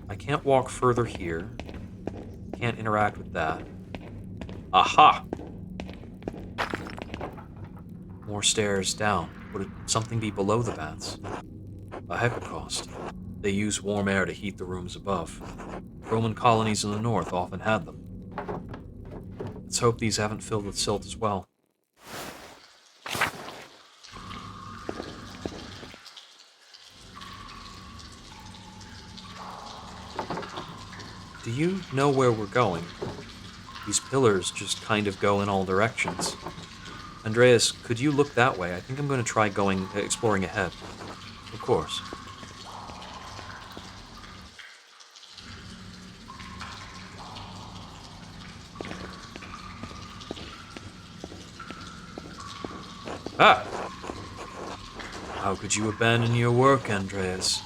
I can't walk further here. Can't interact with that. Aha! More stairs down. Would something be below the baths? A hecacost. They use warm air to heat the rooms above. Roman colonies in the north often had them. Let's hope these haven't filled with silt as well. Do you know where we're going? These pillars just kind of go in all directions. Andreas, could you look that way? I think I'm going to try exploring ahead. Of course. Ah! How could you abandon your work, Andreas?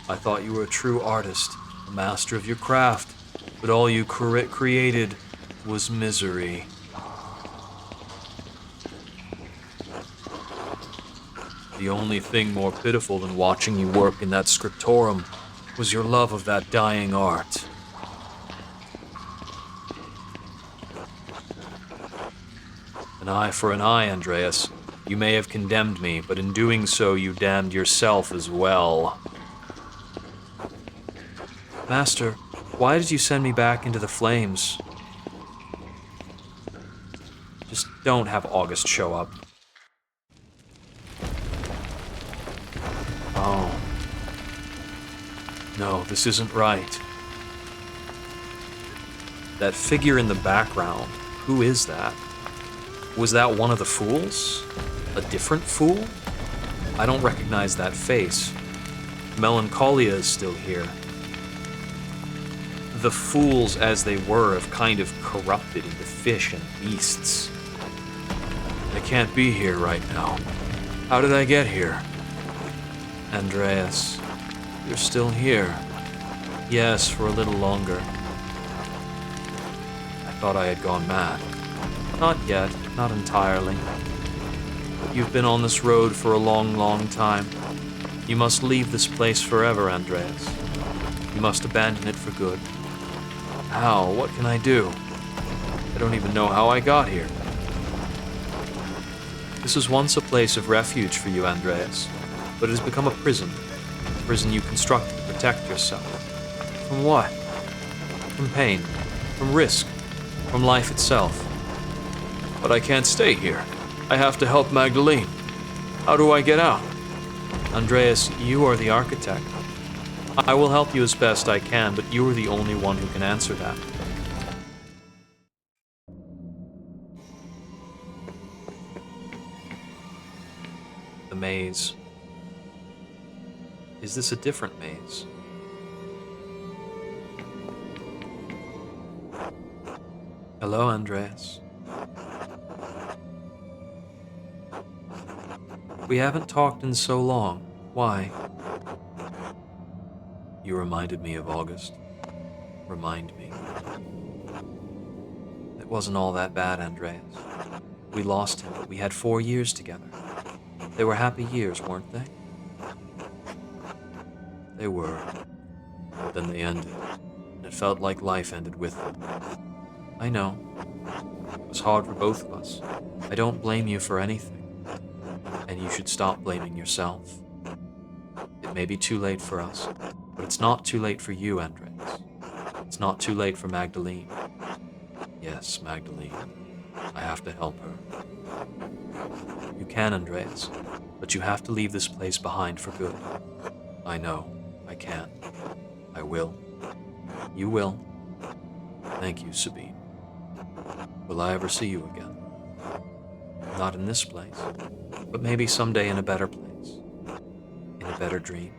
I thought you were a true artist, a master of your craft, but all you created was misery. The only thing more pitiful than watching you work in that scriptorum was your love of that dying art. An eye for an eye, Andreas. You may have condemned me, but in doing so you damned yourself as well. Master, why did you send me back into the flames? Just don't have August show up. Oh. No, this isn't right. That figure in the background, who is that? Was that one of the fools? A different fool? I don't recognize that face. Melancholia is still here. The fools, as they were, have kind of corrupted into fish and beasts. I can't be here right now. How did I get here? Andreas, you're still here. yes, for a little longer. I thought I had gone mad. Not yet, not entirely. You've been on this road for a long, long time. You must leave this place forever, Andreas. You must abandon it for good. How? What can I do? I don't even know how I got here. This was once a place of refuge for you, Andreas, but it has become a prison. A prison you constructed to protect yourself. From what? From pain, from risk, from life itself. But I can't stay here. I have to help Magdalene. How do I get out? Andreas, you are the architect. I will help you as best I can, but you are the only one who can answer that. The maze. Is this a different maze? Hello, Andreas. We haven't talked in so long. Why? You reminded me of August. Remind me. It wasn't all that bad, Andreas. We lost him, but we had 4 years together. They were happy years, weren't they? They were. Then they ended, and it felt like life ended with them. I know. It was hard for both of us. I don't blame you for anything. And you should stop blaming yourself. It may be too late for us, but it's not too late for you, Andreas. It's not too late for Magdalene. Yes, Magdalene. I have to help her. You can, Andreas, but you have to leave this place behind for good. I know. I can. I will. You will. Thank you, Sabine. Will I ever see you again? Not in this place, but maybe someday in a better place. In a better dream.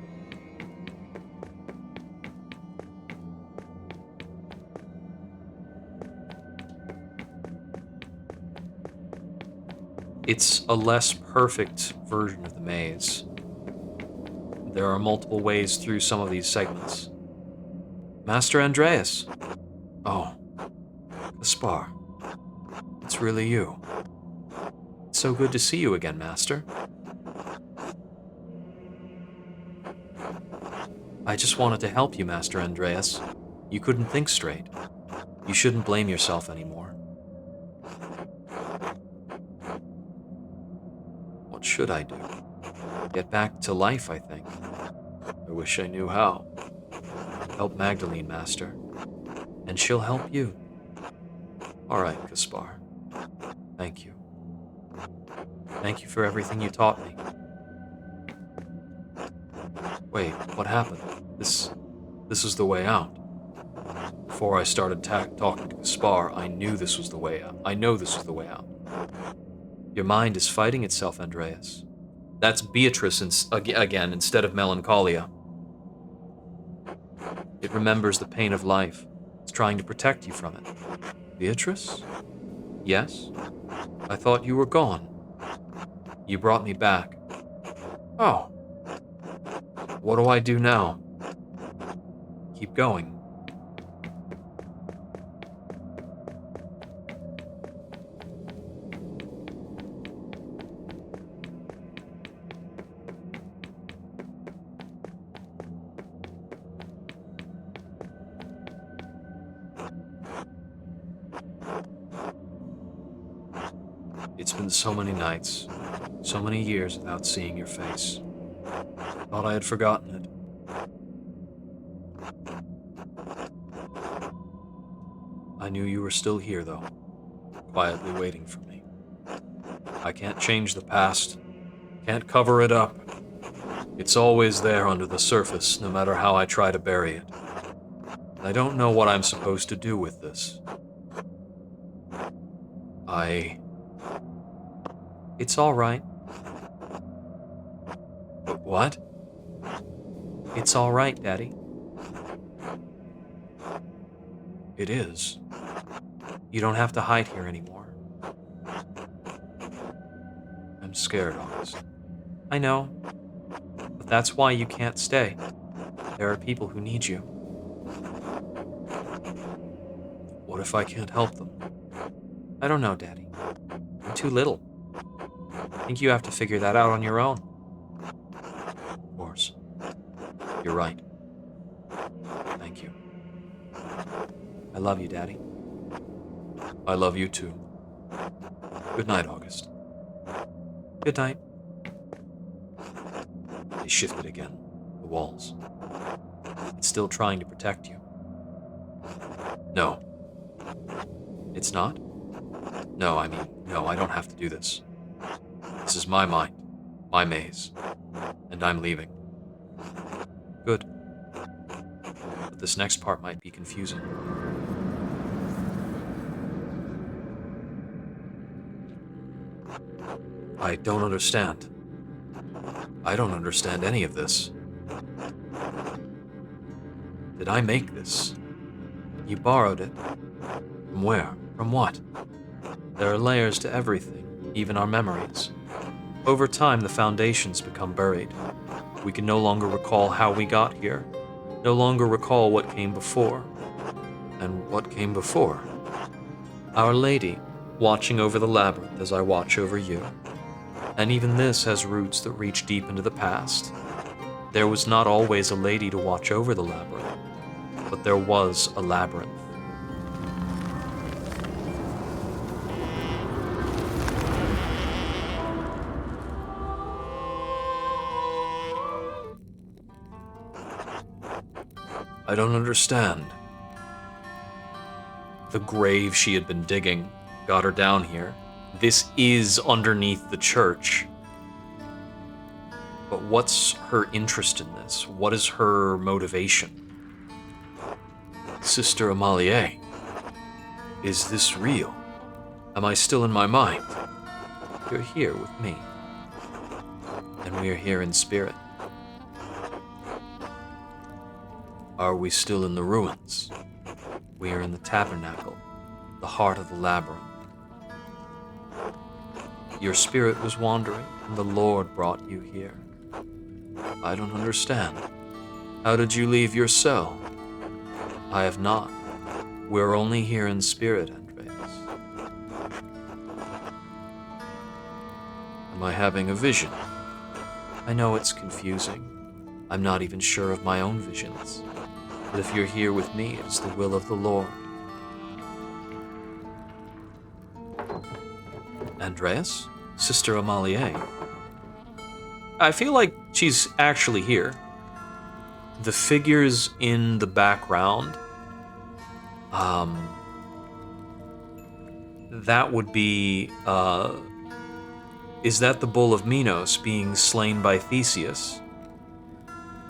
It's a less perfect version of the maze. There are multiple ways through some of these segments. Master Andreas. Oh, Gaspar. It's really you. It's so good to see you again, Master. I just wanted to help you, Master Andreas. You couldn't think straight. You shouldn't blame yourself anymore. What should I do? Get back to life, I think. I wish I knew how. Help Magdalene, Master. And she'll help you. All right, Gaspar. Thank you. Thank you for everything you taught me. Wait, what happened? This is the way out. Before I started talking to Gaspar, I knew this was the way out. I know this was the way out. Your mind is fighting itself, Andreas. That's Beatrice again instead of melancholia. It remembers the pain of life. It's trying to protect you from it. Beatrice? Yes? I thought you were gone. You brought me back. Oh. What do I do now? Keep going. It's been so many nights, so many years without seeing your face. Thought I had forgotten it. I knew you were still here, though, quietly waiting for me. I can't change the past, can't cover it up. It's always there under the surface, no matter how I try to bury it. I don't know what I'm supposed to do with this. It's all right. But what? It's all right, Daddy. It is. You don't have to hide here anymore. I'm scared, August. I know. But that's why you can't stay. There are people who need you. What if I can't help them? I don't know, Daddy. I'm too little. I think you have to figure that out on your own. Of course. You're right. Thank you. I love you, Daddy. I love you too. Good night, August. Good night. They shifted again. The walls. It's still trying to protect you. No. It's not? No, I don't have to do this. This is my mind, my maze, and I'm leaving. Good. But this next part might be confusing. I don't understand. I don't understand any of this. Did I make this? You borrowed it. From where? From what? There are layers to everything, even our memories. Over time, the foundations become buried. We can no longer recall how we got here, no longer recall what came before. And what came before? Our Lady, watching over the labyrinth as I watch over you. And even this has roots that reach deep into the past. There was not always a lady to watch over the labyrinth, but there was a labyrinth. I don't understand. The grave she had been digging got her down here. This is underneath the church. But what's her interest in this? What is her motivation? Sister Amalie, is this real? Am I still in my mind? You're here with me. And we're here in spirit. Are we still in the ruins? We are in the tabernacle, the heart of the labyrinth. Your spirit was wandering, and the Lord brought you here. I don't understand. How did you leave your cell? I have not. We're only here in spirit, Andreas. Am I having a vision? I know it's confusing. I'm not even sure of my own visions. But if you're here with me, it's the will of the Lord. Andreas? Sister Amalie? I feel like she's actually here. The figures in the background, that would be, is that the bull of Minos being slain by Theseus?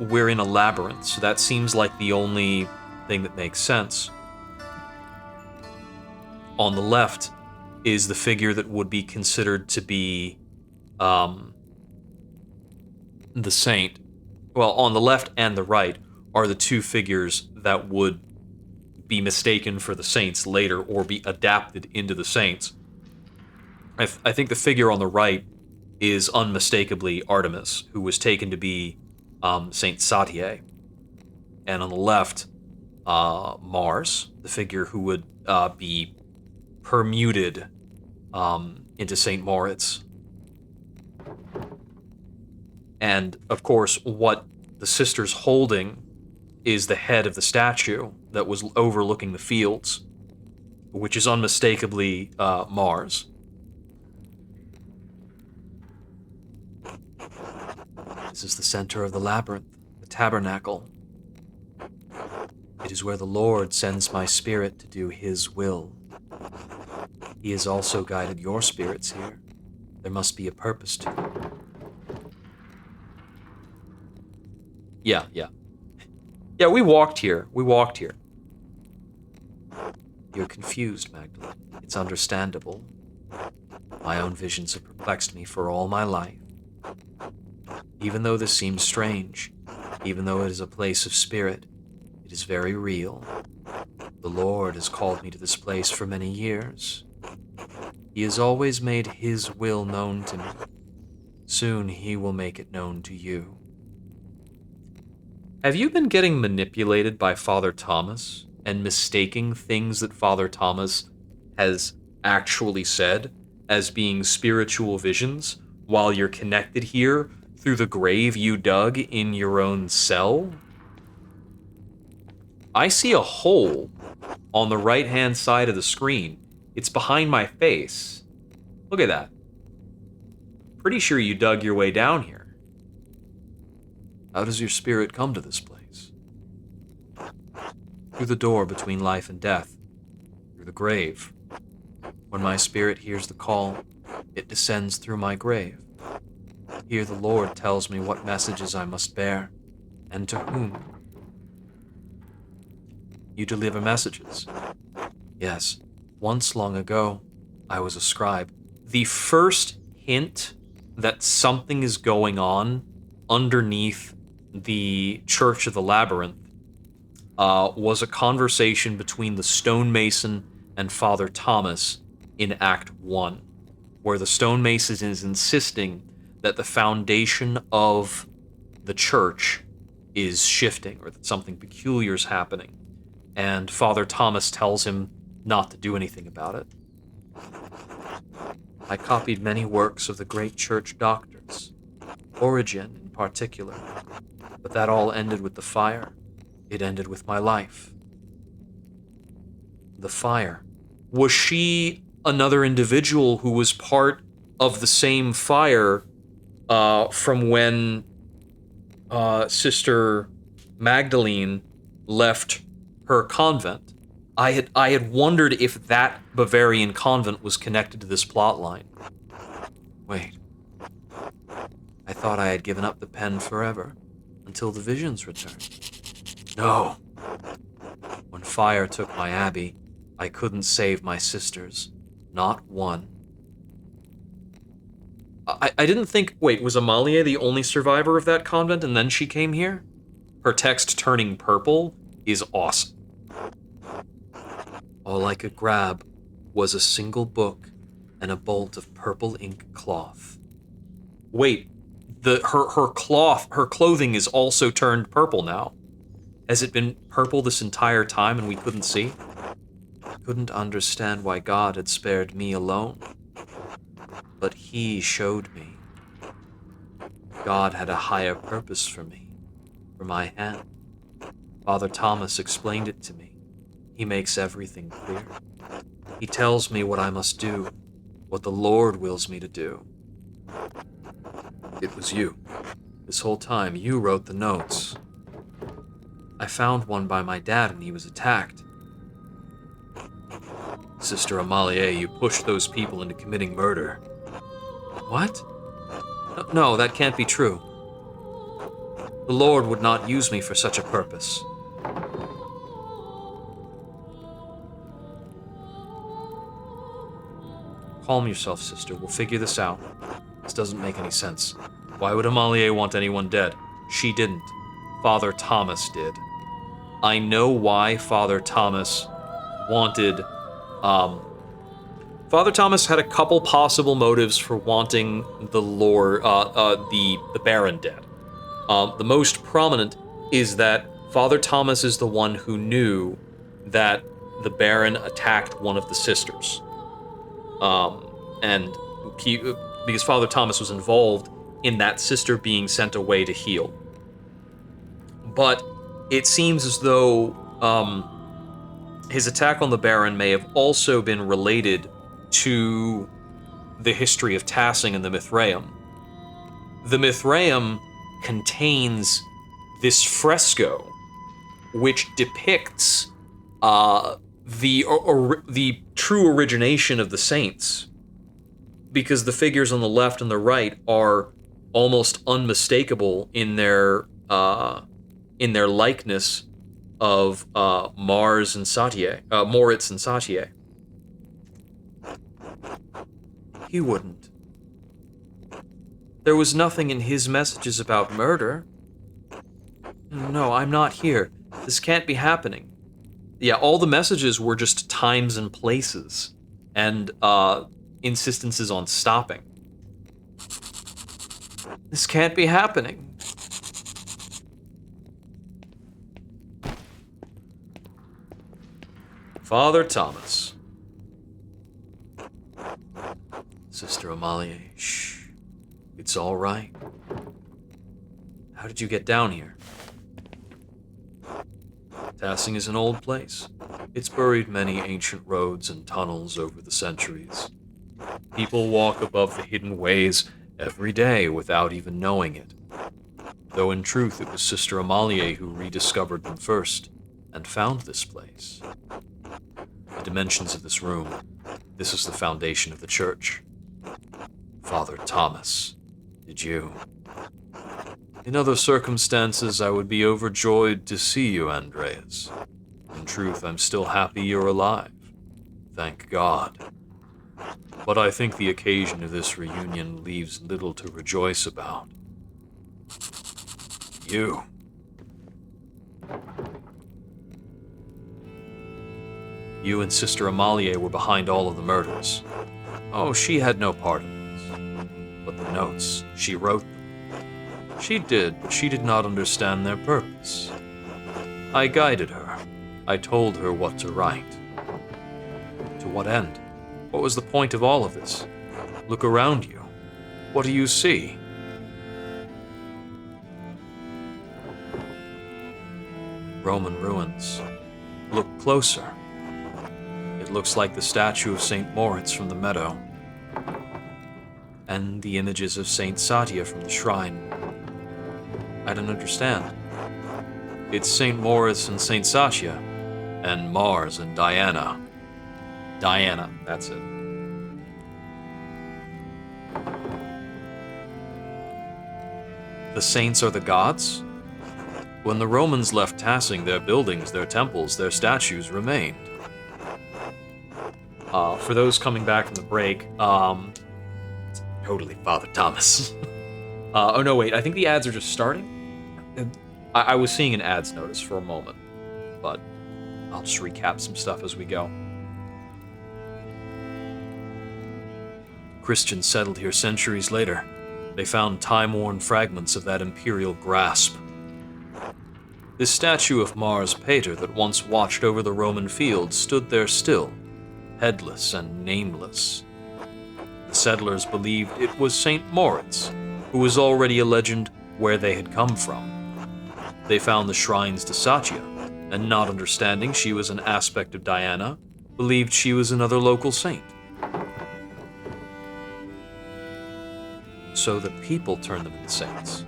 We're in a labyrinth, so that seems like the only thing that makes sense. On the left is the figure that would be considered to be the saint. Well, on the left and the right are the two figures that would be mistaken for the saints later or be adapted into the saints. I think the figure on the right is unmistakably Artemis, who was taken to be Saint Satie. And on the left, Mars, the figure who would be permuted into Saint Moritz. And, of course, what the sister's holding is the head of the statue that was overlooking the fields, which is unmistakably Mars. This is the center of the labyrinth, the tabernacle. It is where the Lord sends my spirit to do His will. He has also guided your spirits here. There must be a purpose to it. Yeah. Yeah, we walked here. You're confused, Magdalene. It's understandable. My own visions have perplexed me for all my life. Even though this seems strange, even though it is a place of spirit, it is very real. The Lord has called me to this place for many years. He has always made His will known to me. Soon He will make it known to you. Have you been getting manipulated by Father Thomas and mistaking things that Father Thomas has actually said as being spiritual visions while you're connected here through the grave you dug in your own cell? I see a hole on the right-hand side of the screen. It's behind my face. Look at that. Pretty sure you dug your way down here. How does your spirit come to this place? Through the door between life and death. Through the grave. When my spirit hears the call, it descends through my grave. Here the Lord tells me what messages I must bear, and to whom. You deliver messages. Yes, once long ago, I was a scribe. The first hint that something is going on underneath the Church of the Labyrinth was a conversation between the stonemason and Father Thomas in Act 1, where the stonemason is insisting that the foundation of the church is shifting, or that something peculiar is happening. And Father Thomas tells him not to do anything about it. I copied many works of the great church doctors, Origen in particular, but that all ended with the fire. It ended with my life. The fire. Was she another individual who was part of the same fire from when Sister Magdalene left her convent? I had wondered if that Bavarian convent was connected to this plot line. Wait. I thought I had given up the pen forever, until the visions returned. No. When fire took my abbey, I couldn't save my sisters. Not one. I didn't think... Wait, was Amalie the only survivor of that convent and then she came here? Her text turning purple is awesome. All I could grab was a single book and a bolt of purple ink cloth. Wait, her clothing is also turned purple now. Has it been purple this entire time and we couldn't see? I couldn't understand why God had spared me alone. But he showed me. God had a higher purpose for me, for my hand. Father Thomas explained it to me. He makes everything clear. He tells me what I must do, what the Lord wills me to do. It was you. This whole time, you wrote the notes. I found one by my dad when he was attacked. Sister Amalie, you pushed those people into committing murder. What? No, that can't be true. The Lord would not use me for such a purpose. Calm yourself, sister. We'll figure this out. This doesn't make any sense. Why would Amalie want anyone dead? She didn't. Father Thomas did. I know why Father Thomas wanted... Father Thomas had a couple possible motives for wanting the Lord, the Baron dead. The most prominent is that Father Thomas is the one who knew that the Baron attacked one of the sisters. Because Father Thomas was involved in that sister being sent away to heal. But it seems as though his attack on the Baron may have also been related to the history of Tassing and the Mithraeum. The Mithraeum contains this fresco, which depicts the true origination of the saints, because the figures on the left and the right are almost unmistakable in their likeness of Moritz and Satie. He wouldn't. There was nothing in his messages about murder. No, I'm not here. This can't be happening. Yeah, all the messages were just times and places, and insistences on stopping. This can't be happening. Father Thomas. Sister Amalie, shh. It's all right. How did you get down here? Tassing is an old place. It's buried many ancient roads and tunnels over the centuries. People walk above the hidden ways every day without even knowing it. Though in truth it was Sister Amalie who rediscovered them first and found this place. The dimensions of this room. This is the foundation of the church. Father Thomas, did you? In other circumstances, I would be overjoyed to see you, Andreas. In truth, I'm still happy you're alive. Thank God. But I think the occasion of this reunion leaves little to rejoice about. You. You and Sister Amalie were behind all of the murders. Oh, she had no part in this. But the notes, she wrote them. She did, but she did not understand their purpose. I guided her. I told her what to write. To what end? What was the point of all of this? Look around you. What do you see? Roman ruins. Look closer. It looks like the statue of St. Moritz from the meadow, and the images of St. Satia from the shrine. I don't understand. It's St. Moritz and St. Satia, and Mars and Diana. Diana, that's it. The saints are the gods? When the Romans left Tassing, their buildings, their temples, their statues remained. For those coming back from the break, totally Father Thomas. Oh no, wait, I think the ads are just starting. I was seeing an ads notice for a moment, but I'll just recap some stuff as we go. Christians settled here centuries later. They found time-worn fragments of that imperial grasp. This statue of Mars Pater that once watched over the Roman fields stood there still, headless and nameless. The settlers believed it was St. Moritz, who was already a legend where they had come from. They found the shrines to Satia, and not understanding she was an aspect of Diana, believed she was another local saint. So the people turned them into saints.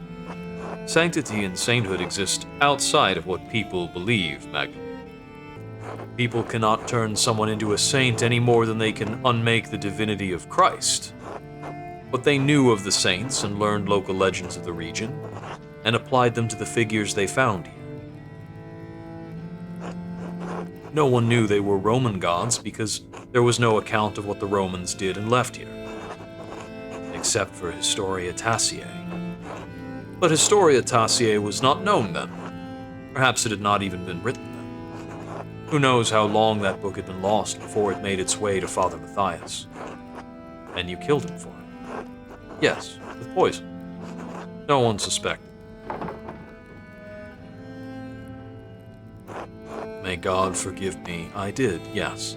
Sanctity and sainthood exist outside of what people believe, Magdalene. People cannot turn someone into a saint any more than they can unmake the divinity of Christ. But they knew of the saints and learned local legends of the region, and applied them to the figures they found here. No one knew they were Roman gods because there was no account of what the Romans did and left here, except for Historia Tassiae. But Historia Tassiae was not known then. Perhaps it had not even been written then. Who knows how long that book had been lost before it made its way to Father Matthias. And you killed him for it. Yes, with poison. No one suspected. May God forgive me, I did, yes.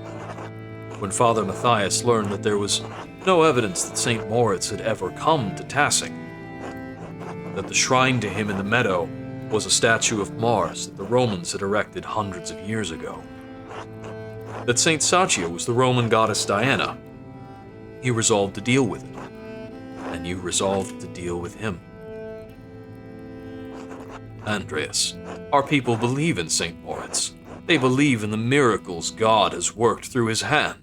When Father Matthias learned that there was no evidence that St. Moritz had ever come to Tassing, that the shrine to him in the meadow was a statue of Mars that the Romans had erected hundreds of years ago, that St. Satia was the Roman goddess Diana, he resolved to deal with it, and you resolved to deal with him. Andreas, our people believe in St. Moritz. They believe in the miracles God has worked through his hand.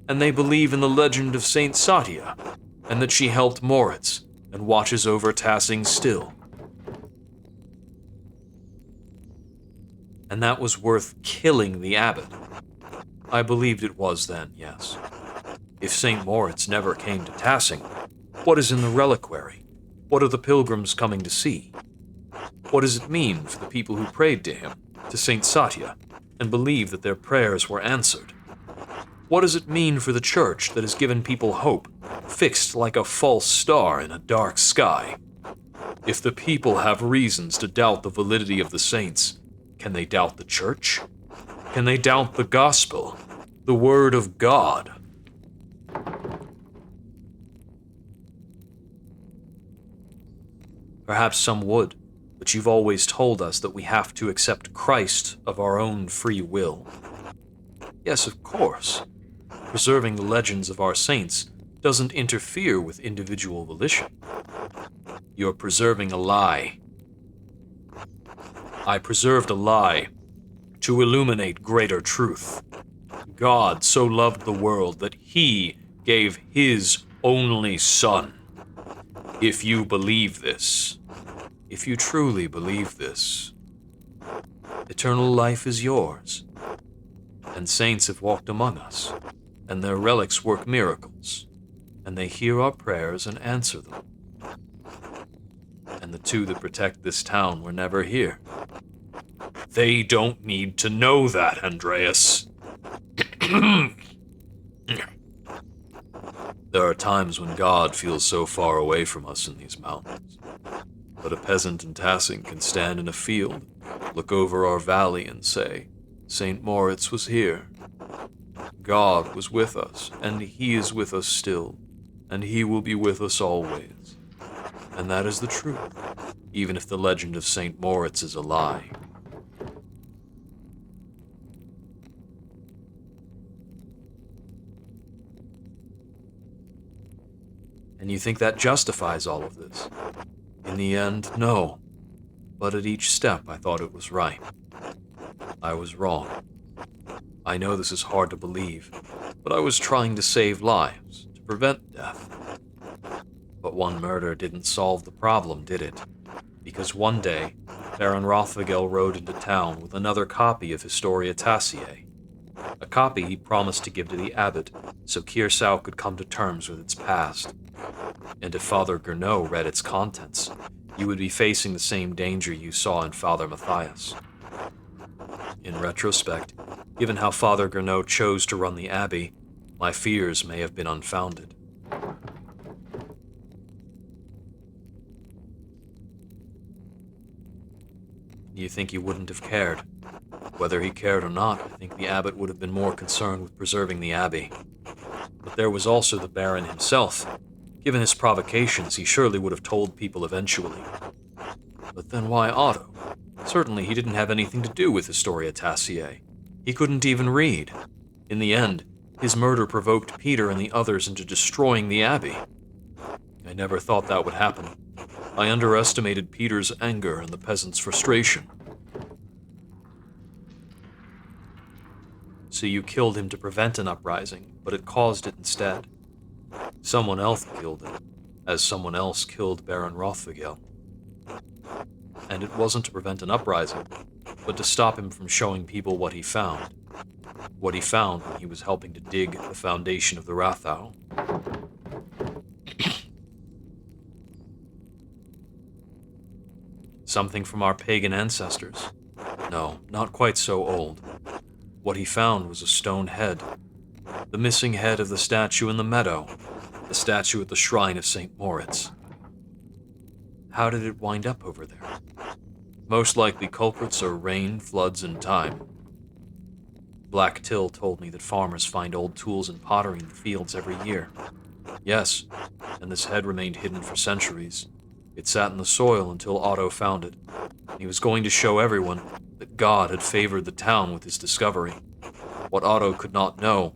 And they believe in the legend of St. Satia, and that she helped Moritz and watches over Tassing still. And that was worth killing the abbot. I believed it was then, yes. If St. Moritz never came to Tassing, what is in the reliquary? What are the pilgrims coming to see? What does it mean for the people who prayed to him, to St. Satia, and believed that their prayers were answered? What does it mean for the church that has given people hope, fixed like a false star in a dark sky? If the people have reasons to doubt the validity of the saints, can they doubt the church? Can they doubt the gospel, the word of God? Perhaps some would, but you've always told us that we have to accept Christ of our own free will. Yes, of course. Preserving the legends of our saints doesn't interfere with individual volition. You're preserving a lie. I preserved a lie to illuminate greater truth. God so loved the world that he gave his only Son. If you believe this, if you truly believe this, eternal life is yours. And saints have walked among us, and their relics work miracles, and they hear our prayers and answer them. And the two that protect this town were never here. They don't need to know that, Andreas. There are times when God feels so far away from us in these mountains. But a peasant in Tassing can stand in a field, look over our valley and say, St. Moritz was here. God was with us, and He is with us still, and He will be with us always. And that is the truth, even if the legend of St. Moritz is a lie. And you think that justifies all of this? In the end, no. But at each step, I thought it was right. I was wrong. I know this is hard to believe, but I was trying to save lives, to prevent death. But one murder didn't solve the problem, did it? Because one day, Baron Rothvigel rode into town with another copy of Historia Tassiae, a copy he promised to give to the abbot so Kiersau could come to terms with its past. And if Father Gernot read its contents, you would be facing the same danger you saw in Father Matthias. In retrospect, given how Father Gernot chose to run the abbey, my fears may have been unfounded. You think he wouldn't have cared? Whether he cared or not, I think the abbot would have been more concerned with preserving the abbey. But there was also the Baron himself. Given his provocations, he surely would have told people eventually. But then why Otto? Certainly he didn't have anything to do with Historia Tassiae. He couldn't even read. In the end, his murder provoked Peter and the others into destroying the abbey. I never thought that would happen. I underestimated Peter's anger and the peasants' frustration. So you killed him to prevent an uprising, but it caused it instead. Someone else killed him, as someone else killed Baron Rothvigel. And it wasn't to prevent an uprising, but to stop him from showing people what he found. What he found when he was helping to dig the foundation of the Rathau. Something from our pagan ancestors. No, not quite so old. What he found was a stone head. The missing head of the statue in the meadow. The statue at the shrine of St. Moritz. How did it wind up over there? Most likely culprits are rain, floods, and time. Black Till told me that farmers find old tools and pottery in the fields every year. Yes, and this head remained hidden for centuries. It sat in the soil until Otto found it. He was going to show everyone that God had favored the town with his discovery. What Otto could not know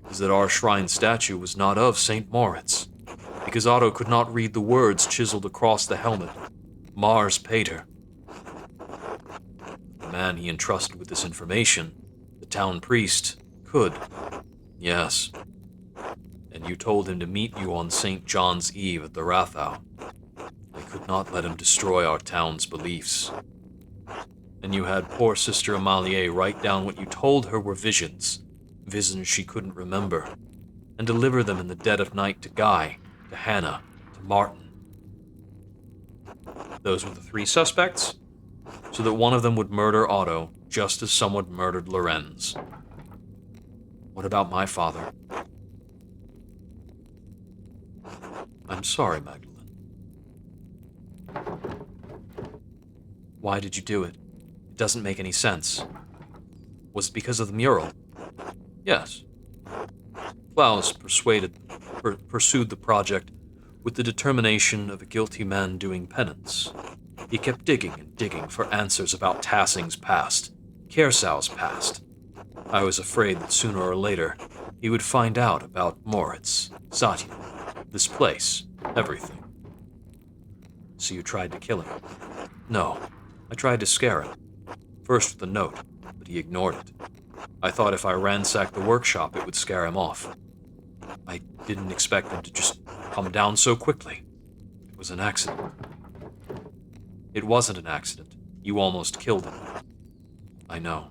is that our shrine statue was not of St. Moritz, because Otto could not read the words chiseled across the helmet. Mars Pater. The man he entrusted with this information, the town priest, could. Yes. And you told him to meet you on St. John's Eve at the Rathau. I could not let him destroy our town's beliefs. And you had poor Sister Amalie write down what you told her were visions she couldn't remember, and deliver them in the dead of night to Guy, to Hannah, to Martin. Those were the 3 suspects? So that one of them would murder Otto, just as someone murdered Lorenz. What about my father? I'm sorry, Magdalene. Why did you do it? It doesn't make any sense. Was it because of the mural? Yes. Klaus pursued the project with the determination of a guilty man doing penance. He kept digging and digging for answers about Tassing's past, Kiersau's past. I was afraid that sooner or later he would find out about Moritz, Satya, this place, everything. So you tried to kill him? No, I tried to scare him. First with a note, but he ignored it. I thought if I ransacked the workshop, it would scare him off. I didn't expect him to just come down so quickly. It was an accident. It wasn't an accident. You almost killed him. I know.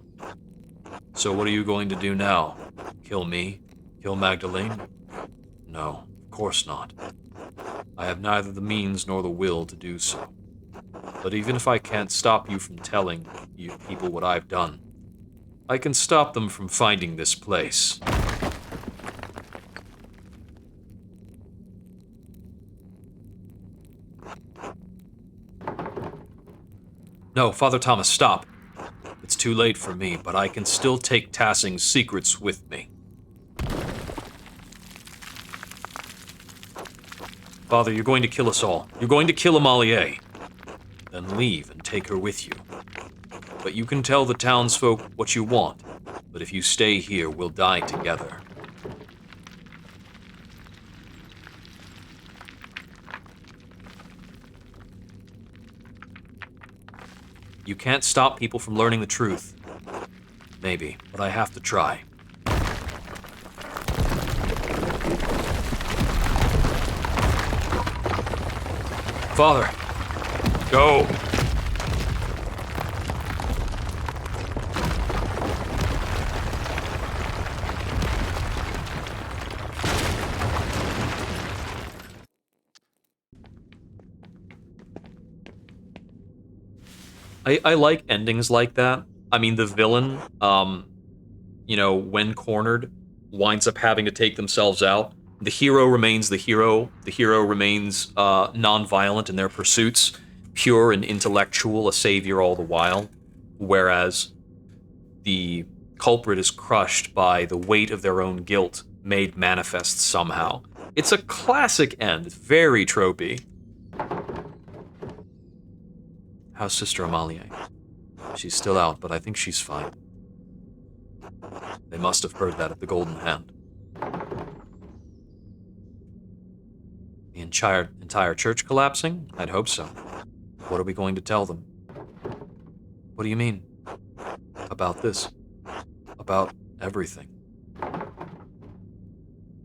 So what are you going to do now? Kill me? Kill Magdalene? No, of course not. I have neither the means nor the will to do so. But even if I can't stop you from telling you people what I've done, I can stop them from finding this place. No, Father Thomas, stop. It's too late for me, but I can still take Tassing's secrets with me. Father, you're going to kill us all. You're going to kill Amalie. Then leave and take her with you. But you can tell the townsfolk what you want. But if you stay here, we'll die together. You can't stop people from learning the truth. Maybe, but I have to try. Father, go! I like endings like that. I mean, the villain, when cornered, winds up having to take themselves out. The hero remains the hero. The hero remains non-violent in their pursuits, pure and intellectual, a savior all the while. Whereas the culprit is crushed by the weight of their own guilt made manifest somehow. It's a classic end, very tropey. How's Sister Amalie? She's still out, but I think she's fine. They must have heard that at the Golden Hand. The entire church collapsing? I'd hope so. What are we going to tell them? What do you mean? About this? About everything?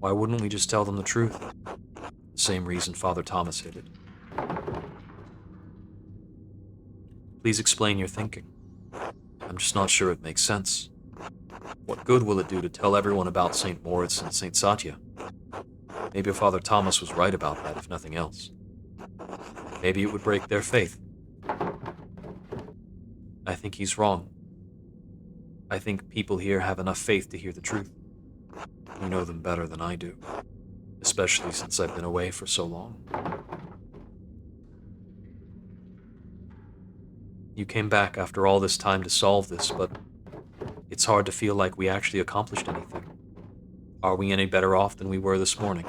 Why wouldn't we just tell them the truth? The same reason Father Thomas hid it. Please explain your thinking. I'm just not sure it makes sense. What good will it do to tell everyone about St. Moritz and St. Satya? Maybe Father Thomas was right about that, if nothing else. Maybe it would break their faith. I think he's wrong. I think people here have enough faith to hear the truth. You know them better than I do, especially since I've been away for so long. You came back after all this time to solve this, but it's hard to feel like we actually accomplished anything. Are we any better off than we were this morning?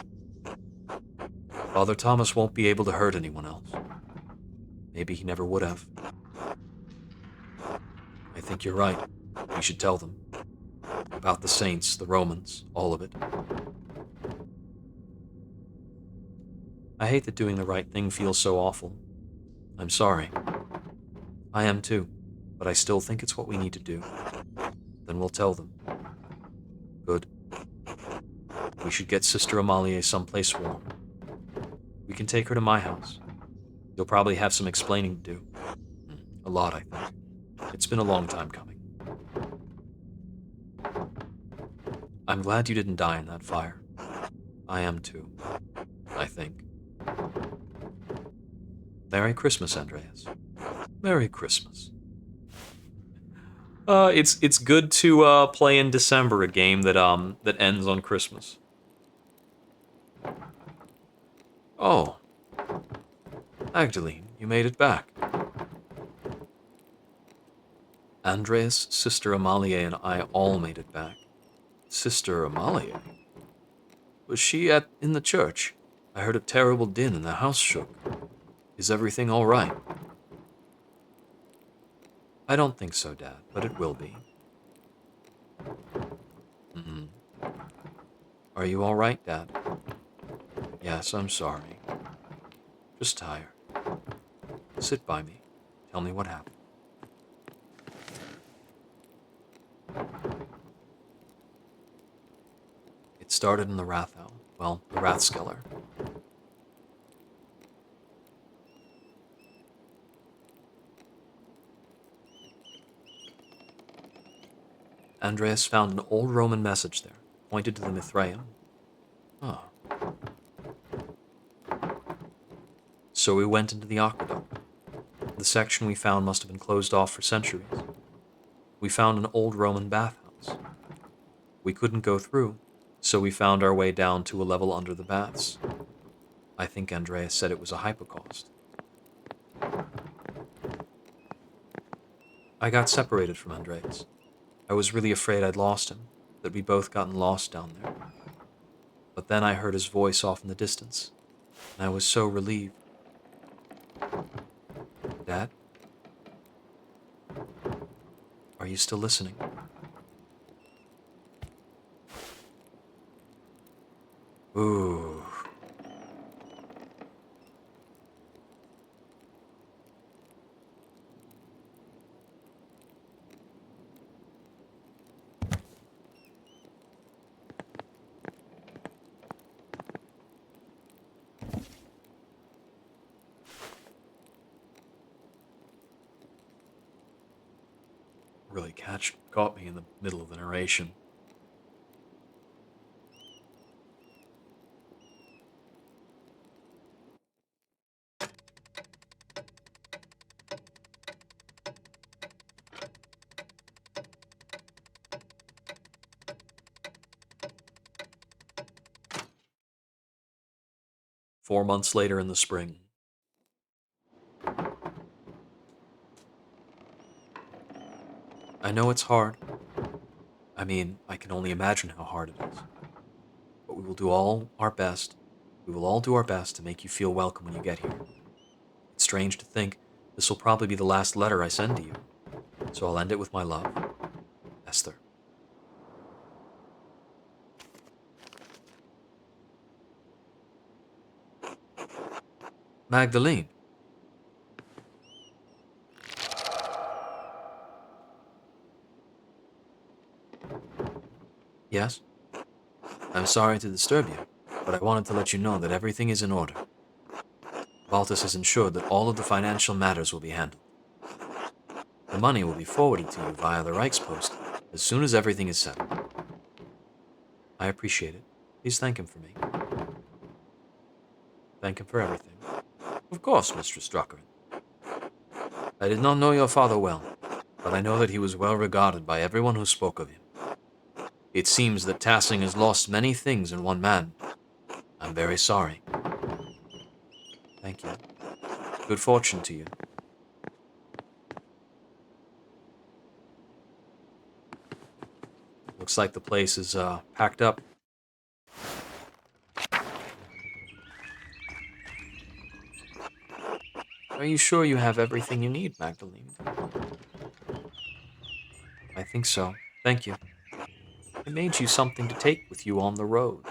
Father Thomas won't be able to hurt anyone else. Maybe he never would have. I think you're right. We should tell them. About the saints, the Romans, all of it. I hate that doing the right thing feels so awful. I'm sorry. I am too, but I still think it's what we need to do. Then we'll tell them. Good. We should get Sister Amalie someplace warm. We can take her to my house. You'll probably have some explaining to do. A lot, I think. It's been a long time coming. I'm glad you didn't die in that fire. I am too, I think. Merry Christmas, Andreas. Merry Christmas. It's good to play in December a game that ends on Christmas. Oh, Magdalene, you made it back. Andreas, Sister Amalie, and I all made it back. Sister Amalie? Was she in the church? I heard a terrible din and the house shook. Is everything all right? I don't think so, Dad, but it will be. Are you all right, Dad? Yes, I'm sorry. Just tired. Sit by me. Tell me what happened. It started in the Rathau. Well, the Rathskeller. Andreas found an old Roman message there, pointed to the Mithraeum. Oh. So we went into the aqueduct. The section we found must have been closed off for centuries. We found an old Roman bathhouse. We couldn't go through, so we found our way down to a level under the baths. I think Andreas said it was a hypocaust. I got separated from Andreas. I was really afraid I'd lost him, that we'd both gotten lost down there. But then I heard his voice off in the distance, and I was so relieved. Dad? Are you still listening? Ooh. Really caught me in the middle of the narration. Four months later in the spring. I know it's hard. I mean, I can only imagine how hard it is. But we will do all our best. We will all do our best to make you feel welcome when you get here. It's strange to think this will probably be the last letter I send to you. So I'll end it with my love. Esther. Magdalene. Yes? I'm sorry to disturb you, but I wanted to let you know that everything is in order. Baltus has ensured that all of the financial matters will be handled. The money will be forwarded to you via the Reichspost as soon as everything is settled. I appreciate it. Please thank him for me. Thank him for everything. Of course, Mistress Druckerin. I did not know your father well, but I know that he was well regarded by everyone who spoke of him. It seems that Tassing has lost many things in one man. I'm very sorry. Thank you. Good fortune to you. Looks like the place is packed up. Are you sure you have everything you need, Magdalene? I think so. Thank you. I made you something to take with you on the road.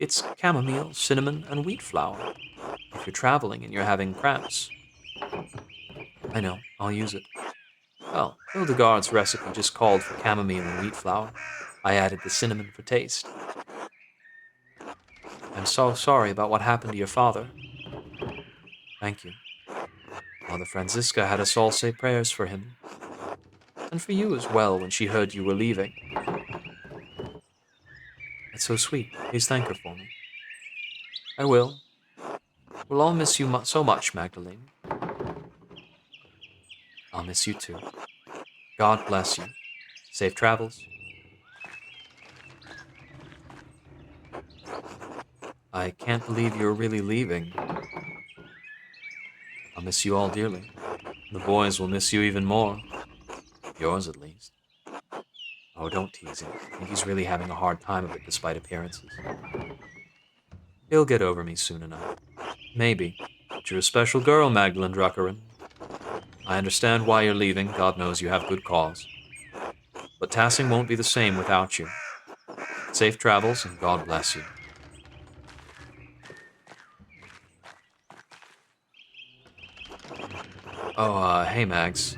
It's chamomile, cinnamon, and wheat flour. If you're traveling and you're having cramps. I know, I'll use it. Well, Hildegard's recipe just called for chamomile and wheat flour. I added the cinnamon for taste. I'm so sorry about what happened to your father. Thank you. Mother Franziska had us all say prayers for him. And for you as well when she heard you were leaving. That's so sweet. Please thank her for me. I will. We'll all miss you so much, Magdalene. I'll miss you too. God bless you. Safe travels. I can't believe you're really leaving. I'll miss you all dearly. The boys will miss you even more. Yours, at least. Oh, don't tease him. I think he's really having a hard time of it despite appearances. He'll get over me soon enough. Maybe. But you're a special girl, Magdalene Druckerin. I understand why you're leaving. God knows you have good cause. But Tassing won't be the same without you. Safe travels, and God bless you. Oh, hey, Mags.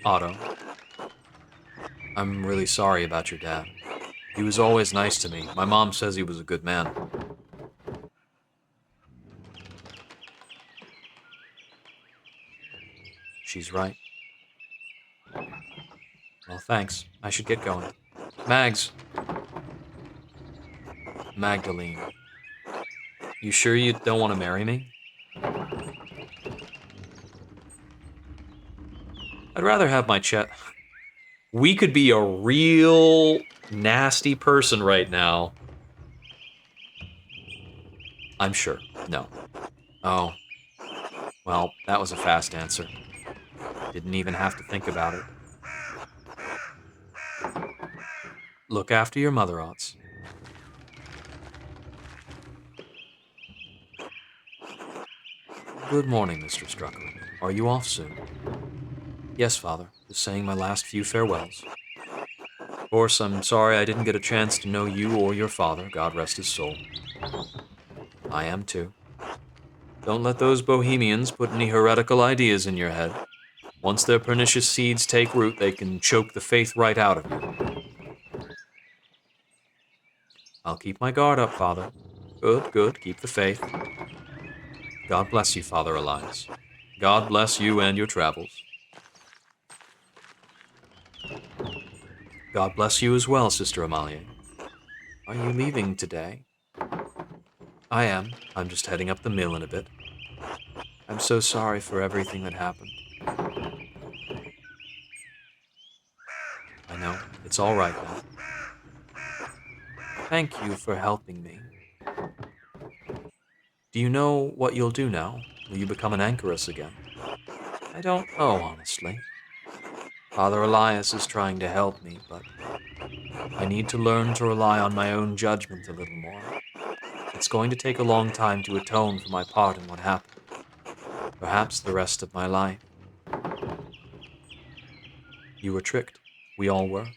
Otto. I'm really sorry about your dad. He was always nice to me. My mom says he was a good man. She's right. Well, thanks. I should get going. Mags. Magdalene. You sure you don't want to marry me? I'd rather have my chat. We could be a real nasty person right now. I'm sure. No. Oh, well, that was a fast answer. Didn't even have to think about it. Look after your mother, Otts. Good morning, Mr. Strucker. Are you off soon? Yes, Father. Just saying my last few farewells. Of course, I'm sorry I didn't get a chance to know you or your father, God rest his soul. I am too. Don't let those bohemians put any heretical ideas in your head. Once their pernicious seeds take root, they can choke the faith right out of you. I'll keep my guard up, Father. Good, good, keep the faith. God bless you, Father Elias. God bless you and your travels. God bless you as well, Sister Amalie. Are you leaving today? I am. I'm just heading up the mill in a bit. I'm so sorry for everything that happened. I know. It's all right now. Thank you for helping me. Do you know what you'll do now? Will you become an anchoress again? I don't know, honestly. Father Elias is trying to help me, but I need to learn to rely on my own judgment a little more. It's going to take a long time to atone for my part in what happened. Perhaps the rest of my life. You were tricked. We all were.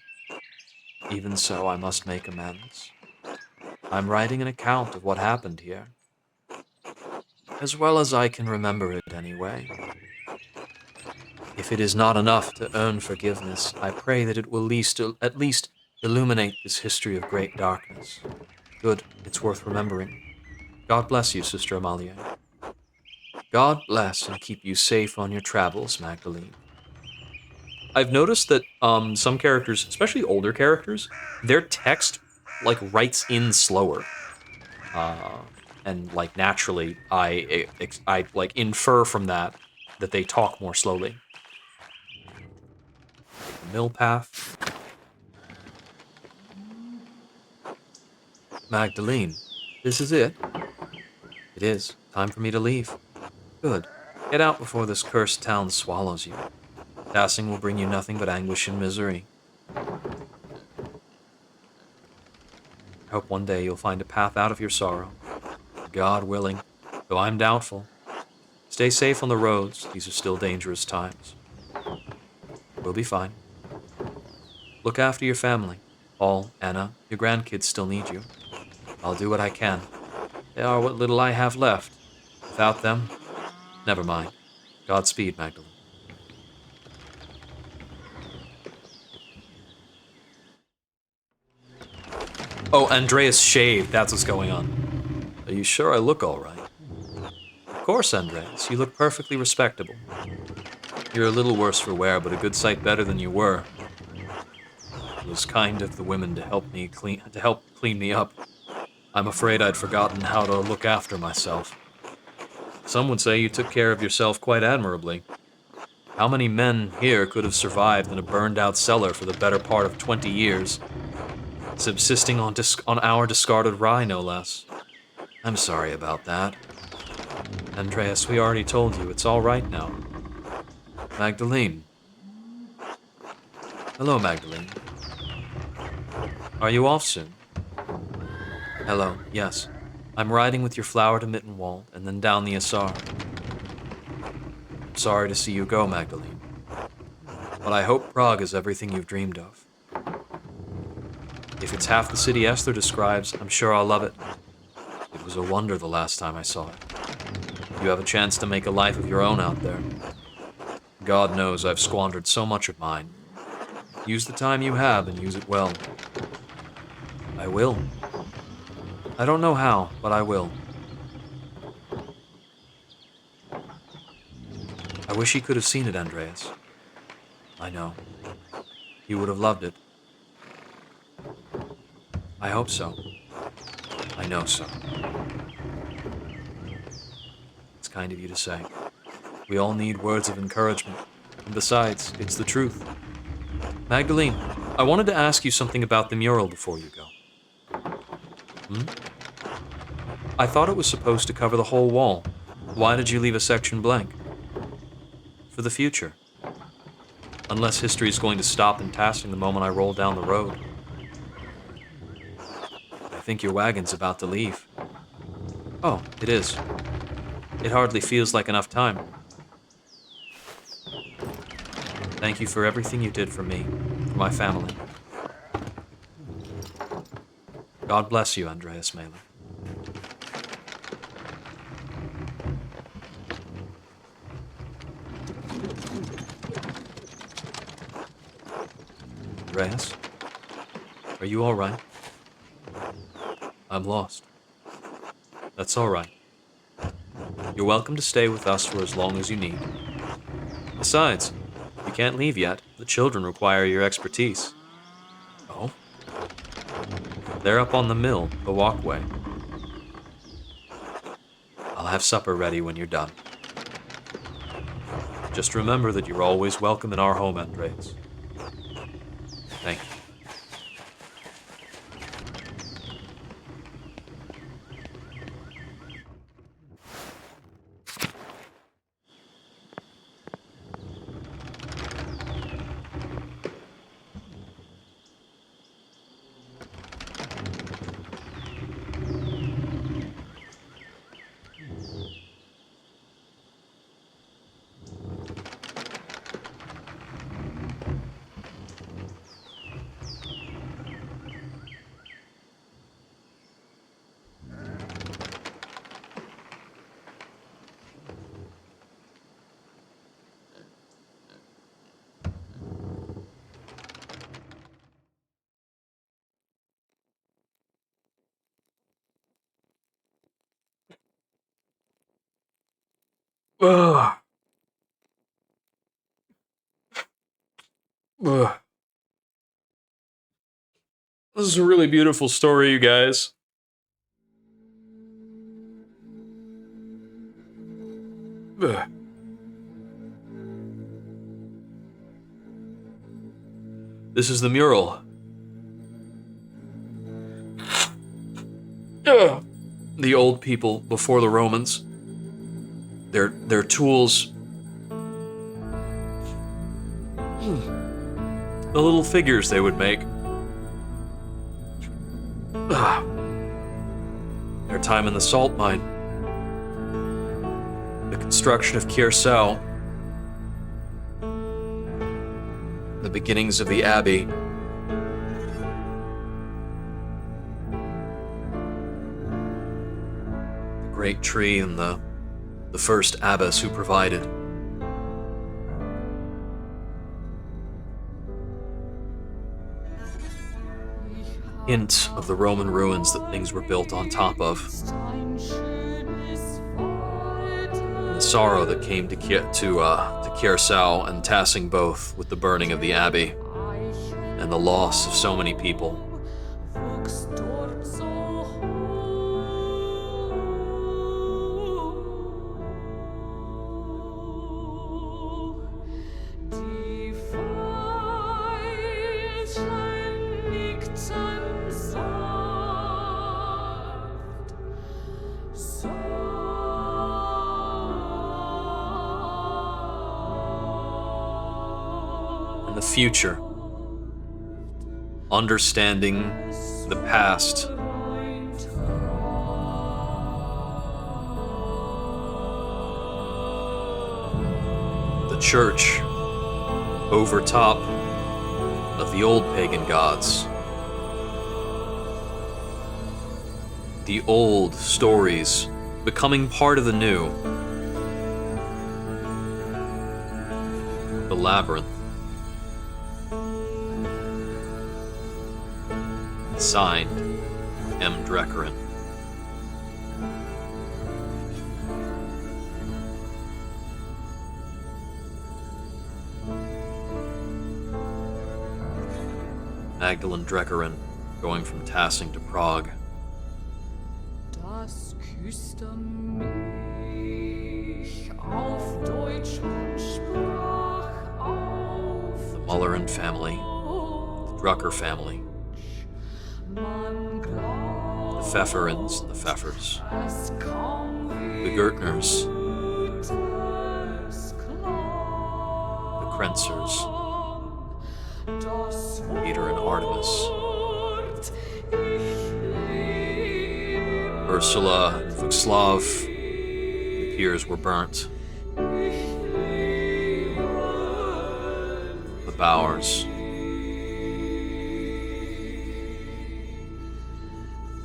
Even so, I must make amends. I'm writing an account of what happened here. As well as I can remember it anyway. If it is not enough to earn forgiveness, I pray that it will at least illuminate this history of great darkness. Good, it's worth remembering. God bless you, Sister Amalie. God bless and keep you safe on your travels, Magdalene. I've noticed that some characters, especially older characters, their text like writes in slower, and like naturally, I like infer from that they talk more slowly. The mill path. Magdalene, this is it? It is. Time for me to leave. Good. Get out before this cursed town swallows you. Tassing will bring you nothing but anguish and misery. I hope one day you'll find a path out of your sorrow. God willing, though I'm doubtful. Stay safe on the roads. These are still dangerous times. We'll be fine. Look after your family. Paul, Anna, your grandkids still need you. I'll do what I can. They are what little I have left. Without them, never mind. Godspeed, Magdalene. Oh, Andreas shaved. That's what's going on. Are you sure I look all right? Of course, Andreas. You look perfectly respectable. You're a little worse for wear, but a good sight better than you were. It was kind of the women to help clean me up. I'm afraid I'd forgotten how to look after myself. Some would say you took care of yourself quite admirably. How many men here could have survived in a burned-out cellar for the better part of 20 years, subsisting on our discarded rye, no less? I'm sorry about that. Andreas, we already told you it's all right now. Magdalene. Hello, Magdalene. Are you off soon? Hello, yes. I'm riding with your flower to Mittenwald and then down the Isar. I'm sorry to see you go, Magdalene. But I hope Prague is everything you've dreamed of. If it's half the city Esther describes, I'm sure I'll love it. It was a wonder the last time I saw it. You have a chance to make a life of your own out there. God knows I've squandered so much of mine. Use the time you have and use it well. I will. I don't know how, but I will. I wish he could have seen it, Andreas. I know. He would have loved it. I hope so. I know so. It's kind of you to say. We all need words of encouragement. And besides, it's the truth. Magdalene, I wanted to ask you something about the mural before you go. I thought it was supposed to cover the whole wall. Why did you leave a section blank? For the future. Unless history is going to stop in Tassing the moment I roll down the road. I think your wagon's about to leave. Oh, it is. It hardly feels like enough time. Thank you for everything you did for me, for my family. God bless you, Andreas Maler. Andreas, are you all right? I'm lost. That's all right. You're welcome to stay with us for as long as you need. Besides, you can't leave yet. The children require your expertise. Oh? They're up on the mill, the walkway. I'll have supper ready when you're done. Just remember that you're always welcome in our home, Andreas. Thank you. Ugh. Ugh. This is a really beautiful story, you guys. Ugh. This is the mural. Ugh. The old people before the Romans. Their tools. The little figures they would make. Ugh. Their time in the salt mine. The construction of Kiersau. The beginnings of the abbey. The great tree and the first abbess who provided. Hint of the Roman ruins that things were built on top of. And the sorrow that came to Kiersau and Tassing both with the burning of the abbey and the loss of so many people. The future, understanding the past, the church over top of the old pagan gods, the old stories becoming part of the new, the labyrinth. Signed, M. Dreckerin. Magdalene Dreckerin, going from Tassing to Prague. Das küsste mich auf Deutsch und sprach auf The Mullerin family, the Drucker family. The Pfefferins and the Pfeffers, the Gertners, Krenzers, Das Peter and Artemis, Wort ich liebe, Ursula and Vuxlav, the peers were burnt. ich liebe. The Bowers.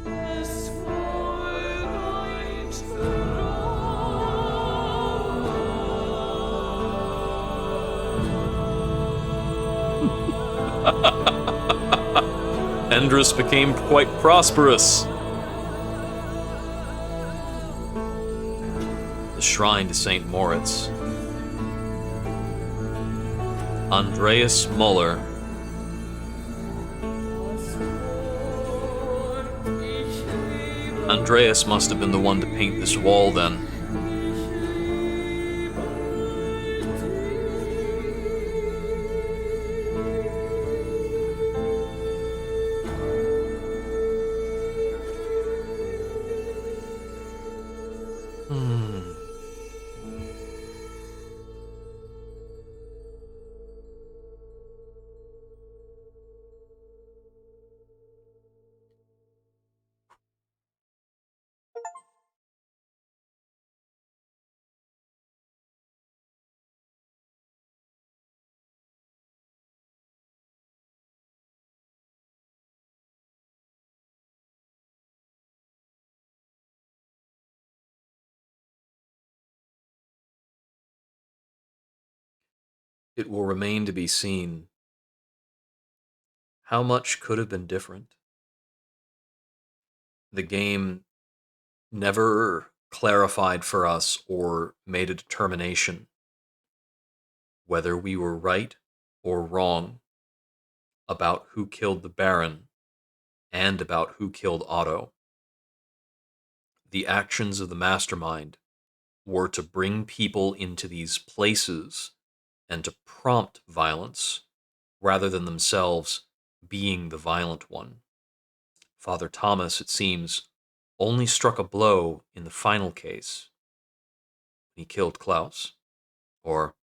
Es Fräulein Frau. Endrus became quite prosperous. The shrine to St. Moritz. Andreas Maler. Andreas must have been the one to paint this wall then. It will remain to be seen how much could have been different. The game never clarified for us or made a determination whether we were right or wrong about who killed the Baron and about who killed Otto. The actions of the mastermind were to bring people into these places and to prompt violence rather than themselves being the violent one. Father Thomas, it seems, only struck a blow in the final case. He killed Klaus, or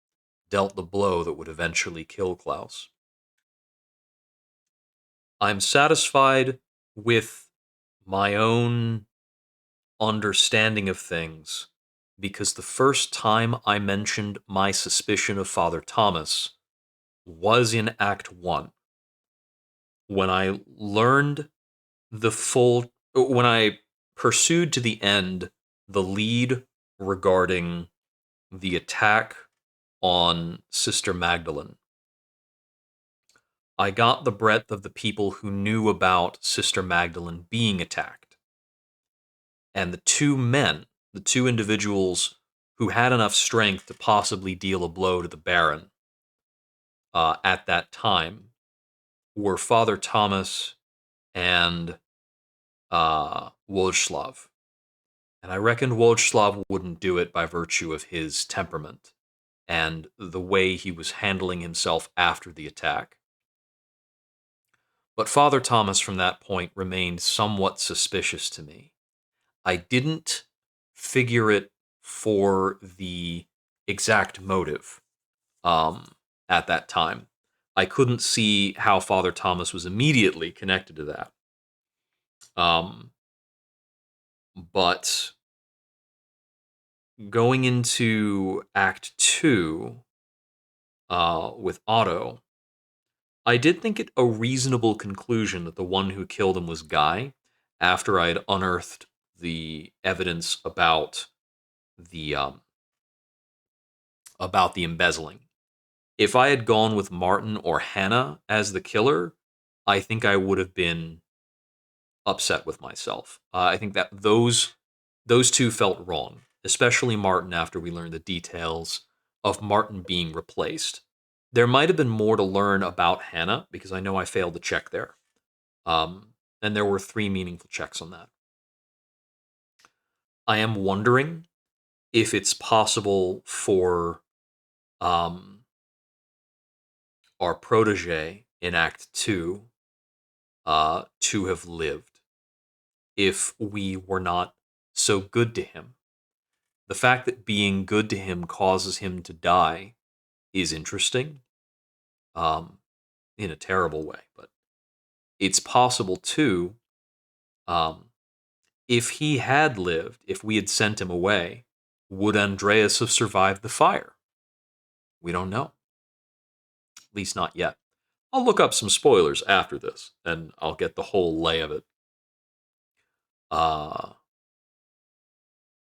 dealt the blow that would eventually kill Klaus. I'm satisfied with my own understanding of things because the first time I mentioned my suspicion of Father Thomas was in Act 1. When I learned when I pursued to the end the lead regarding the attack on Sister Magdalene, I got the breadth of the people who knew about Sister Magdalene being attacked. And the two individuals who had enough strength to possibly deal a blow to the Baron at that time were Father Thomas and Wojslav. And I reckoned Wojslav wouldn't do it by virtue of his temperament and the way he was handling himself after the attack. But Father Thomas from that point remained somewhat suspicious to me. I didn't figure it for the exact motive at that time. I couldn't see how Father Thomas was immediately connected to that. But going into Act 2 with Otto, I did think it a reasonable conclusion that the one who killed him was Guy after I had unearthed the evidence about the embezzling. If I had gone with Martin or Hannah as the killer, I think I would have been upset with myself. I think that those two felt wrong, especially Martin after we learned the details of Martin being replaced. There might have been more to learn about Hannah because I know I failed to check there. And there were 3 meaningful checks on that. I am wondering if it's possible for our protege in Act 2 to have lived if we were not so good to him. The fact that being good to him causes him to die is interesting, in a terrible way. But it's possible too, um, if he had lived, if we had sent him away, would Andreas have survived the fire? We don't know. At least not yet. I'll look up some spoilers after this, and I'll get the whole lay of it. Uh,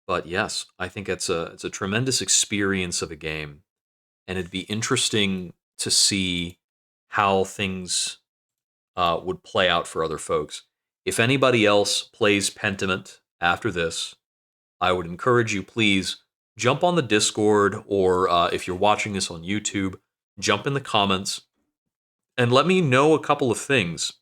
but yes, I think it's a tremendous experience of a game, and it'd be interesting to see how things would play out for other folks. If anybody else plays Pentiment after this, I would encourage you, please jump on the Discord, or if you're watching this on YouTube, jump in the comments and let me know a couple of things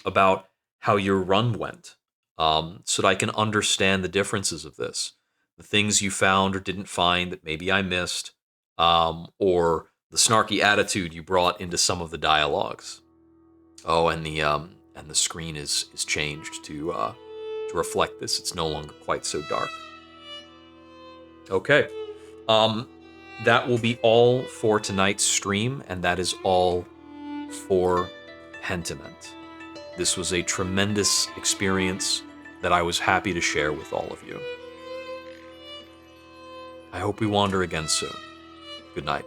about how your run went, so that I can understand the differences of this, the things you found or didn't find that maybe I missed, or the snarky attitude you brought into some of the dialogues. Oh, and the screen is changed to reflect this. It's no longer quite so dark. Okay, that will be all for tonight's stream, and that is all for Pentiment. This was a tremendous experience that I was happy to share with all of you. I hope we wander again soon. Good night.